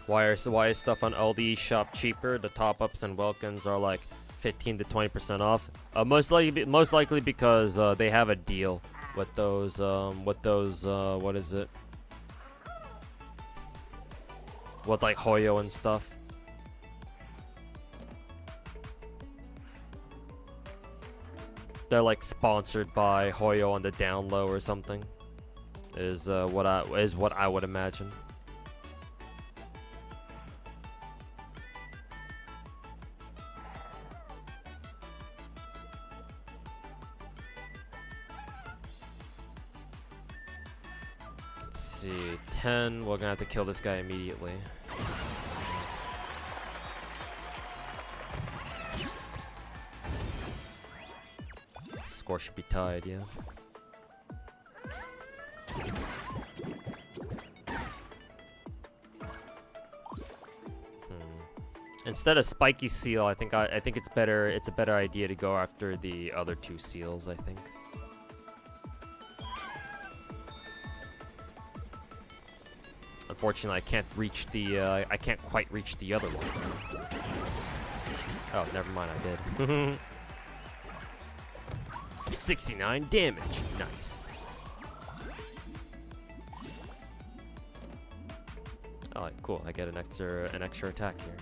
Why is stuff on LD shop cheaper? The top-ups and welcomes are like 15 to 20% off. Most likely because they have a deal with those what is it? With like Hoyo and stuff. They're like sponsored by Hoyo on the down low or something. Is what I would imagine. See, 10, we're gonna have to kill this guy immediately. Score should be tied, yeah. Instead of Spiky Seal, I think it's a better idea to go after the other 2 seals, I think. Unfortunately, I can't quite reach the other one. Oh, never mind, I did. 69 damage, nice. Alright, cool. I get an extra attack here.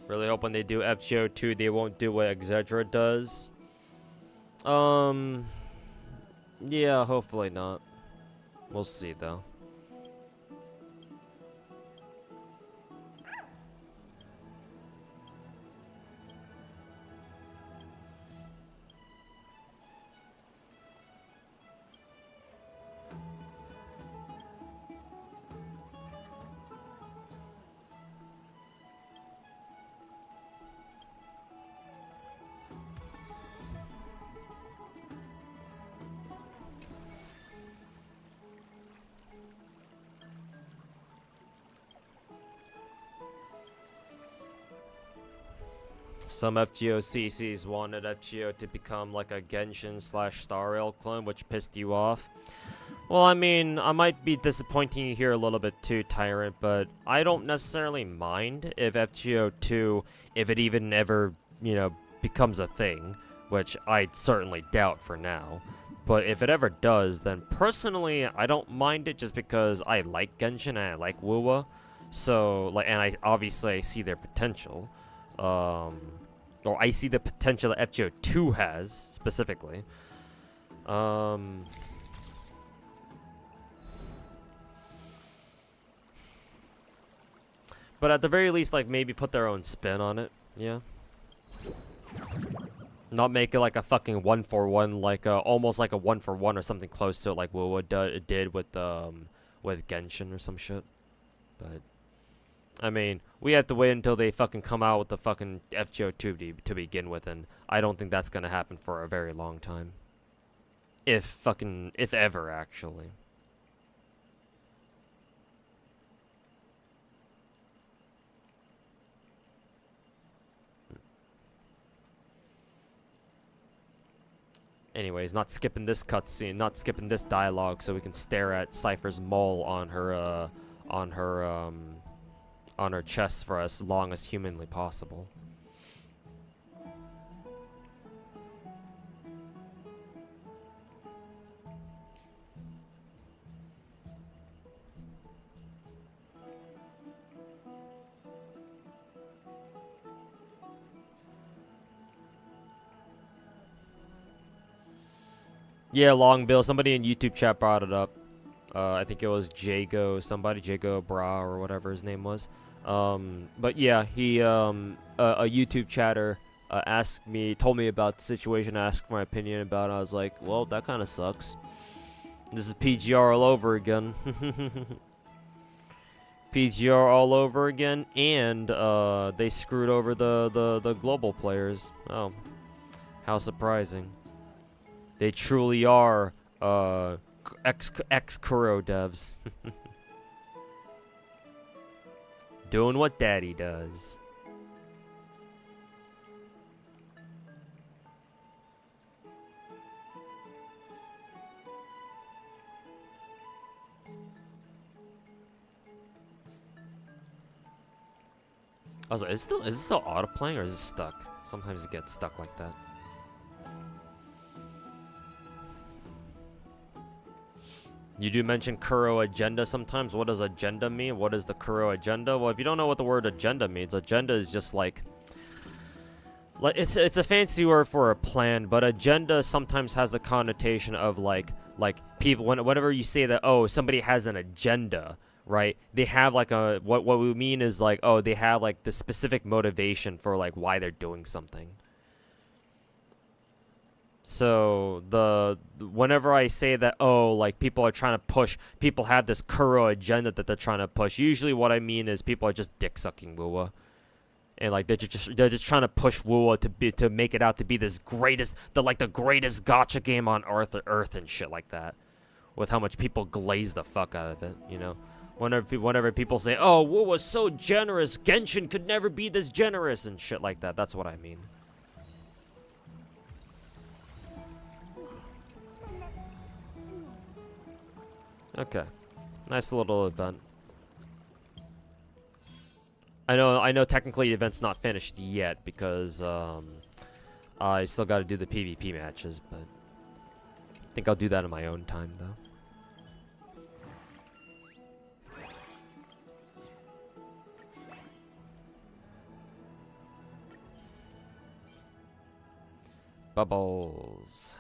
Really hope when they do FGO2 they won't do what Exedra does. Yeah, hopefully not. We'll see, though. Some FGO CCs wanted FGO to become like a Genshin / Star Rail clone, which pissed you off. Well, I mean, I might be disappointing you here a little bit too, Tyrant, but I don't necessarily mind if FGO 2, if it even ever, you know, becomes a thing, which I certainly doubt for now. But if it ever does, then personally, I don't mind it just because I like Genshin and I like Wuwa. So, like, and I obviously see their potential. Or I see the potential that FGO 2 has, specifically. But at the very least, like, maybe put their own spin on it, yeah? Not make it like a fucking 1-for-1, like, almost like a 1-for-1 or something close to it, like Wuwa did with Genshin or some shit. But I mean, we have to wait until they fucking come out with the fucking FGO 2 to begin with, and I don't think that's gonna happen for a very long time. If ever, actually. Anyways, not skipping this cutscene, not skipping this dialogue, so we can stare at Cypher's mole on her chest for as long as humanly possible. Yeah, Long Bill. Somebody in YouTube chat brought it up. I think it was Jago Bra or whatever his name was. But yeah, he a YouTube chatter told me about the situation, asked for my opinion about it. I was like, well, that kind of sucks. This is PGR all over again. PGR all over again, and they screwed over the global players. Oh, how surprising. They truly are ex-Kuro devs. Doing what daddy does. I was like, is it still auto playing or is it stuck? Sometimes it gets stuck like that. You do mention Kuro agenda sometimes. What does agenda mean? What is the Kuro agenda? Well, if you don't know what the word agenda means, agenda is just like it's a fancy word for a plan, but agenda sometimes has the connotation of like people whenever you say that, oh, somebody has an agenda, right? They have like a what we mean is like, oh, they have like the specific motivation for like why they're doing something. So whenever I say that, oh, like people are trying to push, people have this Kuro agenda that they're trying to push. Usually, what I mean is people are just dick sucking Wuwa, and like they're just trying to push Wuwa to make it out to be this greatest, the greatest gacha game on Earth and shit like that, with how much people glaze the fuck out of it, you know. Whenever people say, oh, Wuwa's so generous, Genshin could never be this generous and shit like that. That's what I mean. Okay, nice little event. I know. Technically, the event's not finished yet because I still got to do the PvP matches, but I think I'll do that in my own time, though. Bubbles.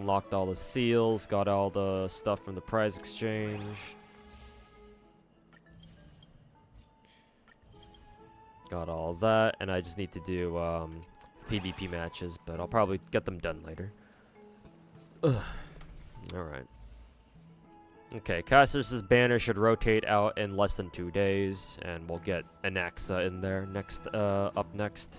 unlocked all the seals, got all the stuff from the prize exchange. Got all that, and I just need to do PvP matches, but I'll probably get them done later. Alright. Okay, Caster's banner should rotate out in less than 2 days, and we'll get Anaxa in there next, up next.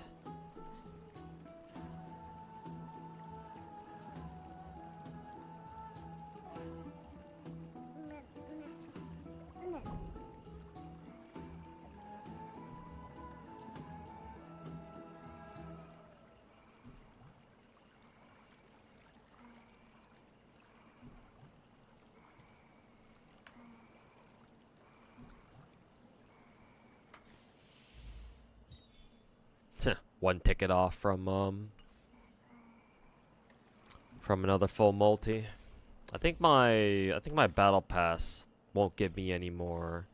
One ticket off from another full multi. I think my battle pass won't give me any more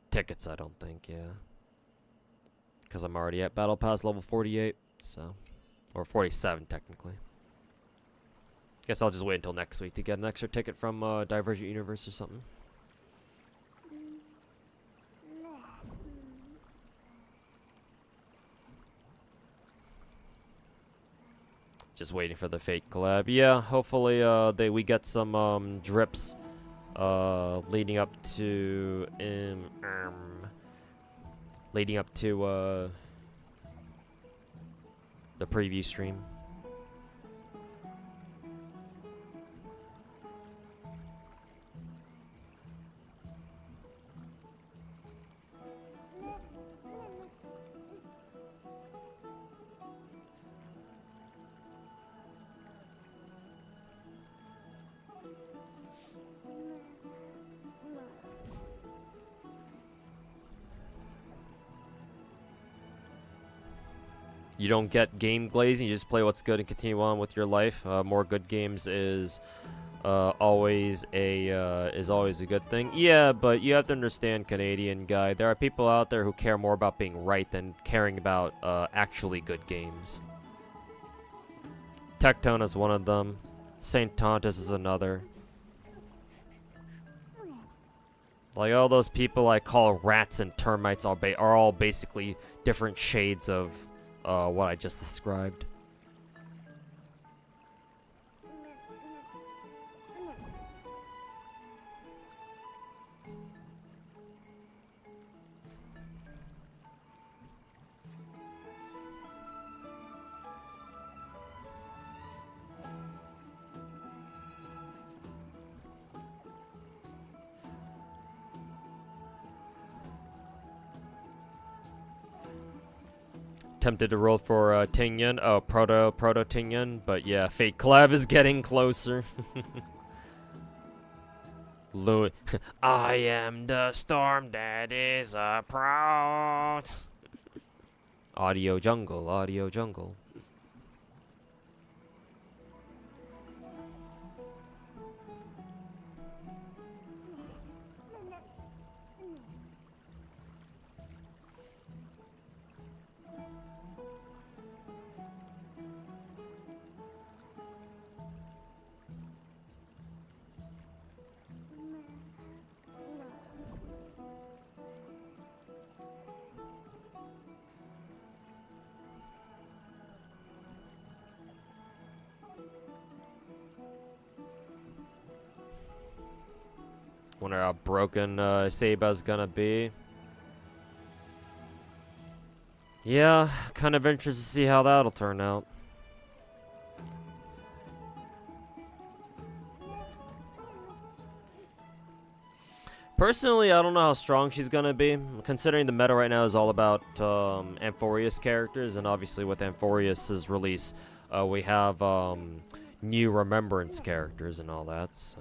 tickets, I don't think, yeah. Cuz I'm already at battle pass level 48, so or 47 technically. Guess I'll just wait until next week to get an extra ticket from Divergent Universe or something. Just waiting for the Fate collab. Yeah, hopefully we get some drips leading up to the preview stream. You don't get game glazing, you just play what's good and continue on with your life. More good games is always a good thing. Yeah, but you have to understand, Canadian guy, there are people out there who care more about being right than caring about actually good games. Tectone is one of them. Saint Tontus is another. Like all those people I call rats and termites are all basically different shades of what I just described. Tempted to roll for Tingyan. Oh, proto Tingyan. But yeah, Fate collab is getting closer. I am the storm that is proud. Audio jungle, audio jungle. Wonder how broken Seba's gonna be. Yeah, kind of interested to see how that'll turn out. Personally, I don't know how strong she's gonna be, considering the meta right now is all about Amphorius characters, and obviously with Amphorius' release, we have new Remembrance characters and all that, so...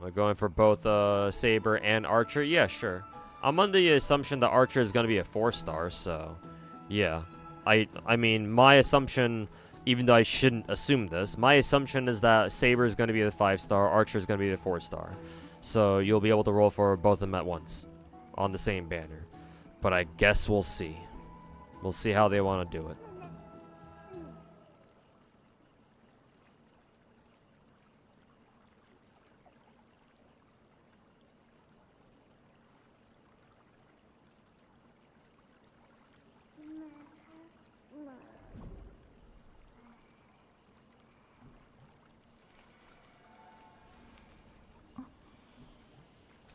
We're going for both Saber and Archer? Yeah, sure. I'm under the assumption that Archer is going to be a 4-star, so yeah. I mean, my assumption, even though I shouldn't assume this, my assumption is that Saber is going to be the 5-star, Archer is going to be the 4-star. So you'll be able to roll for both of them at once on the same banner. But I guess we'll see. We'll see how they want to do it.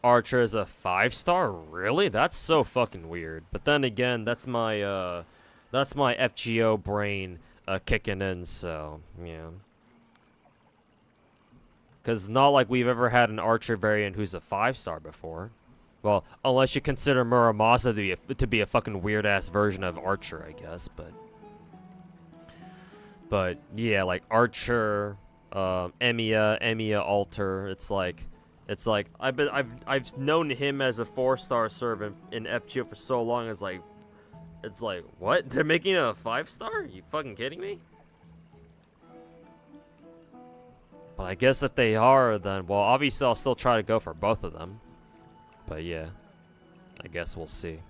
Archer is a 5-star? Really? That's so fucking weird. But then again, that's my FGO brain kicking in, so yeah. Cause not like we've ever had an Archer variant who's a 5-star before. Well, unless you consider Muramasa to be a fucking weird ass version of Archer, I guess, but yeah, like Archer, Emiya Alter, it's like I've known him as a 4-star servant in FGO for so long. It's like what? They're making it a 5-star? Are you fucking kidding me? But I guess if they are, then well, obviously I'll still try to go for both of them. But yeah, I guess we'll see.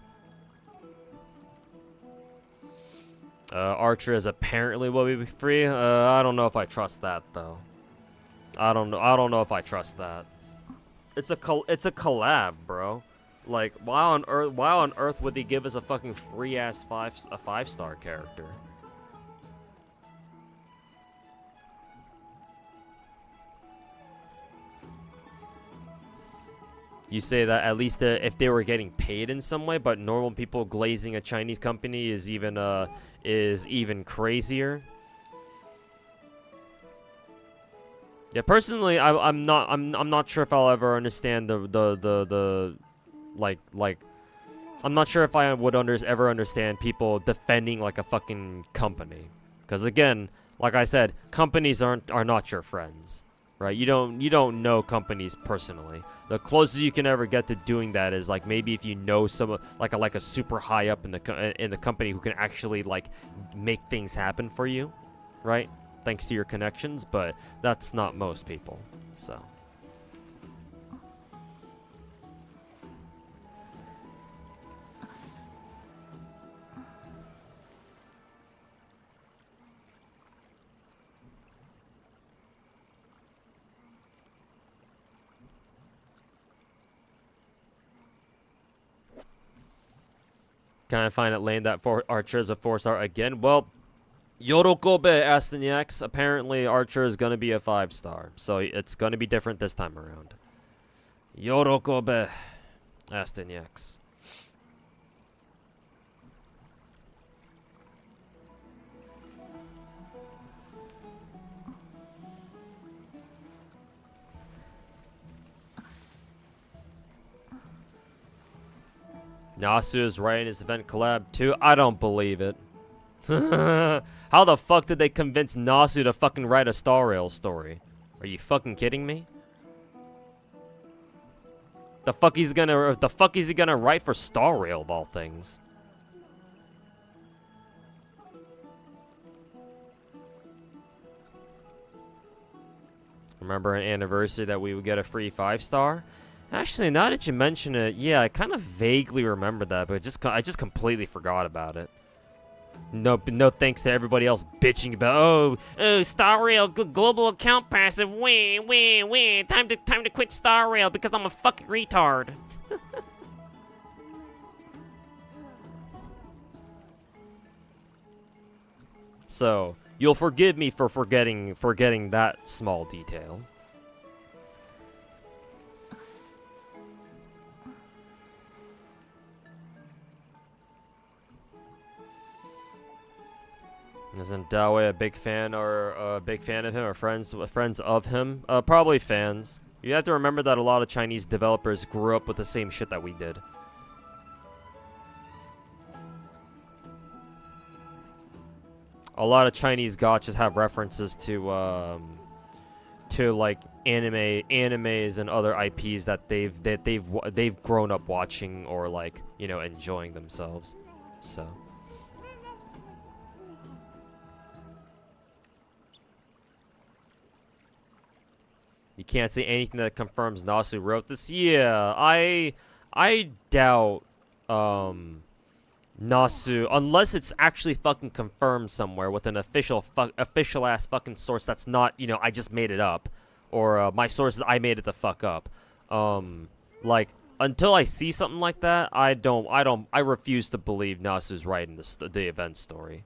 Archer is apparently will be free. I don't know if I trust that though. I don't know if I trust that. It's a collab, bro. Like, why on earth would they give us a fucking free ass 5-star character? You say that at least if they were getting paid in some way, but normal people glazing a Chinese company is even crazier. Yeah, personally, I'm not sure if I'll ever understand like I'm not sure if I would ever understand people defending like a fucking company, because again, like I said, companies are not your friends, right? You don't know companies personally. The closest you can ever get to doing that is like maybe if you know some like a super high up in the company who can actually like make things happen for you, right? Thanks to your connections, but that's not most people, so. Kind of find it lame that Archer is a 4-star again. Well, Yorokobe Astanax, apparently Archer is going to be a 5-star. So it's going to be different this time around. Yorokobe Astanax. Nasu is writing his event collab too? I don't believe it. How the fuck did they convince Nasu to fucking write a Star Rail story? Are you fucking kidding me? The fuck is he gonna write for Star Rail of all things? Remember an anniversary that we would get a free 5-star? Actually, now that you mention it, yeah, I kind of vaguely remember that, but I just completely forgot about it. No thanks to everybody else bitching about, oh, Star Rail, global account passive, win, time to quit Star Rail because I'm a fucking retard. So, you'll forgive me for forgetting that small detail. Isn't Dawe a big fan of him or friends of him? Probably fans. You have to remember that a lot of Chinese developers grew up with the same shit that we did. A lot of Chinese gachas have references to like animes and other IPs that they've grown up watching or like, you know, enjoying themselves. So You can't say anything that confirms Nasu wrote this. Yeah, I doubt Nasu, unless it's actually fucking confirmed somewhere with an official ass fucking source that's not, you know, I just made it up, or my sources I made it the fuck up. Like, until I see something like that, I refuse to believe Nasu's writing the event story.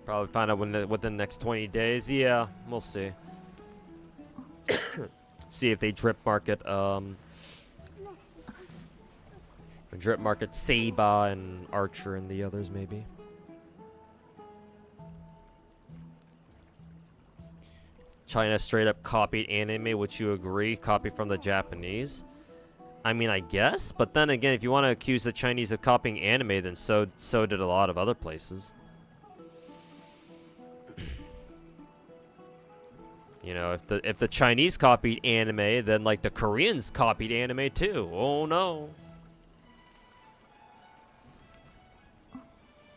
Probably find out within the next 20 days. Yeah, we'll see. See if they drip market Seiba and Archer and the others maybe. China straight up copied anime, would you agree? Copied from the Japanese? I mean, I guess, but then again, if you want to accuse the Chinese of copying anime, then so did a lot of other places. You know, if the Chinese copied anime, then like the Koreans copied anime too. Oh no.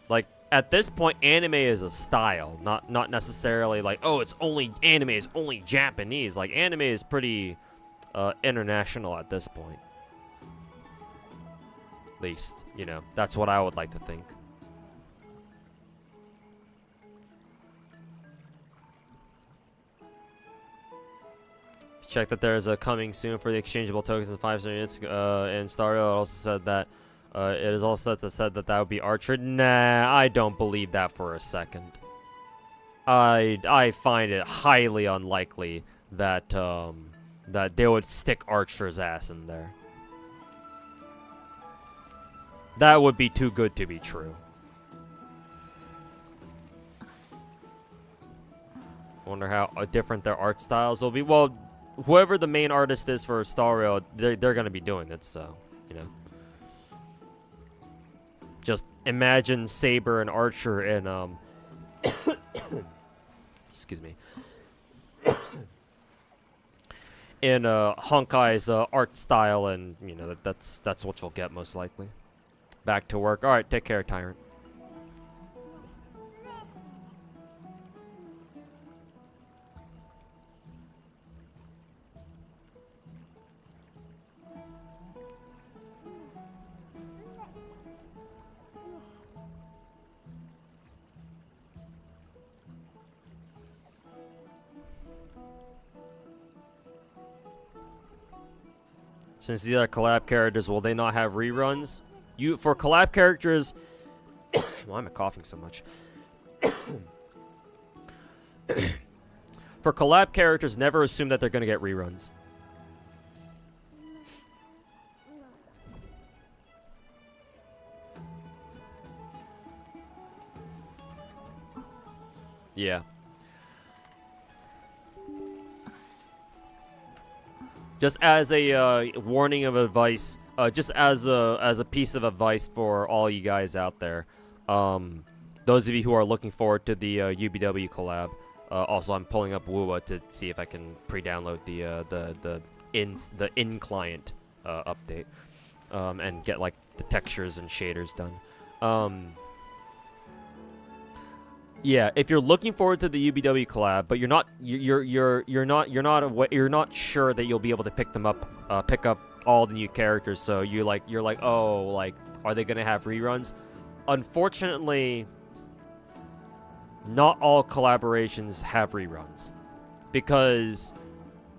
Like at this point, anime is a style, not necessarily like, oh, it's only anime is only Japanese. Like anime is pretty international at this point. At least, you know, that's what I would like to think. Check that there's a coming soon for the exchangeable tokens and 5 units. And Stario also said that it is also said that would be Archer. Nah, I don't believe that for a second. I find it highly unlikely that that they would stick Archer's ass in there. That would be too good to be true. Wonder how different their art styles will be. Well, whoever the main artist is for Stario, they're going to be doing it, so, you know. Just imagine Saber and Archer in, excuse me. In Honkai's art style, and, you know, that's what you'll get most likely. Back to work. Alright, take care, Tyrant. Since these are collab characters, will they not have reruns? For collab characters, why am I coughing so much? For collab characters, never assume that they're gonna get reruns. Yeah. Just as a warning of advice, just as a piece of advice for all you guys out there, those of you who are looking forward to the UBW collab. Also, I'm pulling up Wuwa to see if I can pre-download the in client update, and get like the textures and shaders done. Yeah, if you're looking forward to the UBW collab, but you're not sure that you'll be able to pick up all the new characters, so you're like, oh, like, are they gonna have reruns? Unfortunately, not all collaborations have reruns, because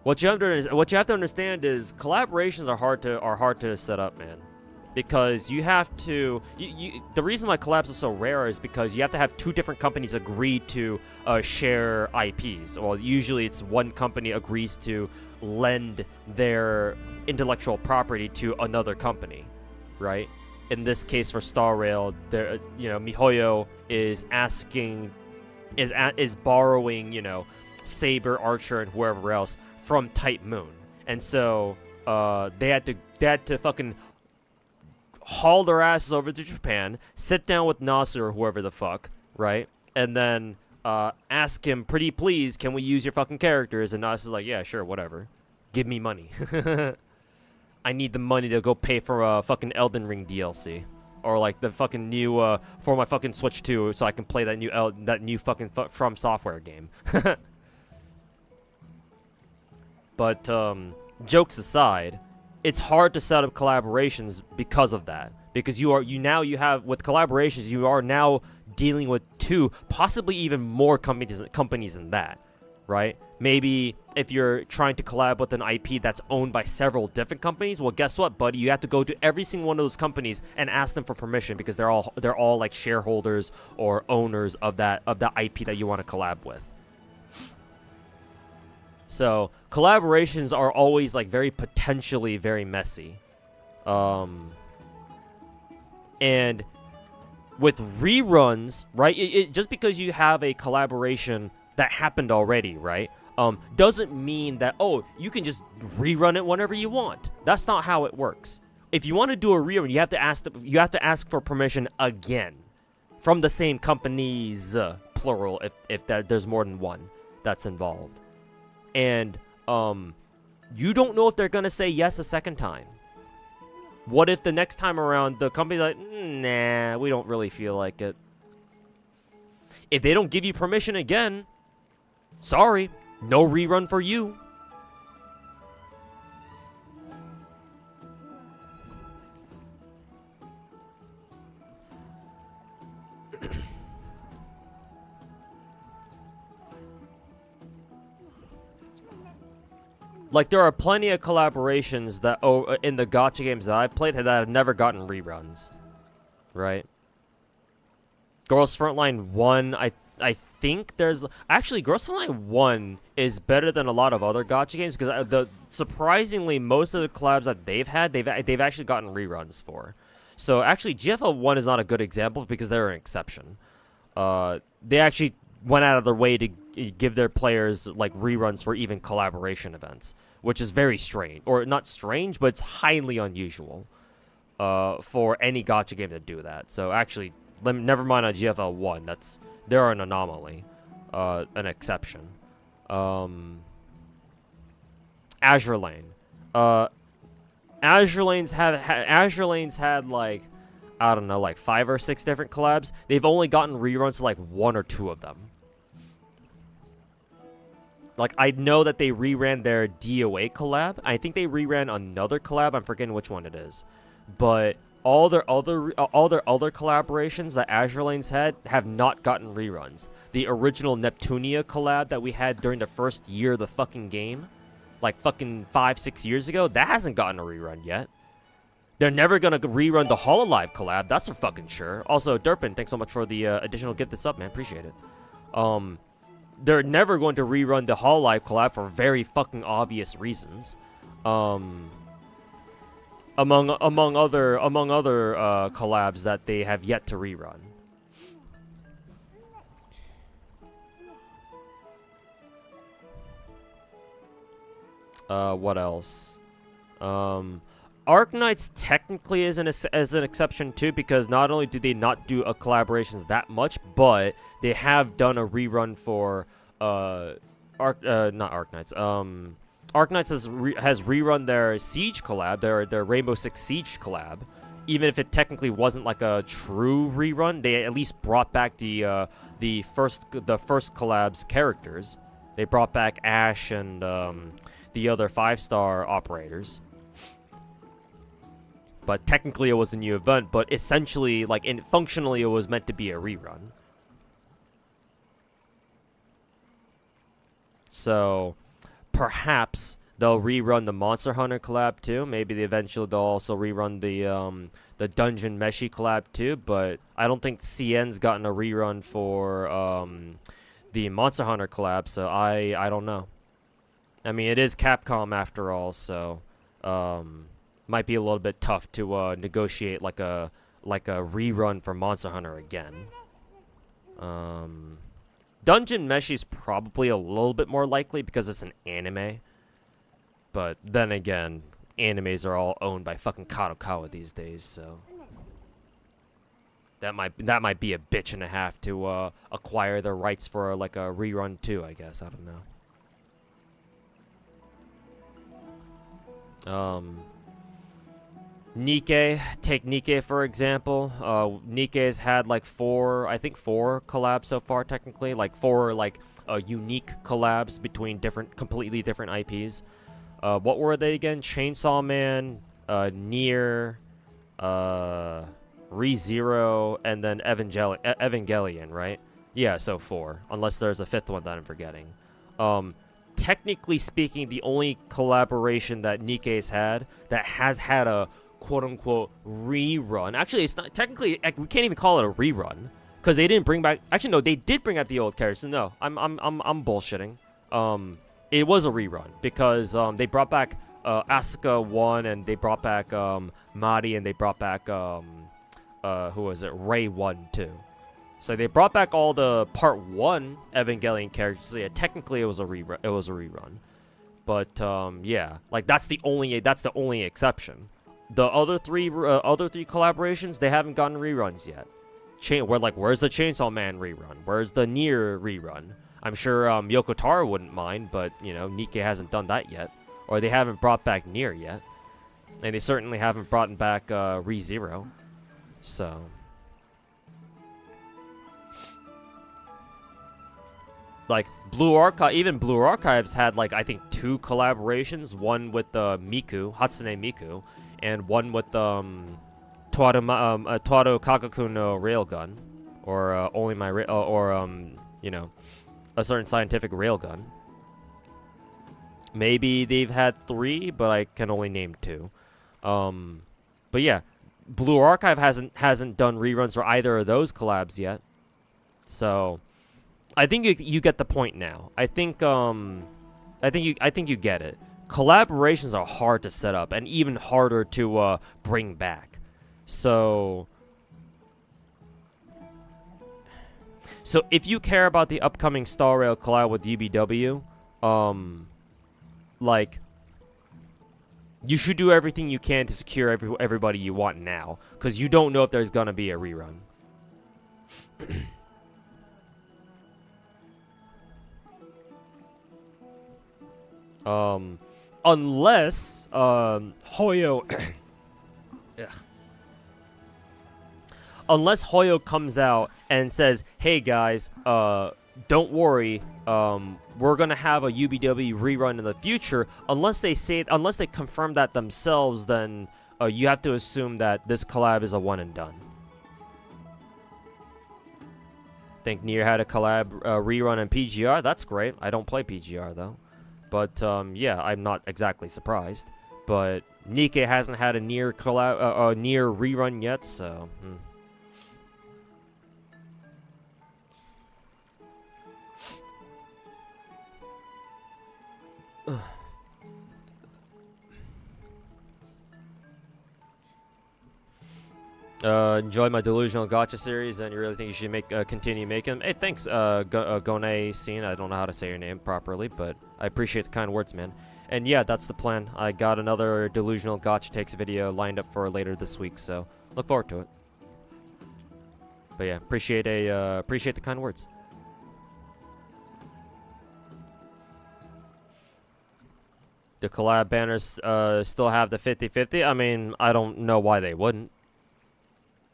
what you have to understand is collaborations are hard to set up, man. Because you have to, the reason why collabs are so rare is because you have to have two different companies agree to share IPs. Well, usually it's one company agrees to lend their intellectual property to another company, right? In this case, for Star Rail, MiHoYo is borrowing, Saber, Archer, and whoever else from Type Moon, and so they had to fucking haul their asses over to Japan, sit down with Nasu or whoever the fuck, right? And then ask him, pretty please, can we use your fucking characters? And Nasu's like, yeah, sure, whatever. Give me money. I need the money to go pay for a fucking Elden Ring DLC. Or like the fucking new, for my fucking Switch 2 so I can play that new fucking From Software game. But, jokes aside, it's hard to set up collaborations because of that. Because you have, with collaborations, you are now dealing with 2, possibly even more companies than that, right? Maybe if you're trying to collab with an IP that's owned by several different companies, well, guess what, buddy? You have to go to every single one of those companies and ask them for permission because they're all like shareholders or owners of that IP that you want to collab with. So collaborations are always like potentially very messy, and with reruns, right? Just because you have a collaboration that happened already, right? Doesn't mean that, oh, you can just rerun it whenever you want. That's not how it works. If you want to do a rerun, you have to ask for permission again from the same companies, plural, if there's more than one that's involved. And you don't know if they're gonna say yes a second time. What if the next time around the company's like, nah, we don't really feel like it. If they don't give you permission again, sorry, no rerun for you. Like, there are plenty of collaborations that in the Gacha games that I've played that have never gotten reruns, right? Girls Frontline 1, I think there's... Actually, Girls Frontline 1 is better than a lot of other Gacha games because surprisingly, most of the collabs that they've had, they've actually gotten reruns for. So, actually, GFL 1 is not a good example because they're an exception. They actually went out of their way to give their players like reruns for even collaboration events, which is very strange, or not strange, but it's highly unusual for any Gacha game to do that. So actually, never mind on GFL 1. They're an anomaly, an exception. Azure Lane, Azure Lane's had like, I don't know, like 5 or 6 different collabs. They've only gotten reruns to like 1 or 2 of them. Like, I know that they reran their DOA collab. I think they reran another collab. I'm forgetting which one it is. But all their other collaborations that Azure Lane's had have not gotten reruns. The original Neptunia collab that we had during the first year of the fucking game, like fucking 5-6 years ago, that hasn't gotten a rerun yet. They're never gonna rerun the Hololive collab. That's for fucking sure. Also, Derpin, thanks so much for the additional gift that's up, man. Appreciate it. They're never going to rerun the Hololive collab for very fucking obvious reasons. Among other collabs that they have yet to rerun. What else? Arknights technically is an exception too, because not only do they not do collaborations that much, but they have done a rerun for not Arknights. Arknights has rerun their Siege collab, their Rainbow Six Siege collab. Even if it technically wasn't like a true rerun, they at least brought back the first collab's characters. They brought back Ash and the other 5-star operators. But technically it was a new event, but essentially, like, functionally it was meant to be a rerun. So, perhaps they'll rerun the Monster Hunter collab too. Maybe eventually they'll also rerun the Dungeon Meshi collab too. But I don't think CN's gotten a rerun for the Monster Hunter collab, so I don't know. I mean, it is Capcom after all, so might be a little bit tough to negotiate like a rerun for Monster Hunter again. Dungeon Meshi is probably a little bit more likely because it's an anime. But then again, animes are all owned by fucking Kadokawa these days, so That might be a bitch and a half to acquire the rights for like a rerun too, I guess. I don't know. Nikke, take Nikke for example. Nikke's had like four collabs so far technically, like four like unique collabs between completely different IPs. What were they again? Chainsaw Man, Nier, ReZero, and then Evangelion, right? Yeah, so four. Unless there's a fifth one that I'm forgetting. Technically speaking, the only collaboration that Nikke's had that has had a quote-unquote rerun. Actually, it's not technically. We can't even call it a rerun because they didn't bring back. Actually, no, they did bring out the old characters. No, I'm bullshitting. It was a rerun because they brought back Asuka 1 and they brought back Mari and they brought back who was it? Ray 1 too. So they brought back all the Part 1 Evangelion characters. So yeah, technically it was a rerun. But yeah, like that's the only exception. The other three collaborations, they haven't gotten reruns yet. Where's the Chainsaw Man rerun? Where's the Nier rerun? I'm sure Yoko Taro wouldn't mind, but you know, Nikke hasn't done that yet, or they haven't brought back Nier yet, and they certainly haven't brought back ReZero. So like Blue Archives had like I think 2 collaborations, one with Miku, Hatsune Miku, and one with Toado Kagaku no Railgun, or only my you know, a certain scientific railgun. Maybe they've had 3, but I can only name 2. But yeah, Blue Archive hasn't done reruns for either of those collabs yet. So I think you get the point now. I think you get it. Collaborations are hard to set up and even harder to bring back. So if you care about the upcoming Star Rail collab with UBW, like you should do everything you can to secure everybody you want now, because you don't know if there's gonna be a rerun. Unless Hoyo unless Hoyo comes out and says, "Hey guys, don't worry, we're gonna have a UBW rerun in the future." Unless they confirm that themselves, then you have to assume that this collab is a one and done. Think Nier had a collab rerun in PGR. That's great. I don't play PGR though. But yeah, I'm not exactly surprised. But Nikke hasn't had a Nier collab, Nier rerun yet, so. Enjoy my delusional gacha series, and you really think you should continue making them? Hey, thanks, Gone Scene. I don't know how to say your name properly, but I appreciate the kind words, man. And yeah, that's the plan. I got another delusional gacha takes video lined up for later this week, so look forward to it. But yeah, appreciate the kind words. The collab banners still have the 50-50. I mean, I don't know why they wouldn't.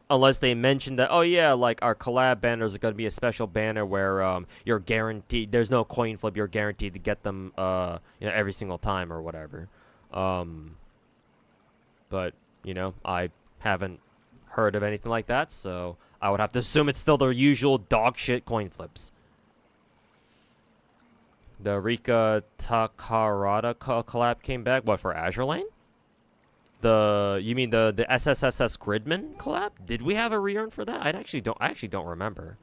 Unless they mention that, oh yeah, like our collab banners are going to be a special banner where you're guaranteed, there's no coin flip, you're guaranteed to get them every single time or whatever. But, you know, I haven't heard of anything like that, so I would have to assume it's still the usual dog shit coin flips. The Rika Takarada collab came back, what, for Azure Lane? You mean the SSSS Gridman collab? Did we have a rerun for that? I actually don't remember.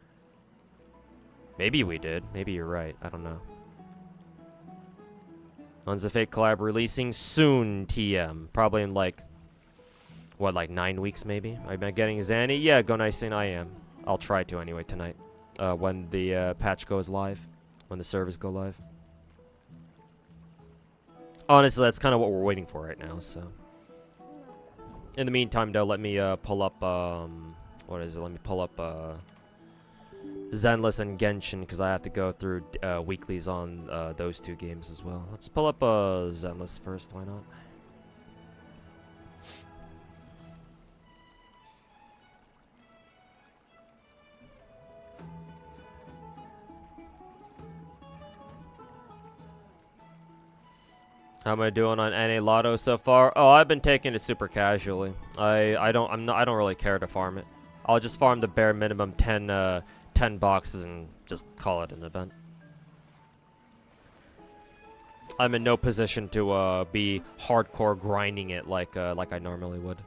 Maybe we did. Maybe you're right. I don't know. When's the Fate collab releasing? Soon, TM. Probably in like 9 weeks maybe? Am I getting Zanny? Yeah, go nice and I am. I'll try to anyway tonight. When the patch goes live. When the servers go live. Honestly, that's kind of what we're waiting for right now, so. In the meantime, though, let me pull up, what is it? Let me pull up Zenless and Genshin because I have to go through weeklies on those two games as well. Let's pull up Zenless first. Why not? How am I doing on NA Lotto so far? Oh, I've been taking it super casually. I don't really care to farm it. I'll just farm the bare minimum 10 boxes and just call it an event. I'm in no position to be hardcore grinding it like I normally would.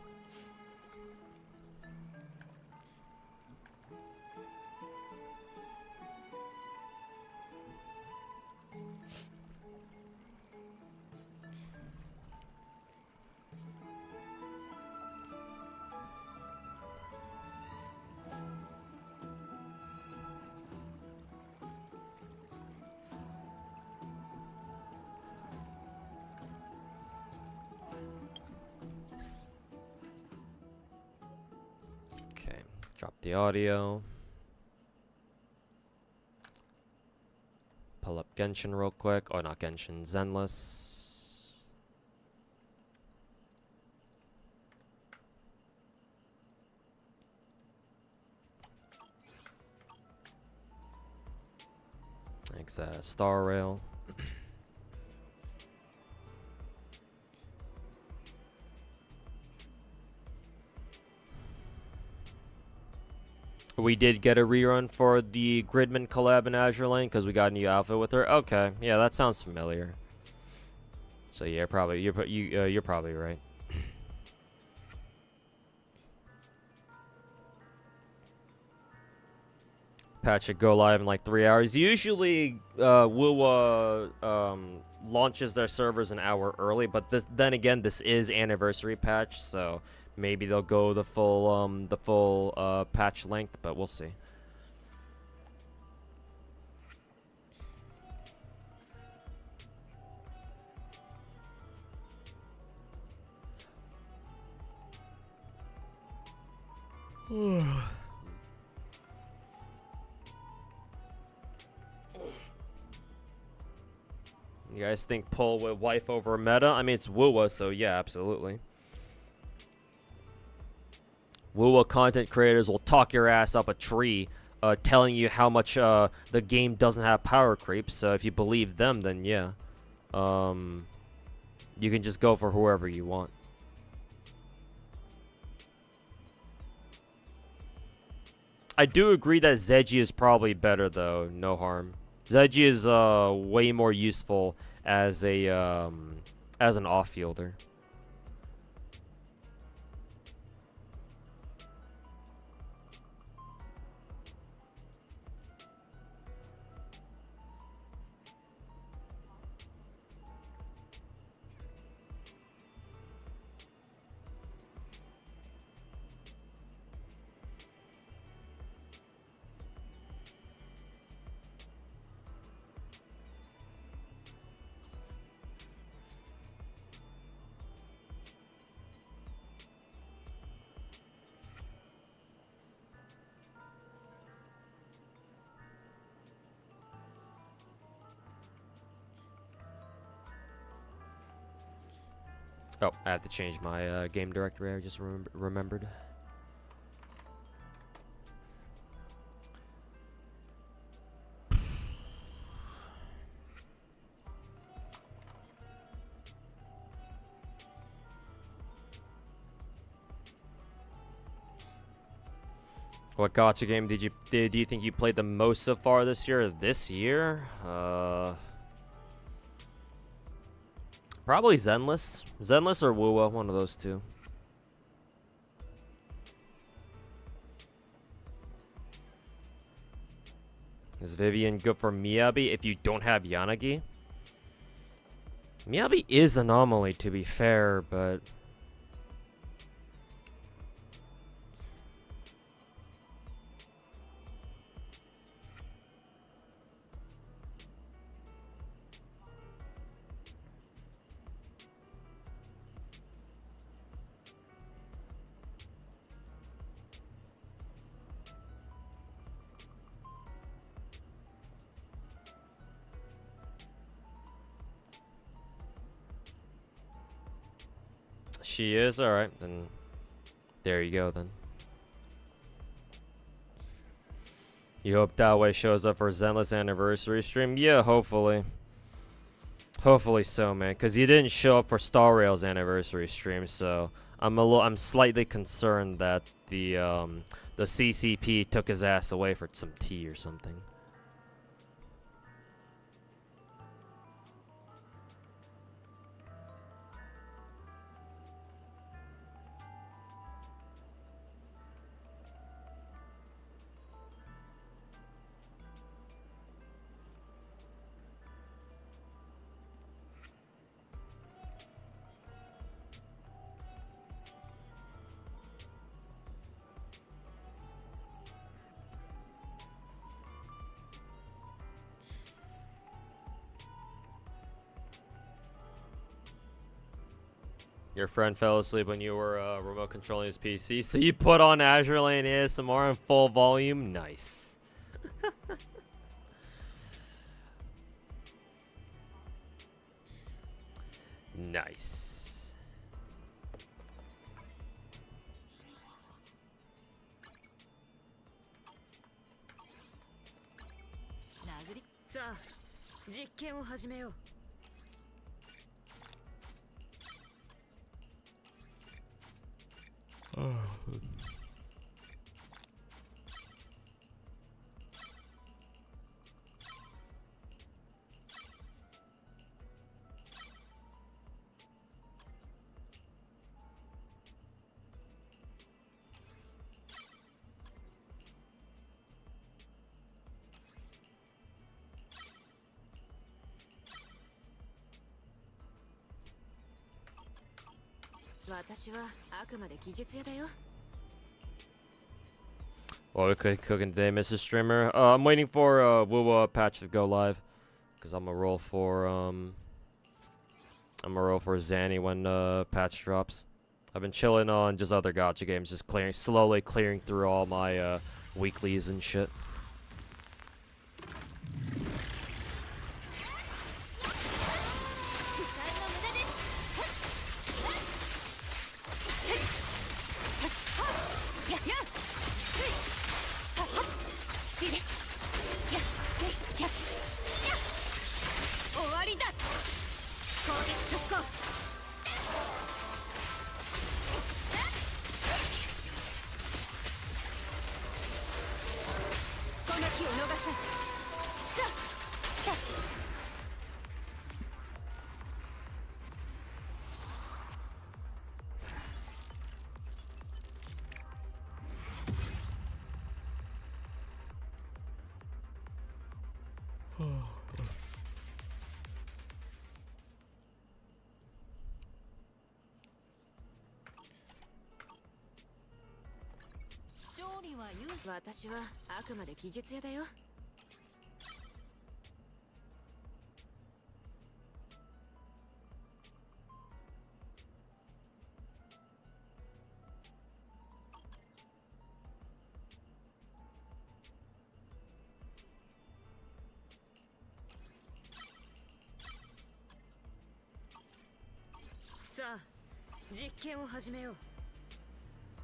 Drop the audio. Pull up Genshin real quick. Oh, not Genshin, Zenless. Thanks, Star Rail. We did get a rerun for the Gridman collab in Azure Lane because we got a new outfit with her. Okay, yeah, that sounds familiar. So yeah, probably you're probably right. Patch should go live in like 3 hours. Usually, WoW launches their servers an hour early, but then again, this is anniversary patch, so maybe they'll go the full patch length, but we'll see. You guys think pull with wife over meta? I mean, it's WoW, so yeah, absolutely. WoW content creators will talk your ass up a tree, telling you how much the game doesn't have power creep. So if you believe them, then yeah, you can just go for whoever you want. I do agree that Zedgy is probably better though. No harm. Zedgy is way more useful as a as an off-fielder. Oh, I have to change my game directory. I just remembered. What gacha game do you think you played the most so far this year? Probably Zenless. Zenless or Wuwa, one of those two. Is Vivian good for Miyabi if you don't have Yanagi? Miyabi is an anomaly, to be fair, but... She is? Alright, then there you go then. You hope that way shows up for Zenless anniversary stream? Yeah, hopefully. Hopefully so, man. Because he didn't show up for Star Rail's anniversary stream, so I'm slightly concerned that the CCP took his ass away for some tea or something. Your friend fell asleep when you were remote controlling his PC, so you put on Azure Lane ASMR in full volume? Nice. Nice. What we cooking today, Mr. Streamer? I'm waiting for Wuwa patch to go live, cause I'm gonna roll for Zanny when patch drops. I've been chilling on just other gacha games, just slowly clearing through all my weeklies and shit.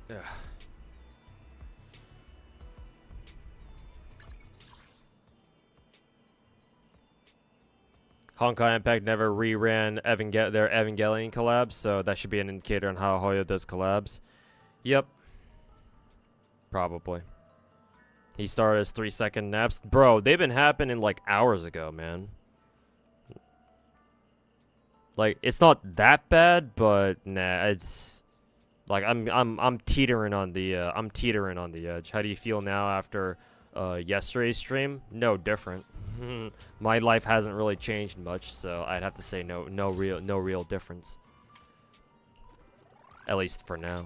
Yeah. Honkai Impact never reran their Evangelion collabs, so that should be an indicator on how Hoyo does collabs. Yep. Probably. He started his 3-second naps. Bro, they've been happening like hours ago, man. Like, it's not that bad, but nah, it's like I'm teetering on the edge. How do you feel now after yesterday's stream? No different. My life hasn't really changed much, so I'd have to say no real difference. At least for now.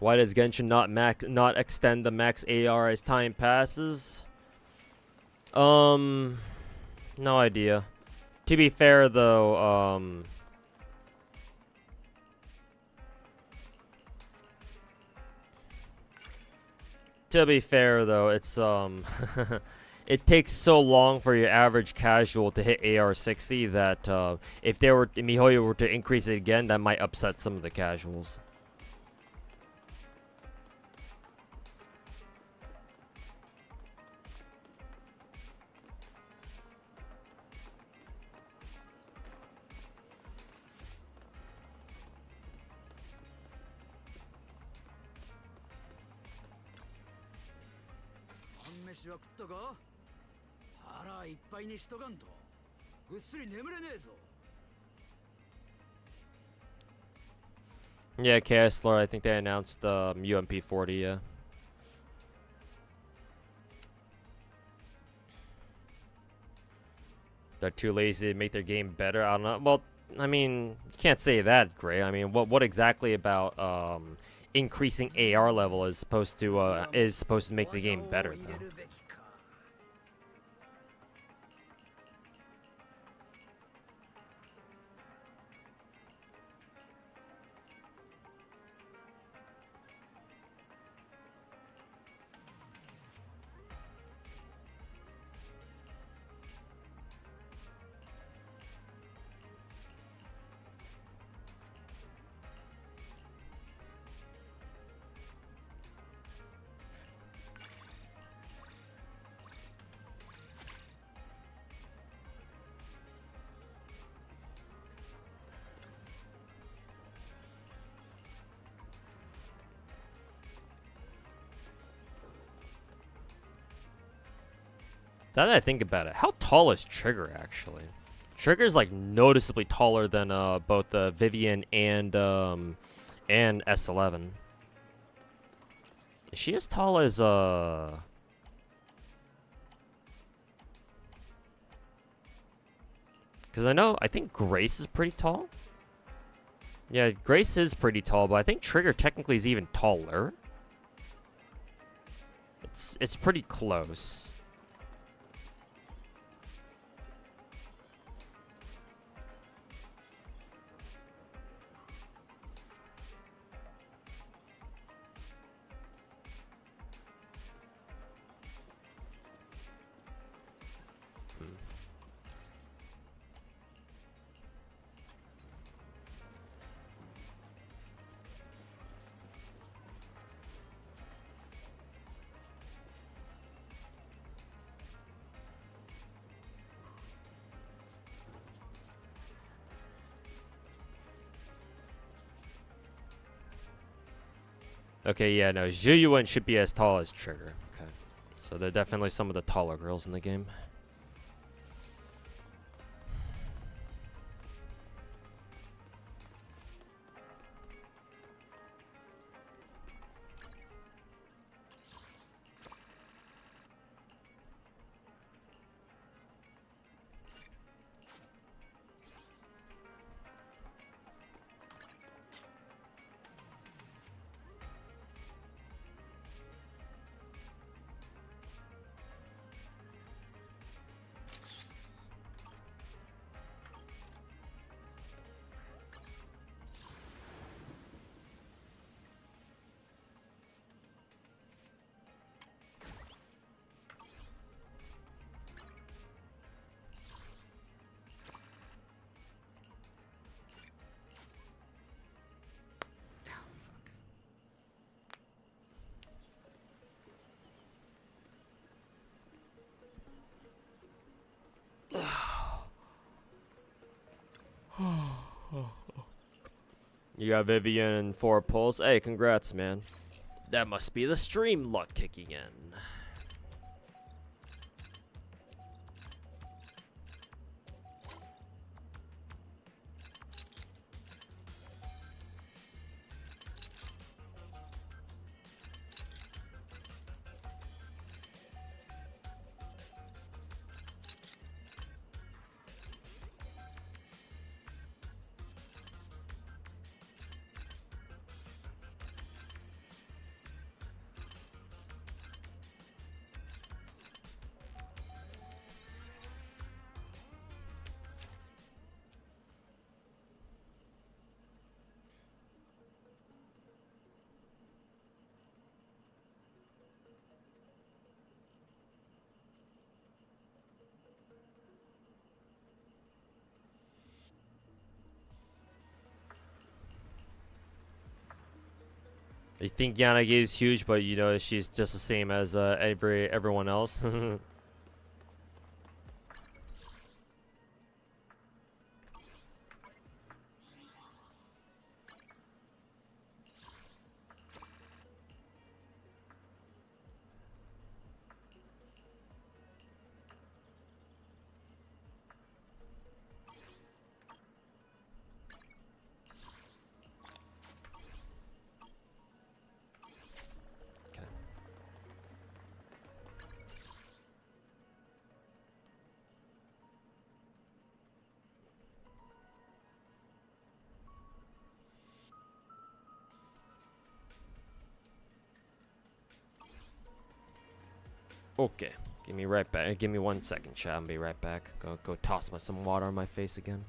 Why does Genshin not extend the max AR as time passes? No idea. To be fair though, it's it takes so long for your average casual to hit AR 60 that if MiHoYo were to increase it again, that might upset some of the casuals. Yeah, Chaos Lord, I think they announced UMP 40, yeah. They're too lazy to make their game better. I don't know. Well, I mean, you can't say that, Gray. I mean, what exactly about increasing AR level is supposed to make the game better, though? Now that I think about it, how tall is Trigger actually? Trigger's like noticeably taller than both Vivian and S11. Is she as tall as Because I think Grace is pretty tall. Yeah, Grace is pretty tall, but I think Trigger technically is even taller. It's pretty close. Okay, yeah, no, Zhuyuan should be as tall as Trigger. Okay. So they're definitely some of the taller girls in the game. You got Vivian and 4 pulls. Hey, congrats, man. That must be the stream luck kicking in. You think Yanagi is huge, but you know she's just the same as everyone else. Okay, give me right back. Give me 1 second, chat. I'll be right back. Go toss some water on my face again.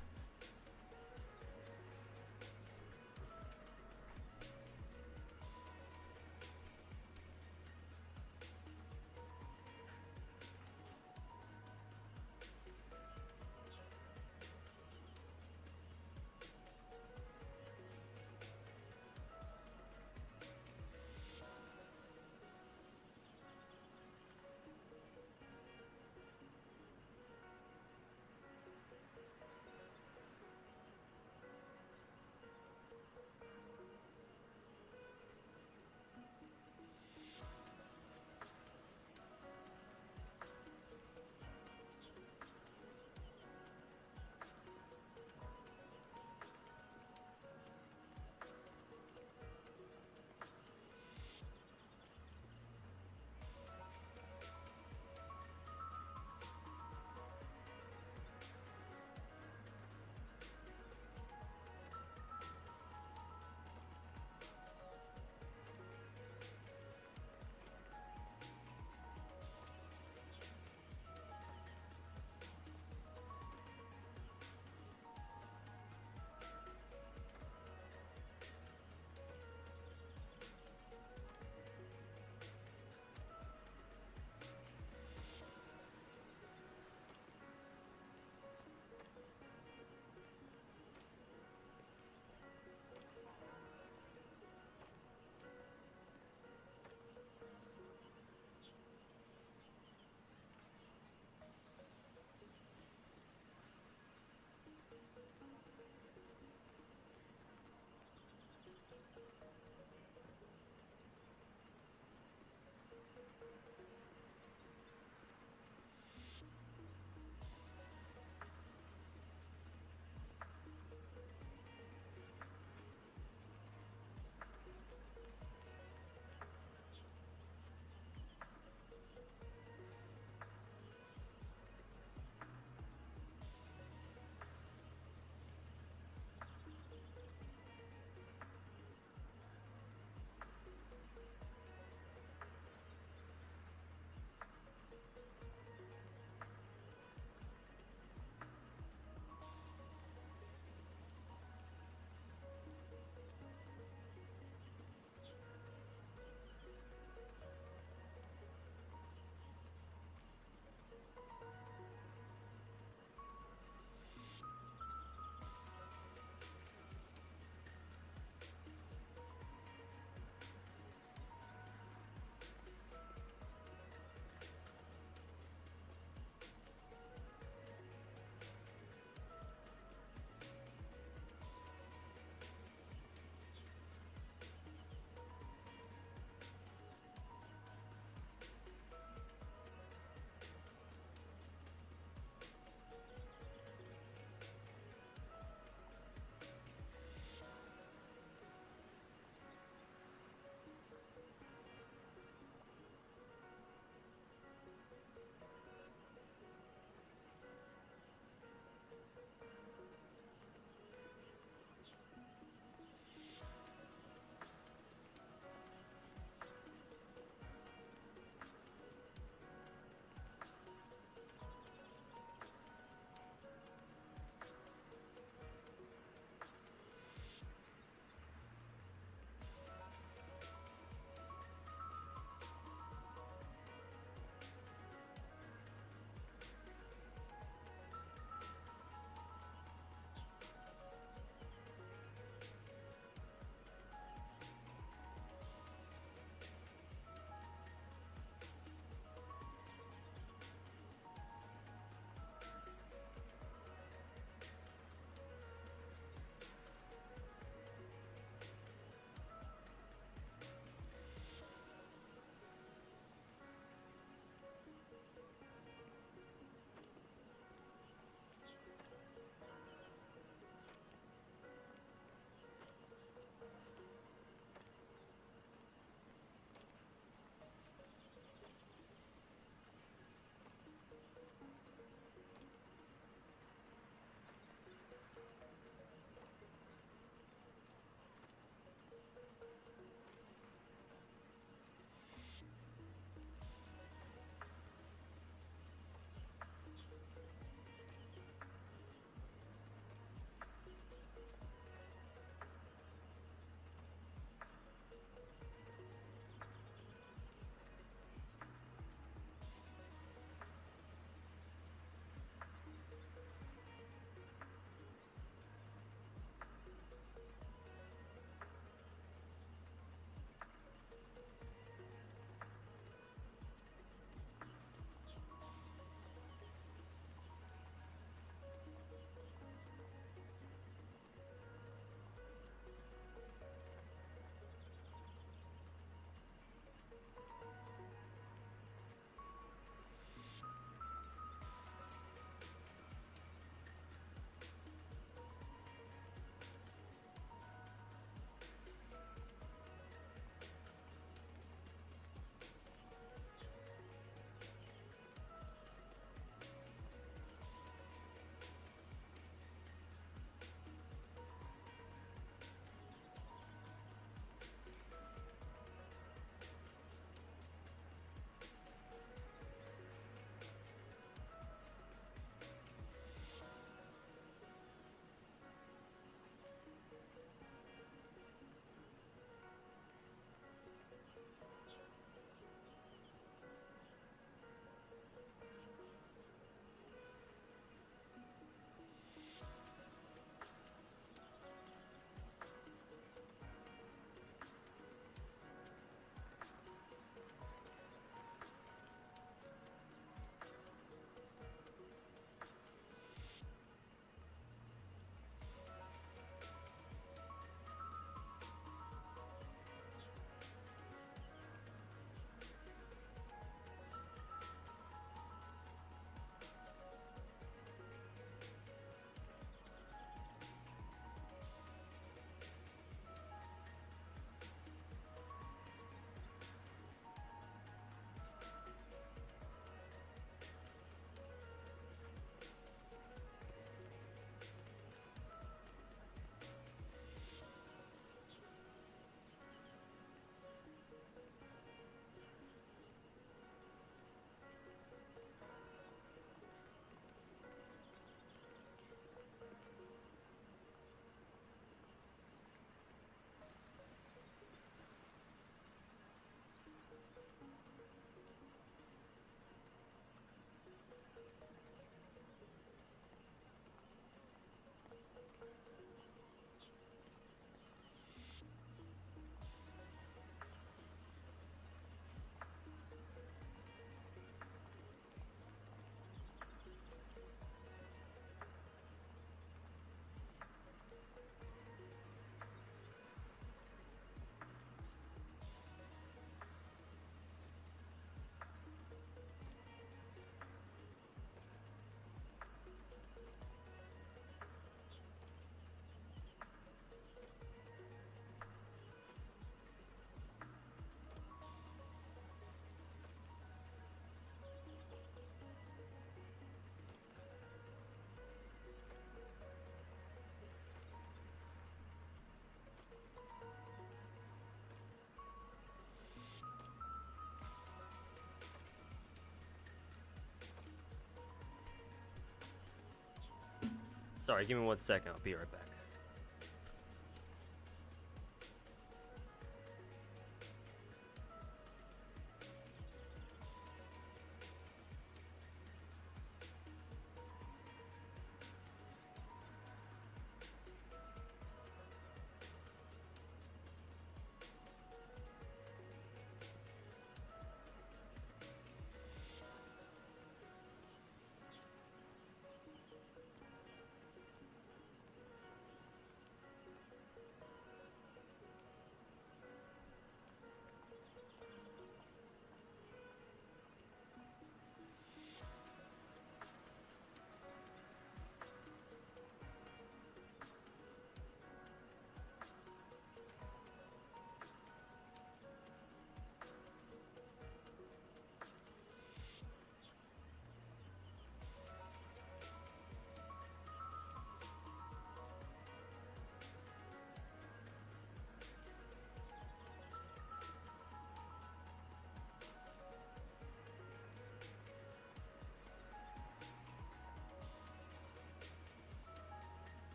Sorry, give me 1 second. I'll be right back.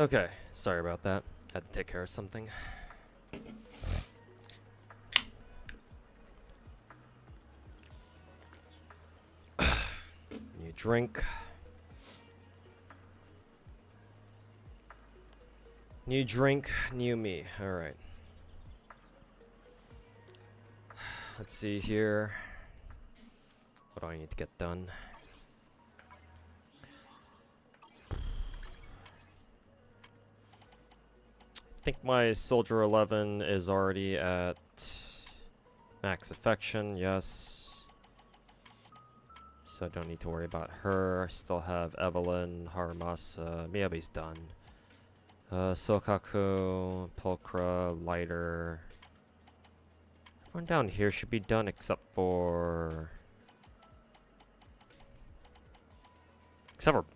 Okay, sorry about that. Had to take care of something. New drink. New drink, new me. Alright. Let's see here. What do I need to get done? I think my Soldier 11 is already at max affection, yes. So I don't need to worry about her. Still have Evelyn, Haramasa, Miyabi's done. Sokaku, Pulchra, Lighter. Everyone down here should be done except for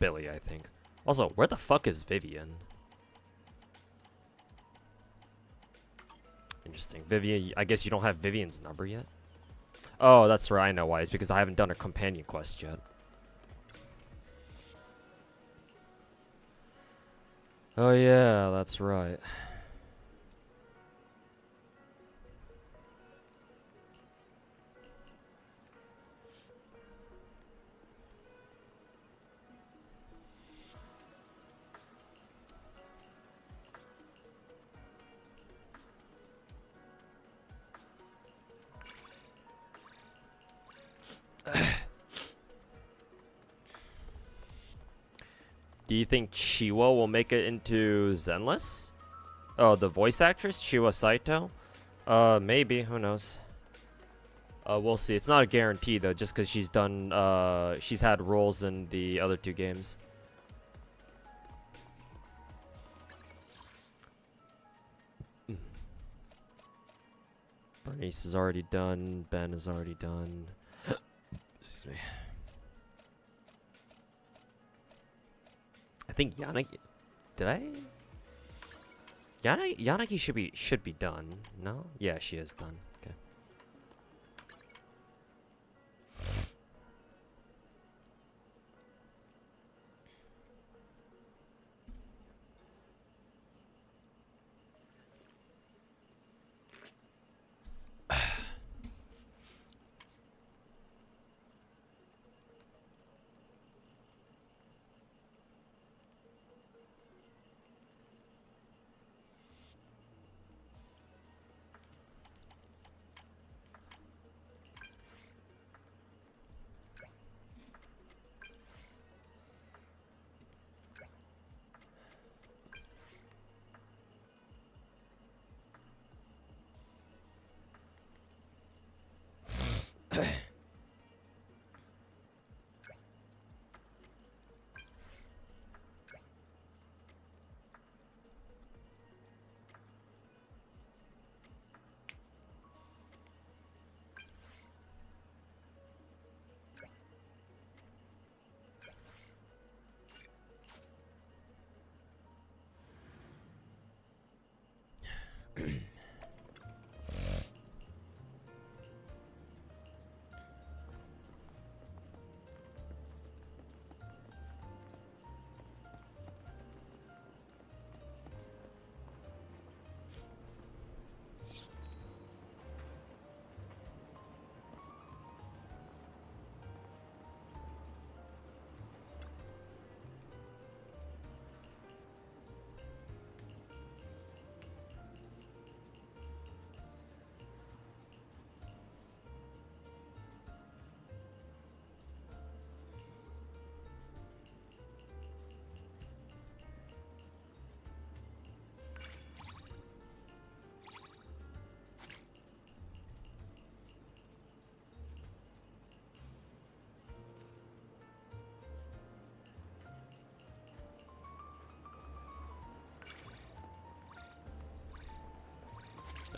Billy, I think. Also, where the fuck is Vivian? Interesting. Vivian, I guess you don't have Vivian's number yet? Oh, that's right, I know why. It's because I haven't done a companion quest yet. Oh yeah, that's right. Do you think Chiwa will make it into Zenless? Oh, the voice actress, Chiwa Saito? Maybe. Who knows? We'll see. It's not a guarantee though, just because she's done. She's had roles in the other two games. Bernice is already done. Ben is already done. Excuse me. I think Yanagi. Did I? Yanagi should be done. No? Yeah, she is done. Okay.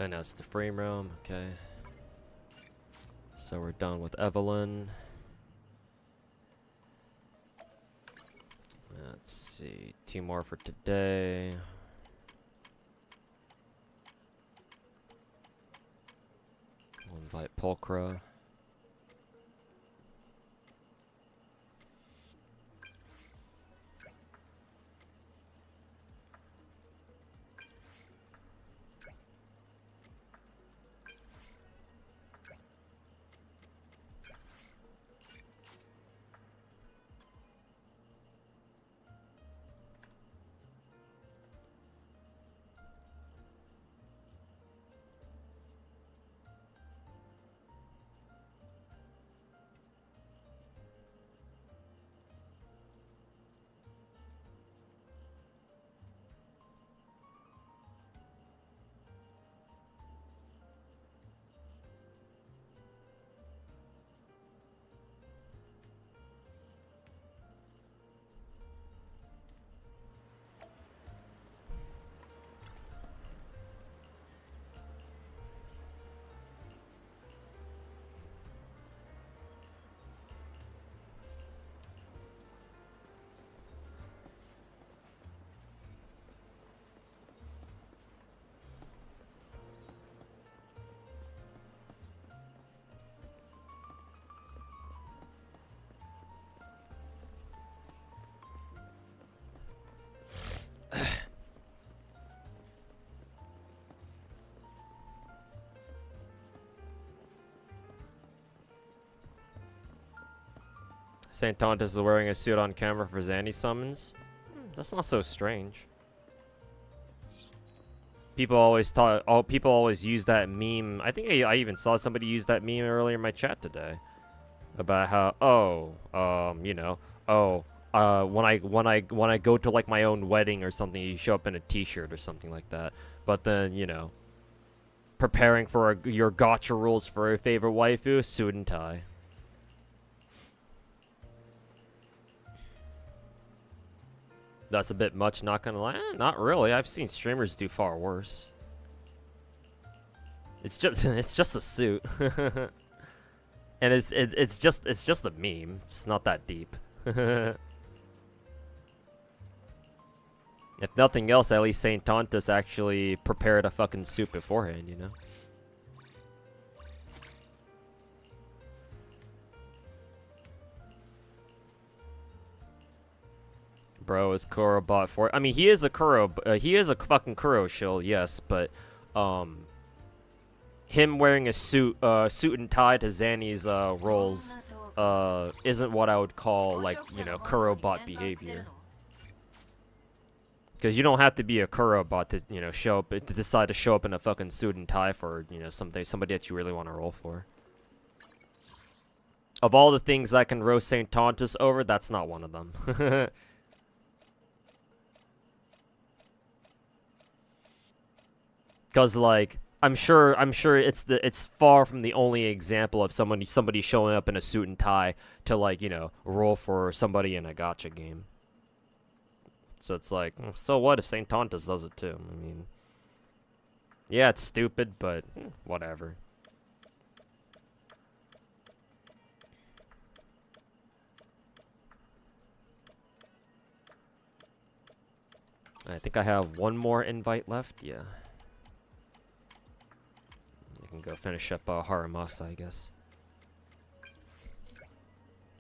And that's the frame room, okay. So we're done with Evelyn. Let's see, 2 more for today. We'll invite Pulchra. Saint Tontus is wearing a suit on camera for Zanny summons. That's not so strange. People always people always use that meme. I think I even saw somebody use that meme earlier in my chat today about how you know, when I go to like my own wedding or something, you show up in a t-shirt or something like that. But then, you know, preparing for your gacha rules for a favorite waifu, suit and tie. That's a bit much, not gonna lie. Not really. I've seen streamers do far worse. It's just it's just a suit, and it's just a meme. It's not that deep. If nothing else, at least Saint Tontus actually prepared a fucking suit beforehand, you know. Bro, is Kuro bought for? I mean, he is a Kuro. He is a fucking Kuro shill, yes, but him wearing a suit and tie to Zanny's roles, isn't what I would call, like, you know, Kuro bot behavior. Because you don't have to be a Kuro bot to, you know, decide to show up in a fucking suit and tie for, you know, somebody that you really want to roll for. Of all the things I can roast Saint Tontus over, that's not one of them. Cause like I'm sure it's far from the only example of somebody showing up in a suit and tie to, like, you know, roll for somebody in a gacha game. So it's like, so what if Saint Tontus does it too? I mean, yeah, it's stupid, but whatever. I think I have one more invite left. Yeah. Can go finish up Haramasa, I guess.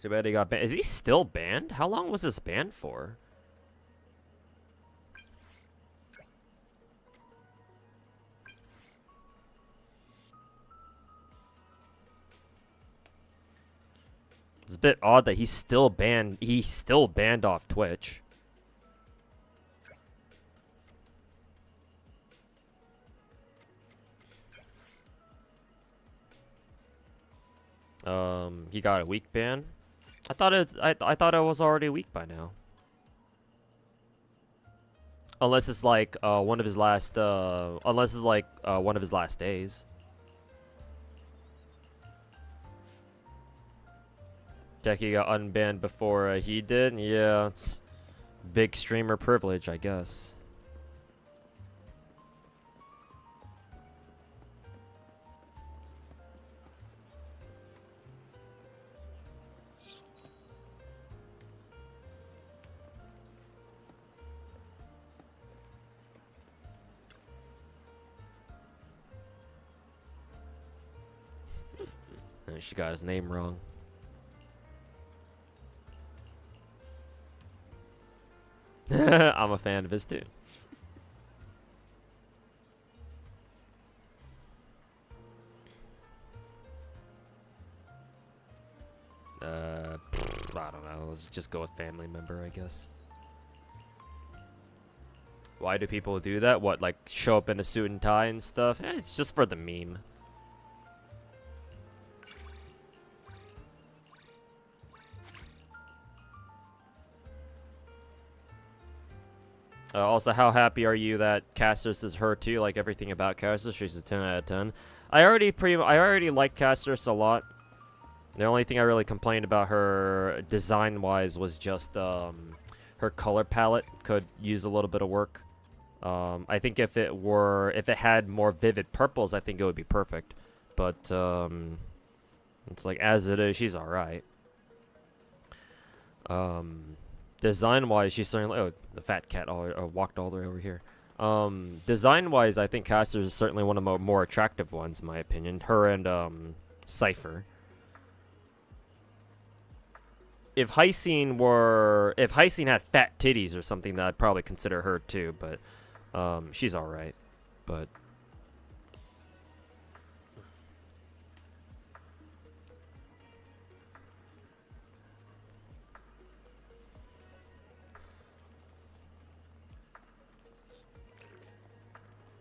Too bad he got banned. Is he still banned? How long was this banned for? It's a bit odd that he's still banned. He's still banned off Twitch. He got a week ban. I thought it was already a week by now. Unless it's like one of his last one of his last days. Techie got unbanned before he did. Yeah, it's big streamer privilege, I guess. She got his name wrong. I'm a fan of his too. I don't know. Let's just go with family member, I guess. Why do people do that? What, like show up in a suit and tie and stuff? It's just for the meme. Also, how happy are you that Casters is her too? Like everything about Casters, she's a 10 out of 10. I already like Casters a lot. The only thing I really complained about her design-wise was just her color palette could use a little bit of work. I think if it had more vivid purples, I think it would be perfect. But it's like as it is, she's all right. Design-wise, she's certainly... Oh, the fat cat walked all the way over here. Design-wise, I think Caster is certainly one of the more attractive ones, in my opinion. Her and Cypher. If Hysine had fat titties or something, then I'd probably consider her too. But she's all right. But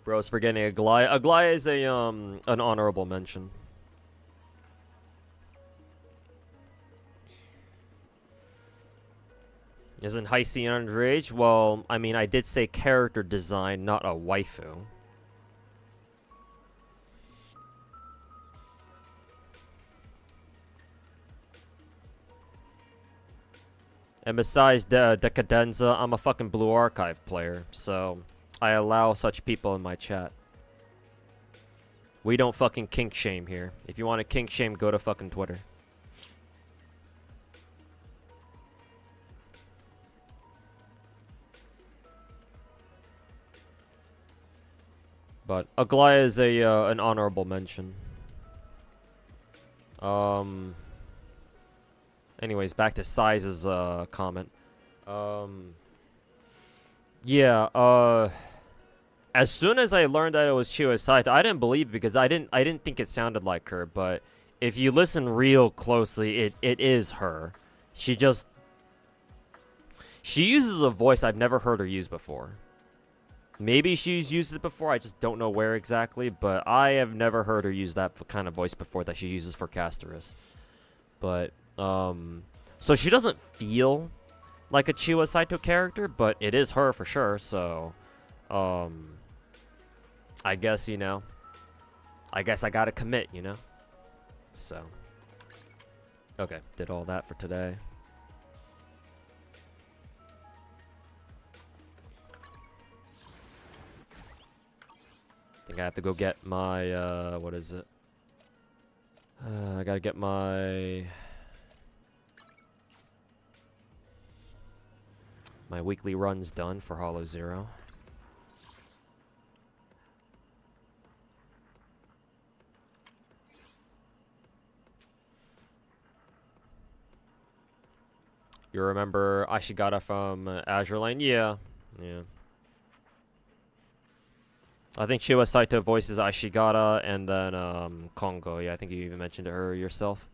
Bro's forgetting Aglaya. Aglaya is a an honorable mention. Isn't Heisei underage? Well, I mean, I did say character design, not a waifu. And besides the Decadenza, I'm a fucking Blue Archive player, so I allow such people in my chat. We don't fucking kink shame here. If you want to kink shame, go to fucking Twitter. But Aglaya is a an honorable mention. Anyways, back to Size's comment. Yeah. As soon as I learned that it was Chiyo Saito, I didn't believe it because I didn't think it sounded like her. But if you listen real closely, it is her. She uses a voice I've never heard her use before. Maybe she's used it before, I just don't know where exactly, but I have never heard her use that kind of voice before that she uses for Casterus. But, so she doesn't feel like a Chiyo Saito character, but it is her for sure, so, I guess, you know, I guess I gotta commit, you know? So, okay, did all that for today. I think I have to go get my, what is it? I gotta get my weekly runs done for Hollow Zero. You remember Ashigata from Azure Lane? Yeah. Yeah. I think Chiyo Saito voices Ashigata and then Kongo. Yeah, I think you even mentioned her yourself.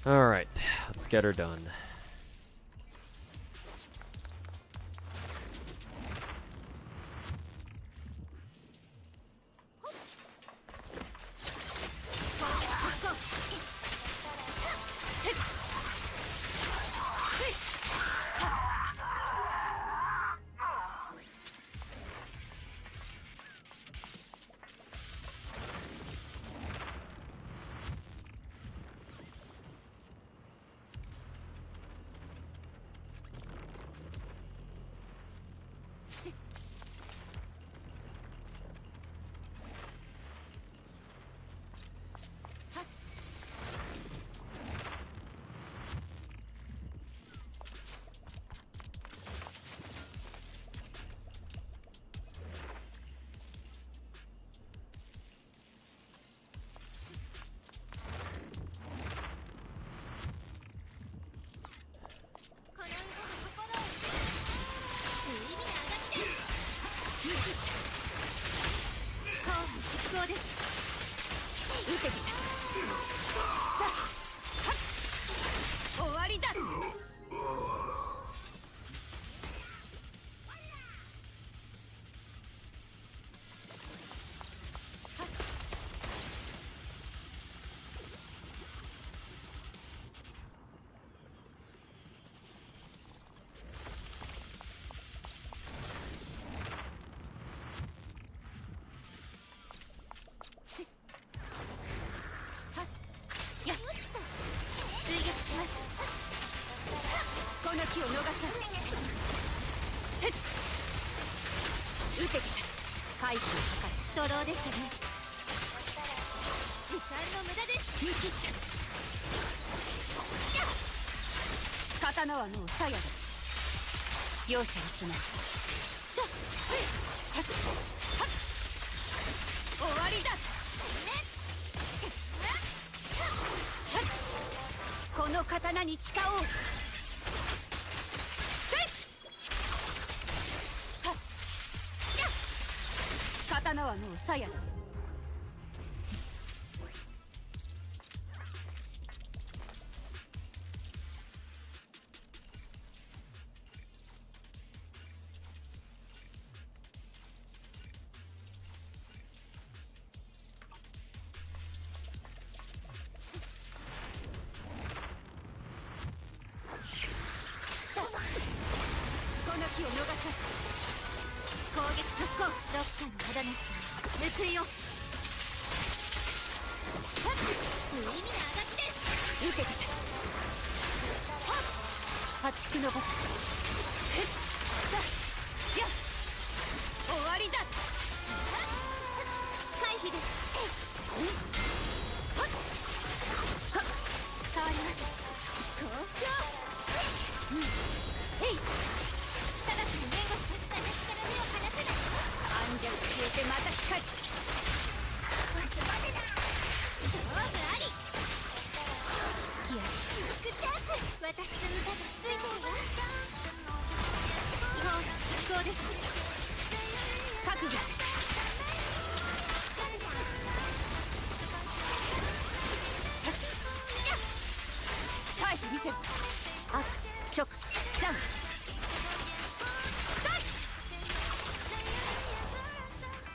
Alright, let's get her done. けて回避を図る。ドローでしたね。時間の無駄です。見切った。刀はもう鞘だ。容赦はしない。終わりだ。この刀に誓おう。刀はもう鞘だ。この気を逃さず攻撃続行。どっかの肌なし報いよ。無意味なあがきです。受けてた。破竹のごとし。やっ終わりだ。回避です。変わります。交渉。えい。ただし援護し。私から目を離せない。暗弱消えてまた光る。勝負あり。好きやグッチャース。私の歌がついてるわ。基本実行です。覚悟。耐えてみせる。悪直残。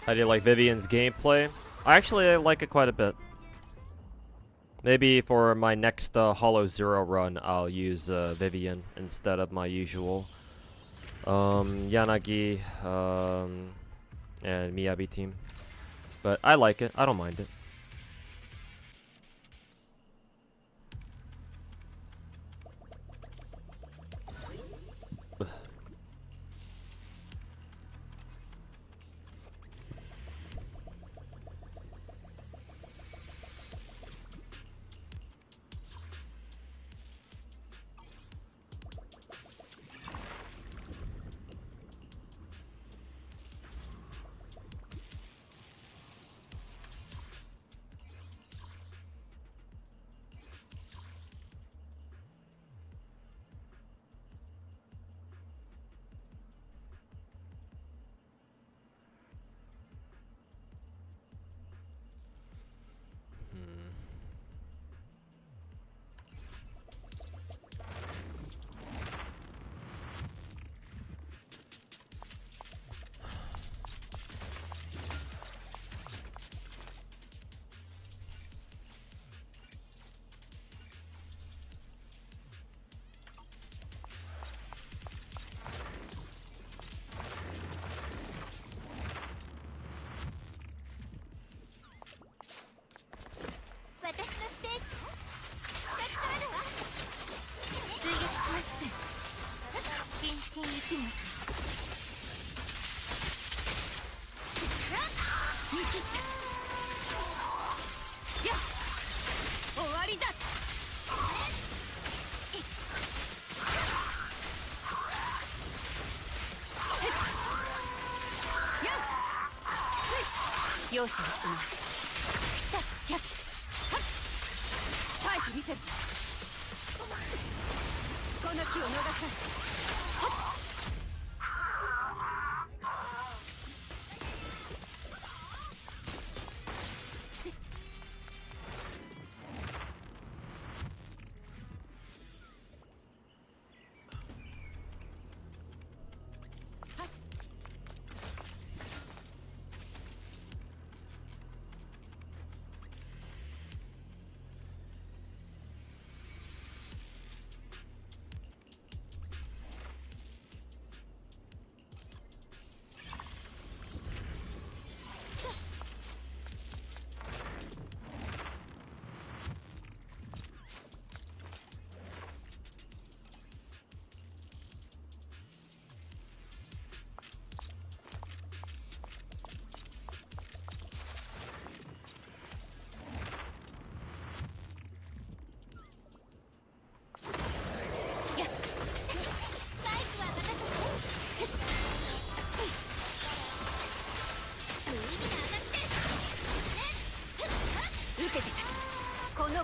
How do you like Vivian's gameplay? I like it quite a bit. Maybe for my next Hollow Zero run, I'll use Vivian instead of my usual Yanagi and Miyabi team. But I like it. I don't mind it.容赦はしない。耐えてみせる。この気を逃さない。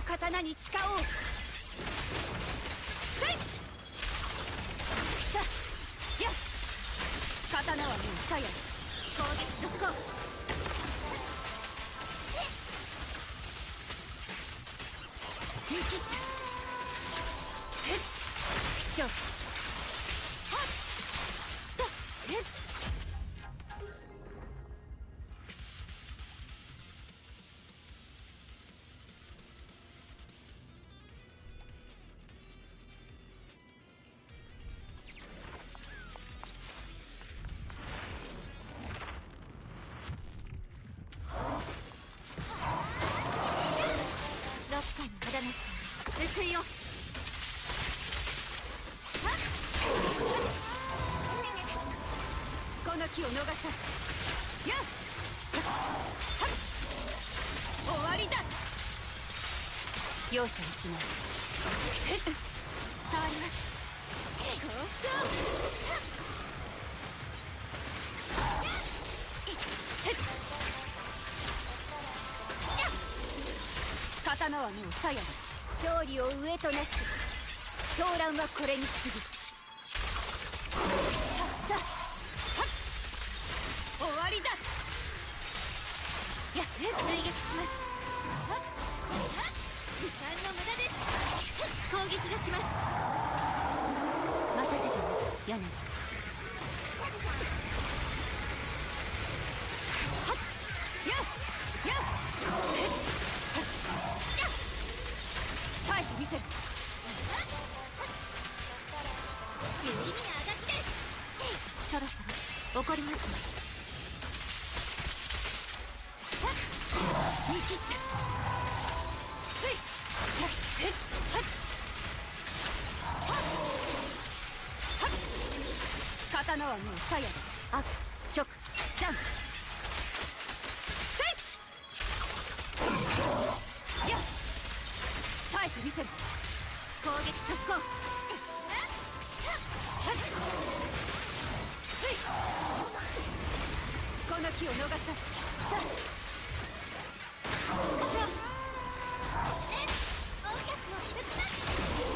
刀に誓おう。せいさや刀はもう鞘。攻撃続行。見切った。へっ勝負。はっとへっロッカーの肌の報いよ。この気を逃さず。やっはっ終わりだ。容赦はしない。へっ変わります。こうへっ刀はもう鞘だ。勝利を上となし狂乱はこれに次ぐ。さっはっ終わりだ。やっ追撃します。はっはっ時間の無駄です。攻撃が来ます。待たせたね柳。はっやっやっへっはっやっタイプ見せる。有意味なあがきです。そろそろ怒りますね。はっ見切った。ふいやっへっはっはっはっ刀はもう鞘だ。悪直ジャンせいやっタイプ見せる。攻撃続行。この気を逃さず。さ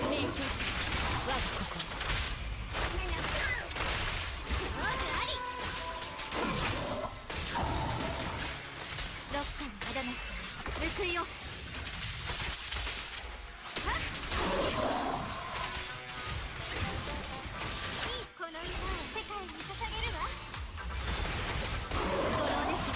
勉強し我が心。ロッカーの肌の報いよ。この歌を世界に捧げるわ。ドローですね。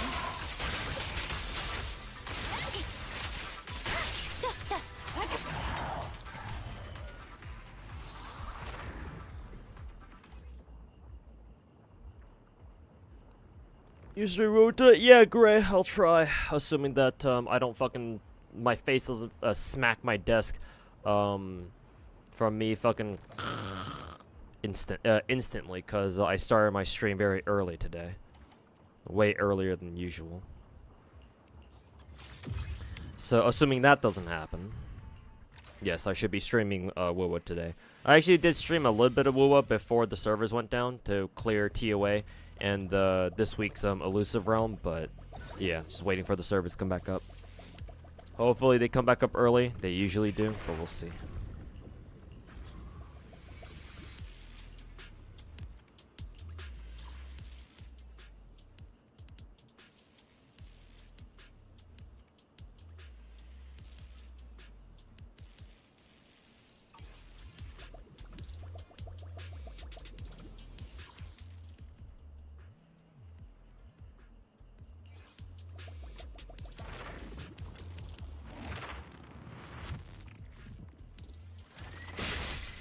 Usually root it? Yeah, great, I'll try. Assuming that I don't fucking my face doesn't smack my desk from me fucking instantly, cause I started my stream very early today. Way earlier than usual. So assuming that doesn't happen, yes, I should be streaming Wuwa today. I actually did stream a little bit of Wuwa before the servers went down to clear TOA and this week's Elusive Realm, but yeah, just waiting for the servers to come back up. Hopefully they come back up early. They usually do, but we'll see.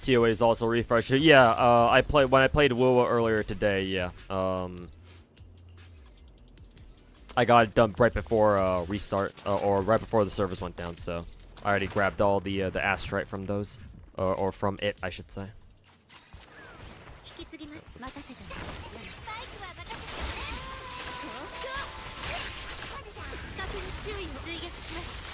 TOA is also refreshed. Yeah, when I played Wuwa earlier today. Yeah, I got it done right before restart or right before the servers went down. So I already grabbed all the astrite from those, or from it, I should say. 引き継ぎます。任せて。スパイクは任せてね。近くに注意を追撃します。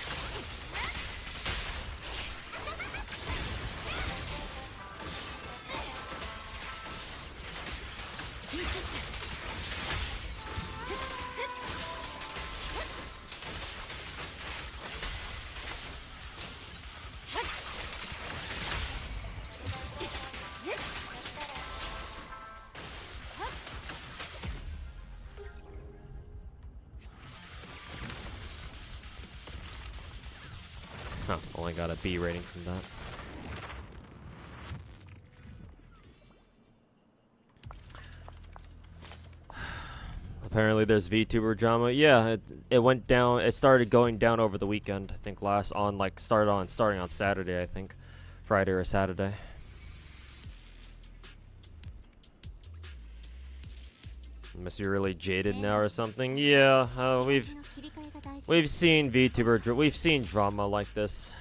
Huh, only got a B rating from that. Apparently there's VTuber drama. Yeah, it went down. It started going down over the weekend. I think starting on Saturday. I think Friday or Saturday. Unless you're really jaded now or something. Yeah, we've seen we've seen drama like this.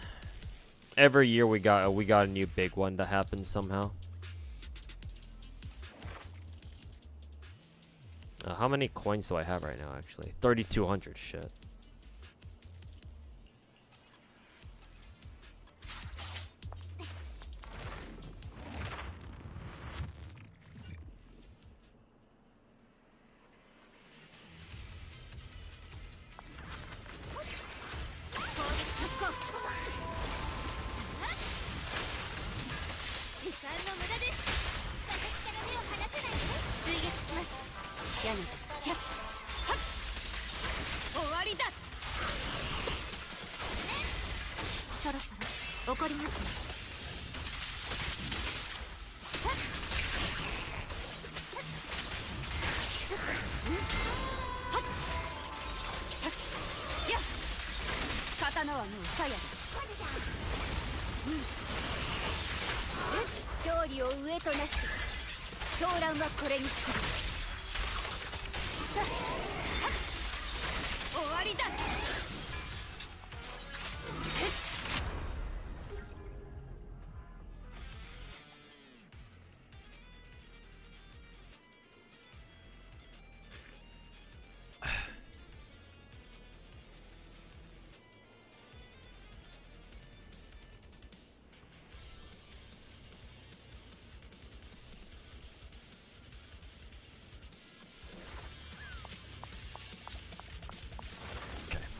Every year we got a new big one that happens somehow. How many coins do I have right now, actually? 3,200, shit.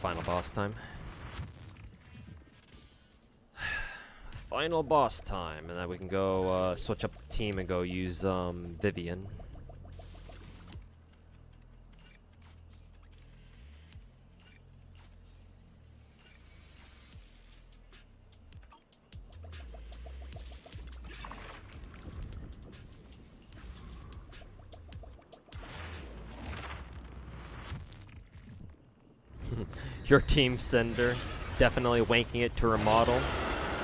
Final boss time. Final boss time, and then we can go switch up the team and go use Vivian. Your team sender, definitely wanking it to remodel.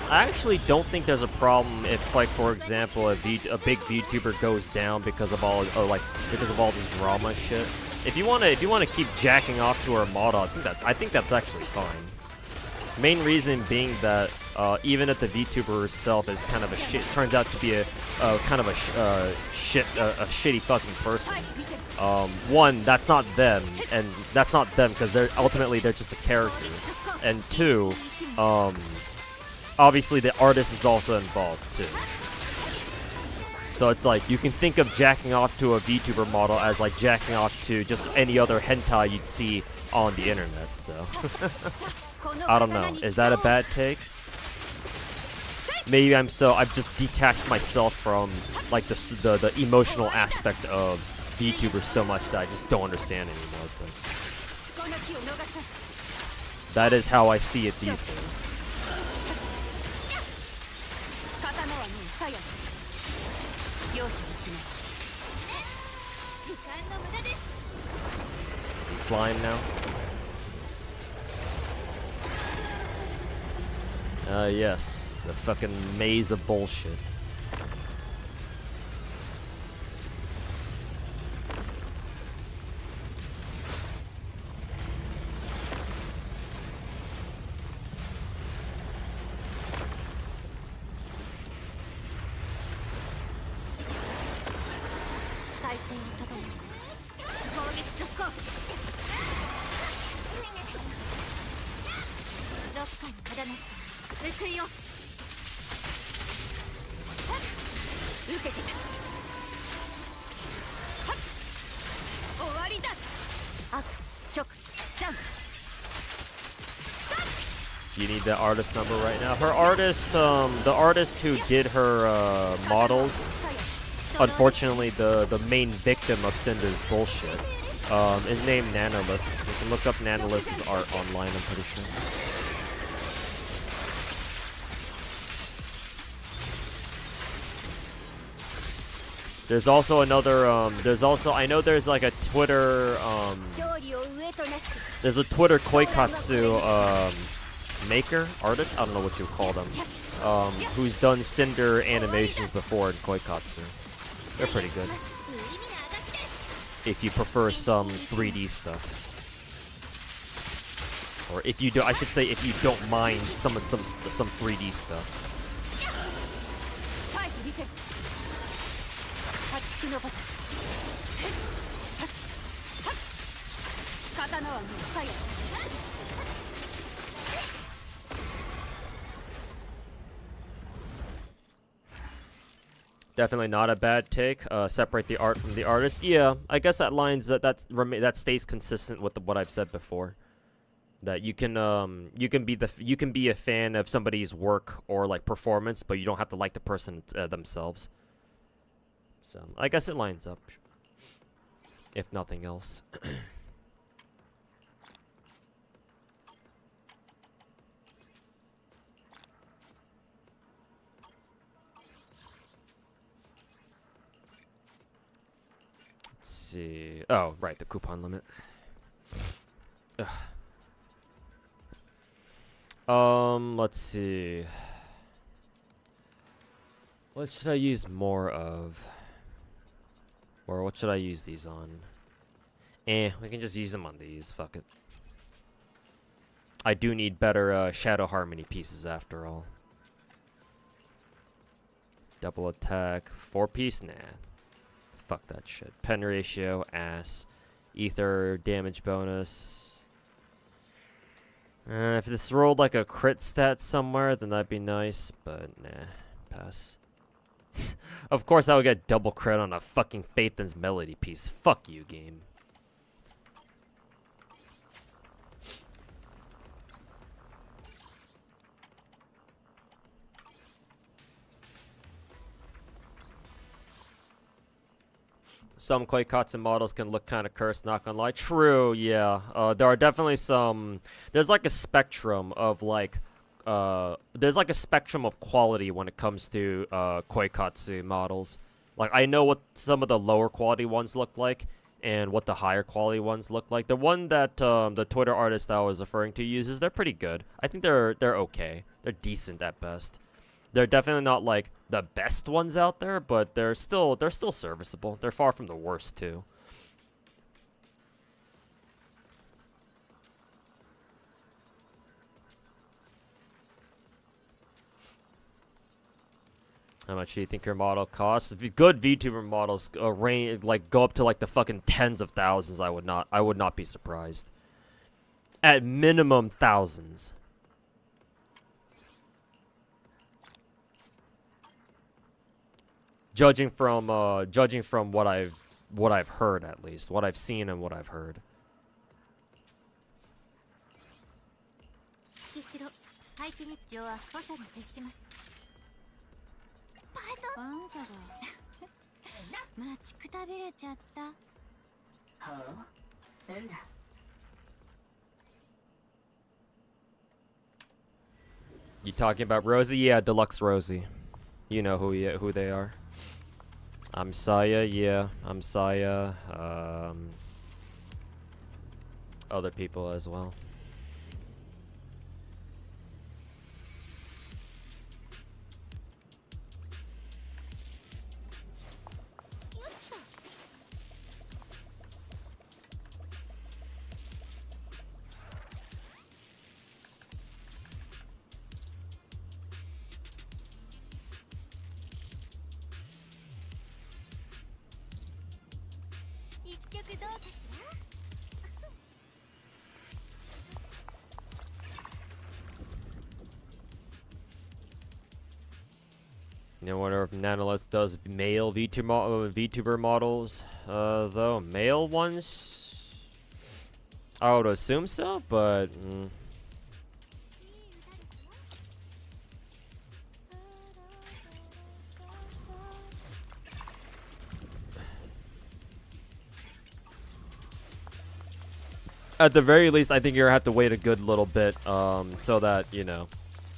I actually don't think there's a problem if, like, for example, a big VTuber goes down because of all this drama shit. If you wanna keep jacking off to her model, I think that's actually fine. Main reason being that even if the VTuber herself is kind of a shit, turns out to be a kind of a shitty fucking person. One, that's not them, and that's not them because they're just a character. And two, obviously the artist is also involved too. So it's like you can think of jacking off to a VTuber model as like jacking off to just any other hentai you'd see on the internet. So I don't know. Is that a bad take? Maybe I've just detached myself from like the emotional aspect of VTubers so much that I just don't understand anymore. But that is how I see it these days. You flying now? Yes. The fucking maze of bullshit. You need the artist number right now. Her artist, the artist who did her models, unfortunately the main victim of Cinder's bullshit, is named Nanolus. You can look up Nanolus's art online, I'm pretty sure. There's also another, there's also, I know there's like a Twitter, 勝利を上となし there's a Twitter koikatsu, maker, artist, I don't know what you would call them, who's done Cinder animations before in koikatsu. They're pretty good. 無意味なあがきです If you prefer some 3D stuff. Or if you do, I should say if you don't mind some 3D stuff. 回避リセット破竹の形刀はもう不可用 Definitely not a bad take. Separate the art from the artist. Yeah, I guess that lines that stays consistent with what I've said before. That you can be a fan of somebody's work or like performance, but you don't have to like the person themselves. So I guess it lines up, if nothing else. Let's see. Oh, right, the coupon limit. Ugh. Let's see. What should I use more of? Or what should I use these on? We can just use them on these. Fuck it. I do need better Shadow Harmony pieces after all. Double attack. 4-piece? Nah. Fuck that shit. Pen ratio, ass. Ether, damage bonus. If this rolled like a crit stat somewhere, then that'd be nice, but nah, pass. Of course I would get double crit on a fucking Phaethon's Melody piece. Fuck you, game. Some Koikatsu models can look kind of cursed, not gonna lie. True, yeah. There are definitely some... There's like a spectrum of like... there's like a spectrum of quality when it comes to Koikatsu models. Like, I know what some of the lower quality ones look like, and what the higher quality ones look like. The one that the Twitter artist that I was referring to uses, they're pretty good. I think they're okay. They're decent at best. They're definitely not like the best ones out there, but they're still serviceable. They're far from the worst too. How much do you think your model costs? If good VTuber models go up to like the fucking tens of thousands, I would not be surprised. At minimum thousands. Judging from what I've heard, at least what I've seen and what I've heard. 月城配置密上は補佐に徹しますあんたが待ちくたびれちゃったはあなんだ You talking about Rosie? Yeah, Deluxe Rosie. You know who they are. I'm Saya, yeah, I'm Saya. Other people as well. You know, wonder if Nanolith does male VTuber models, though. Male ones? I would assume so, but... At the very least, I think you're gonna have to wait a good little bit, so that, you know,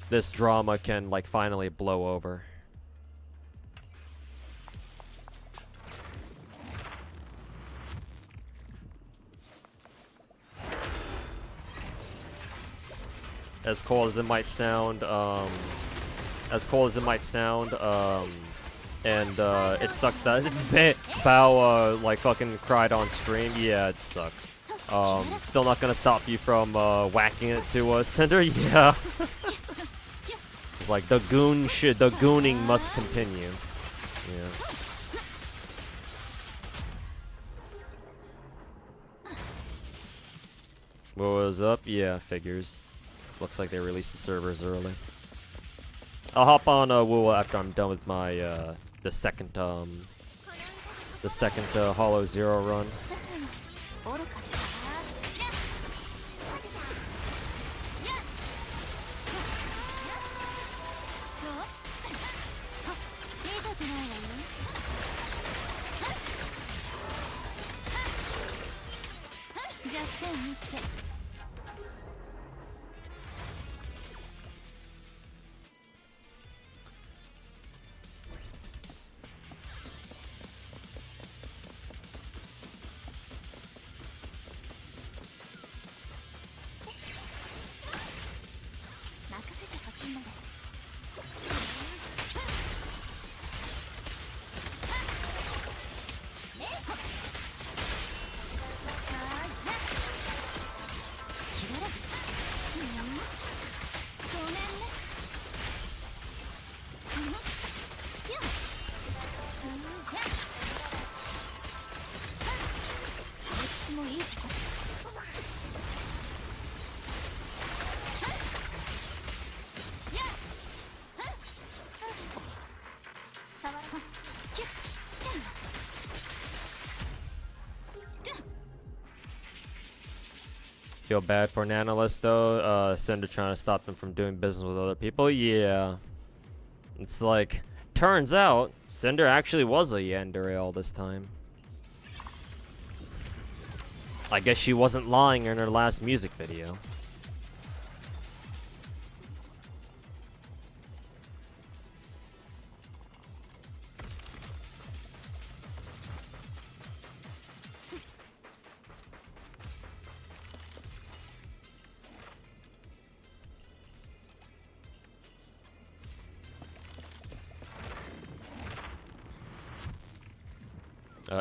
this drama can, like, finally blow over. as cold as it might sound, and it sucks that Bao like fucking cried on stream. Yeah, it sucks. Still not gonna stop you from whacking it to Cinder. Yeah. It's like the gooning must continue. Yeah. What was up? Yeah, figures. Looks like they released the servers early. I'll hop on Woo after I'm done with my the second Hollow Zero run. Feel bad for an analyst though. Cinder trying to stop them from doing business with other people. Yeah. It's like, turns out Cinder actually was a yandere all this time. I guess she wasn't lying in her last music video.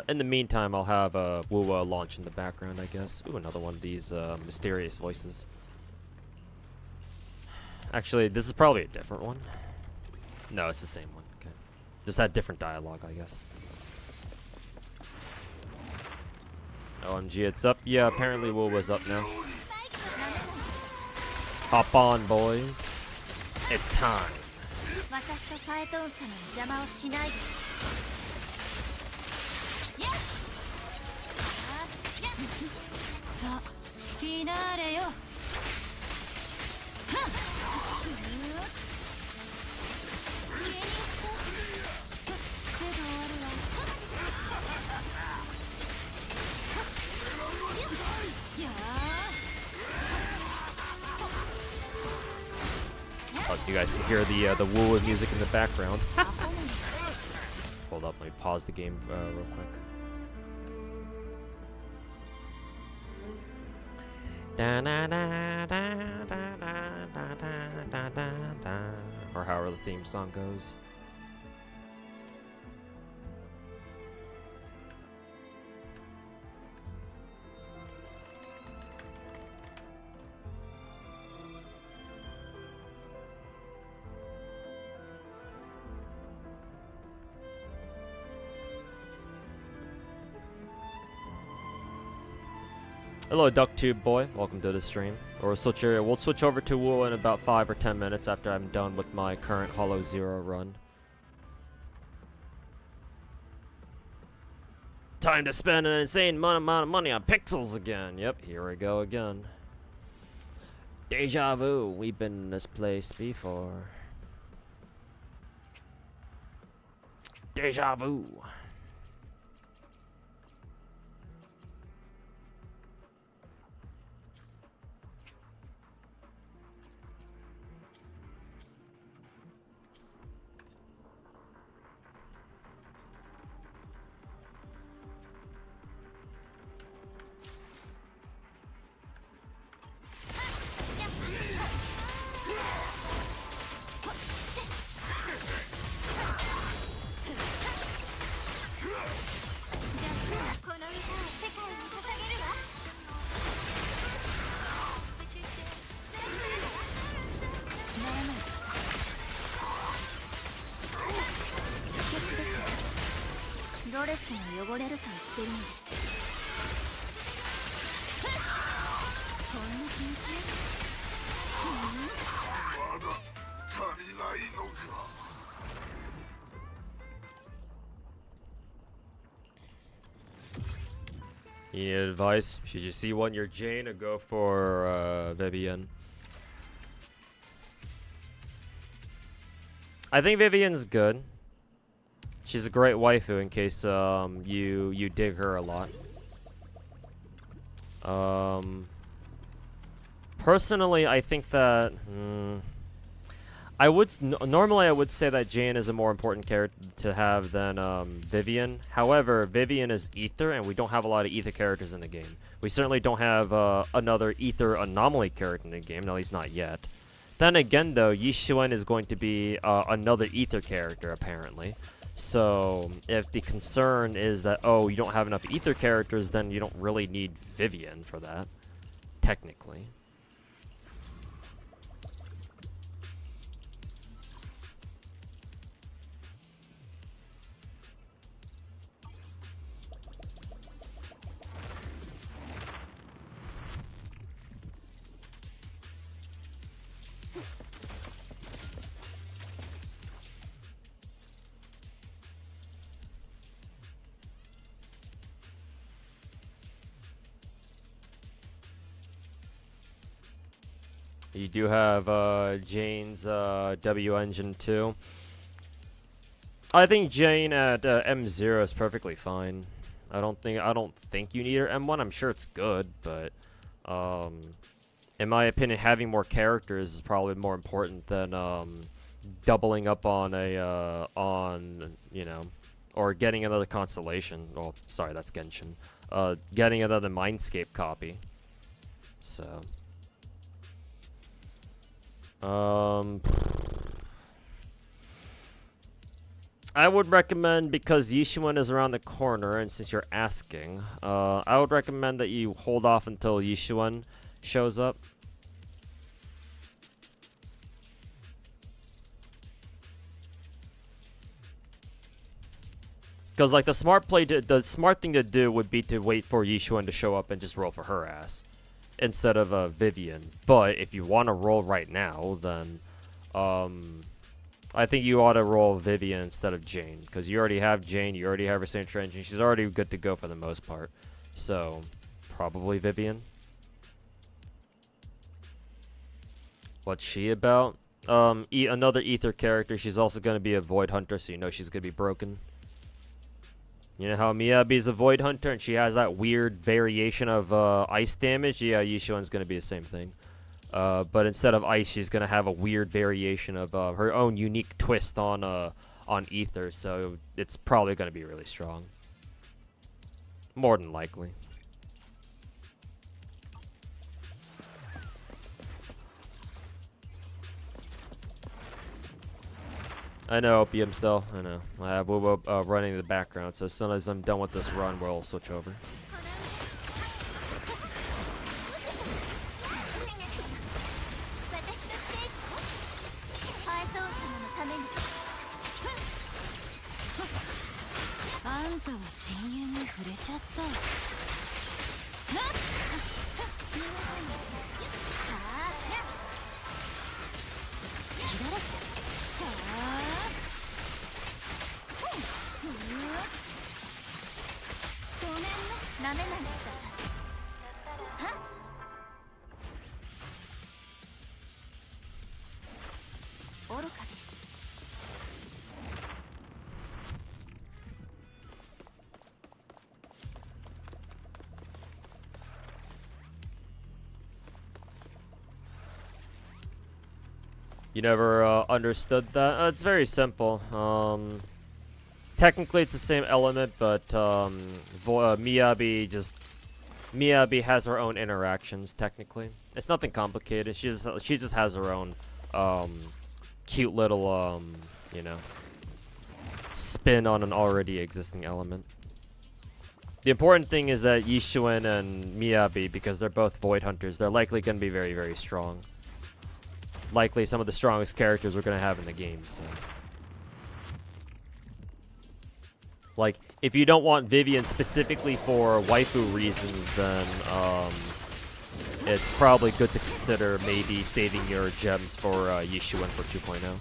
In the meantime, I'll have Woo launch in the background, I guess. Ooh, another one of these mysterious voices. Actually, this is probably a different one. No, it's the same one. Okay. Just had different dialogue, I guess. OMG, it's up. Yeah, apparently Woo was up now. Hop on, boys. It's time. Oh, you guys can hear the Woo music in the background. Hold up, let me pause the game real quick. Or however the theme song goes. Hello, DuckTube boy. Welcome to the stream. We'll switch over to Woo in about 5 or 10 minutes after I'm done with my current Hollow Zero run. Time to spend an insane amount of money on pixels again. Yep, here we go again. Deja vu. We've been in this place before. Deja vu. スが汚れると言ってるのです。こんな気持ちよ。まだ足りないのか。You need advice? Should you see one, you're Jane, or go for Vivian? I think Vivian's good. She's a great waifu in case you dig her a lot. Personally, I think that I would normally I would say that Jane is a more important character to have than Vivian. However, Vivian is Ether, and we don't have a lot of Ether characters in the game. We certainly don't have another Ether anomaly character in the game, at least not yet. Then again, though, Yishuan is going to be another Ether character, apparently. So, if the concern is that, oh, you don't have enough Ether characters, then you don't really need Vivian for that, technically. You do have Jane's W engine too. I think Jane at M0 is perfectly fine. I don't think you need her M1. I'm sure it's good, but in my opinion, having more characters is probably more important than doubling up on a or getting another constellation. Well, sorry, that's Genshin. Getting another Mindscape copy. So. I would recommend, because Yishuan is around the corner, and since you're asking, I would recommend that you hold off until Yishuan shows up. Because, like, the smart thing to do would be to wait for Yishuan to show up and just roll for her ass instead of Vivian. But if you want to roll right now, then I think you ought to roll Vivian instead of Jane, because you already have Jane, you already have her signature engine, she's already good to go for the most part. So, probably Vivian. What's she about? Another Ether character. She's also going to be a Void Hunter, so you know she's going to be broken. You know how Miyabi's a Void Hunter, and she has that weird variation of ice damage? Yeah, Yishuan's going to be the same thing. But instead of ice, she's going to have a weird variation of her own unique twist on Ether, so it's probably going to be really strong. More than likely. I know, Opium Cell. I know. I have Wubo running in the background, so as soon as I'm done with this run, we'll switch over. You never understood that? It's very simple. Technically, it's the same element, but Miyabi has her own interactions. Technically, it's nothing complicated. She just has her own cute little spin on an already existing element. The important thing is that Yishuan and Miyabi, because they're both Void Hunters, they're likely going to be very, very strong. Likely some of the strongest characters we're going to have in the game, so. Like, if you don't want Vivian specifically for waifu reasons, then it's probably good to consider maybe saving your gems for Yishuen for 2.0.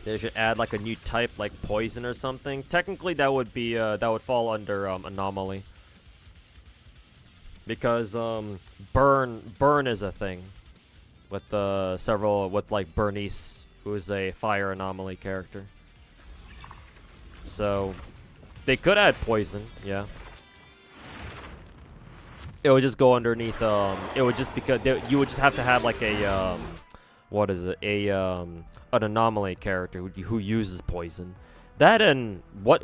They should add like a new type, like poison or something. Technically, that would be that would fall under anomaly, because burn is a thing with with like Bernice, who is a fire anomaly character. So they could add poison, yeah. It would just go underneath. It would just because you would just have to have like a what is it? An anomaly character who uses poison. That and what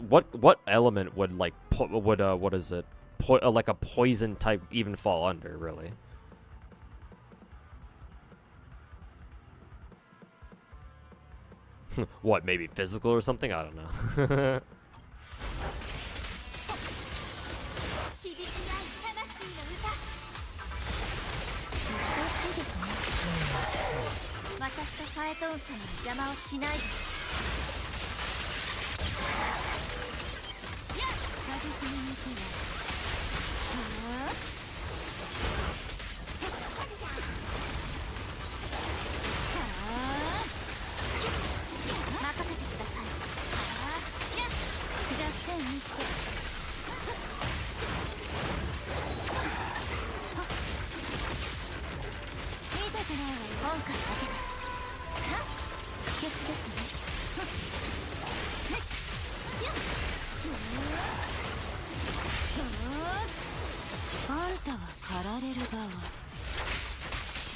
element would like what is it? Like a poison type even fall under, really? What, maybe physical or something? I don't know.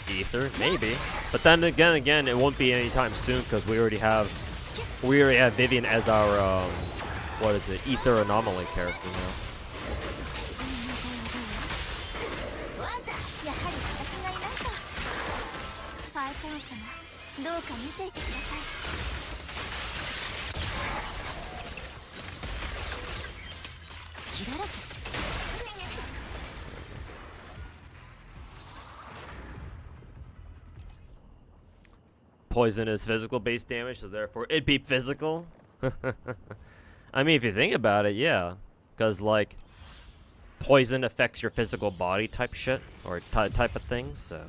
Ether, maybe, but then again, it won't be anytime soon because we already have Vivian as our what is it? Ether anomaly character now. Poison is physical based damage, so therefore it'd be physical. I mean, if you think about it, yeah, because like poison affects your physical body type shit or type of thing, so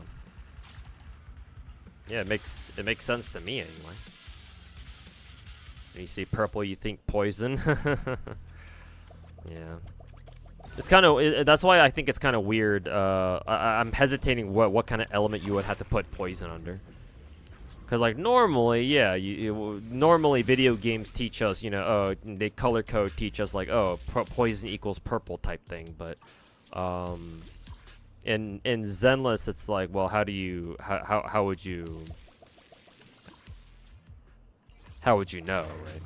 yeah, it makes sense to me anyway. When you see purple, you think poison. Yeah, it's kind of that's why I think it's kind of weird. I'm hesitating what kind of element you would have to put poison under. Because, like, normally, yeah, normally video games teach us, you know, they color code teach us, like, oh, poison equals purple type thing. But, in Zenless, it's like, well, how would you know, right?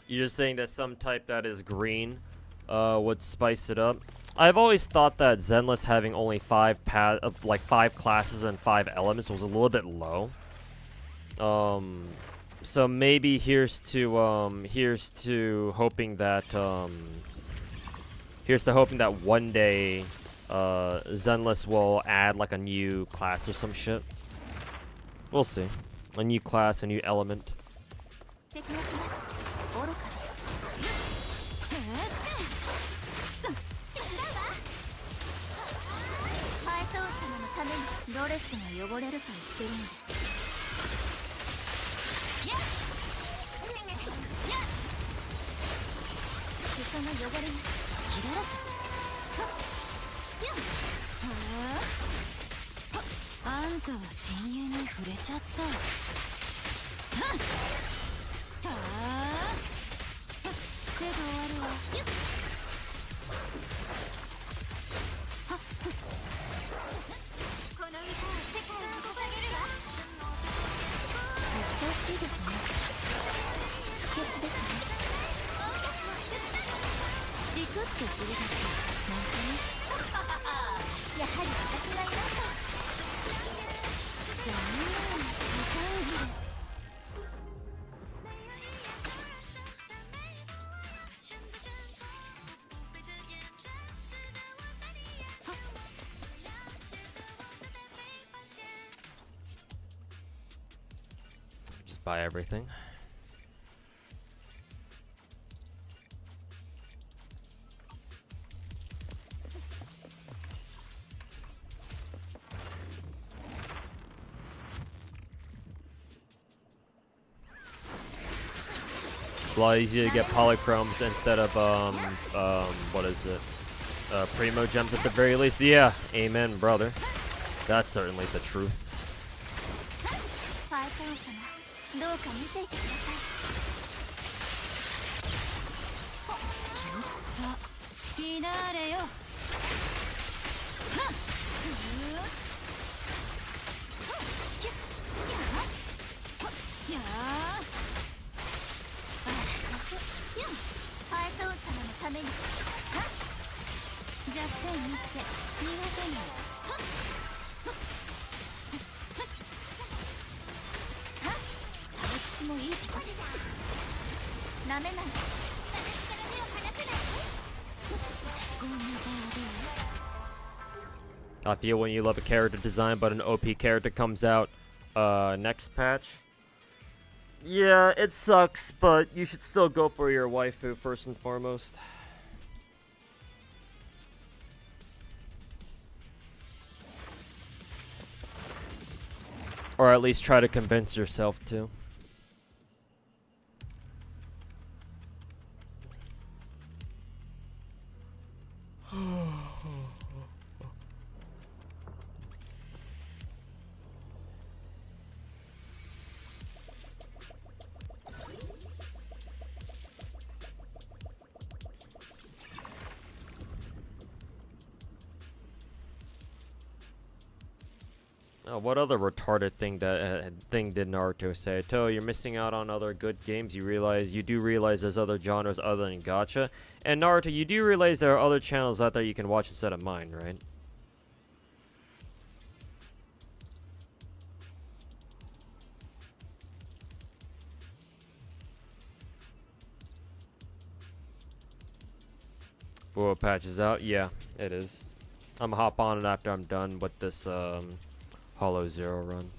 You're just saying that some type that is green would spice it up. I've always thought that Zenless having only 5 classes and 5 elements was a little bit low. So maybe here's to hoping that one day Zenless will add like a new class or some shit. We'll see. A new class, a new element. 敵が来ます愚かですハイトーン様のためにドレスが汚れると言ってるのです裾が汚れます切られたあんたは深淵に触れちゃった手が終わるわこの歌は世界を捧げるわずっと惜しいですね不潔ですねチクッとするだけなんてねやはり私がいました残念時間切れJust buy everything. It's a lot easier to get polychromes instead of what is it? Primo gems at the very least. Yeah, amen, brother. That's certainly the truth. ファイトン様どうか見ていてくださいさあフィナーレよハイトーン様のために弱点見つけ苦手に退屈もいいとこですなめない私から目を離せないごめんなさい I feel when you love a character design but an OP character comes out next patch. Yeah, it sucks, but you should still go for your waifu first and foremost. Or at least try to convince yourself to. What other retarded thing did Naruto say? To, you're missing out on other good games. You do realize there's other genres other than Gacha. And Naruto, you do realize there are other channels out there you can watch instead of mine, right? Boa patch is out? Yeah, it is. I'm gonna hop on it after I'm done with this Hollow Zero run.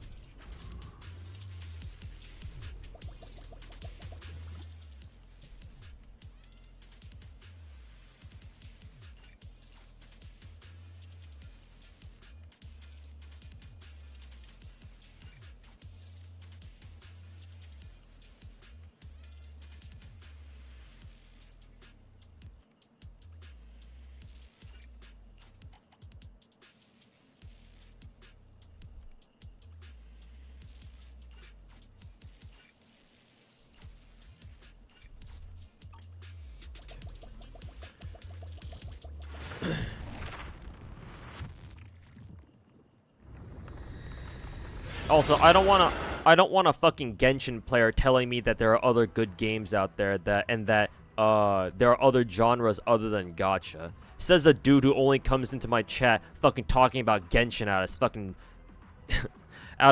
Also, I don't want a fucking Genshin player telling me that there are other good games out there that there are other genres other than Gacha. Says the dude who only comes into my chat fucking talking about Genshin out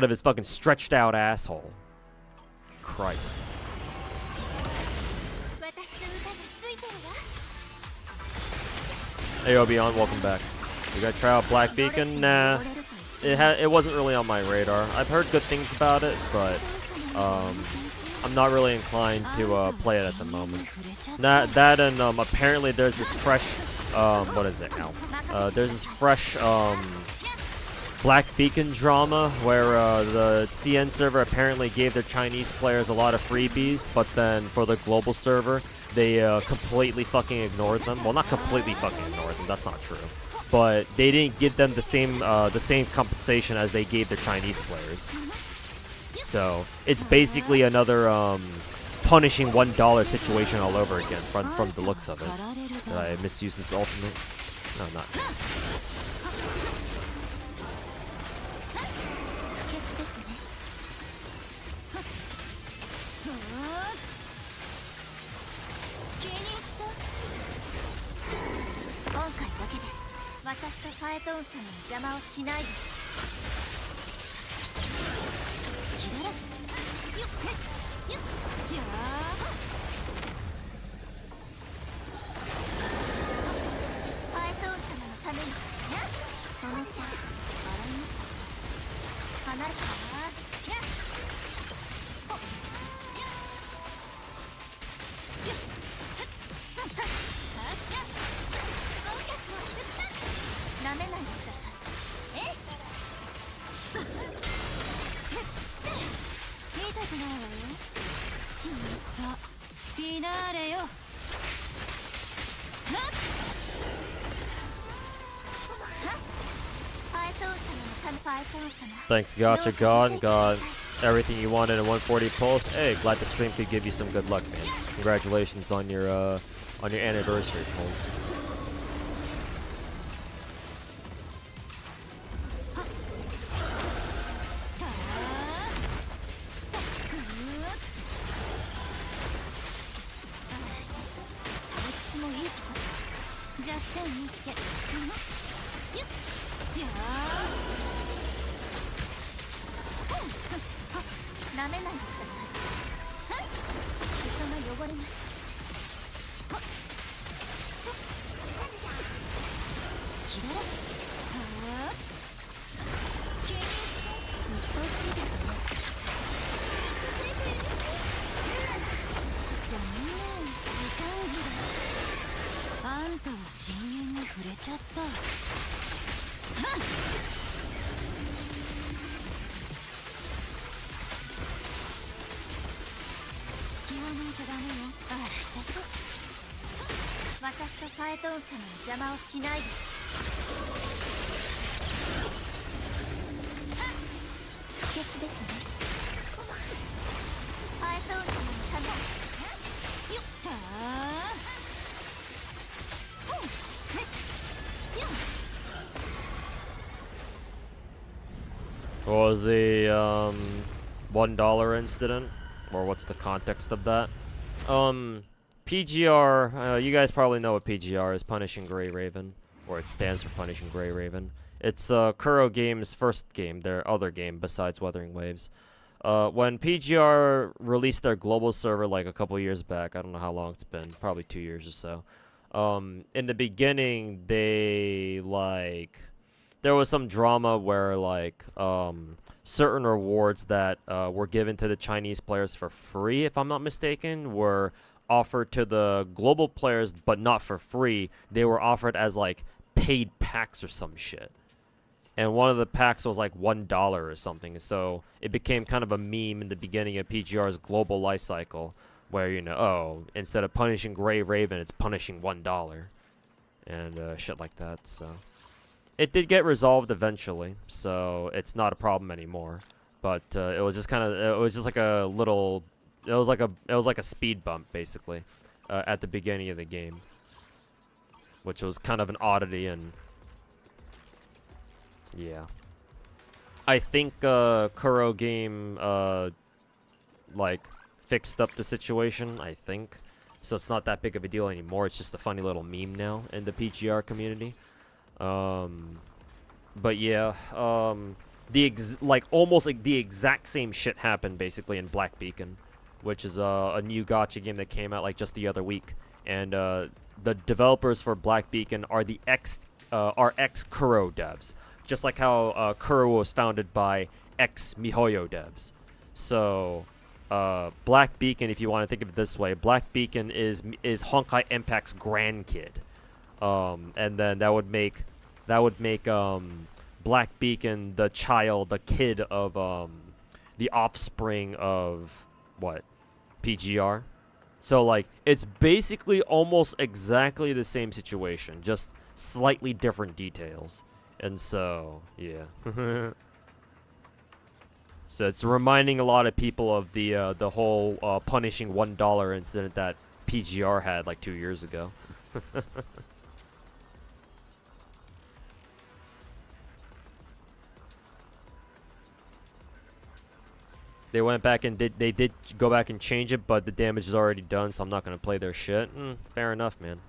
of his fucking stretched out asshole. Christ. Hey Obi-Wan, welcome back. You gotta try out Black Beacon? Nah. It wasn't really on my radar. I've heard good things about it, but I'm not really inclined to play it at the moment. That and apparently there's this fresh what is it now? There's this fresh Black Beacon drama where the CN server apparently gave their Chinese players a lot of freebies, but then for the global server they completely fucking ignored them. Well, not completely fucking ignored them. That's not true. But they didn't give them the same compensation as they gave their Chinese players. So it's basically another punishing $1 situation all over again from the looks of it. Did I misuse this ultimate? No, not. Thanks, Gacha God. Got everything you wanted in 140 pulse. Hey, glad the stream could give you some good luck, man. Congratulations on your anniversary pulse. What was the $1 incident, or what's the context of that? PGR, you guys probably know what PGR is, Punishing Grey Raven, or it stands for Punishing Grey Raven. It's Kuro Games' first game, their other game besides Wuthering Waves. When PGR released their global server like a couple years back, I don't know how long it's been, probably 2 years or so. In the beginning, they there was some drama where certain rewards that were given to the Chinese players for free, if I'm not mistaken, were offered to the global players, but not for free. They were offered as paid packs or some shit. And one of the packs was $1 or something. So it became kind of a meme in the beginning of PGR's global life cycle, where instead of punishing Grey Raven, it's punishing $1, and shit like that. So it did get resolved eventually, so it's not a problem anymore. But it was just like a speed bump basically at the beginning of the game, which was kind of an oddity. And yeah, I think Kuro Game fixed up the situation, I think, so it's not that big of a deal anymore. It's just a funny little meme now in the PGR community. But yeah, almost the exact same shit happened basically in Black Beacon, which is a new gacha game that came out just the other week. And the developers for Black Beacon are the are ex-Kuro devs, just like how Kuro was founded by ex-miHoYo devs. So Black Beacon, if you want to think of it this way, Black Beacon is Honkai Impact's grandkid, and then that would make Black Beacon the kid of the offspring of what, PGR. So like it's basically almost exactly the same situation, just slightly different details. And so yeah. So it's reminding a lot of people of the whole punishing $1 incident that PGR had like 2 years ago. They went back and they did go back and change it, but the damage is already done, so I'm not gonna play their shit. Fair enough, man.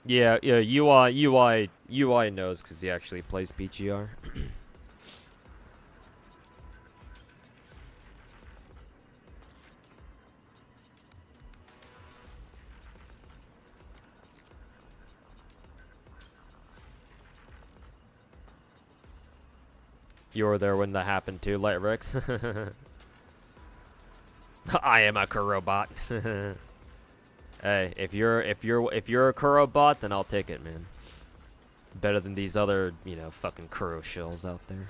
Yeah, UI knows because he actually plays PGR. You were there when that happened too, Light Rex. I am a Kurobot. Hey, if you're a Kurobot, then I'll take it, man. Better than these other, fucking Kuro shills out there.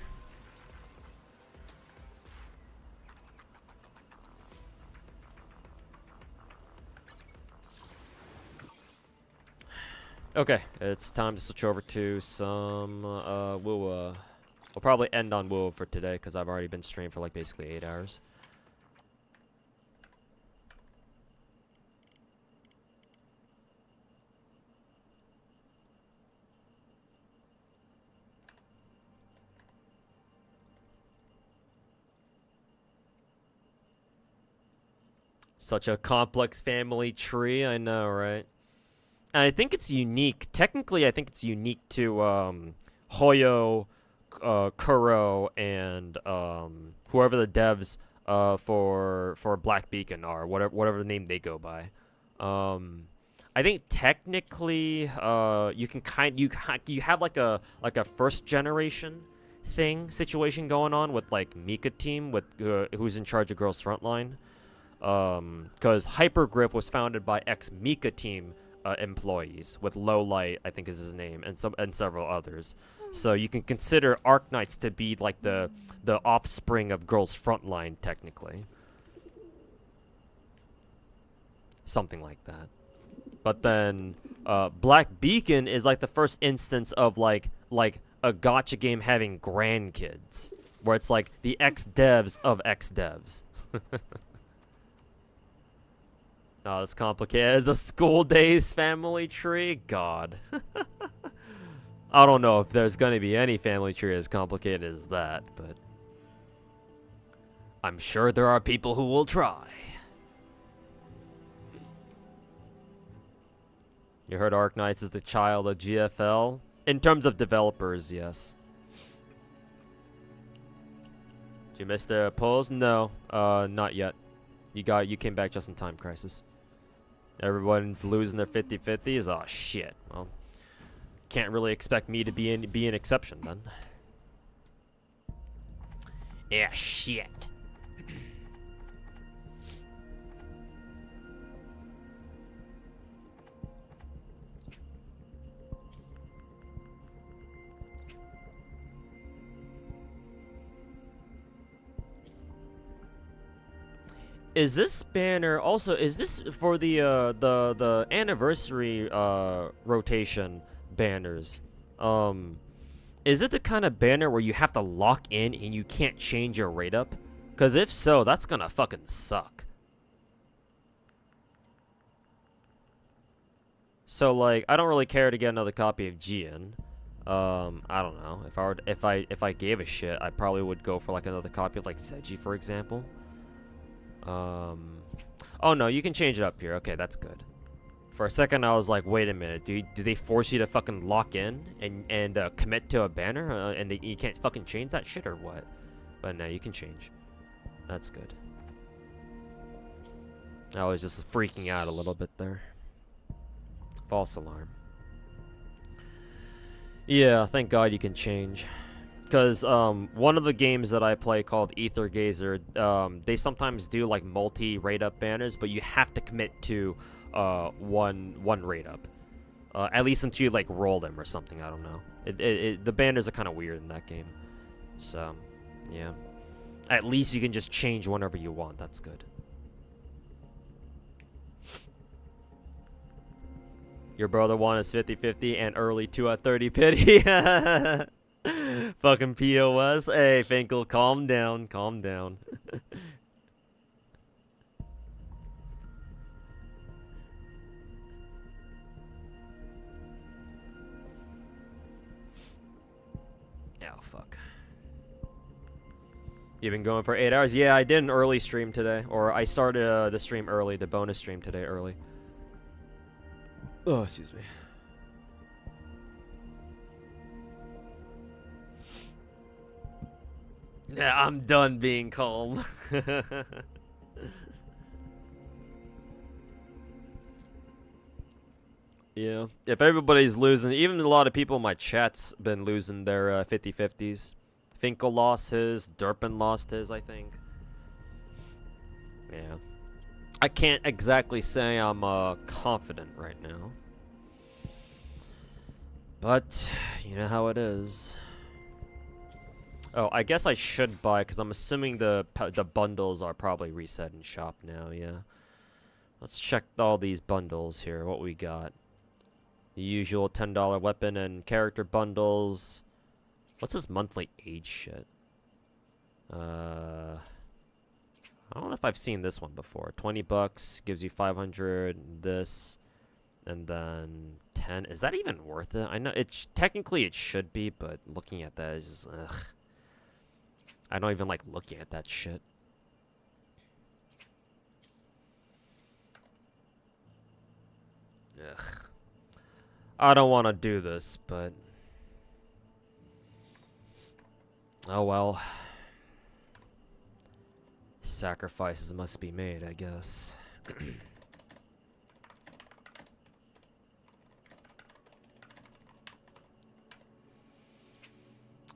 Okay, it's time to switch over to some Woo. We'll probably end on Woo for today because I've already been streaming for like basically 8 hours. Such a complex family tree, I know, right? And I think it's unique. Technically, I think it's unique to Hoyo, Kuro, and whoever the devs for Black Beacon are, whatever the name they go by. I think technically you can you have like a first generation situation going on with like Mika team with who's in charge of Girls Frontline. Because Hypergriff was founded by ex-Mika team employees, with Lowlight, I think is his name, and several others. So you can consider Arknights to be like the offspring of Girls Frontline, technically. Something like that. But then Black Beacon is like the first instance of like a gacha game having grandkids, where it's like the ex-devs of ex-devs. Oh, it's complicated. As a school days family tree? God. I don't know if there's going to be any family tree as complicated as that, but I'm sure there are people who will try. You heard Arknights is the child of GFL? In terms of developers, yes. Did you miss the polls? No, not yet. You came back just in time, Crisis. Everyone's losing their 50-50s. Oh shit. Well, can't really expect me to be an exception then. Yeah, shit. Is this banner also, is this for the anniversary rotation banners? Is it the kind of banner where you have to lock in and you can't change your rate up? Cause if so, that's gonna fucking suck. So like, I don't really care to get another copy of Gian. I don't know. If I gave a shit, I probably would go for like another copy of like Zeji, for example. Oh no, you can change it up here. Okay, that's good. For a second, I was like, wait a minute, do they force you to fucking lock in and commit to a banner, and you can't fucking change that shit or what? But no, you can change. That's good. I was just freaking out a little bit there. False alarm. Yeah, thank God you can change. Because one of the games that I play called Ether Gazer, they sometimes do like multi-rate up banners, but you have to commit to one rate up. At least until you like roll them or something, I don't know. The banners are kind of weird in that game. So, yeah. At least you can just change whenever you want, that's good. Your brother won is 50-50 and early 2 at 30 pity. Fucking POS. Hey, Finkel, calm down. Calm down. Oh, fuck. You've been going for 8 hours? Yeah, I did an early stream today. Or I started the stream early, the bonus stream today early. Oh, excuse me. Yeah, I'm done being calm. Yeah. If everybody's losing, even a lot of people in my chat's been losing their 50-50s. Finkel lost his, Durpin lost his, I think. Yeah. I can't exactly say I'm confident right now. But, you know how it is. Oh, I guess I should buy, because I'm assuming the bundles are probably reset in shop now, yeah. Let's check all these bundles here, what we got. The usual $10 weapon and character bundles. What's this monthly age shit? I don't know if I've seen this one before. 20 bucks gives you 500, this, and then 10. Is that even worth it? I know technically it should be, but looking at that is just ugh. I don't even like looking at that shit. Ugh. I don't want to do this, but oh well. Sacrifices must be made, I guess.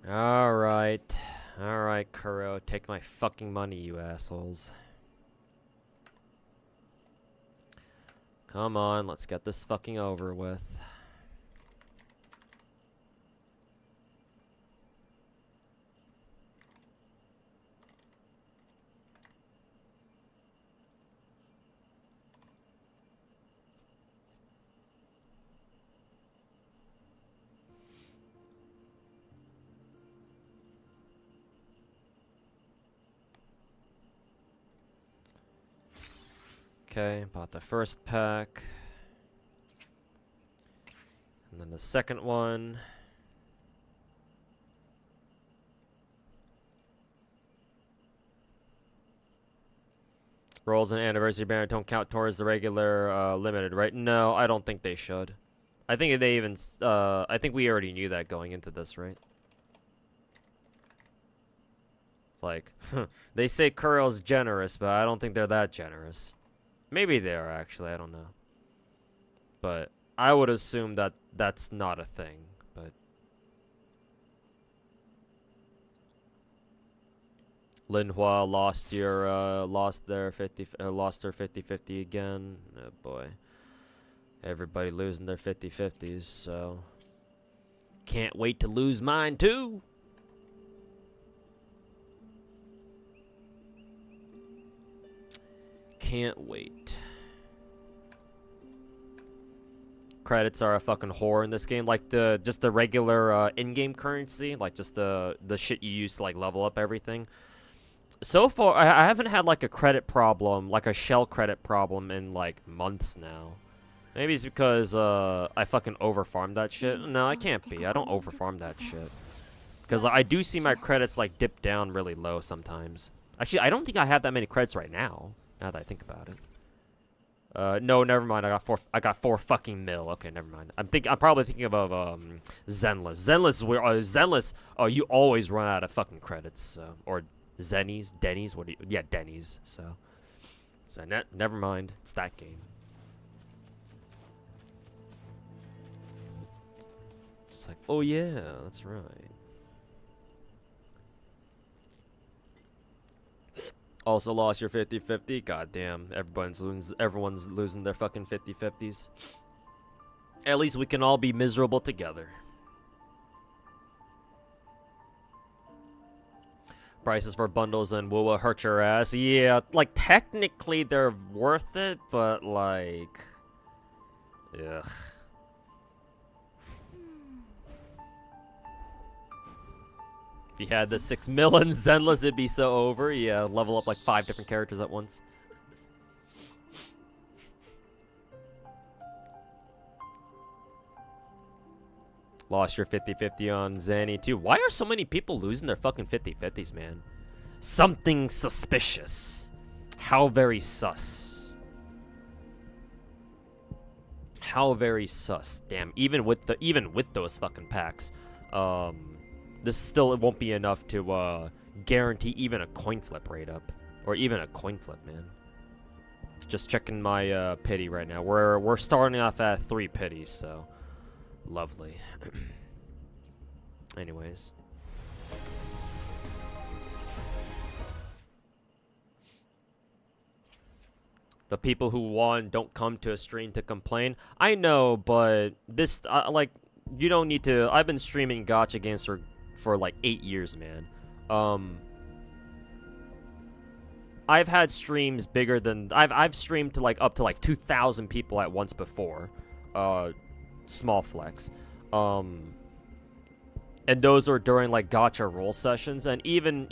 Alright. Alright, Kuro. Take my fucking money, you assholes. Come on, let's get this fucking over with. Okay, bought the first pack. And then the second one. Rolls and anniversary banner don't count towards the regular limited, right? No, I don't think they should. I think they even I think we already knew that going into this, right? Like, they say Kuro's generous, but I don't think they're that generous. Maybe they are, actually, I don't know. But I would assume that that's not a thing, but Linhua lost their 50-50 again. Oh boy. Everybody losing their 50-50s, so can't wait to lose mine too. Can't wait. Credits are a fucking whore in this game. Like just the regular in-game currency, like just the shit you use to like level up everything. So far, I haven't had like a credit problem, like a shell credit problem in like months now. Maybe it's because I fucking overfarmed that shit. No, I can't be. I don't overfarm that shit. Because I do see my credits like dip down really low sometimes. Actually, I don't think I have that many credits right now. Now that I think about it. No, never mind. I got 4 fucking mil. Okay, never mind. I'm probably thinking of Zenless. Zenless is where Zenless. Oh, you always run out of fucking credits. Or Zennies, Denny's. What do you? Yeah, Denny's. So never mind. It's that game. It's like, oh yeah, that's right. Also lost your 50-50. God damn, everyone's losing their fucking 50-50s. At least we can all be miserable together. Prices for bundles and will hurt your ass. Yeah, like technically they're worth it, but like, ugh. If you had the 6 million Zenless, it'd be so over. Yeah, level up like 5 different characters at once. Lost your 50-50 on Zanny too. Why are so many people losing their fucking 50-50s, man? Something suspicious. How very sus. How very sus. Damn, even with those fucking packs. This still it won't be enough to guarantee even a coin flip rate up. Or even a coin flip, man. Just checking my pity right now. We're starting off at 3 pities, so lovely. Anyways. The people who won don't come to a stream to complain. I know, but this like you don't need to. I've been streaming Gacha games for like 8 years, man. I've had streams bigger than I've streamed to like up to like 2,000 people at once before. Small flex. And those are during like Gacha roll sessions, and even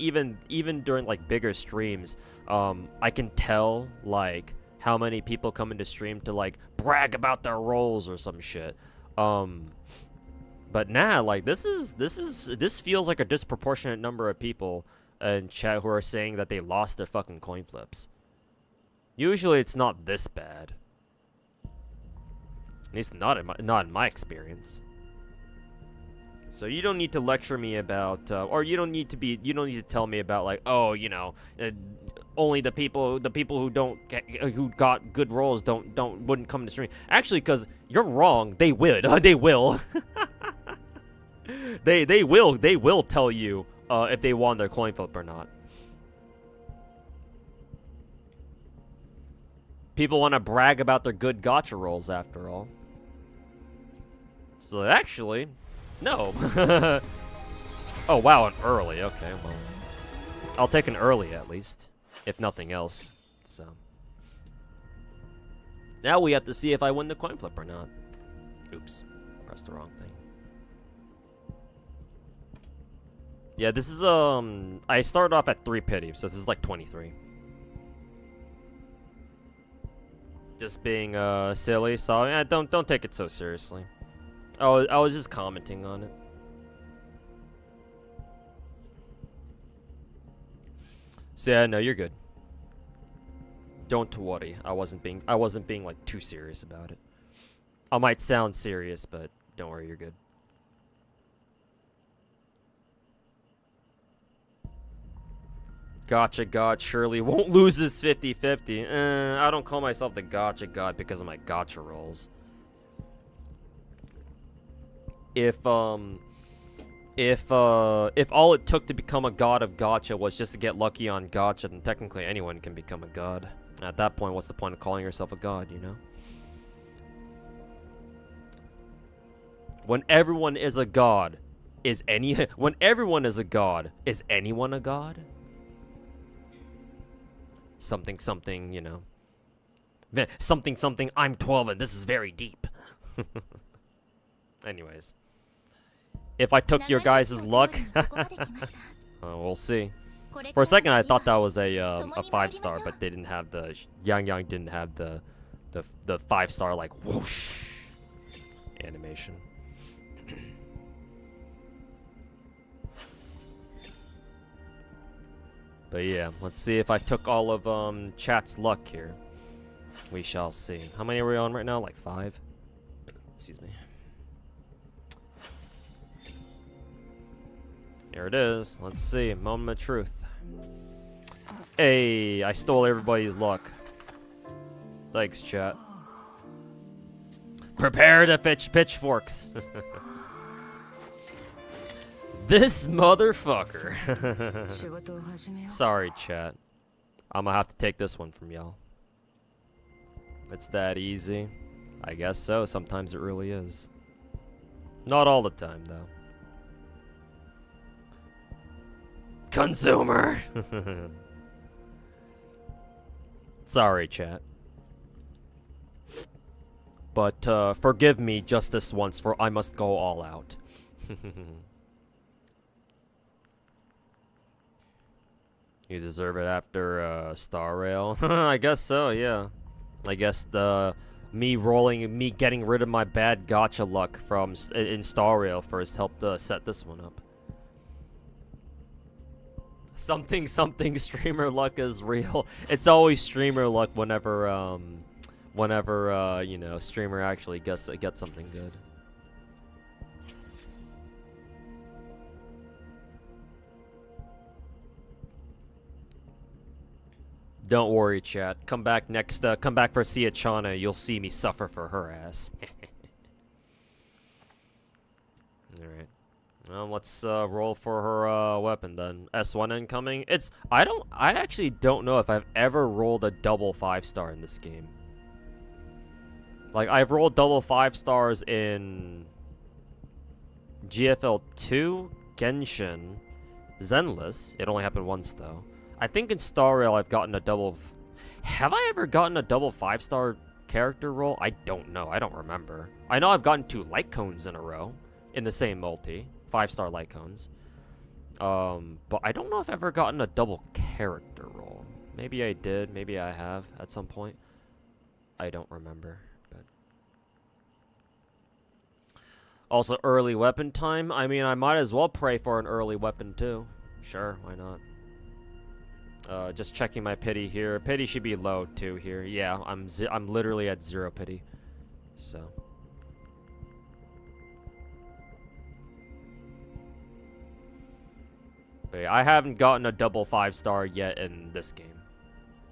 during like bigger streams, I can tell like how many people come into stream to like brag about their rolls or some shit. But nah, like this feels like a disproportionate number of people in chat who are saying that they lost their fucking coin flips. Usually it's not this bad. At least not in my experience. So you don't need to lecture me about, or you don't need to tell me about like, oh, you know, only the people who got good rolls wouldn't come to stream. Actually, because you're wrong, they would. They will. they will tell you if they won their coin flip or not. People want to brag about their good gacha rolls after all. So actually, no. Oh wow, an early. Okay, well, I'll take an early at least, if nothing else. So now we have to see if I win the coin flip or not. Oops, pressed the wrong thing. Yeah, this is I started off at 3 pity, so this is like 23. Just being silly, so yeah, don't take it so seriously. Oh, I was just commenting on it. So yeah, no, you're good. Don't worry. I wasn't being like too serious about it. I might sound serious, but don't worry, you're good. Gacha God surely won't lose his 50-50. I don't call myself the Gacha God because of my gacha rolls. If all it took to become a god of gacha was just to get lucky on gacha, then technically anyone can become a god. At that point, what's the point of calling yourself a god, you know? When everyone is a god, when everyone is a god, is anyone a god? Something, you know. Something, I'm 12 and this is very deep. Anyways. If I took your guys' luck, we'll see. For a second, I thought that was a 5-star, but they didn't have the Yang didn't have the 5-star like whoosh animation. But yeah, let's see if I took all of chat's luck here. We shall see. How many are we on right now? Like 5? Excuse me. Here it is. Let's see. Moment of truth. Hey, I stole everybody's luck. Thanks, chat. Prepare to pitch pitchforks. This motherfucker. 仕事を始めよう Sorry, chat. I'm gonna have to take this one from y'all. It's that easy. I guess so. Sometimes it really is. Not all the time, though. Consumer! Sorry, chat. But forgive me just this once, for I must go all out. You deserve it after Star Rail. I guess so, yeah. I guess me getting rid of my bad gacha luck from in Star Rail first helped set this one up. Something streamer luck is real. It's always streamer luck whenever you know, streamer actually gets something good. Don't worry, chat. Come back next. Come back for Sia Chana. You'll see me suffer for her ass. All right. Well, let's roll for her weapon then. S1 incoming. I actually don't know if I've ever rolled a double 5-star in this game. Like, I've rolled double 5 stars in GFL 2, Genshin, Zenless. It only happened once though. I think in Star Rail I've gotten a double. Have I ever gotten a double 5-star character roll? I don't know. I don't remember. I know I've gotten 2 light cones in a row in the same multi. 5-star light cones. But I don't know if I've ever gotten a double character roll. Maybe I did. Maybe I have at some point. I don't remember. But also early weapon time. I mean, I might as well pray for an early weapon too. Sure, why not? Just checking my pity here. Pity should be low too here. Yeah, I'm literally at 0 pity. So. But yeah, I haven't gotten a double 5-star yet in this game.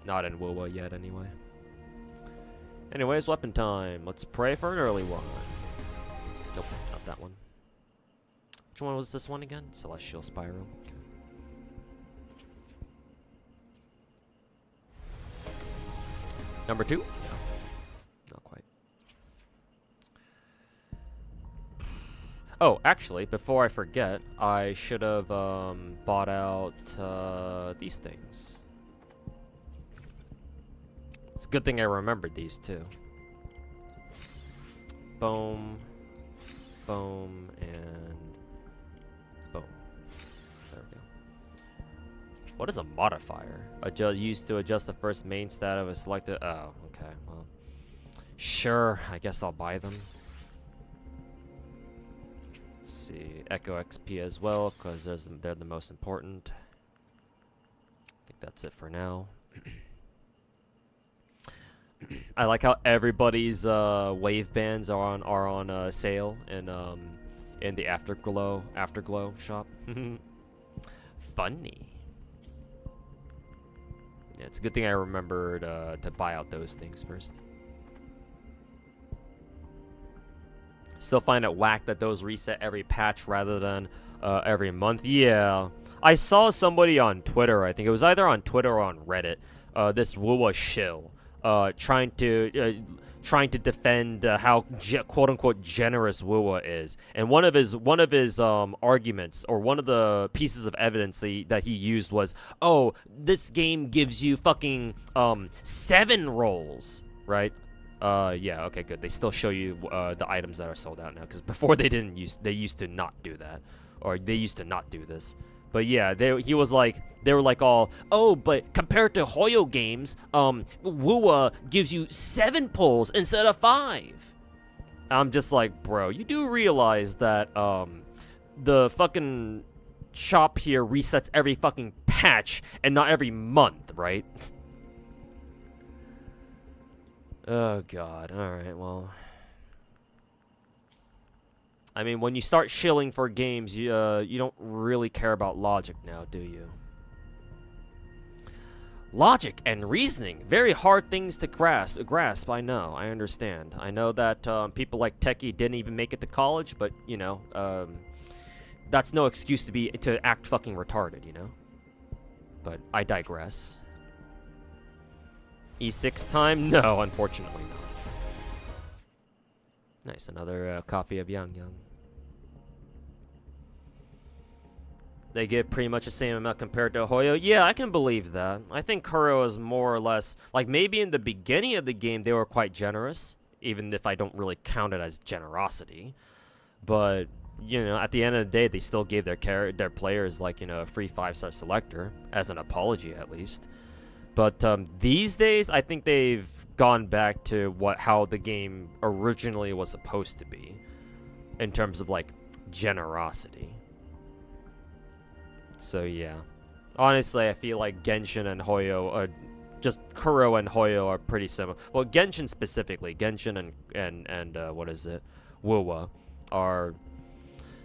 Not in WoWa yet, anyway. Anyways, weapon time. Let's pray for an early one. Nope, not that one. Which one was this one again? Celestial Spiral. Number 2? No, not quite. Oh, actually, before I forget, I should have bought out these things. It's a good thing I remembered these too. Boom, boom, and boom. There we go. What is a modifier? Used to adjust the first main stat of a selected. Oh, okay. Well, sure. I guess I'll buy them. Let's see, Echo XP as well, because they're the most important. I think that's it for now. I like how everybody's wave bands are on sale in the Afterglow shop. Funny. Yeah, it's a good thing I remembered to buy out those things first. Still find it whack that those reset every patch rather than every month. Yeah, I saw somebody on Twitter. I think it was either on Twitter or on Reddit. This WoWa shill trying to defend how quote unquote generous WoWa is, and one of his arguments, or one of the pieces of evidence that he used was, oh, this game gives you fucking 7 rolls, right? Yeah, okay, good. They still show you the items that are sold out now, because before they used to not do that, or they used to not do this. But yeah, they were like all, oh, but compared to Hoyo games, WoWa gives you 7 pulls instead of 5. I'm just like, bro, you do realize that the fucking shop here resets every fucking patch and not every month, right? Oh god. Alright, well. I mean, when you start shilling for games, you don't really care about logic now, do you? Logic and reasoning. Very hard things to grasp, I know. I understand. I know that people like Techie didn't even make it to college, but, you know, that's no excuse to act fucking retarded, you know? But I digress. E6 time? No, unfortunately not. Nice, another copy of Yang Yang. They give pretty much the same amount compared to Hoyo. Yeah, I can believe that. I think Kuro is more or less... Like, maybe in the beginning of the game, they were quite generous. Even if I don't really count it as generosity. But, you know, at the end of the day, they still gave their players, like, you know, a free 5-star selector. As an apology, at least. But these days, I think they've gone back to how the game originally was supposed to be. In terms of, like, generosity. So yeah, honestly, I feel like Genshin and Hoyo are just Kuro and Hoyo are pretty similar. Well, Genshin specifically, Genshin and what is it, Wuwa, are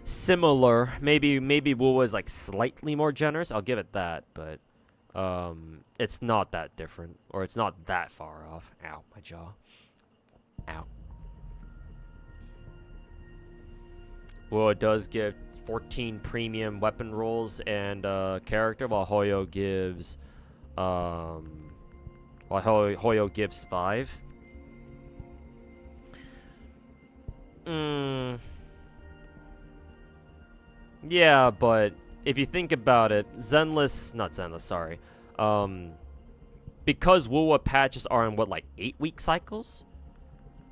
similar. Maybe Wuwa is like slightly more generous. I'll give it that, but it's not that different, or it's not that far off. Ow, my jaw. Ow. Wuwa does give 14 premium weapon rolls and character, while Hoyo gives Hoyo gives 5. Yeah, but if you think about it, sorry. Because Wuwa patches are in what, like 8-week cycles?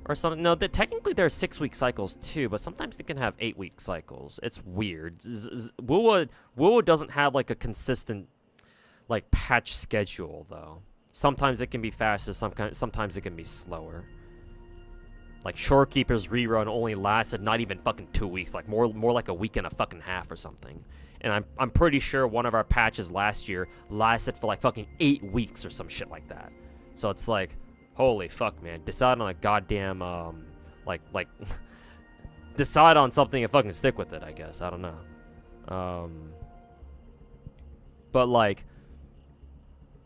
Or something. No, technically there are 6-week cycles too, but sometimes they can have 8-week cycles. It's weird. Wuwa doesn't have like a consistent like patch schedule though. Sometimes it can be faster, sometimes it can be slower. Like Shorekeeper's rerun only lasted not even fucking 2 weeks, like more like a week and a fucking half or something. And I'm pretty sure one of our patches last year lasted for like fucking 8 weeks or some shit like that. So it's like, holy fuck, man. Decide on a goddamn, like, decide on something and fucking stick with it, I guess. I don't know. But, like,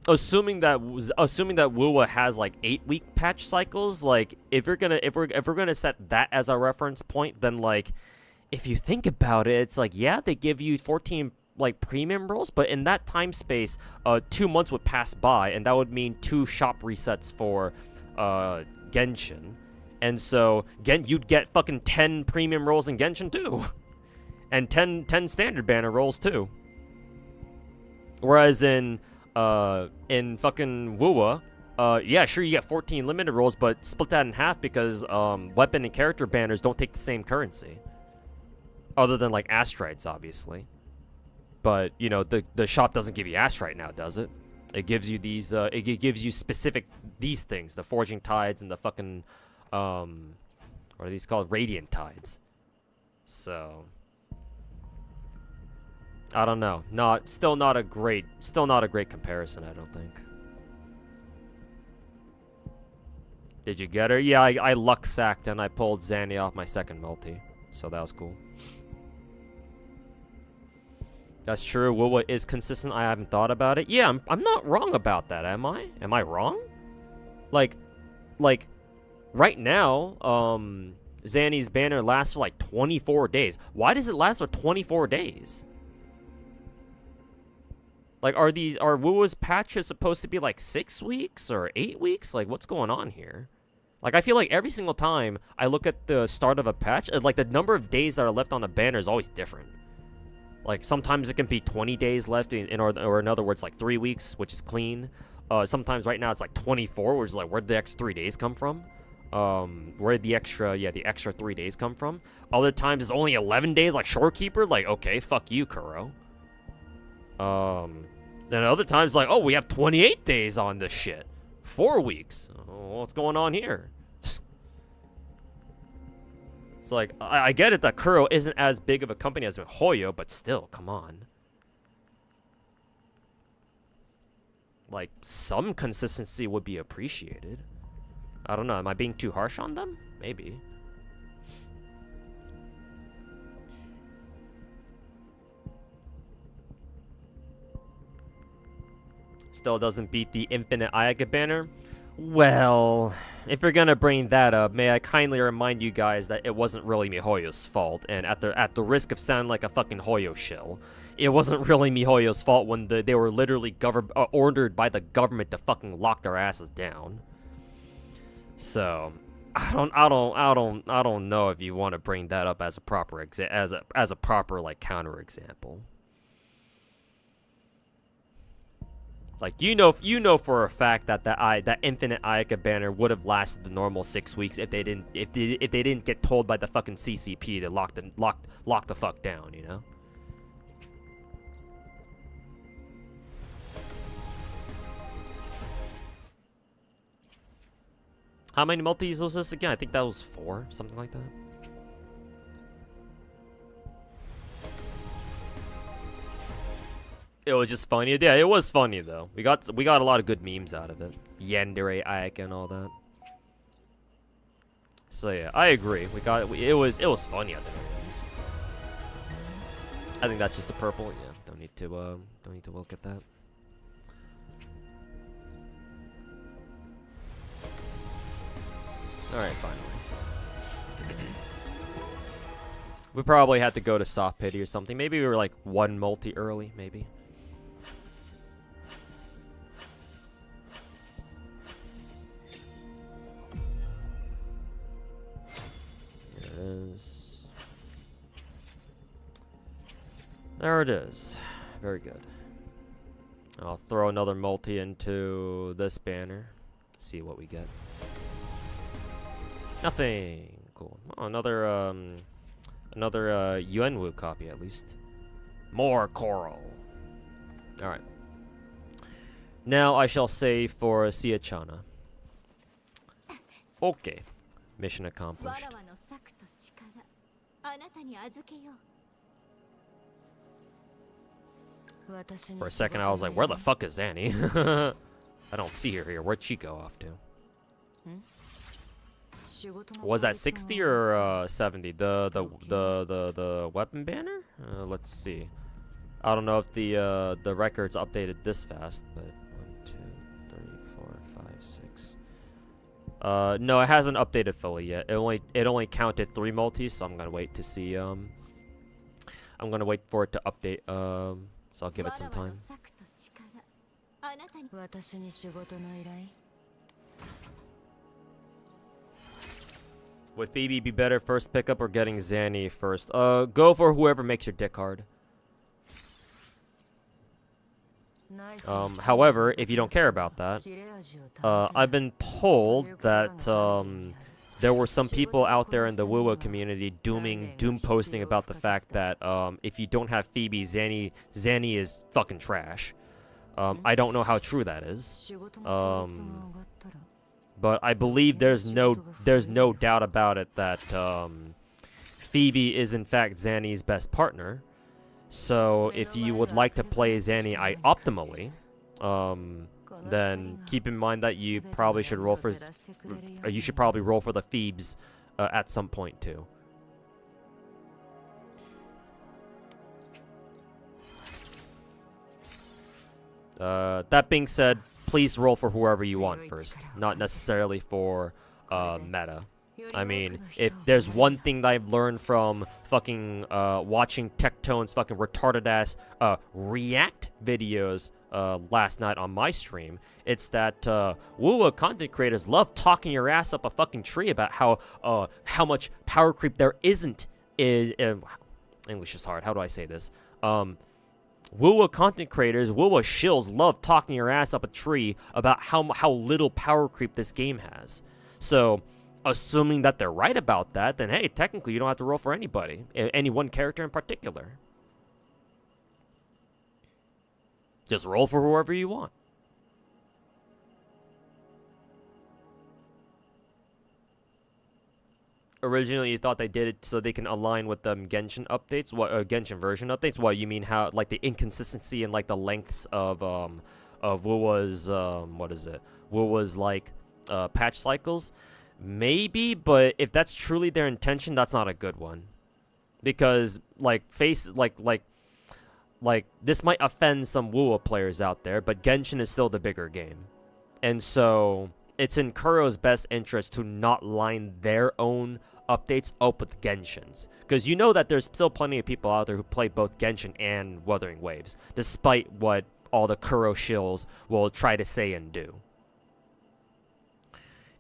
assuming that Wuwa has, like, 8-week patch cycles, like, if we're gonna set that as our reference point, then, like, if you think about it, it's like, yeah, they give you 14 like premium rolls, but in that time space, 2 months would pass by, and that would mean 2 shop resets for Genshin, and so you'd get fucking 10 premium rolls in Genshin too, and 10 standard banner rolls too. Whereas in fucking Wuwa, yeah, sure, you get 14 limited rolls, but split that in half because weapon and character banners don't take the same currency, other than like Astrites, obviously. But, you know, the shop doesn't give you Astrite now, does it? It gives you these, it gives you specific, these things. The Forging Tides and the fucking, what are these called? Radiant Tides. So, I don't know. Still not a great comparison, I don't think. Did you get her? Yeah, I luck sacked and I pulled Zanny off my second multi. So that was cool. That's true. Wuwa is consistent. I haven't thought about it. Yeah, I'm not wrong about that, am I? Am I wrong? Like, right now, Zanny's banner lasts for like 24 days. Why does it last for 24 days? Like, are Wuwa's patches supposed to be like 6 weeks or 8 weeks? Like, what's going on here? Like, I feel like every single time I look at the start of a patch, like the number of days that are left on the banner is always different. Like, sometimes it can be 20 days left, or in other words, like 3 weeks, which is clean. Sometimes right now it's like 24, which is like, where'd the extra 3 days come from? Where'd the extra 3 days come from? Other times it's only 11 days, like Shorekeeper. Like, okay, fuck you, Kuro. Then other times, like, oh, we have 28 days on this shit. 4 weeks. Oh, what's going on here? It's like, I get it that Kuro isn't as big of a company as Hoyo, but still, come on. Like, some consistency would be appreciated. I don't know. Am I being too harsh on them? Maybe. Still doesn't beat the Infinite Ayaka banner. Well, if you're gonna bring that up, may I kindly remind you guys that it wasn't really MiHoYo's fault, and at the risk of sounding like a fucking Hoyo shill, it wasn't really MiHoYo's fault when they were literally ordered by the government to fucking lock their asses down. So, I don't know if you want to bring that up as a proper as a proper like counter example. Like you know for a fact that that Infinite Ayaka banner would have lasted the normal 6 weeks if they didn't get told by the fucking CCP to lock the fuck down, you know? How many multis was this again? I think that was 4, something like that. It was just funny. Yeah, it was funny though. We got a lot of good memes out of it. Yandere Ayaka and all that. So yeah, I agree. It was funny at the very least. I think that's just the purple. Yeah, don't need to look at that. All right, finally. We probably had to go to soft pity or something. Maybe we were like 1 multi early, maybe. There it is. Very good. I'll throw another multi into this banner. See what we get. Nothing. Cool. Oh, another Yuanwu copy at least. More coral. All right. Now I shall save for Siachana. Okay. Mission accomplished. For a second, I was like, where the fuck is Annie? I don't see her here. Where'd she go off to? Was that 60 or 70? The weapon banner? Let's see. I don't know if the record's updated this fast, but 1, 2, 3, 4, 5, 6. No, it hasn't updated fully yet. It only counted 3 multis, so I'm gonna wait to see. I'm gonna wait for it to update. So I'll give it some time. Would Phoebe be better first pickup or getting Zanny first? Go for whoever makes your dick hard. However, if you don't care about that, I've been told that there were some people out there in the Wuwa community doom posting about the fact that if you don't have Phoebe, Zanny is fucking trash. I don't know how true that is. But I believe there's no doubt about it that Phoebe is in fact Zanny's best partner. So if you would like to play Zanny optimally, then keep in mind that you probably should roll for the Phoebes at some point too. That being said, please roll for whoever you want first, not necessarily for meta. I mean, if there's one thing that I've learned from fucking watching Tectone's fucking retarded ass react videos last night on my stream, it's that Wuwa content creators love talking your ass up a fucking tree about how much power creep there isn't in English is hard. How do I say this? Wuwa content creators, Wuwa shills love talking your ass up a tree about how little power creep this game has. So, assuming that they're right about that, then hey, technically you don't have to roll for anybody, any one character in particular. Just roll for whoever you want. Originally, you thought they did it so they can align with the Genshin updates, Genshin version updates. What you mean? How like the inconsistency and like the lengths of Wuwa's what is it? Wuwa's like patch cycles, maybe. But if that's truly their intention, that's not a good one, because like this might offend some WoW players out there, but Genshin is still the bigger game, and so it's in Kuro's best interest to not line their own updates up with Genshin's, because you know that there's still plenty of people out there who play both Genshin and Wuthering Waves, despite what all the Kuro shills will try to say and do.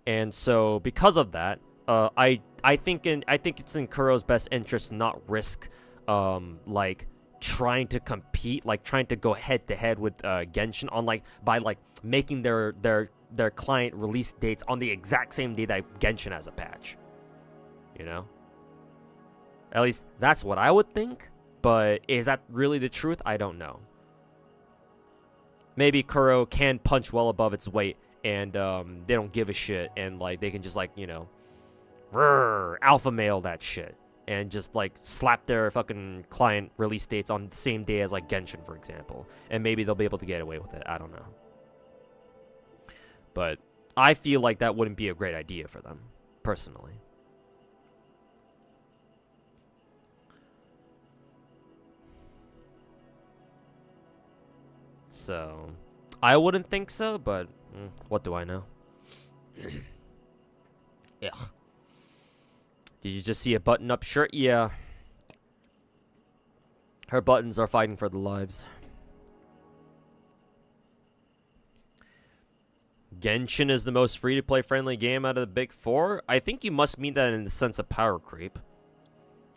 And so because of that, I think it's in Kuro's best interest to not risk like trying to compete, like trying to go head to head with Genshin on by making their client release dates on the exact same day that Genshin has a patch. You know? At least that's what I would think, but is that really the truth? I don't know. Maybe Kuro can punch well above its weight, and they don't give a shit, and like they can just like, you know, alpha male that shit, and just like slap their fucking client release dates on the same day as like Genshin, for example, and maybe they'll be able to get away with it. I don't know. But I feel like that wouldn't be a great idea for them, personally. So, I wouldn't think so, but what do I know? Yeah. Did you just see a button-up shirt? Yeah. Her buttons are fighting for their lives. Genshin is the most free-to-play friendly game out of the big four. I think you must mean that in the sense of power creep,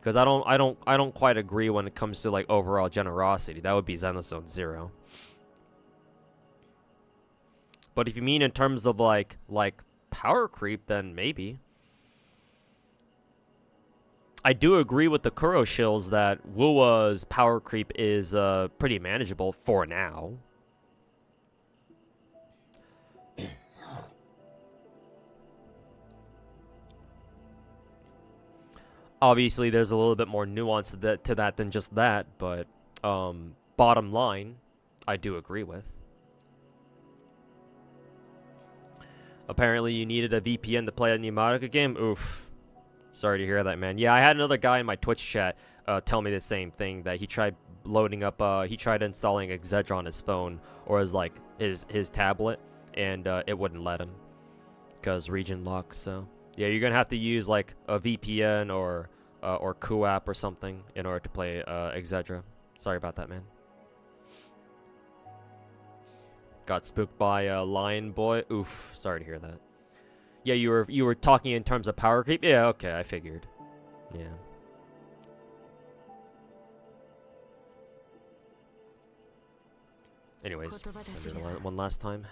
because I don't quite agree when it comes to like overall generosity. That would be Xenozone 0. But if you mean in terms of like power creep, then maybe. I do agree with the Kuro shills that Wuwa's power creep is pretty manageable for now. Obviously, there's a little bit more nuance to that than just that, but bottom line, I do agree with. Apparently, you needed a VPN to play a new Madoka game? Oof. Sorry to hear that, man. Yeah, I had another guy in my Twitch chat tell me the same thing, that he tried loading up, he tried installing Exedra on his phone, or his tablet, and it wouldn't let him, because region lock, so. Yeah, you're gonna have to use, like, a VPN or QApp or something in order to play Exedra. Sorry about that, man. Got spooked by a lion boy. Oof, sorry to hear that. Yeah, you were talking in terms of power creep? Yeah, okay, I figured. Yeah. Anyways, send it one last time.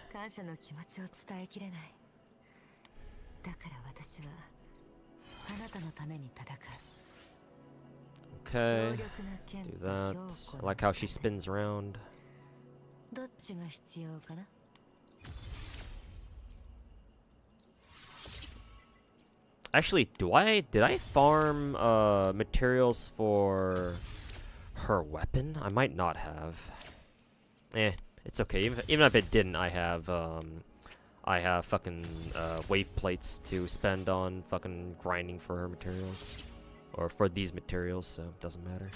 Okay, do that. I like how she spins around. Actually, did I farm materials for her weapon? I might not have. It's okay. Even if it didn't, I have fucking wave plates to spend on fucking grinding for her materials, or for these materials, so it doesn't matter.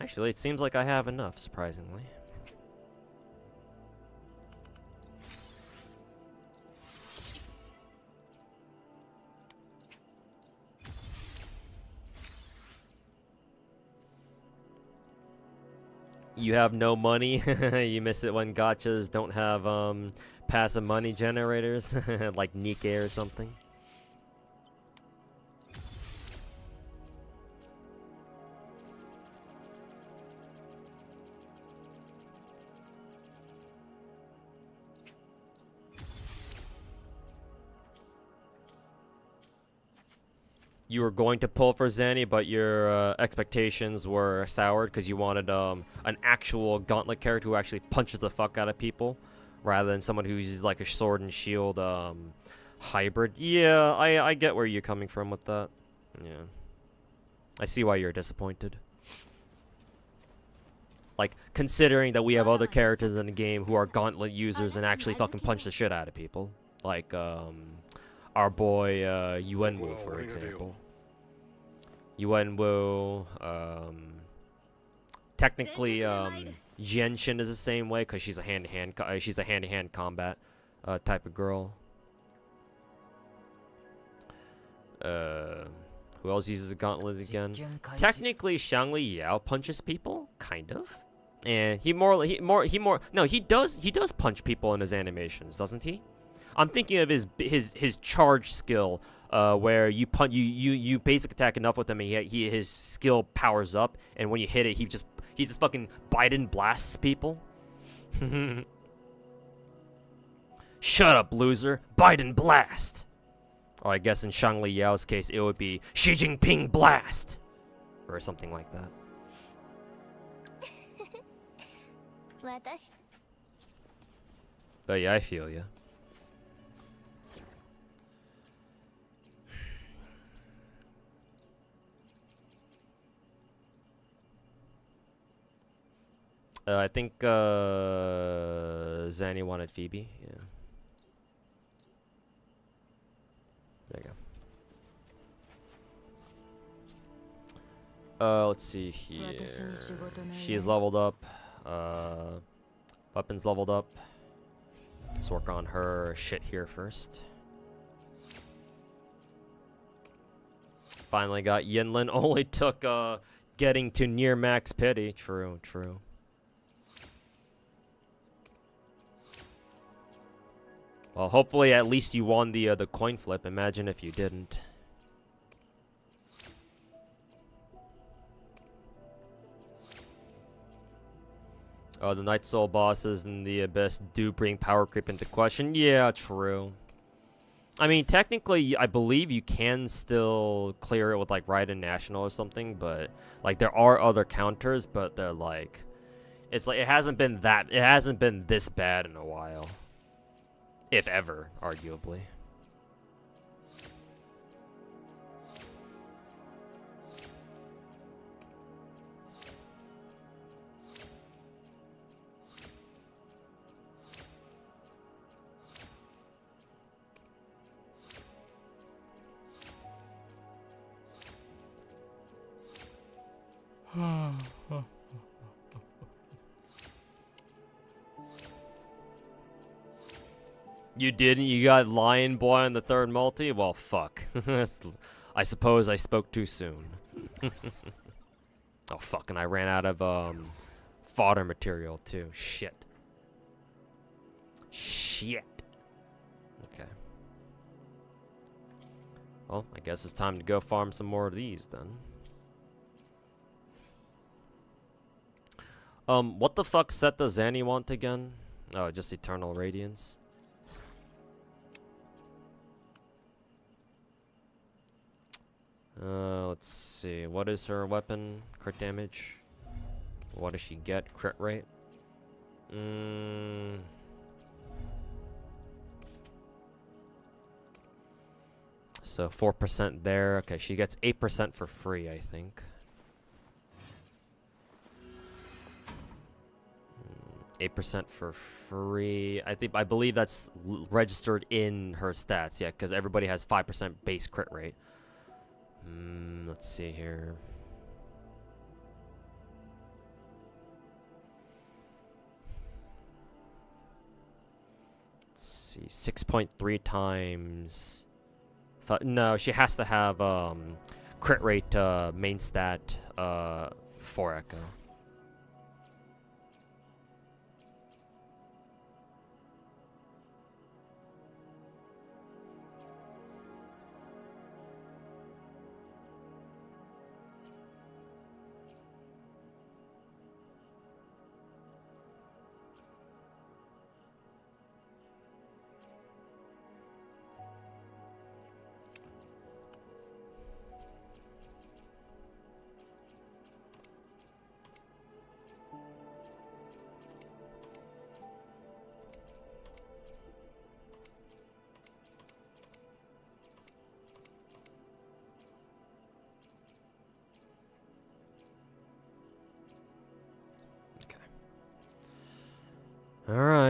Actually, it seems like I have enough, surprisingly. You have no money? You miss it when gachas don't have passive money generators, like Nikke or something. You were going to pull for Zanny, but your expectations were soured because you wanted an actual gauntlet character who actually punches the fuck out of people, rather than someone who uses like a sword and shield hybrid. Yeah, I get where you're coming from with that. Yeah, I see why you're disappointed. Like, considering that we have other characters in the game who are gauntlet users and actually fucking punch the shit out of people. Like, our boy, Yuenwu, for example. Yuenwu, technically, Genshin is the same way, because she's a hand-to-hand combat, type of girl. Who else uses a gauntlet again? Technically, Shangli Yao punches people, kind of. And he does punch people in his animations, doesn't he? I'm thinking of his charge skill, where you basic attack enough with him, and his skill powers up, and when you hit it, he just fucking Biden blasts people. Shut up, loser! Biden blast. Or I guess in Shangli Yao's case, it would be Xi Jinping blast, or something like that. But yeah, I feel ya. I think Zanny wanted Phoebe. Yeah. There you go. Let's see here. She is leveled up. Weapons leveled up. Let's work on her shit here first. Finally got Yinlin. Only took getting to near max pity. True, true. Well, hopefully at least you won the coin flip. Imagine if you didn't. Oh, the Night Soul bosses in the Abyss do bring power creep into question. Yeah, true. I mean, technically, I believe you can still clear it with like Raiden National or something, but like there are other counters, but they're like, it's like it hasn't been this bad in a while, if ever, arguably. You didn't? You got Lion Boy on the third multi? Well, fuck. I suppose I spoke too soon. Oh, fuck, and I ran out of, fodder material, too. Shit. Shit. Okay. Well, I guess it's time to go farm some more of these, then. What the fuck set does Zanny want again? Oh, just Eternal Radiance. Let's see. What is her weapon? Crit damage. What does she get? Crit rate? So 4% there. Okay, she gets 8% for free, I think. 8% for free. I believe that's registered in her stats. Yeah, because everybody has 5% base crit rate. Let's see here. Let's see, 6.3 times. No, she has to have crit rate main stat 4 echo.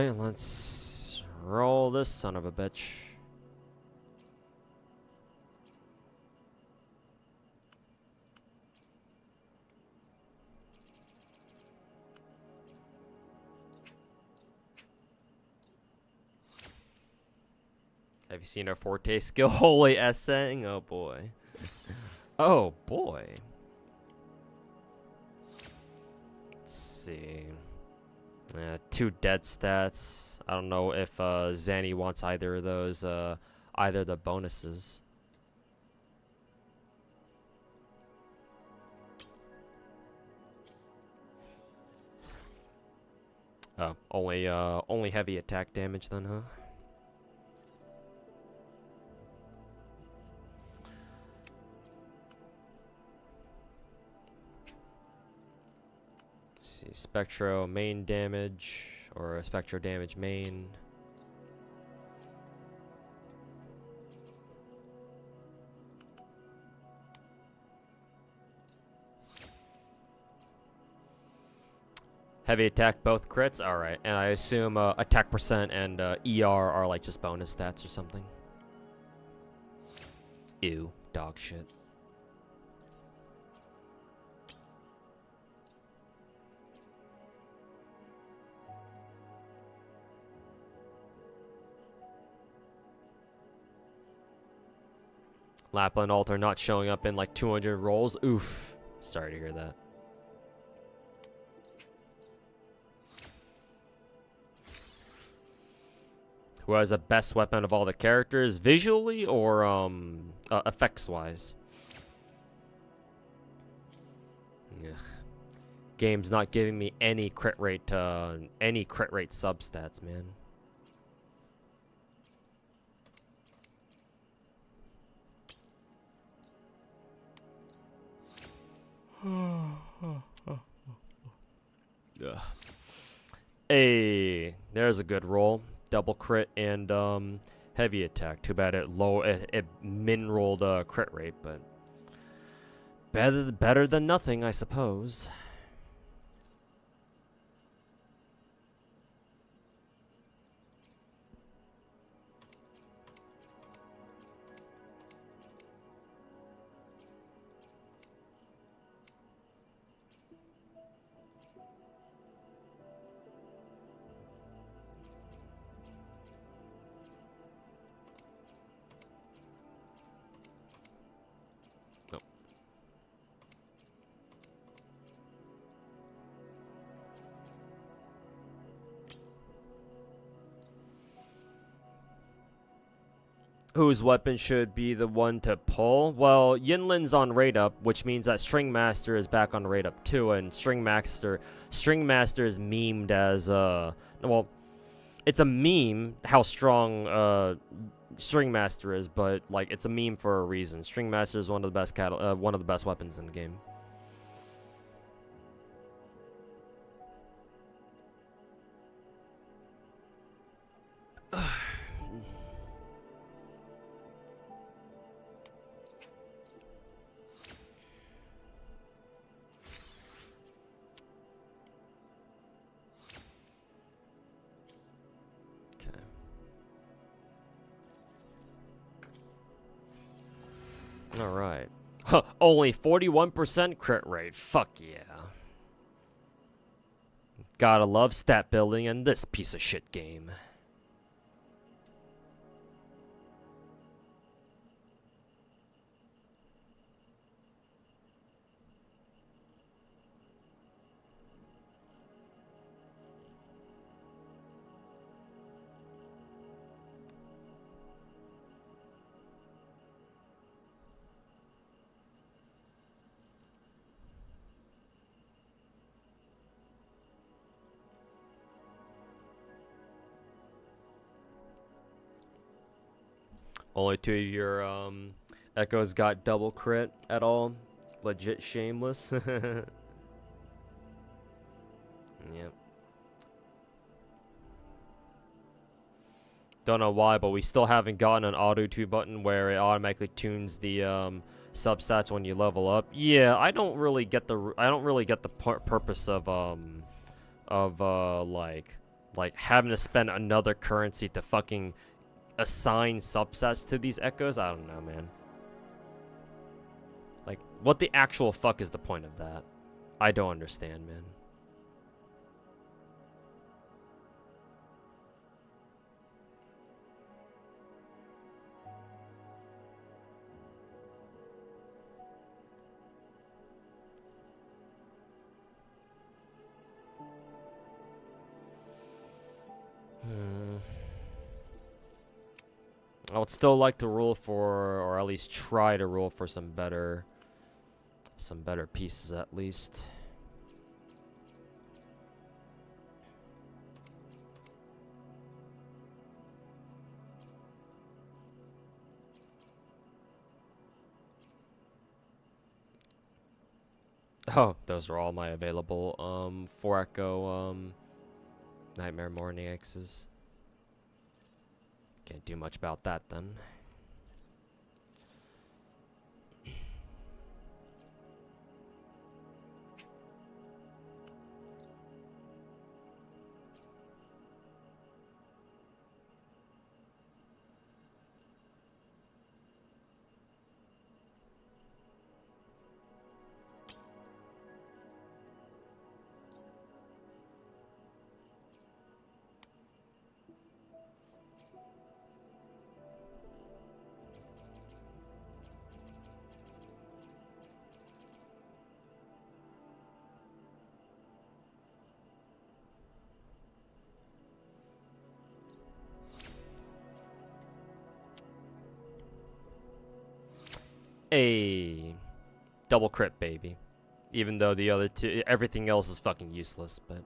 Alright, let's roll this son of a bitch. Have you seen our Forte skill? Holy essaying? Oh boy. Oh boy. Let's see. 2 dead stats. I don't know if Zanny wants either of those, either the bonuses. Oh, only heavy attack damage then, huh? See, Spectro main damage, or a Spectro damage main. Heavy attack, both crits? Alright, and I assume attack percent and ER are like just bonus stats or something. Ew, dog shit. Lapland Altar not showing up in like 200 rolls. Oof. Sorry to hear that. Who has the best weapon of all the characters, visually or effects wise? Ugh. Game's not giving me any crit rate substats, man. Hey, there's a good roll. Double crit and heavy attack. Too bad it min rolled crit rate, but better than nothing, I suppose. Whose weapon should be the one to pull? Well, Yinlin's on rate up, which means that String Master is back on rate up too, and String Master is memed as well, it's a meme how strong String Master is, but like it's a meme for a reason. String Master is one of the best weapons in the game. Alright. Huh, only 41% crit rate. Fuck yeah. Gotta love stat building in this piece of shit game. Only 2 of your echoes got double crit at all. Legit shameless. Yep. Don't know why, but we still haven't gotten an auto tune button where it automatically tunes the substats when you level up. Yeah, I don't really get the purpose of like Like, having to spend another currency to fucking assign subsets to these echoes? I don't know, man. Like, what the actual fuck is the point of that? I don't understand, man. I would still like to rule for, or at least try to rule for some better pieces at least. Oh, those are all my available 4 Echo Nightmare Morning X's. Can't do much about that then. A double crit, baby. Even though the other two, everything else is fucking useless, but.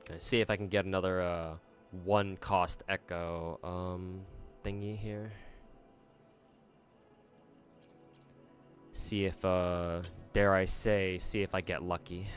Okay, see if I can get another 1 cost echo thingy here. See if dare I say, see if I get lucky.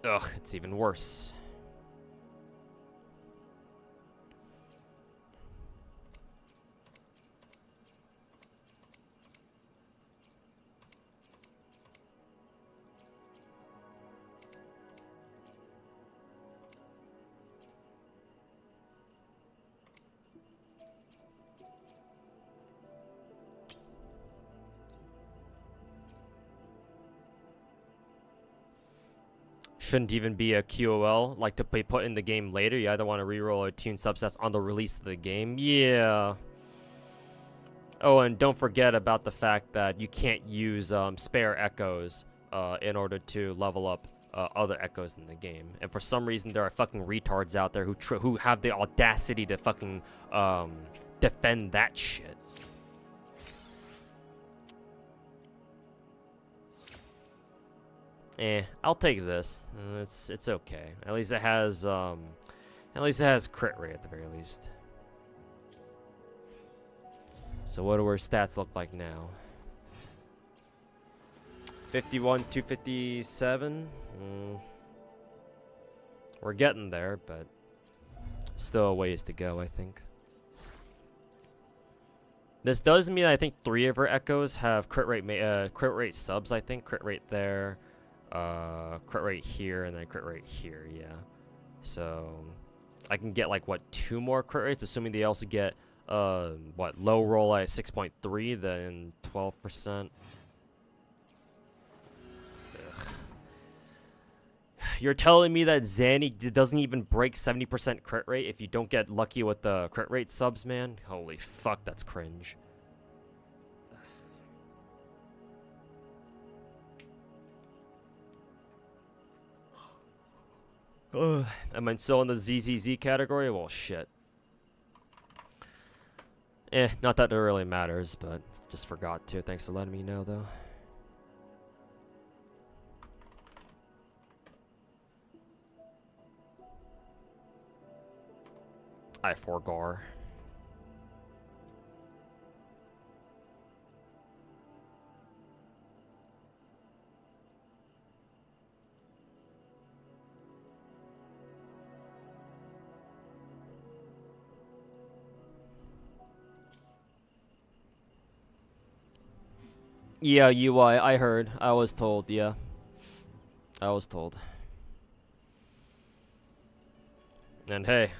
Ugh, it's even worse. Shouldn't even be a QOL, like to be put in the game later. You either want to reroll or tune subsets on the release of the game. Yeah. Oh, and don't forget about the fact that you can't use spare echoes in order to level up other echoes in the game. And for some reason, there are fucking retards out there who have the audacity to fucking defend that shit. I'll take this. It's okay. At least it has crit rate at the very least. So what do our stats look like now? 51, 257. We're getting there, but still a ways to go, I think. This does mean I think 3 of our echoes have crit rate subs. I think crit rate there. Crit rate here, and then crit rate here, yeah. So, I can get, like, what, 2 more crit rates, assuming they also get, what, low roll at 6.3, then 12%. Ugh. You're telling me that Zanny doesn't even break 70% crit rate if you don't get lucky with the crit rate subs, man? Holy fuck, that's cringe. Am I still in the ZZZ category? Well, shit. Not that it really matters, but just forgot to. Thanks for letting me know, though. I forgot. Yeah, UI, I heard. I was told, yeah. I was told. And hey,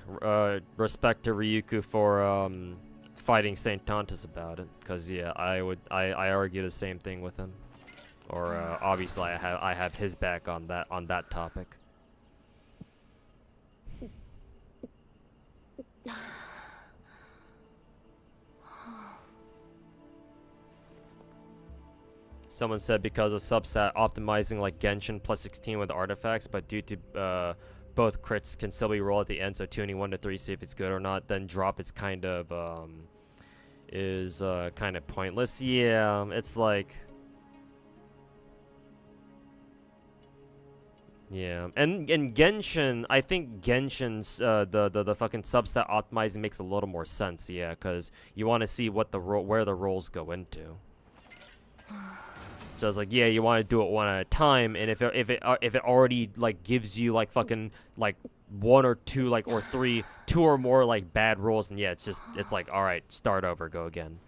respect to Ryuku for fighting Saint Tontus about it, cause yeah, I argue the same thing with him, or obviously I have his back on that topic. Someone said because of substat optimizing like Genshin plus 16 with artifacts, but due to both crits can still be rolled at the end, so tuning 1 to 3 see if it's good or not, then drop it's kind of kind of pointless. Yeah, it's like, yeah, and Genshin, I think Genshin's the fucking substat optimizing makes a little more sense. Yeah, because you want to see what where the rolls go into. So it's like, yeah, you want to do it one at a time, and if it already like gives you like fucking like 1 or 2 like or 3 2 or more like bad rolls, and yeah, it's like, all right, start over, go again.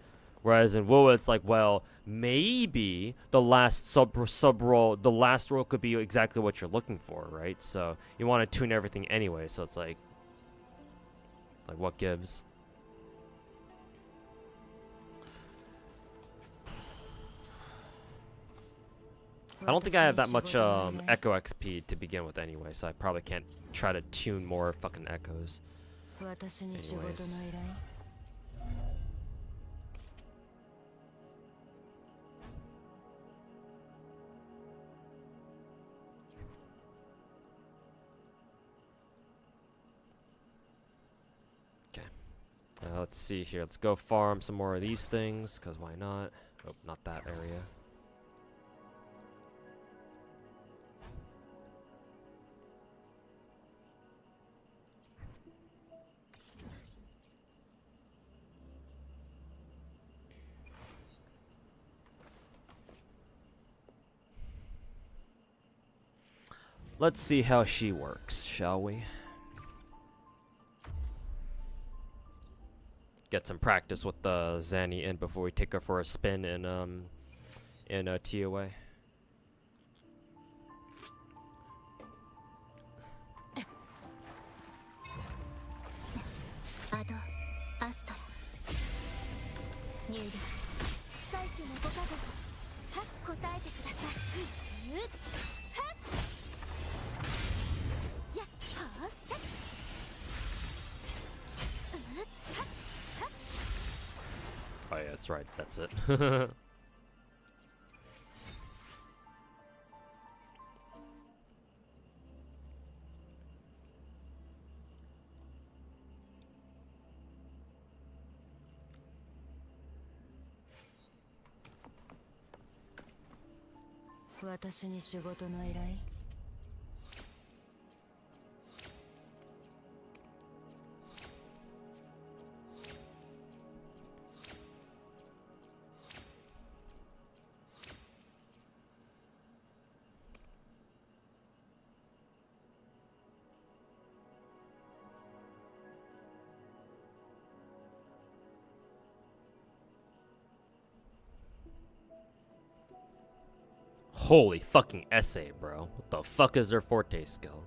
Whereas in WoW, it's like, well, maybe the last sub roll, the last roll could be exactly what you're looking for, right? So you want to tune everything anyway. So it's like what gives? I don't think I have that much echo XP to begin with anyway, so I probably can't try to tune more fucking echoes. Anyways. Okay. Let's see here. Let's go farm some more of these things, because why not? Oh, not that area. Let's see how she works, shall we? Get some practice with the Zanny in before we take her for a spin in TOA. Oh yeah, that's right. That's it. Holy fucking essay, bro. What the fuck is their forte skill?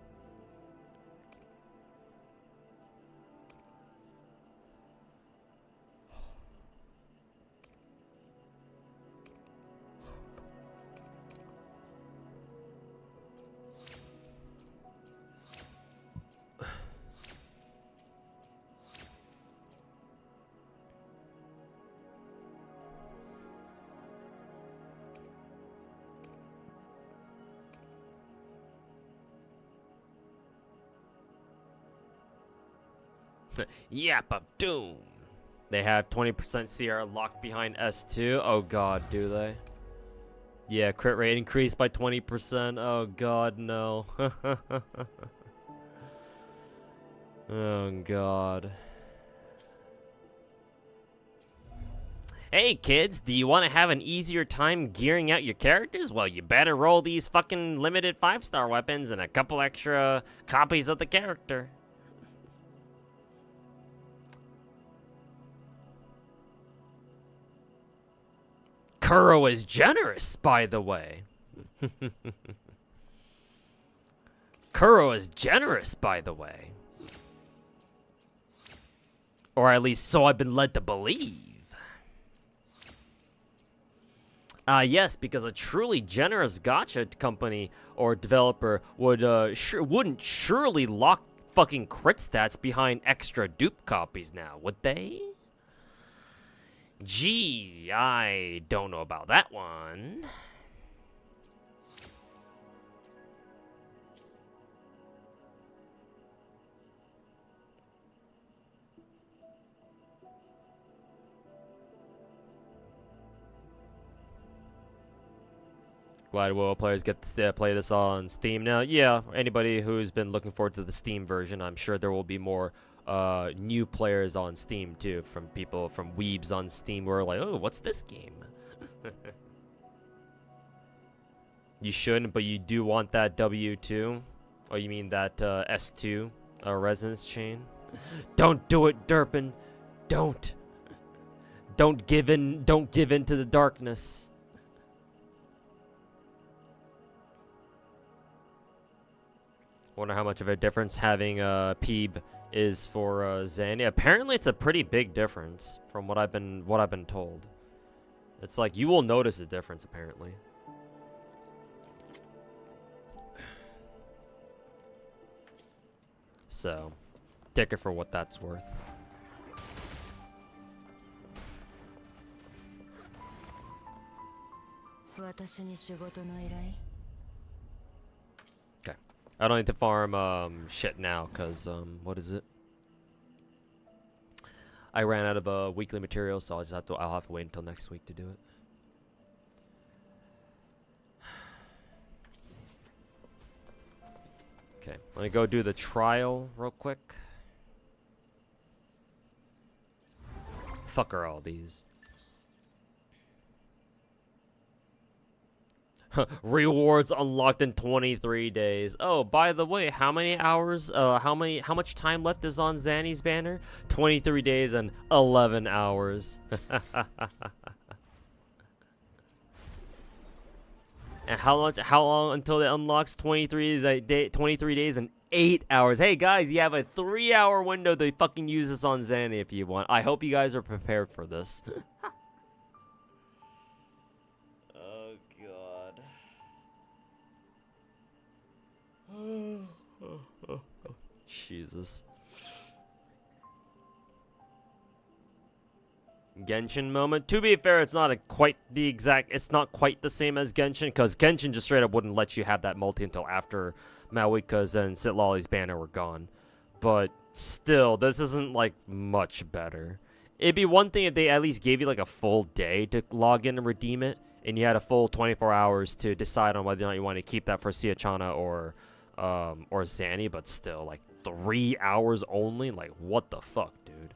Yap of Doom. They have 20% CR locked behind S2. Oh god, do they? Yeah, crit rate increased by 20%. Oh god, no. Oh god. Hey kids, do you want to have an easier time gearing out your characters? Well, you better roll these fucking limited 5-star weapons and a couple extra copies of the character. Kuro is generous, by the way. Kuro is generous, by the way. Or at least so I've been led to believe. Yes, because a truly generous gacha company or developer would wouldn't surely lock fucking crit stats behind extra dupe copies now, would they? Gee, I don't know about that one. Glad will players get to play this on Steam now. Yeah, anybody who's been looking forward to the Steam version, I'm sure there will be more new players on Steam too, from people, from weebs on Steam who are like, oh, what's this game? You shouldn't, but you do want that W2? Oh, you mean that S2 resonance chain? Don't do it, Derpin. Don't. Don't give in to the darkness. Wonder how much of a difference having Peeb is for Zanny. Apparently, it's a pretty big difference from what I've been told. It's like you will notice a difference apparently. So, take it for what that's worth. Okay. I don't need to farm shit now, cause what is it? I ran out of weekly material, so I'll have to wait until next week to do it. Okay, let me go do the trial real quick. Fuck are all these? Rewards unlocked in 23 days. Oh, by the way, how many hours, how much time left is on Zanny's banner? 23 days and 11 hours. And how long until it unlocks? 23 days and 8 hours. Hey guys, you have a 3-hour window to fucking use this on Zanny if you want. I hope you guys are prepared for this. Oh god. Jesus. Genshin moment. To be fair, it's not quite the same as Genshin, because Genshin just straight up wouldn't let you have that multi until after Malika's and Sitlolly's banner were gone. But still, this isn't like much better. It'd be one thing if they at least gave you like a full day to log in and redeem it, and you had a full 24 hours to decide on whether or not you want to keep that for Siachana or Zanny. But still, like 3 hours only. Like what the fuck, dude?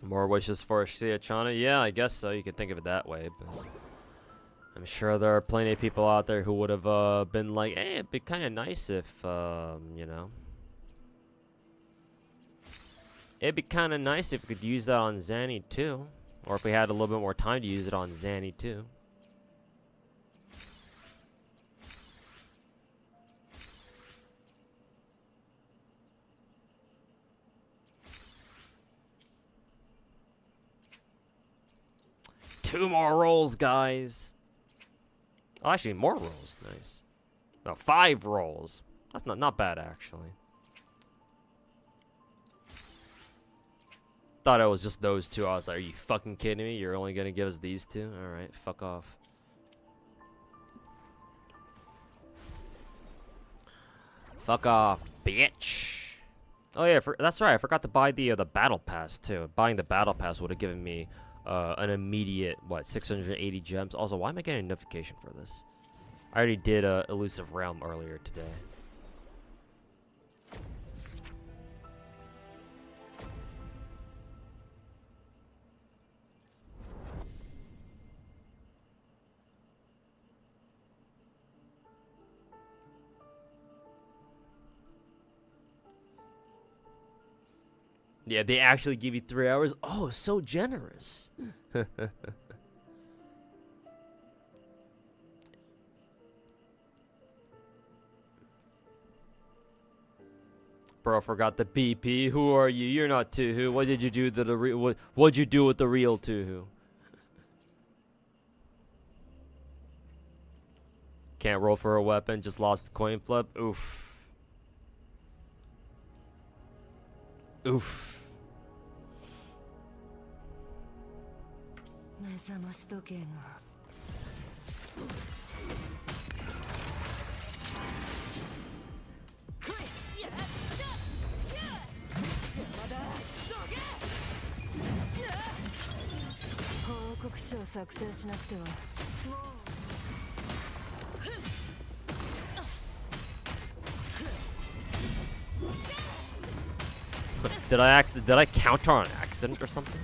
More wishes for Siachana? Yeah, I guess so. You could think of it that way. But I'm sure there are plenty of people out there who would have been like, hey, it'd be kind of nice if, you know. It'd be kind of nice if we could use that on Zanny too. Or if we had a little bit more time to use it on Zanny too. Two more rolls, guys. Oh, actually, more rolls. Nice. No, 5 rolls. That's not bad, actually. thought it was just those two. I was like, are you fucking kidding me? You're only gonna give us these two? Alright, fuck off. Fuck off, bitch. Oh yeah, that's right. I forgot to buy the battle pass too. Buying the battle pass would have given me an immediate 680 gems. Also, why am I getting a notification for this? I already did Elusive Realm earlier today. Yeah, they actually give you 3 hours. Oh, so generous. Bro, forgot the BP. Who are you? You're not Tuhu. What did you do to the what'd you do with the real Tuhu? Can't roll for a weapon. Just lost the coin flip. Oof. Oof. 目覚まし時計が報告書を作成しなくては。 Did I counter on accident or something?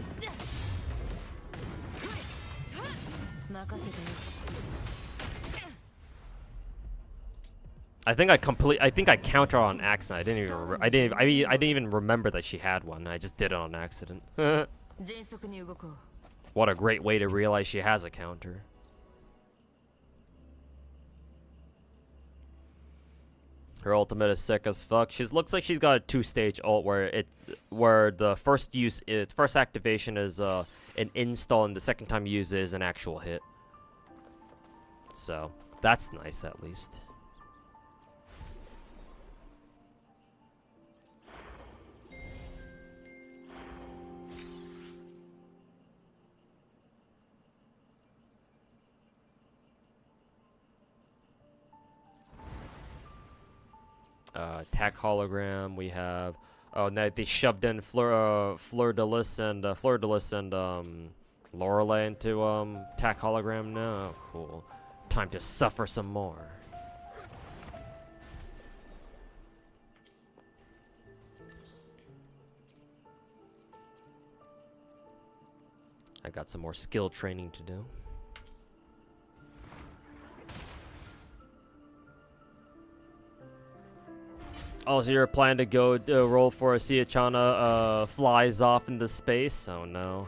I think I counter on accident. I didn't even remember that she had one. I just did it on accident. What a great way to realize she has a counter. Her ultimate is sick as fuck. Looks like she's got a 2-stage ult where the first activation is an install and the second time you use it is an actual hit. So that's nice at least. Attack hologram. We have now they shoved in Fleur de Lis and Lorelei into attack hologram now. Oh, cool. Time to suffer some more. I got some more skill training to do. Oh, so you're planning to go roll for a Siachana flies off into space? Oh no.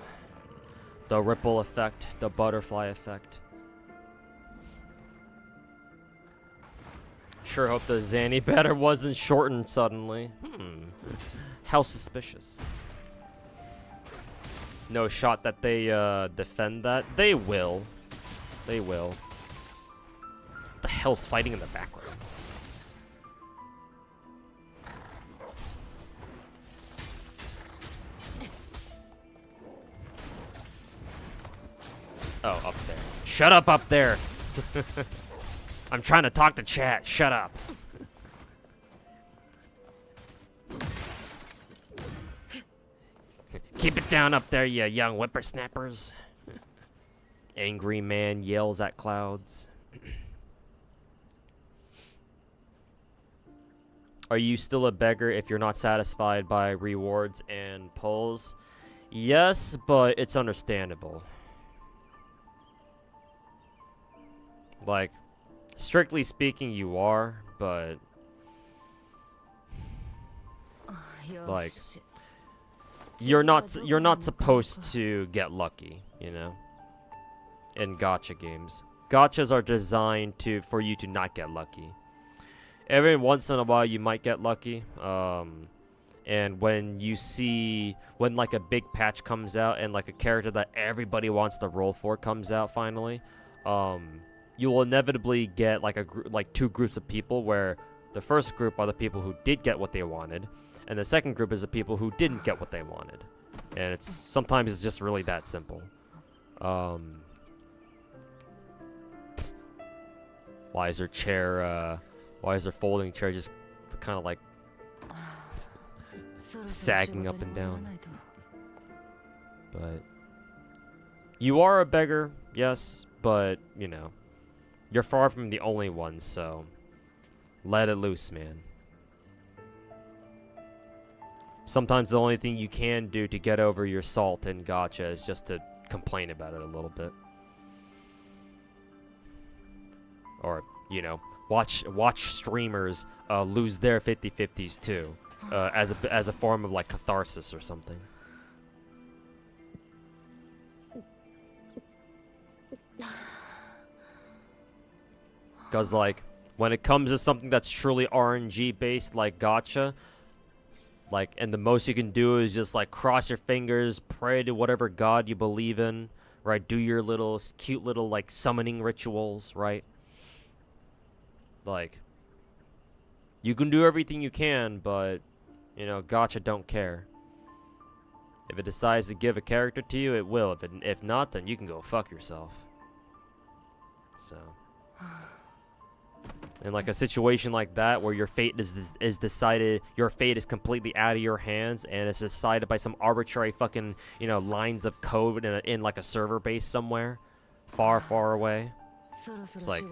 The ripple effect, the butterfly effect. Sure hope the Zanny banner wasn't shortened suddenly. How suspicious. No shot that they defend that. They will. They will. What the hell's fighting in the background? Oh, up there. Shut up there! I'm trying to talk to chat. Shut up. Keep it down up there, you young whippersnappers. Angry man yells at clouds. Are you still a beggar if you're not satisfied by rewards and pulls? Yes, but it's understandable. Like, strictly speaking, you are, but like you're not supposed to get lucky, you know. In gacha games, gachas are designed for you to not get lucky. Every once in a while, you might get lucky. And when like a big patch comes out and like a character that everybody wants to roll for comes out finally, you will inevitably get like two groups of people, where the first group are the people who did get what they wanted, and the second group is the people who didn't get what they wanted. And sometimes it's just really that simple. Why is their folding chair just kind of like sagging up and down? But you are a beggar, yes, but you know, you're far from the only one, so let it loose, man. Sometimes the only thing you can do to get over your salt in Gacha is just to complain about it a little bit. Or, you know, watch streamers lose their 50-50s too, as a form of like catharsis or something. Because like when it comes to something that's truly RNG based like Gacha, like, and the most you can do is just like cross your fingers, pray to whatever god you believe in, right? Do your little cute little like summoning rituals, right? Like, you can do everything you can, but, you know, Gacha don't care. If it decides to give a character to you, it will. If not, then you can go fuck yourself. So, in like a situation like that, where your fate is decided, your fate is completely out of your hands, and it's decided by some arbitrary fucking, you know, lines of code in like a server base somewhere, far, far away. It's like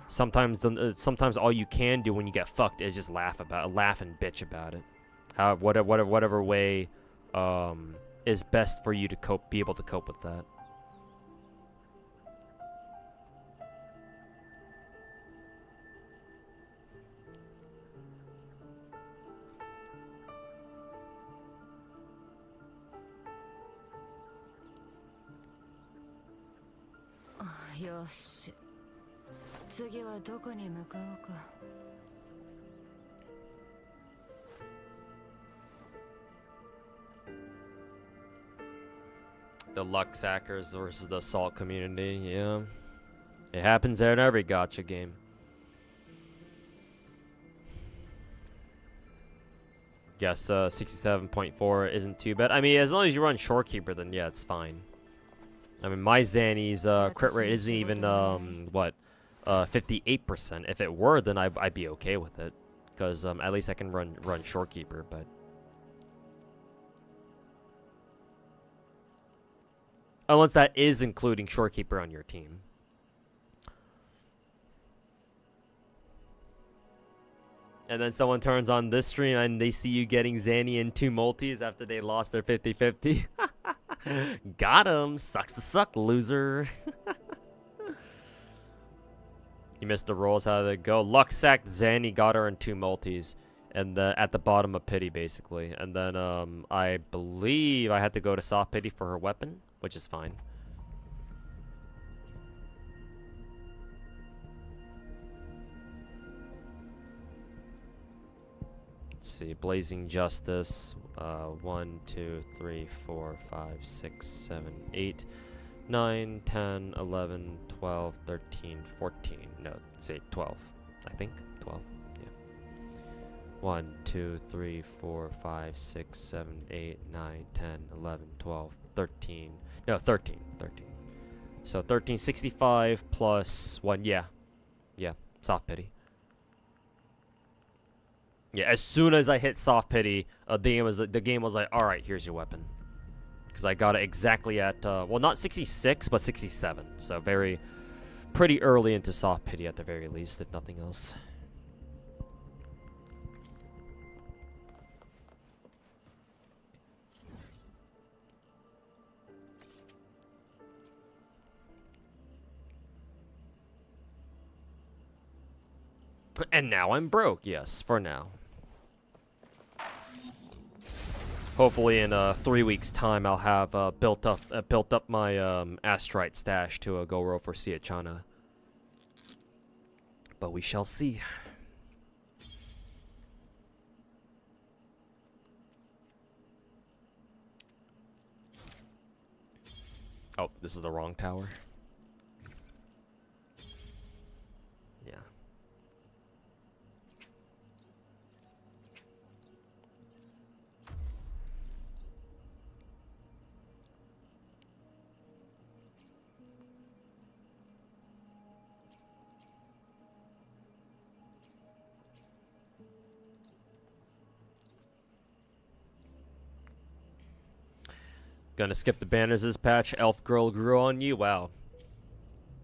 sometimes all you can do when you get fucked is just laugh and bitch about it. Whatever way is best for you to be able to cope with that. The Lux hackers versus the Salt community, yeah. It happens there in every Gacha game. Guess 67.4 isn't too bad. I mean, as long as you run Shorekeeper, then yeah, it's fine. I mean, my Zanny's crit rate isn't even, 58%. If it were, then I'd be okay with it. Because at least I can run Shorekeeper, but... Unless that is including Shorekeeper on your team. And then someone turns on this stream and they see you getting Zanny in 2 multis after they lost their 50-50. Got him. Sucks to suck, loser. You missed the rolls. How did it go? Luck sacked Zanny, got her in 2 multis. And at the bottom of pity, basically. And then I believe I had to go to soft pity for her weapon, which is fine. Let's see, Blazing Justice, 1, 2, 3, 4, 5, 6, 7, 8, 9, 10, 11, 12, 13, 14, no, say 12, I think, 12, yeah. 1, 2, 3, 4, 5, 6, 7, 8, 9, 10, 11, 12, 13, no, 13, 13. So 1365 plus 1, yeah, soft pity. Yeah, as soon as I hit soft pity, the game was like, all right, here's your weapon, because I got it exactly at well, not 66, but 67. So pretty early into soft pity at the very least, if nothing else. And now I'm broke. Yes, for now. Hopefully in 3 weeks' time, I'll have built up my astrite stash to go roll for Siachana. But we shall see. Oh, this is the wrong tower. Yeah. Gonna skip the banners this patch. Elf girl grew on you. Wow.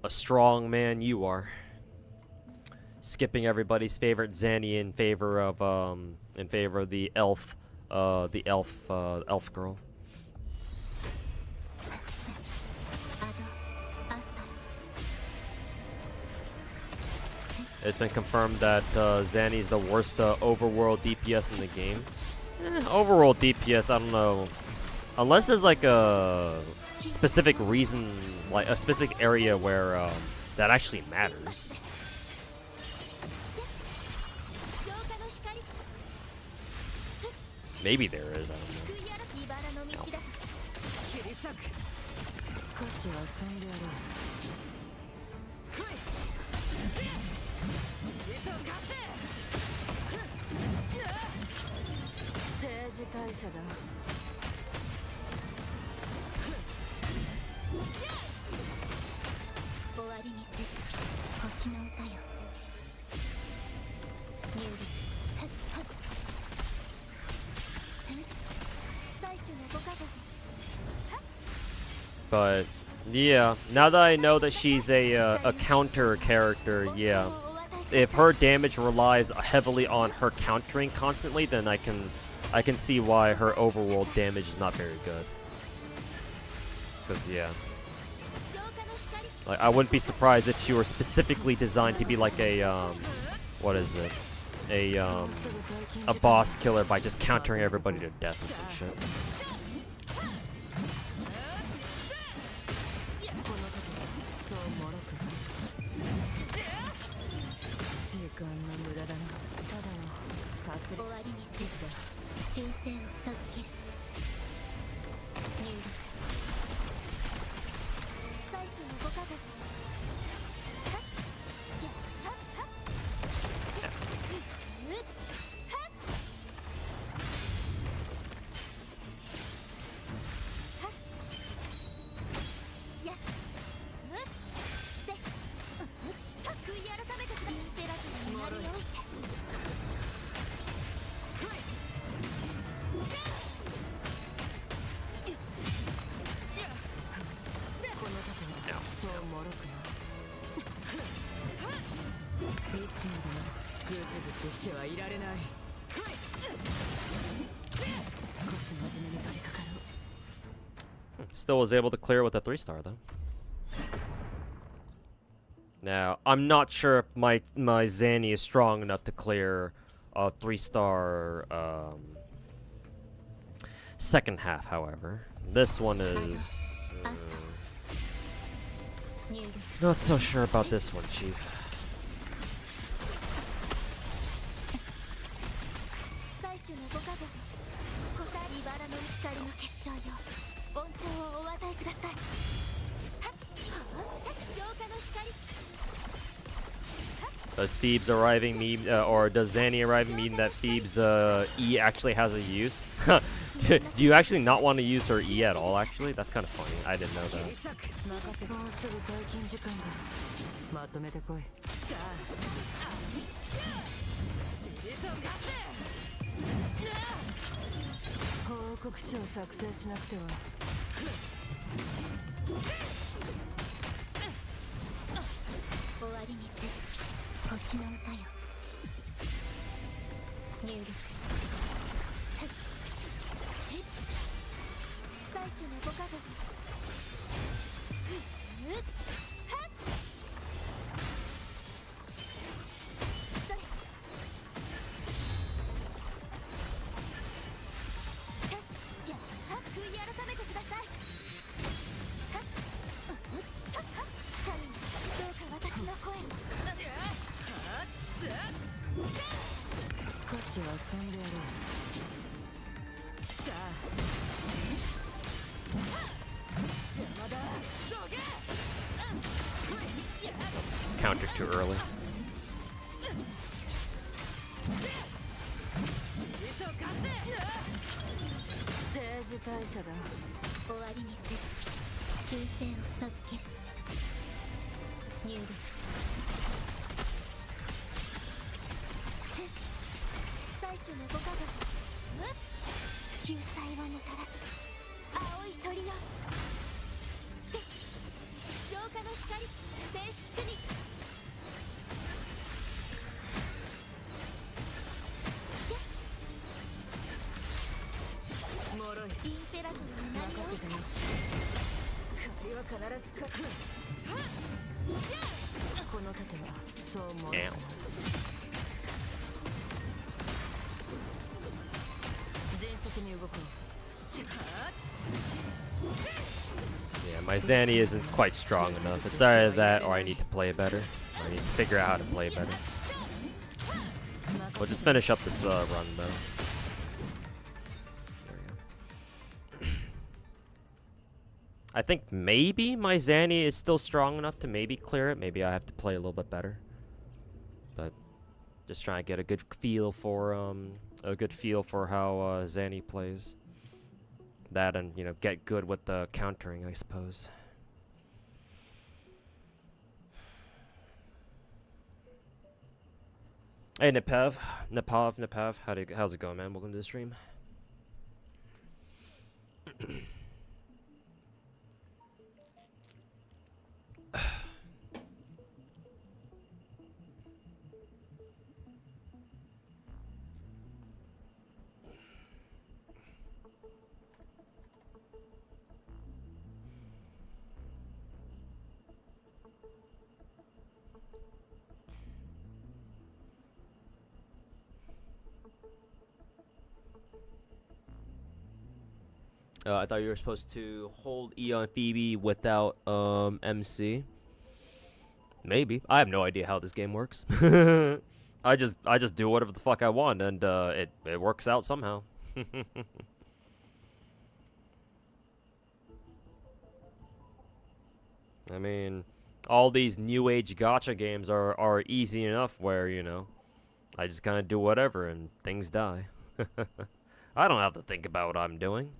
A strong man you are. Skipping everybody's favorite Zanny in favor of the elf elf girl. It's been confirmed that Zanny is the worst overworld DPS in the game. Overworld DPS, I don't know. Unless there's like a specific reason, like a specific area where that actually matters. Maybe there is, I don't know. But yeah, now that I know that she's a counter character, yeah, if her damage relies heavily on her countering constantly, then I can see why her overworld damage is not very good. Cause yeah, like I wouldn't be surprised if she were specifically designed to be like a what is it? A boss killer by just countering everybody to death or some shit. Still was able to clear with a 3-star though. Now, I'm not sure if my Zanny is strong enough to clear a 3-star second half, however. This one is not so sure about this one, Chief. Does Phoebe's arriving mean, or does Zanny arriving mean that Phoebe's E actually has a use? Do you actually not want to use her E at all, actually? That's kind of funny. I didn't know that. Counter too early. 青い鳥よ浄化の光静粛に脆いインペラトルになり任せてね借りは必ず勝つこの盾はそう思う Damn. 迅速に動こう Yeah, my Zanny isn't quite strong enough. It's either that or I need to play better. I need to figure out how to play better. We'll just finish up this run though. There we go. I think maybe my Zanny is still strong enough to maybe clear it. Maybe I have to play a little bit better. But just trying to get a good feel for how Zanny plays. That and, you know, get good with the countering, I suppose. Hey, Nepev. How's it going, man? Welcome to the stream. I thought you were supposed to hold E on Phoebe without MC. Maybe. I have no idea how this game works. I just do whatever the fuck I want and it works out somehow. I mean, all these new age gacha games are easy enough where, you know, I just kind of do whatever and things die. I don't have to think about what I'm doing.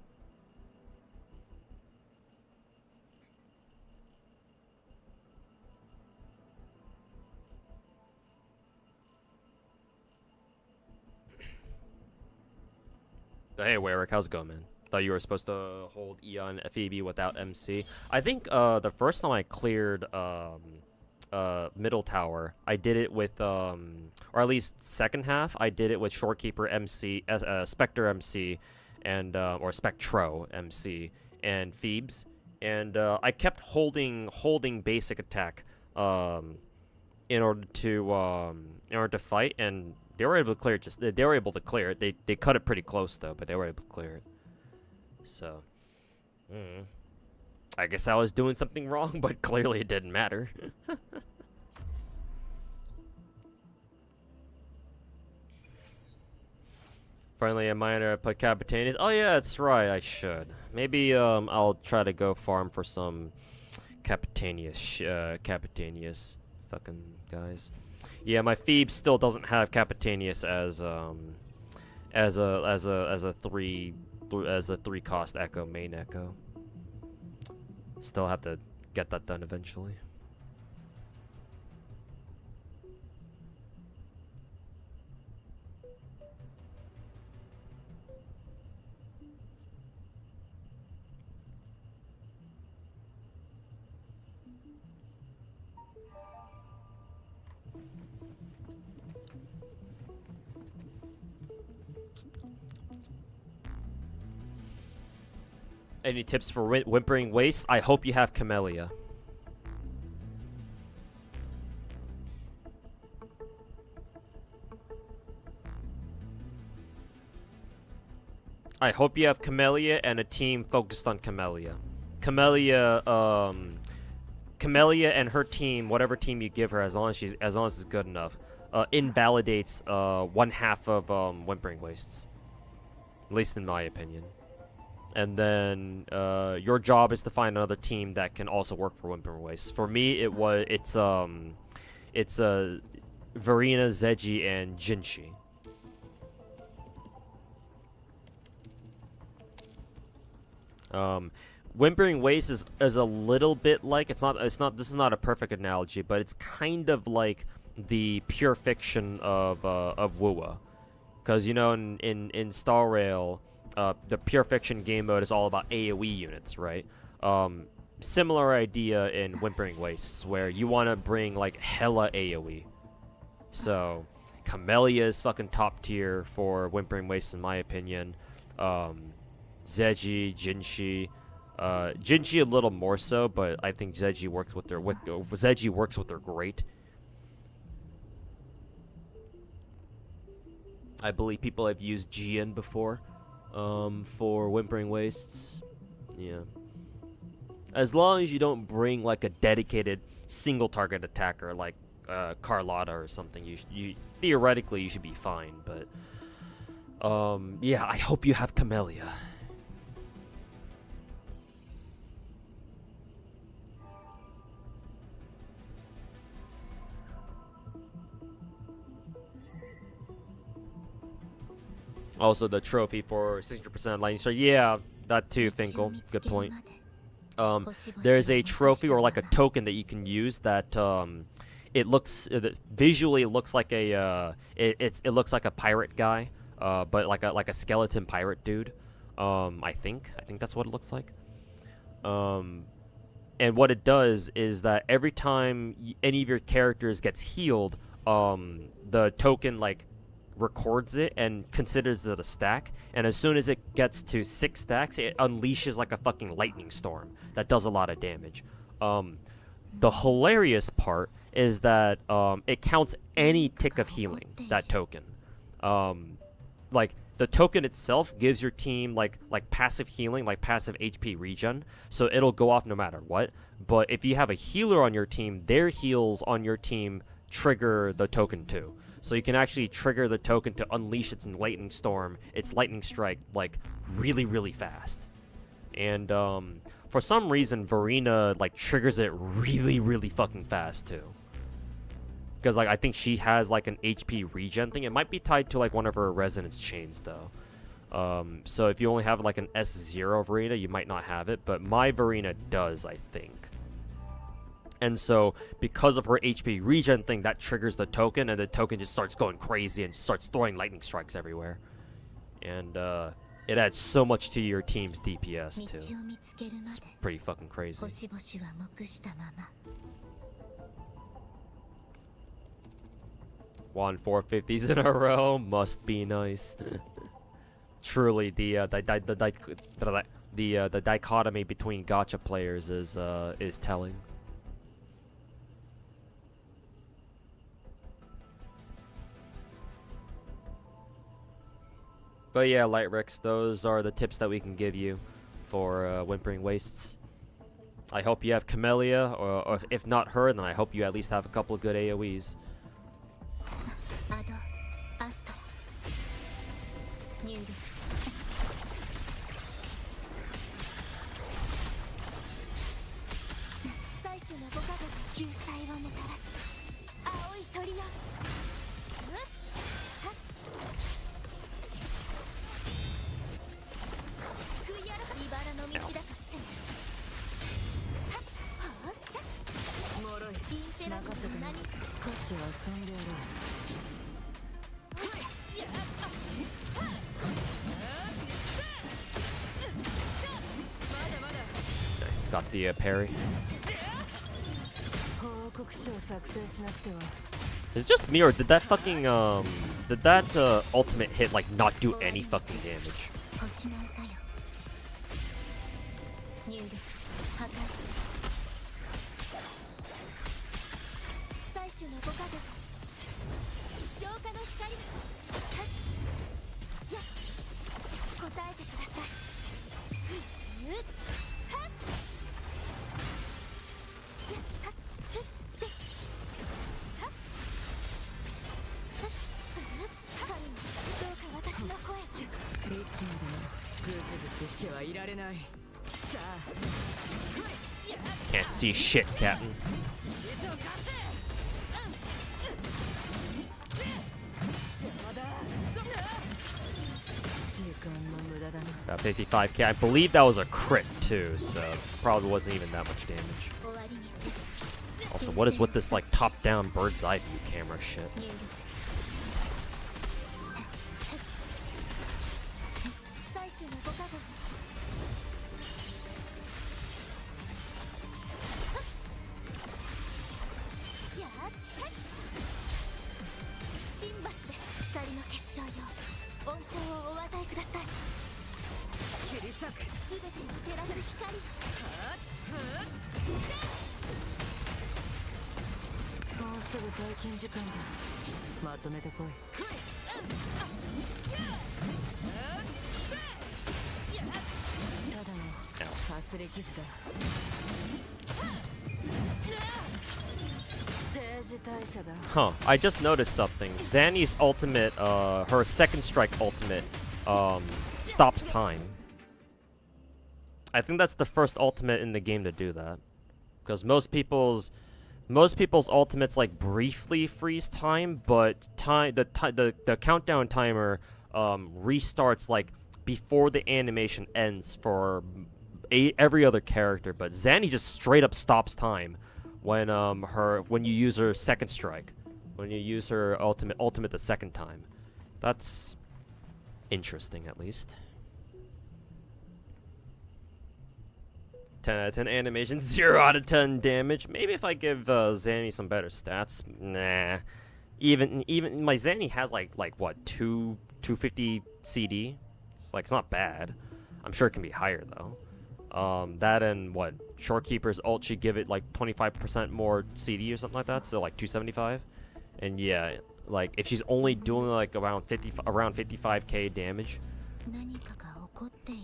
Hey, Warwick, how's it going, man? Thought you were supposed to hold Eon Phoebe without MC. I think the first time I cleared middle tower, I did it with or at least second half, I did it with Shorekeeper MC, Spectre MC, and or Spectro MC and Phoebes, and I kept holding basic attack in order to fight, and they were able to clear it. They were able to clear it. They cut it pretty close though, but they were able to clear it. So, I guess I was doing something wrong, but clearly it didn't matter. Finally, a miner put Capitanius. Oh yeah, that's right. I should. Maybe I'll try to go farm for some Capitanius fucking guys. Yeah, my Phoebe still doesn't have Capitanius as a three cost echo, main echo. Still have to get that done eventually. Any tips for Whimpering Waste? I hope you have Camellia. I hope you have Camellia and a team focused on Camellia. Camellia and her team, whatever team you give her, as long as it's good enough, invalidates one half of Whimpering Wastes. At least in my opinion. And then your job is to find another team that can also work for Whimpering Wastes. For me, it's Verena, Zeji, and Jinshi. Whimpering Wastes is a little bit like this is not a perfect analogy, but it's kind of like the pure fiction of Wuwa, because you know in Star Rail, the pure fiction game mode is all about AoE units, right? Similar idea in Whimpering Wastes, where you want to bring like hella AoE. So Camellia is fucking top tier for Whimpering Wastes in my opinion. Zeji, Jinshi, Jinshi a little more so, but I think Zeji works with her great. I believe people have used Jian before, for Whimpering Wastes. Yeah. As long as you don't bring like a dedicated single target attacker like Carlotta or something, you theoretically you should be fine. But yeah, I hope you have Camellia. Also, the trophy for 60% lightning strike. Yeah, that too, Finkel. Good point. There's a trophy or like a token that you can use that it looks visually looks like a it looks like a pirate guy, but like a skeleton pirate dude. I think that's what it looks like. And what it does is that every time any of your characters gets healed, the token like records it and considers it a stack, and as soon as it gets to 6 stacks, it unleashes like a fucking lightning storm that does a lot of damage. The hilarious part is that it counts any tick of healing, that token. Like the token itself gives your team like passive healing, like passive HP regen, so it'll go off no matter what. But if you have a healer on your team, their heals on your team trigger the token too. So you can actually trigger the token to unleash its lightning storm, its lightning strike, like really, really fast. And for some reason, Verena like triggers it really, really fucking fast too. Because like I think she has like an HP regen thing. It might be tied to like one of her resonance chains though. So if you only have like an S0 Verena, you might not have it. But my Verena does, I think. And so, because of her HP regen thing, that triggers the token, and the token just starts going crazy and starts throwing lightning strikes everywhere. And it adds so much to your team's DPS too. It's pretty fucking crazy. Won 450s in a row, must be nice. Truly, the dichotomy between gacha players is telling. But yeah, Lightrix, those are the tips that we can give you for Whimpering Wastes. I hope you have Camellia, or if not her, then I hope you at least have a couple of good AoEs. Nice, got the parry. Is it just me, or did that fucking ultimate hit like not do any fucking damage? Can't see shit, Captain. Got 55k. I believe that was a crit too, so probably wasn't even that much damage. Also, what is with this like top-down bird's eye view camera shit? 全てを照らす光。もうすぐ退勤時間だ。まとめてこい。ただのかすれ傷だ。定時退社だ。 Huh, I just noticed something. Zanny's ultimate, her second strike ultimate, stops time. I think that's the first ultimate in the game to do that. Because most people's ultimates like briefly freeze time, but the countdown timer restarts like before the animation ends for every other character. But Zanny just straight up stops time when when you use her second strike, when you use her ultimate the second time. That's interesting, at least. 10 out of 10 animation, 0 out of 10 damage. Maybe if I give Zanny some better stats. Nah. Even my Zanny has like what, 250 CD? It's not bad. I'm sure it can be higher though. That and what, Shorekeeper's ult should give it like 25% more CD or something like that, so like 275. And yeah, like if she's only doing like around 55k damage, 何かが起こっている。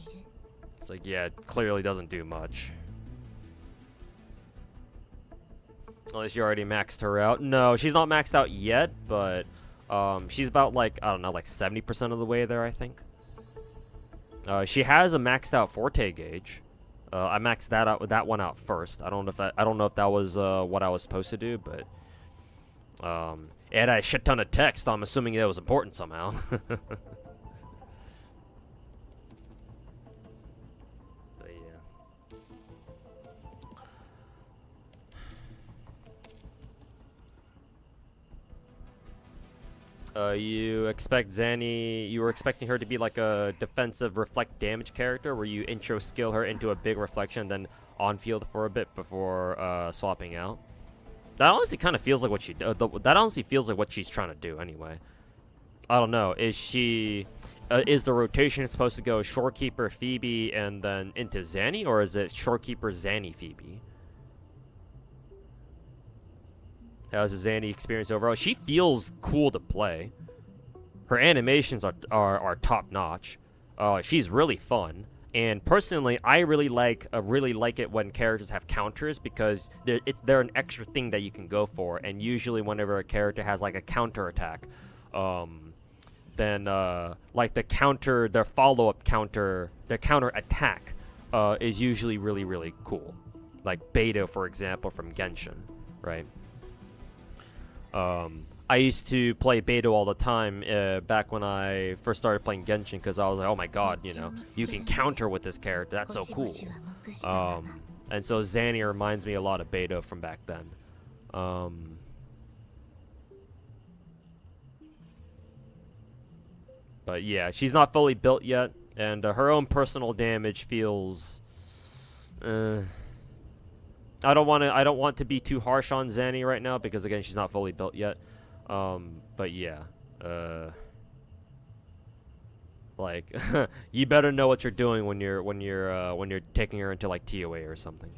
it's like, yeah, it clearly doesn't do much. Unless you already maxed her out. No, she's not maxed out yet, but she's about like, I don't know, like 70% of the way there, I think. She has a maxed out Forte gauge. I maxed that one out first. I don't know if that was what I was supposed to do, but it had a shit ton of text. So I'm assuming that was important somehow. You expect Zanny, you were expecting her to be like a defensive reflect damage character where you intro skill her into a big reflection, then on field for a bit before swapping out. That honestly kind of feels like what that honestly feels like what she's trying to do anyway. I don't know. Is she is the rotation supposed to go Shorekeeper Phoebe and then into Zanny, or is it Shorekeeper Zanny Phoebe? How's the Zanny experience overall? She feels cool to play. Her animations are top notch. She's really fun, and personally, I really like it when characters have counters because they're an extra thing that you can go for. And usually, whenever a character has like a counter attack, then like their follow-up counter, their counter attack, is usually really cool. Like Beidou, for example, from Genshin, right? I used to play Beidou all the time back when I first started playing Genshin because I was like, oh my god, you know, you can counter with this character. That's so cool. And so Zanny reminds me a lot of Beidou from back then. But yeah, she's not fully built yet, and her own personal damage feels... I don't want to be too harsh on Zanny right now because again she's not fully built yet. But yeah, like you better know what you're doing when you're taking her into like TOA or something.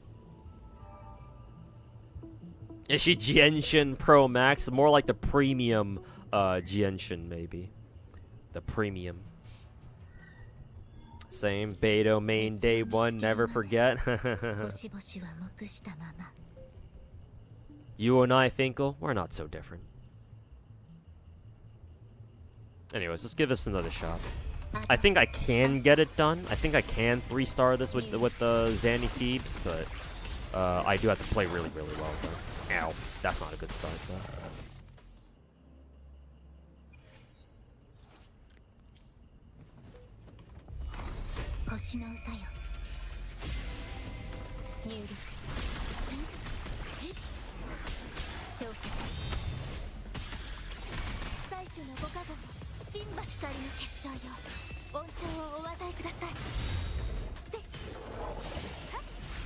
Is she Genshin Pro Max? More like the premium Genshin maybe. The premium. Same, Beidou main day one, never forget. You and I, Finkel, we're not so different. Anyways, let's give this another shot. I think I can get it done. I think I can 3-star this with the Zanny Thebes, but I do have to play really well though. Ow, that's not a good start though.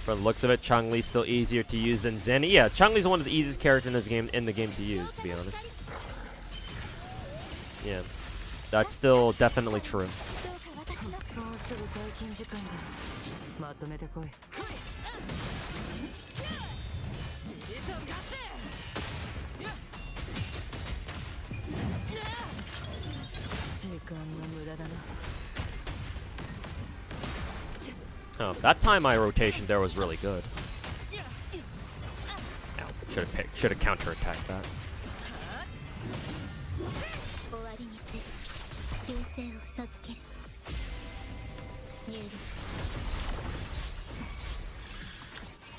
From the looks of it, Chang'Li's still easier to use than Zanny. Yeah, Chang'Li's one of the easiest characters in the game to use, to be honest. Yeah, that's still definitely true. すぐ退勤時間だ。まとめてこい。時間の無駄だな。 Oh, that time my rotation there was really good. Should have counterattacked that. 終わりにする。修正を授ける。入力。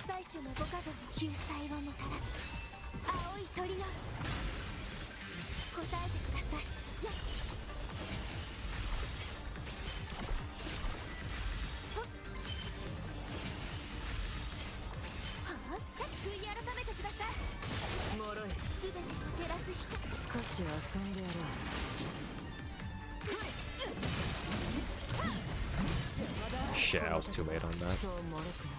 最初の5カドの救済をもたらす。青い鳥の。答えてください。悔い改めてください。脆い。すべてを照らす光。少し遊んでやろう。 Shit, I was too late on that. そう脆くない。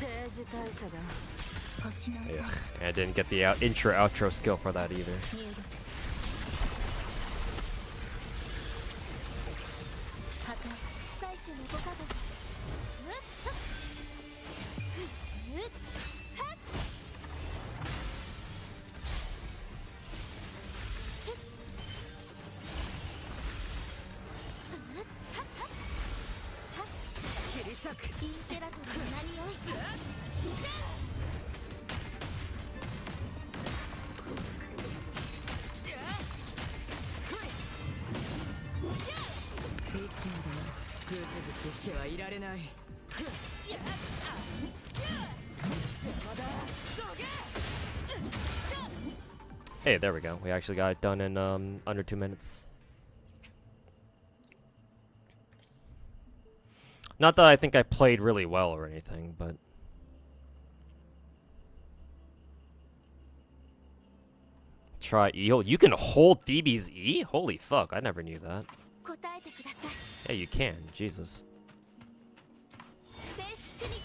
定時退社だ。星の歌。 Yeah, and I didn't get the intro outro skill for that either. 入力。破壊。最初の5カド。切り裂く。インペラトルの名において。いつまでもグズグズしてはいられない。 Hey, there we go. We actually got it done in under 2 minutes. Not that I think I played really well or anything, but try E. Oh, you can hold Phoebe's E? Holy fuck, I never knew that. 答えてください。 Yeah, you can. Jesus. 静粛に。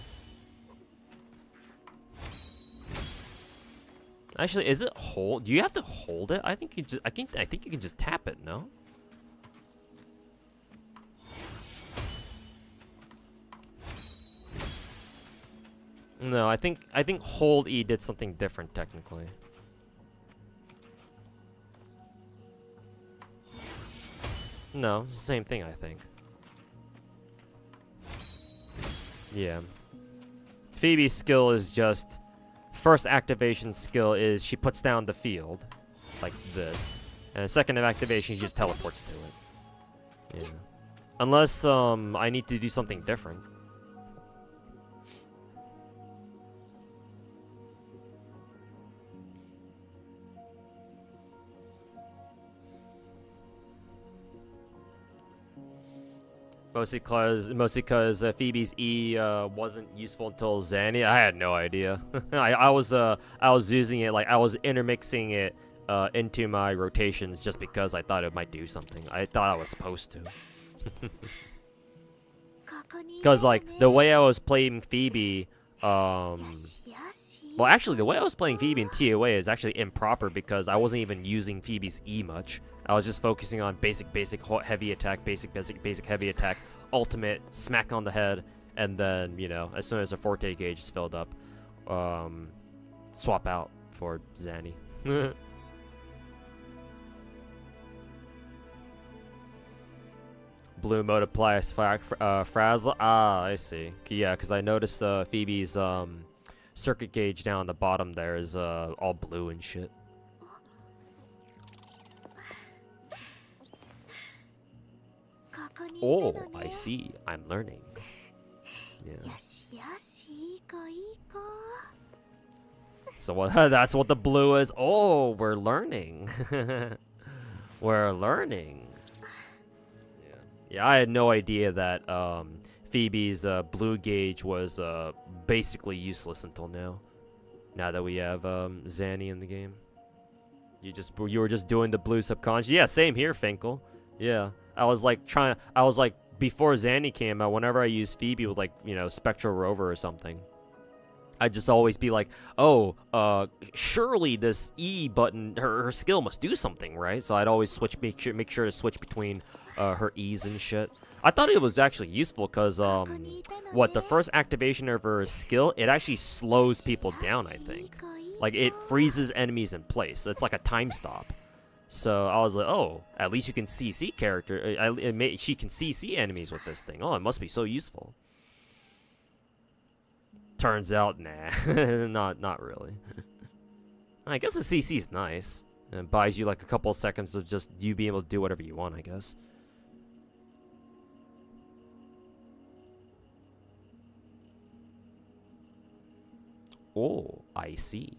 Actually, is it hold? Do you have to hold it? I think you just I think you can just tap it, no? No, I think hold E did something different technically. No, it's the same thing, I think. Yeah. Phoebe's skill is just first activation skill is she puts down the field like this. And the second activation she just teleports to it. Yeah. Unless I need to do something different. Mostly because Phoebe's E wasn't useful until Zanny. I had no idea. I was using it like I was intermixing it into my rotations just because I thought it might do something. I thought I was supposed to. Because like the way I was playing Phoebe, well actually the way I was playing Phoebe in TOA is actually improper because I wasn't even using Phoebe's E much. I was just focusing on basic heavy attack, basic heavy attack, ultimate smack on the head, and then you know as soon as the forte gauge is filled up, swap out for Zanny. Blue mode applies frazzle. Ah, I see. Yeah, because I noticed Phoebe's circuit gauge down the bottom there is all blue and shit. Oh, I see. I'm learning. Yeah. So what? That's what the blue is. Oh, we're learning. We're learning. Yeah. Yeah, I had no idea that Phoebe's blue gauge was basically useless until now. Now that we have Zanny in the game. You were just doing the blue subconscious. Yeah, same here, Finkel. Yeah. I was like before Zanny came out, whenever I used Phoebe with like, you know, Spectral Rover or something. I'd just always be like, oh, surely this E button, her skill must do something, right? So I'd always switch, make sure to switch between her E's and shit. I thought it was actually useful because, the first activation of her skill, it actually slows people down, I think. Like, it freezes enemies in place. So it's like a time stop. So I was like, oh, at least you can CC she can CC enemies with this thing. Oh, it must be so useful. Turns out, nah, not really. I guess the CC is nice. And buys you like a couple of seconds of just you being able to do whatever you want, I guess. Oh, I see.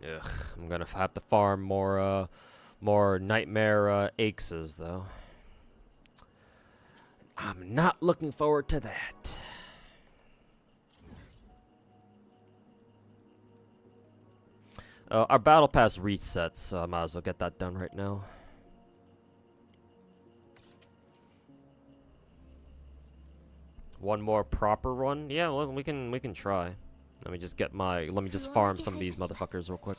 Ugh, I'm gonna have to farm more nightmare axes though. I'm not looking forward to that. Our battle pass resets, so I might as well get that done right now. One more proper one? Yeah, well, we can try. Let me just farm some of these motherfuckers real quick.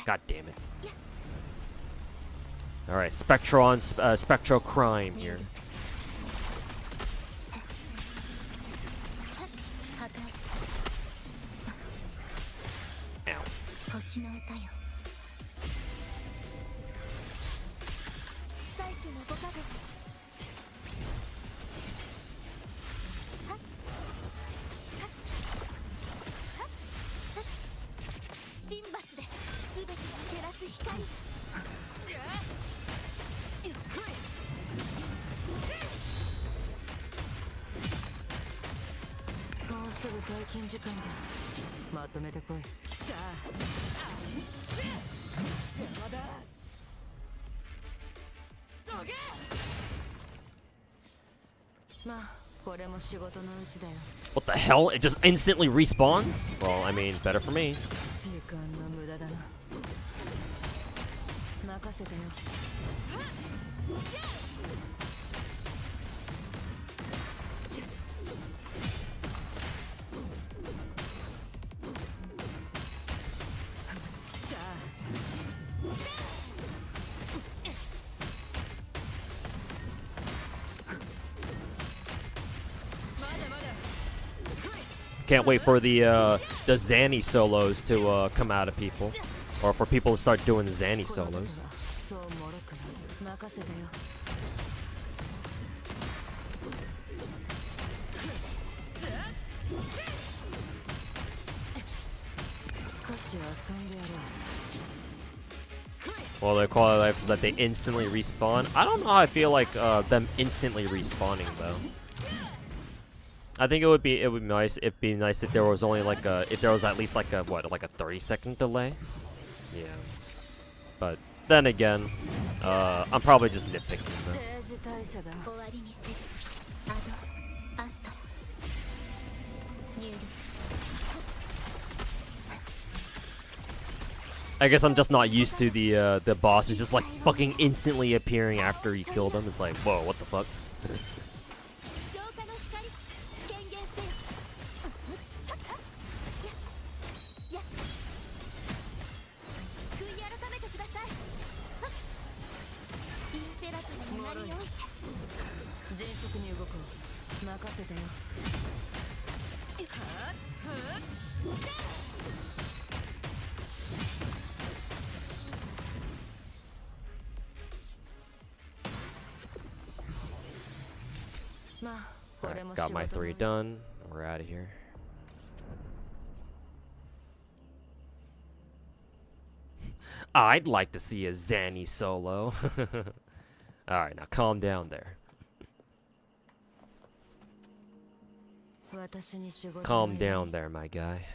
God damn it. Alright, Spectro Crime here. Ow. What the hell? It just instantly respawns? Well, I mean, better for me. Can't wait for the Zanny solos to come out of people, or for people to start doing the Zanny solos. Well, their quality of life is that they instantly respawn. I don't know how I feel like them instantly respawning though. I think it would be nice. It'd be nice if there was only like if there was at least like a 30-second delay. Yeah. But then again, I'm probably just nitpicking though. I guess I'm just not used to the boss is just like fucking instantly appearing after you kill them. It's like, whoa, what the fuck? Right, got my 3 done. We're out of here. I'd like to see a Zanny solo. Alright, now calm down there. Calm down there, my guy.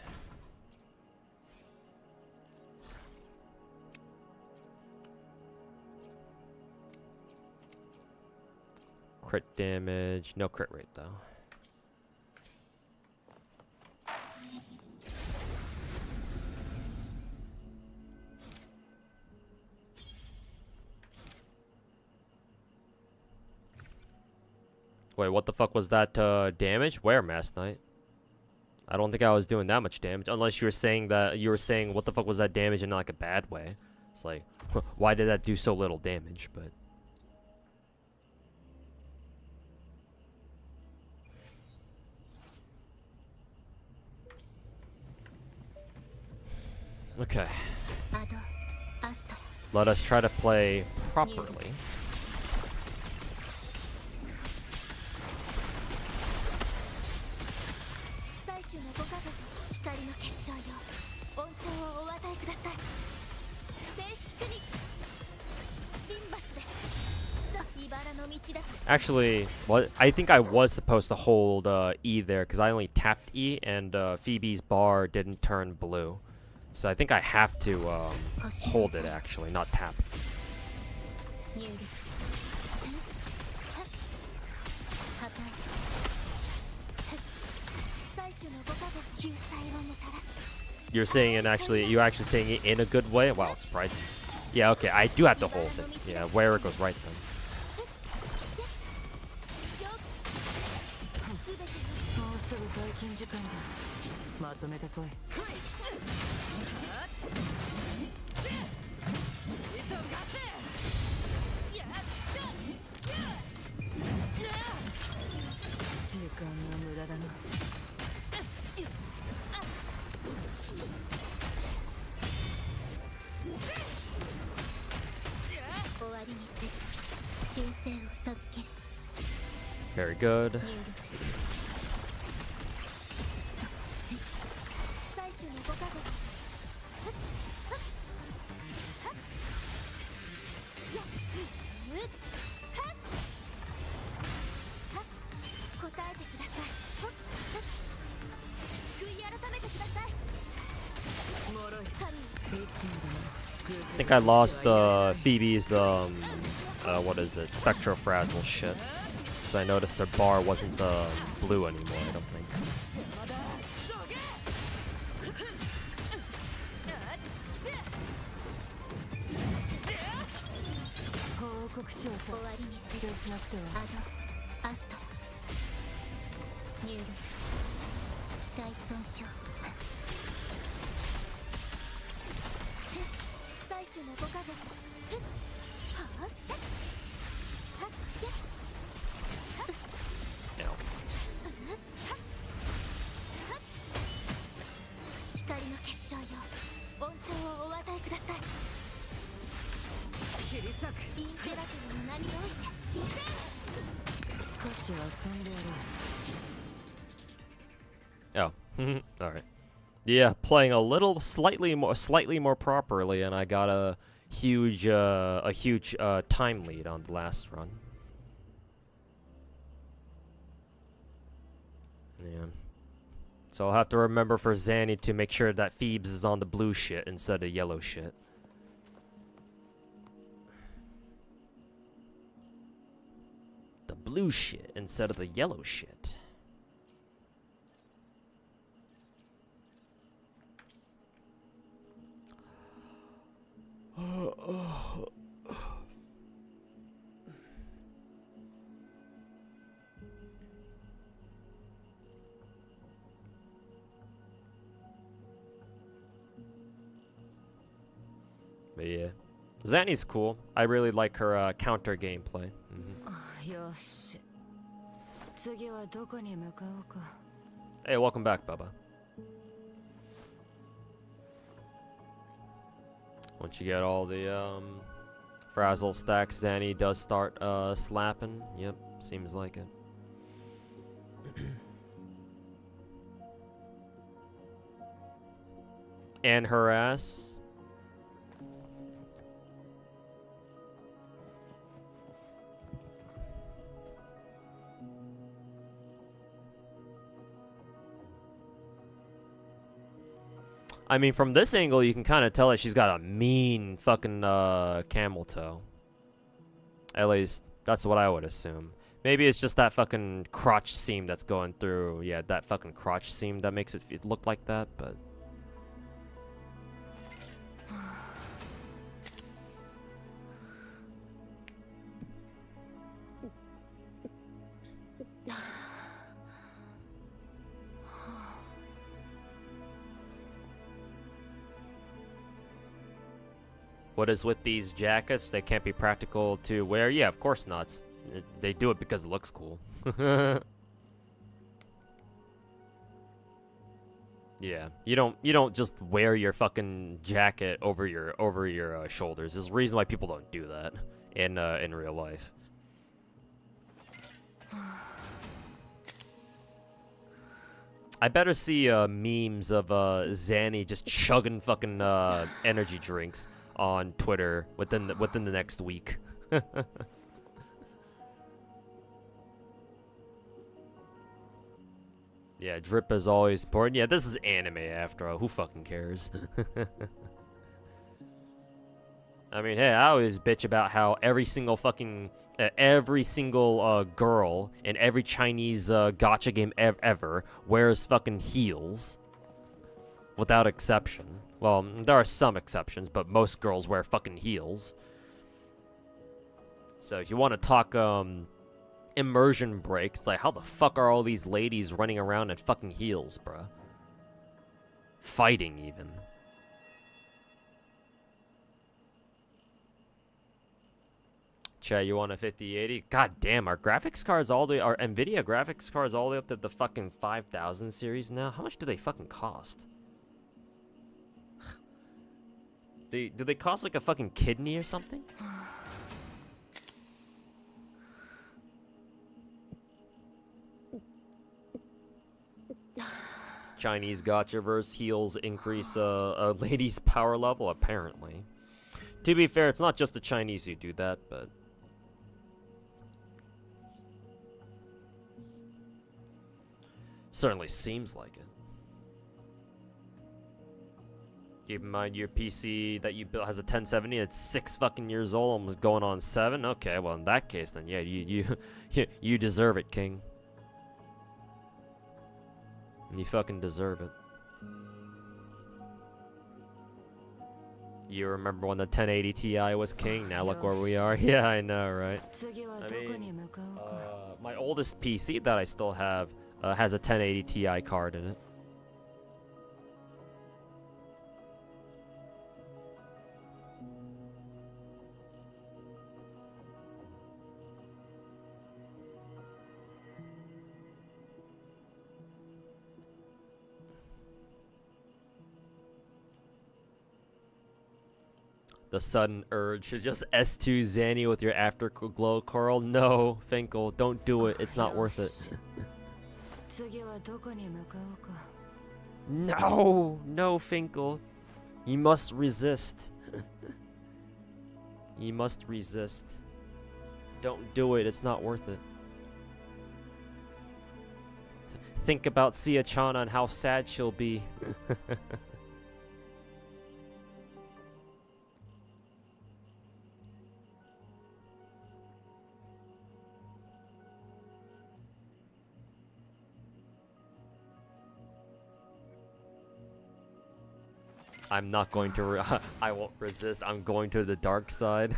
Crit damage. No crit rate, though. Wait, what the fuck was that damage? Where, Mass Knight? I don't think I was doing that much damage. Unless you were saying that, what the fuck was that damage in like a bad way. It's like, why did that do so little damage? But okay. Let us try to play properly. Actually, well, I think I was supposed to hold E there because I only tapped E and Phoebe's bar didn't turn blue. So I think I have to hold it actually, not tap. You're saying it actually, you're actually saying it in a good way? Wow, surprising. Yeah, okay, I do have to hold it. Yeah, where it goes right then. Very good. I think I lost Phoebe's what is it, Spectrofrazzle shit. Because I noticed their bar wasn't blue anymore, I don't think. Oh, alright. Yeah, playing a little, slightly more properly, and I got a huge time lead on the last run. Yeah. So I'll have to remember for Zanny to make sure that Phoebes is on the blue shit instead of yellow shit. The blue shit instead of the yellow shit. But yeah, Zanny's cool. I really like her counter gameplay. Hey, welcome back, Bubba. Once you get all the frazzle stacks, Zanny does start slapping. Yep, seems like it. And harass. I mean, from this angle, you can kind of tell that she's got a mean fucking camel toe. At least, that's what I would assume. Maybe it's just that fucking crotch seam that's going through. Yeah, that fucking crotch seam that makes it look like that, but... What is with these jackets? They can't be practical to wear? Yeah, of course not. They do it because it looks cool. Yeah, you don't just wear your fucking jacket over your shoulders. There's a reason why people don't do that in real life. I better see memes of Zanny just chugging fucking energy drinks on Twitter within the next week. Yeah, drip is always important. Yeah, this is anime after all. Who fucking cares? I mean, hey, I always bitch about how every single fucking girl in every Chinese gacha game ever wears fucking heels, without exception. Well, there are some exceptions, but most girls wear fucking heels. So if you want to talk immersion break, it's like, how the fuck are all these ladies running around in fucking heels, bruh? Fighting, even. Chat, you want a 5080? God damn, our graphics cards our NVIDIA graphics cards all the way up to the fucking 5000 series now? How much do they fucking cost? Do they cost like a fucking kidney or something? Chinese gacha-verse heels increase a lady's power level, apparently. To be fair, it's not just the Chinese who do that, but... certainly seems like it. Keep in mind your PC that you built has a 1070, it's 6 fucking years old, almost going on 7? Okay, well in that case then, yeah, you deserve it, King. You fucking deserve it. You remember when the 1080 Ti was king? Now look where we are. Yeah, I know, right? I mean, my oldest PC that I still have has a 1080 Ti card in it. The sudden urge to just S2 Zanny with your afterglow, Coral. No, Finkel, don't do it. It's not worth it. No, Finkel. You must resist. You must resist. Don't do it. It's not worth it. Think about Sia-chan and how sad she'll be. I'm not going to I won't resist. I'm going to the dark side.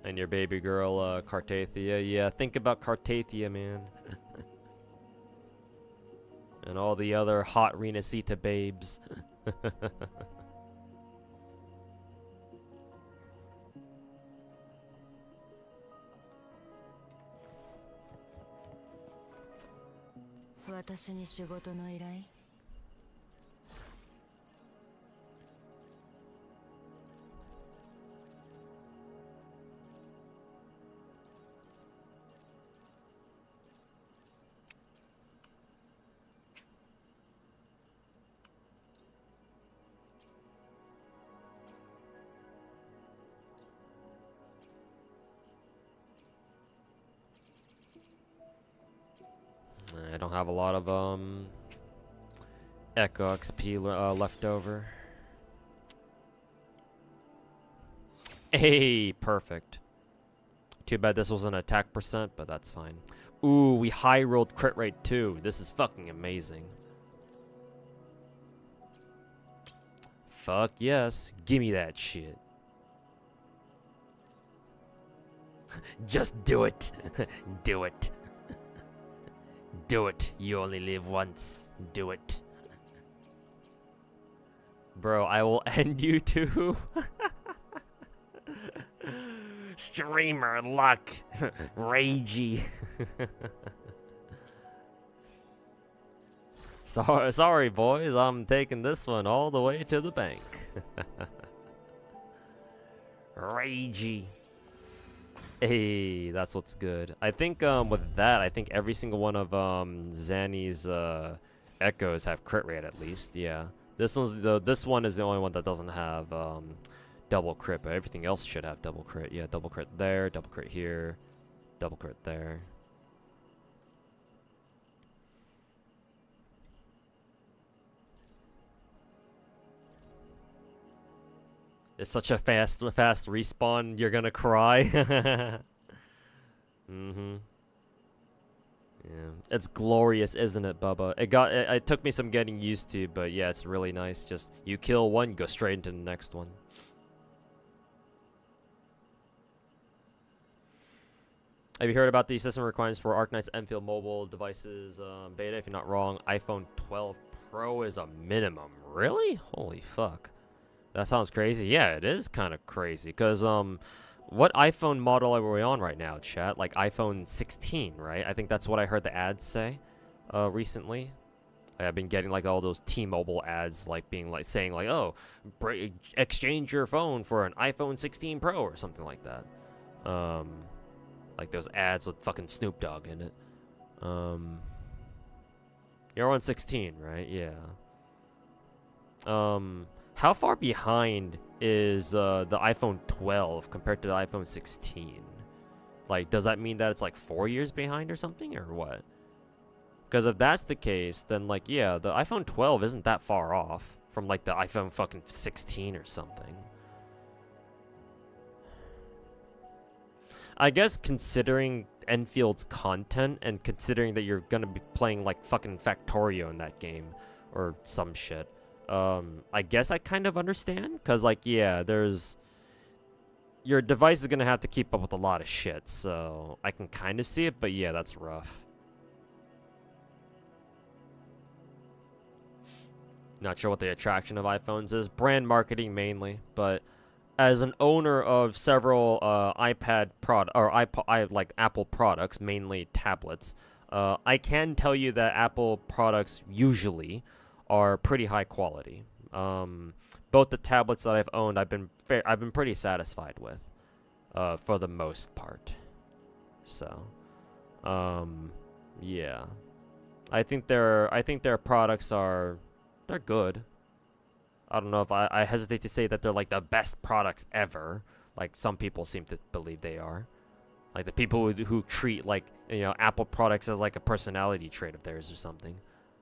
And your baby girl, Cartathia. Yeah, think about Cartathia, man. And all the other hot Renacita babes. 私に仕事の依頼? I don't have a lot of Echo XP left over. Hey, perfect. Too bad this was an attack percent, but that's fine. Ooh, we high rolled crit rate too. This is fucking amazing. Fuck yes. Gimme that shit. Just do it. Do it. Do it. You only live once. Do it. Bro, I will end you too. Streamer luck. Ragey. Sorry, boys. I'm taking this one all the way to the bank. Ragey. Hey, that's what's good. I think with that, I think every single one of Zanny's echoes have crit rate at least. Yeah. This one is the only one that doesn't have double crit, but everything else should have double crit. Yeah, double crit there, double crit here, double crit there. It's such a fast respawn, you're gonna cry. Mm-hmm. Yeah, it's glorious, isn't it, Bubba? It took me some getting used to, but yeah, it's really nice. Just you kill one, go straight into the next one. Have you heard about the system requirements for Arknight's Enfield mobile devices beta? If you're not wrong, iPhone 12 Pro is a minimum. Really? Holy fuck. That sounds crazy. Yeah, it is kind of crazy. Because, what iPhone model are we on right now, chat? Like iPhone 16, right? I think that's what I heard the ads say, recently. I've been getting, like, all those T-Mobile ads, like, being, like, saying, like, oh, exchange your phone for an iPhone 16 Pro or something like that. Like those ads with fucking Snoop Dogg in it. You're on 16, right? Yeah. How far behind is the iPhone 12 compared to the iPhone 16? Like, does that mean that it's like 4 years behind or something, or what? Because if that's the case, then like, yeah, the iPhone 12 isn't that far off from like the iPhone fucking 16 or something. I guess considering Enfield's content and considering that you're gonna be playing like fucking Factorio in that game or some shit, I guess I kind of understand, because like, yeah, your device is gonna have to keep up with a lot of shit, so I can kind of see it, but yeah, that's rough. Not sure what the attraction of iPhones is. Brand marketing mainly, but as an owner of several iPad like Apple products, mainly tablets, I can tell you that Apple products usually are pretty high quality. Both the tablets that I've owned, I've been pretty satisfied with, for the most part. So, yeah, I think their products they're good. I don't know if I hesitate to say that they're like the best products ever. Like some people seem to believe they are. Like the people who treat like, you know, Apple products as like a personality trait of theirs or something.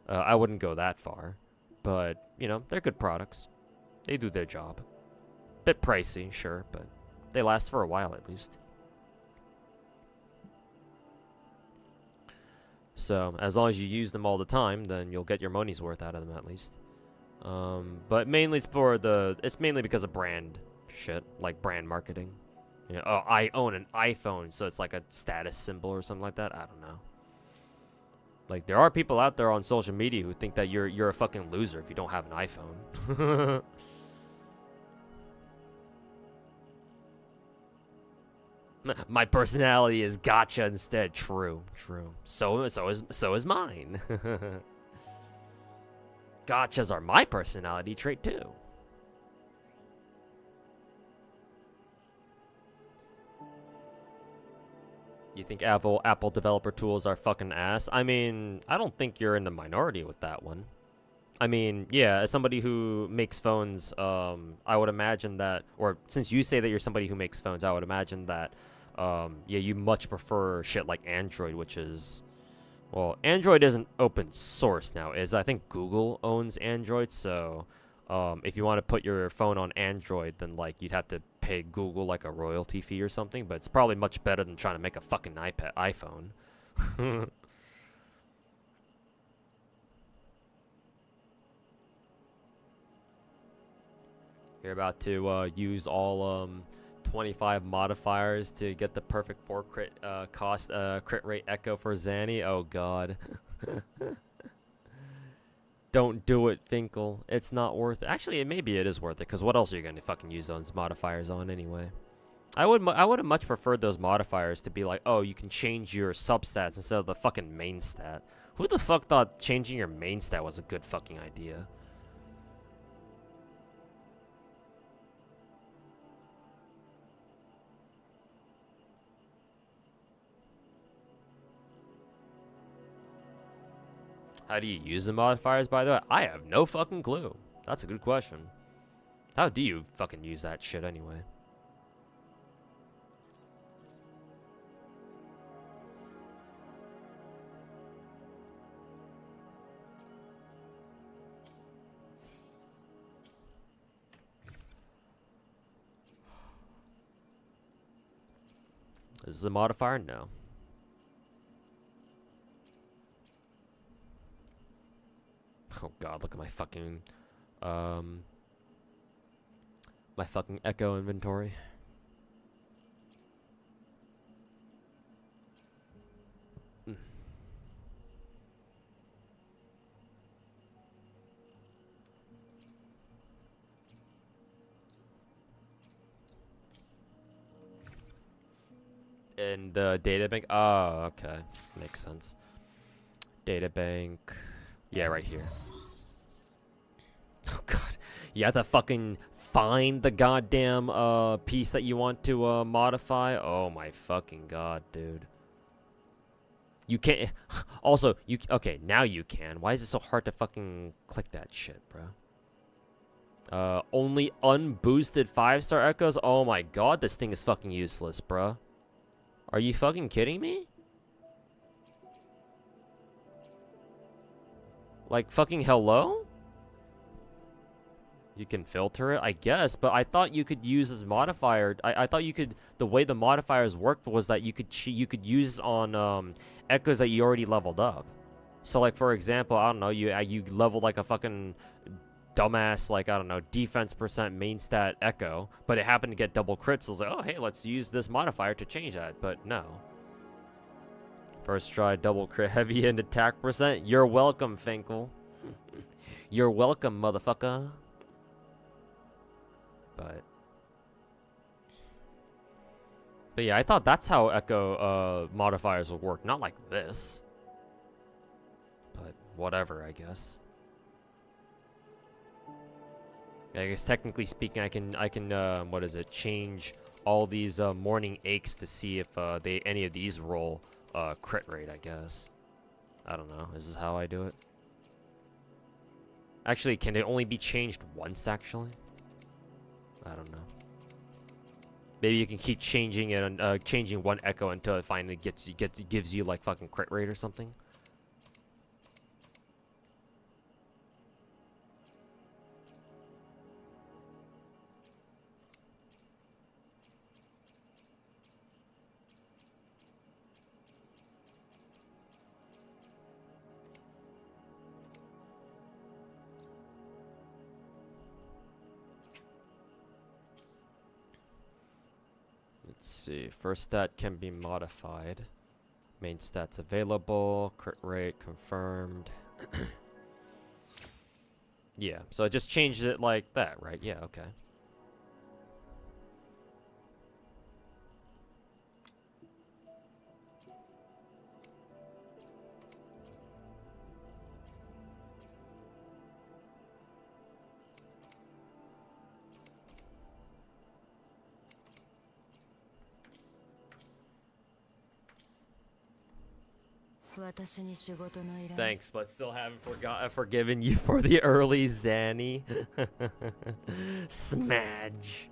I wouldn't go that far, but you know, they're good products. They do their job. Bit pricey, sure, but they last for a while at least. So as long as you use them all the time, then you'll get your money's worth out of them at least. But mainly it's mainly because of brand shit, like brand marketing. You know, oh, I own an iPhone, so it's like a status symbol or something like that. I don't know. Like there are people out there on social media who think that you're a fucking loser if you don't have an iPhone. My personality is Gacha instead. True. So is mine. Gachas are my personality trait too. You think Apple developer tools are fucking ass? I mean, I don't think you're in the minority with that one. I mean, yeah, as somebody who makes phones, I would imagine that, or since you say that you're somebody who makes phones, I would imagine that, yeah, you much prefer shit like Android, which is, well, Android isn't open source now, I think Google owns Android, so if you want to put your phone on Android, then like you'd have to pay Google like a royalty fee or something, but it's probably much better than trying to make a fucking iPhone. You're about to use all 25 modifiers to get the perfect 4 crit crit rate echo for Zanny. Oh god. Don't do it, Finkel. It's not worth it. Actually, maybe it is worth it, because what else are you going to fucking use those modifiers on anyway? I would have much preferred those modifiers to be like, oh, you can change your substats instead of the fucking main stat. Who the fuck thought changing your main stat was a good fucking idea? How do you use the modifiers, by the way? I have no fucking clue. That's a good question. How do you fucking use that shit anyway? Is this a modifier? No. Oh god, look at my fucking echo inventory. In the databank? Oh, okay. Makes sense. Databank. Yeah, right here. Oh god. You have to fucking find the goddamn piece that you want to modify. Oh my fucking god, dude. You can't. Also, okay, now you can. Why is it so hard to fucking click that shit, bro? Only unboosted 5-star echoes? Oh my god, this thing is fucking useless, bro. Are you fucking kidding me? Like, fucking hello? You can filter it, I guess, but I thought you could use this modifier. I thought you could. The way the modifiers worked was that you could use on echoes that you already leveled up. So, like, for example, I don't know, you leveled like a fucking dumbass, like, I don't know, defense percent main stat echo, but it happened to get double crits. So I was like, oh hey, let's use this modifier to change that. But no. First try double crit heavy and attack percent. You're welcome, Finkel. You're welcome, motherfucker. But yeah, I thought that's how echo modifiers would work, not like this. But whatever, I guess. I guess technically speaking, I can what is it? Change all these morning aches to see if any of these roll crit rate, I guess. I don't know. Is this how I do it? Actually, can they only be changed once, actually? I don't know. Maybe you can keep changing it and changing one echo until it finally gives you like fucking crit rate or something. Let's see. First stat can be modified. Main stats available. Crit rate confirmed. Yeah, so I just changed it like that, right? Yeah, okay. Thanks, but still haven't forgiven you for the early Zanny. Smudge.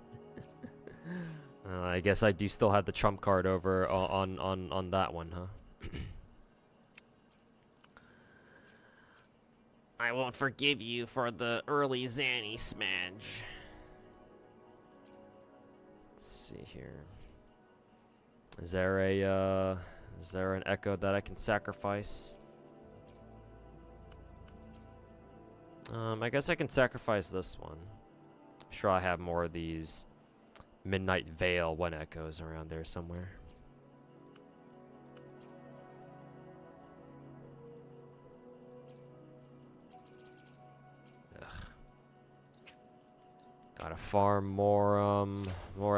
I guess I do still have the trump card over on that one, huh? I won't forgive you for the early Zanny smudge. see here. Is there an echo that I can sacrifice? I guess I can sacrifice this one. I'm sure I have more of these Midnight Veil 1 echoes around there somewhere. Ugh. Gotta farm more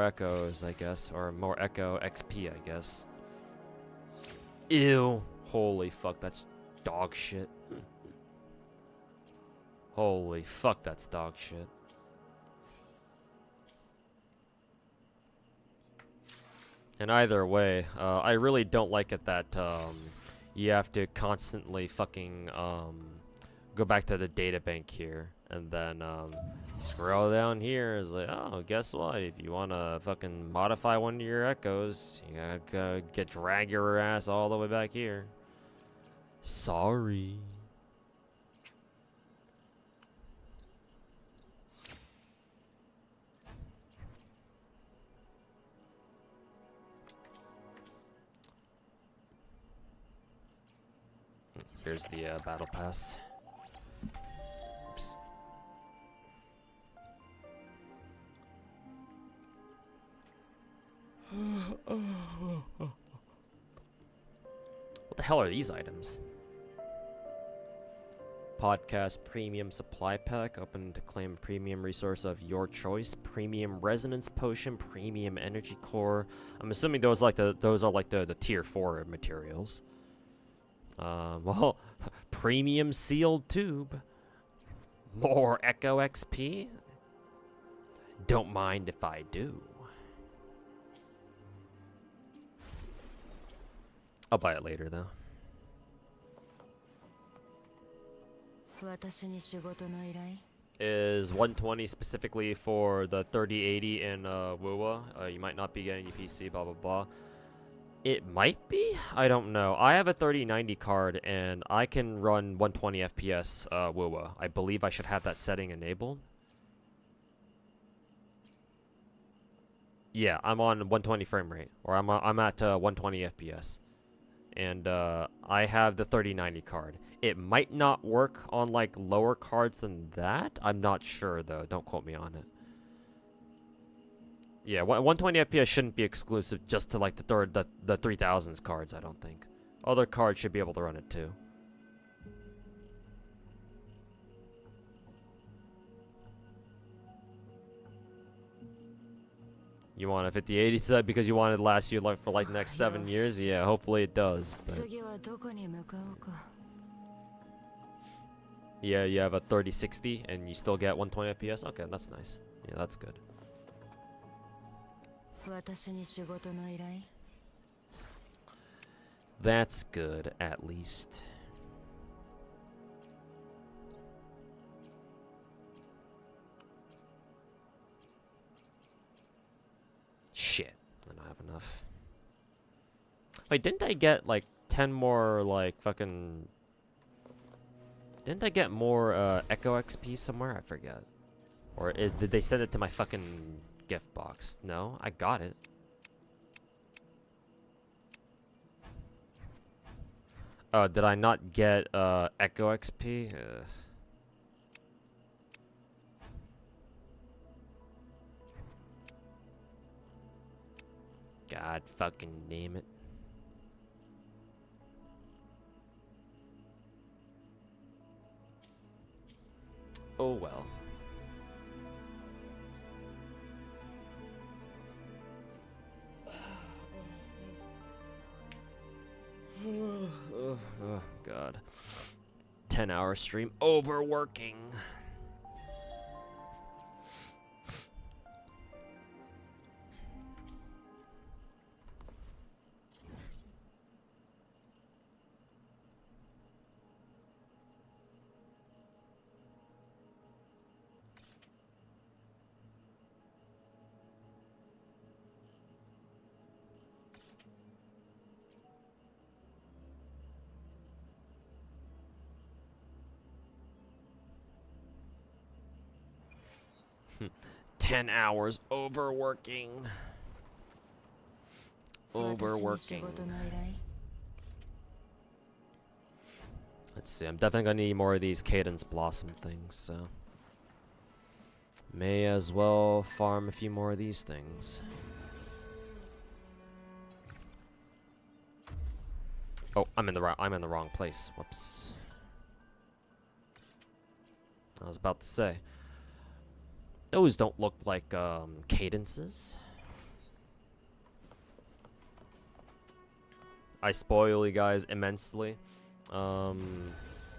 echoes, I guess, or more echo XP, I guess. Ew! Holy fuck, that's dog shit. Holy fuck, that's dog shit. And either way, I really don't like it that you have to constantly fucking go back to the data bank here, and then scroll down here. Is like, oh, guess what? If you want to fucking modify one of your echoes, you gotta drag your ass all the way back here. Sorry. Here's the battle pass. Oops. What the hell are these items? Podcast Premium Supply Pack. Open to claim a premium resource of your choice. Premium Resonance Potion. Premium Energy Core. I'm assuming those are like the tier 4 materials. Well, Premium Sealed Tube. More Echo XP? Don't mind if I do. I'll buy it later, though. Is 120 specifically for the 3080 in WUWA? You might not be getting your PC, blah, blah, blah. It might be? I don't know. I have a 3090 card, and I can run 120 FPS WUWA. I believe I should have that setting enabled. Yeah, I'm on 120 frame rate, or I'm at 120 FPS. And I have the 3090 card. It might not work on like lower cards than that. I'm not sure though. Don't quote me on it. Yeah, 120 FPS shouldn't be exclusive just to like the 3000s cards, I don't think. Other cards should be able to run it too. You want a 5080 set because you want it to last you like for like the next 7 years? Yeah, hopefully it does. But yeah, you have a 3060 and you still get 120 FPS? Okay, that's nice. Yeah, that's good. That's good, at least. Shit, I don't have enough. Wait, didn't I get like 10 more like fucking... Didn't I get more Echo XP somewhere? I forget. Or did they send it to my fucking gift box? No, I got it. Did I not get Echo XP? God fucking damn it. Oh well. Oh god. 10-hour stream overworking. Hmm. 10 hours overworking. overworking. Let's see, I'm definitely gonna need more of these Cadence Blossom things, so may as well farm a few more of these things. Oh, I'm in the wrong place. Whoops. I was about to say. Those don't look like cadences. I spoil you guys immensely.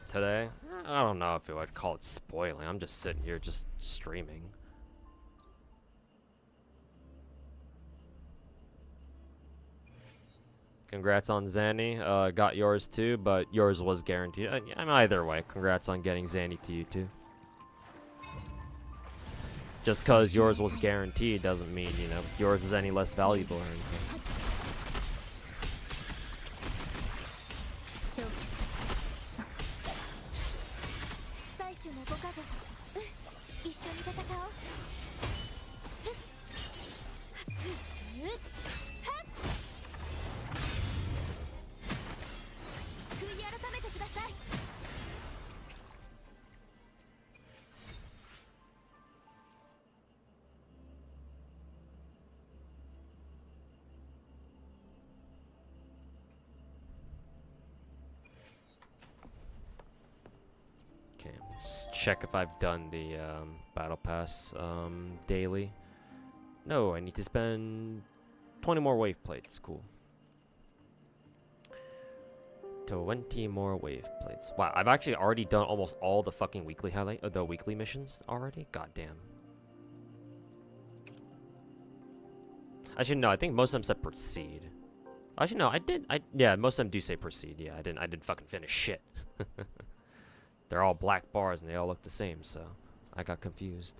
Today. I don't know if I would call it spoiling. I'm just sitting here just streaming. Congrats on Zanny. Got yours too, but yours was guaranteed. I mean, either way, congrats on getting Zanny to you too. Just because yours was guaranteed doesn't mean, you know, yours is any less valuable or anything. Okay, let's check if I've done the battle pass daily. No, I need to spend 20 more wave plates. Cool. 20 more wave plates. Wow, I've actually already done almost all the fucking weekly the weekly missions already. God damn. Actually, no. I think most of them said proceed. Actually, no. Yeah, most of them do say proceed. Yeah, I didn't fucking finish shit. They're all black bars and they all look the same, so I got confused.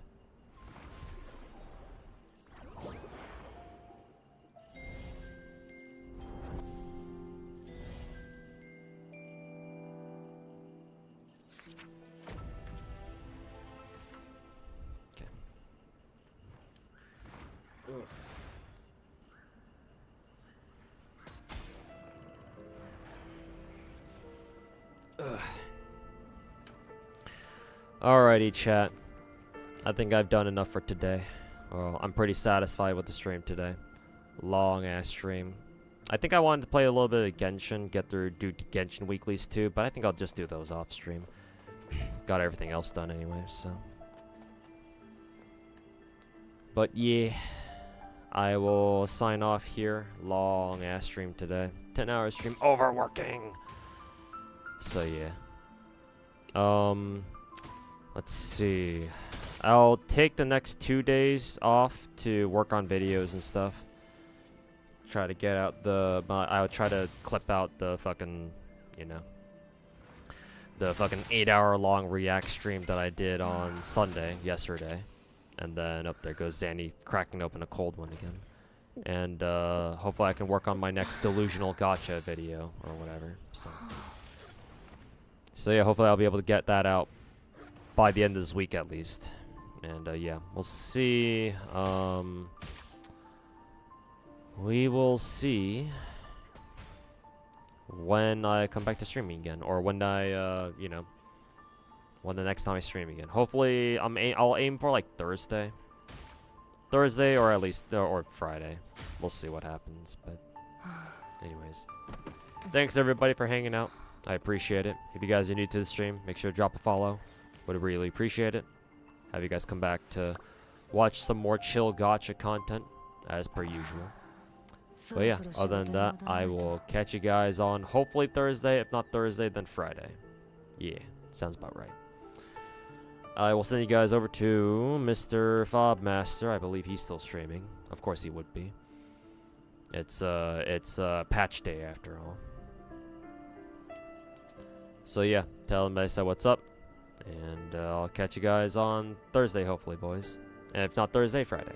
Okay. Ugh. Ugh. Alrighty, chat. I think I've done enough for today. Well, I'm pretty satisfied with the stream today. Long ass stream. I think I wanted to play a little bit of Genshin, do Genshin weeklies too, but I think I'll just do those off stream. Got everything else done anyway, so. But yeah, I will sign off here. Long ass stream today. 10-hour stream, overworking. So yeah. Let's see. I'll take the next 2 days off to work on videos and stuff. Try to get out I'll try to clip out the fucking, you know, the fucking 8-hour long react stream that I did on Sunday, yesterday. And then up there goes Zanny cracking open a cold one again. And hopefully I can work on my next delusional gacha video or whatever. So yeah, hopefully I'll be able to get that out by the end of this week at least. And yeah, we'll see. We will see when I come back to streaming again, or when I, you know, when the next time I stream again. Hopefully, I'll aim for like Thursday, or at least or Friday. We'll see what happens. But anyways, thanks everybody for hanging out. I appreciate it. If you guys are new to the stream, make sure to drop a follow. Would really appreciate it. Have you guys come back to watch some more chill gacha content as per usual. But yeah, other than that, I will catch you guys on hopefully Thursday. If not Thursday, then Friday. Yeah, sounds about right. I will send you guys over to Mr. Fobmaster. I believe he's still streaming. Of course he would be. It's patch day after all. So yeah, tell him I said what's up. And I'll catch you guys on Thursday, hopefully, boys. And if not Thursday, Friday.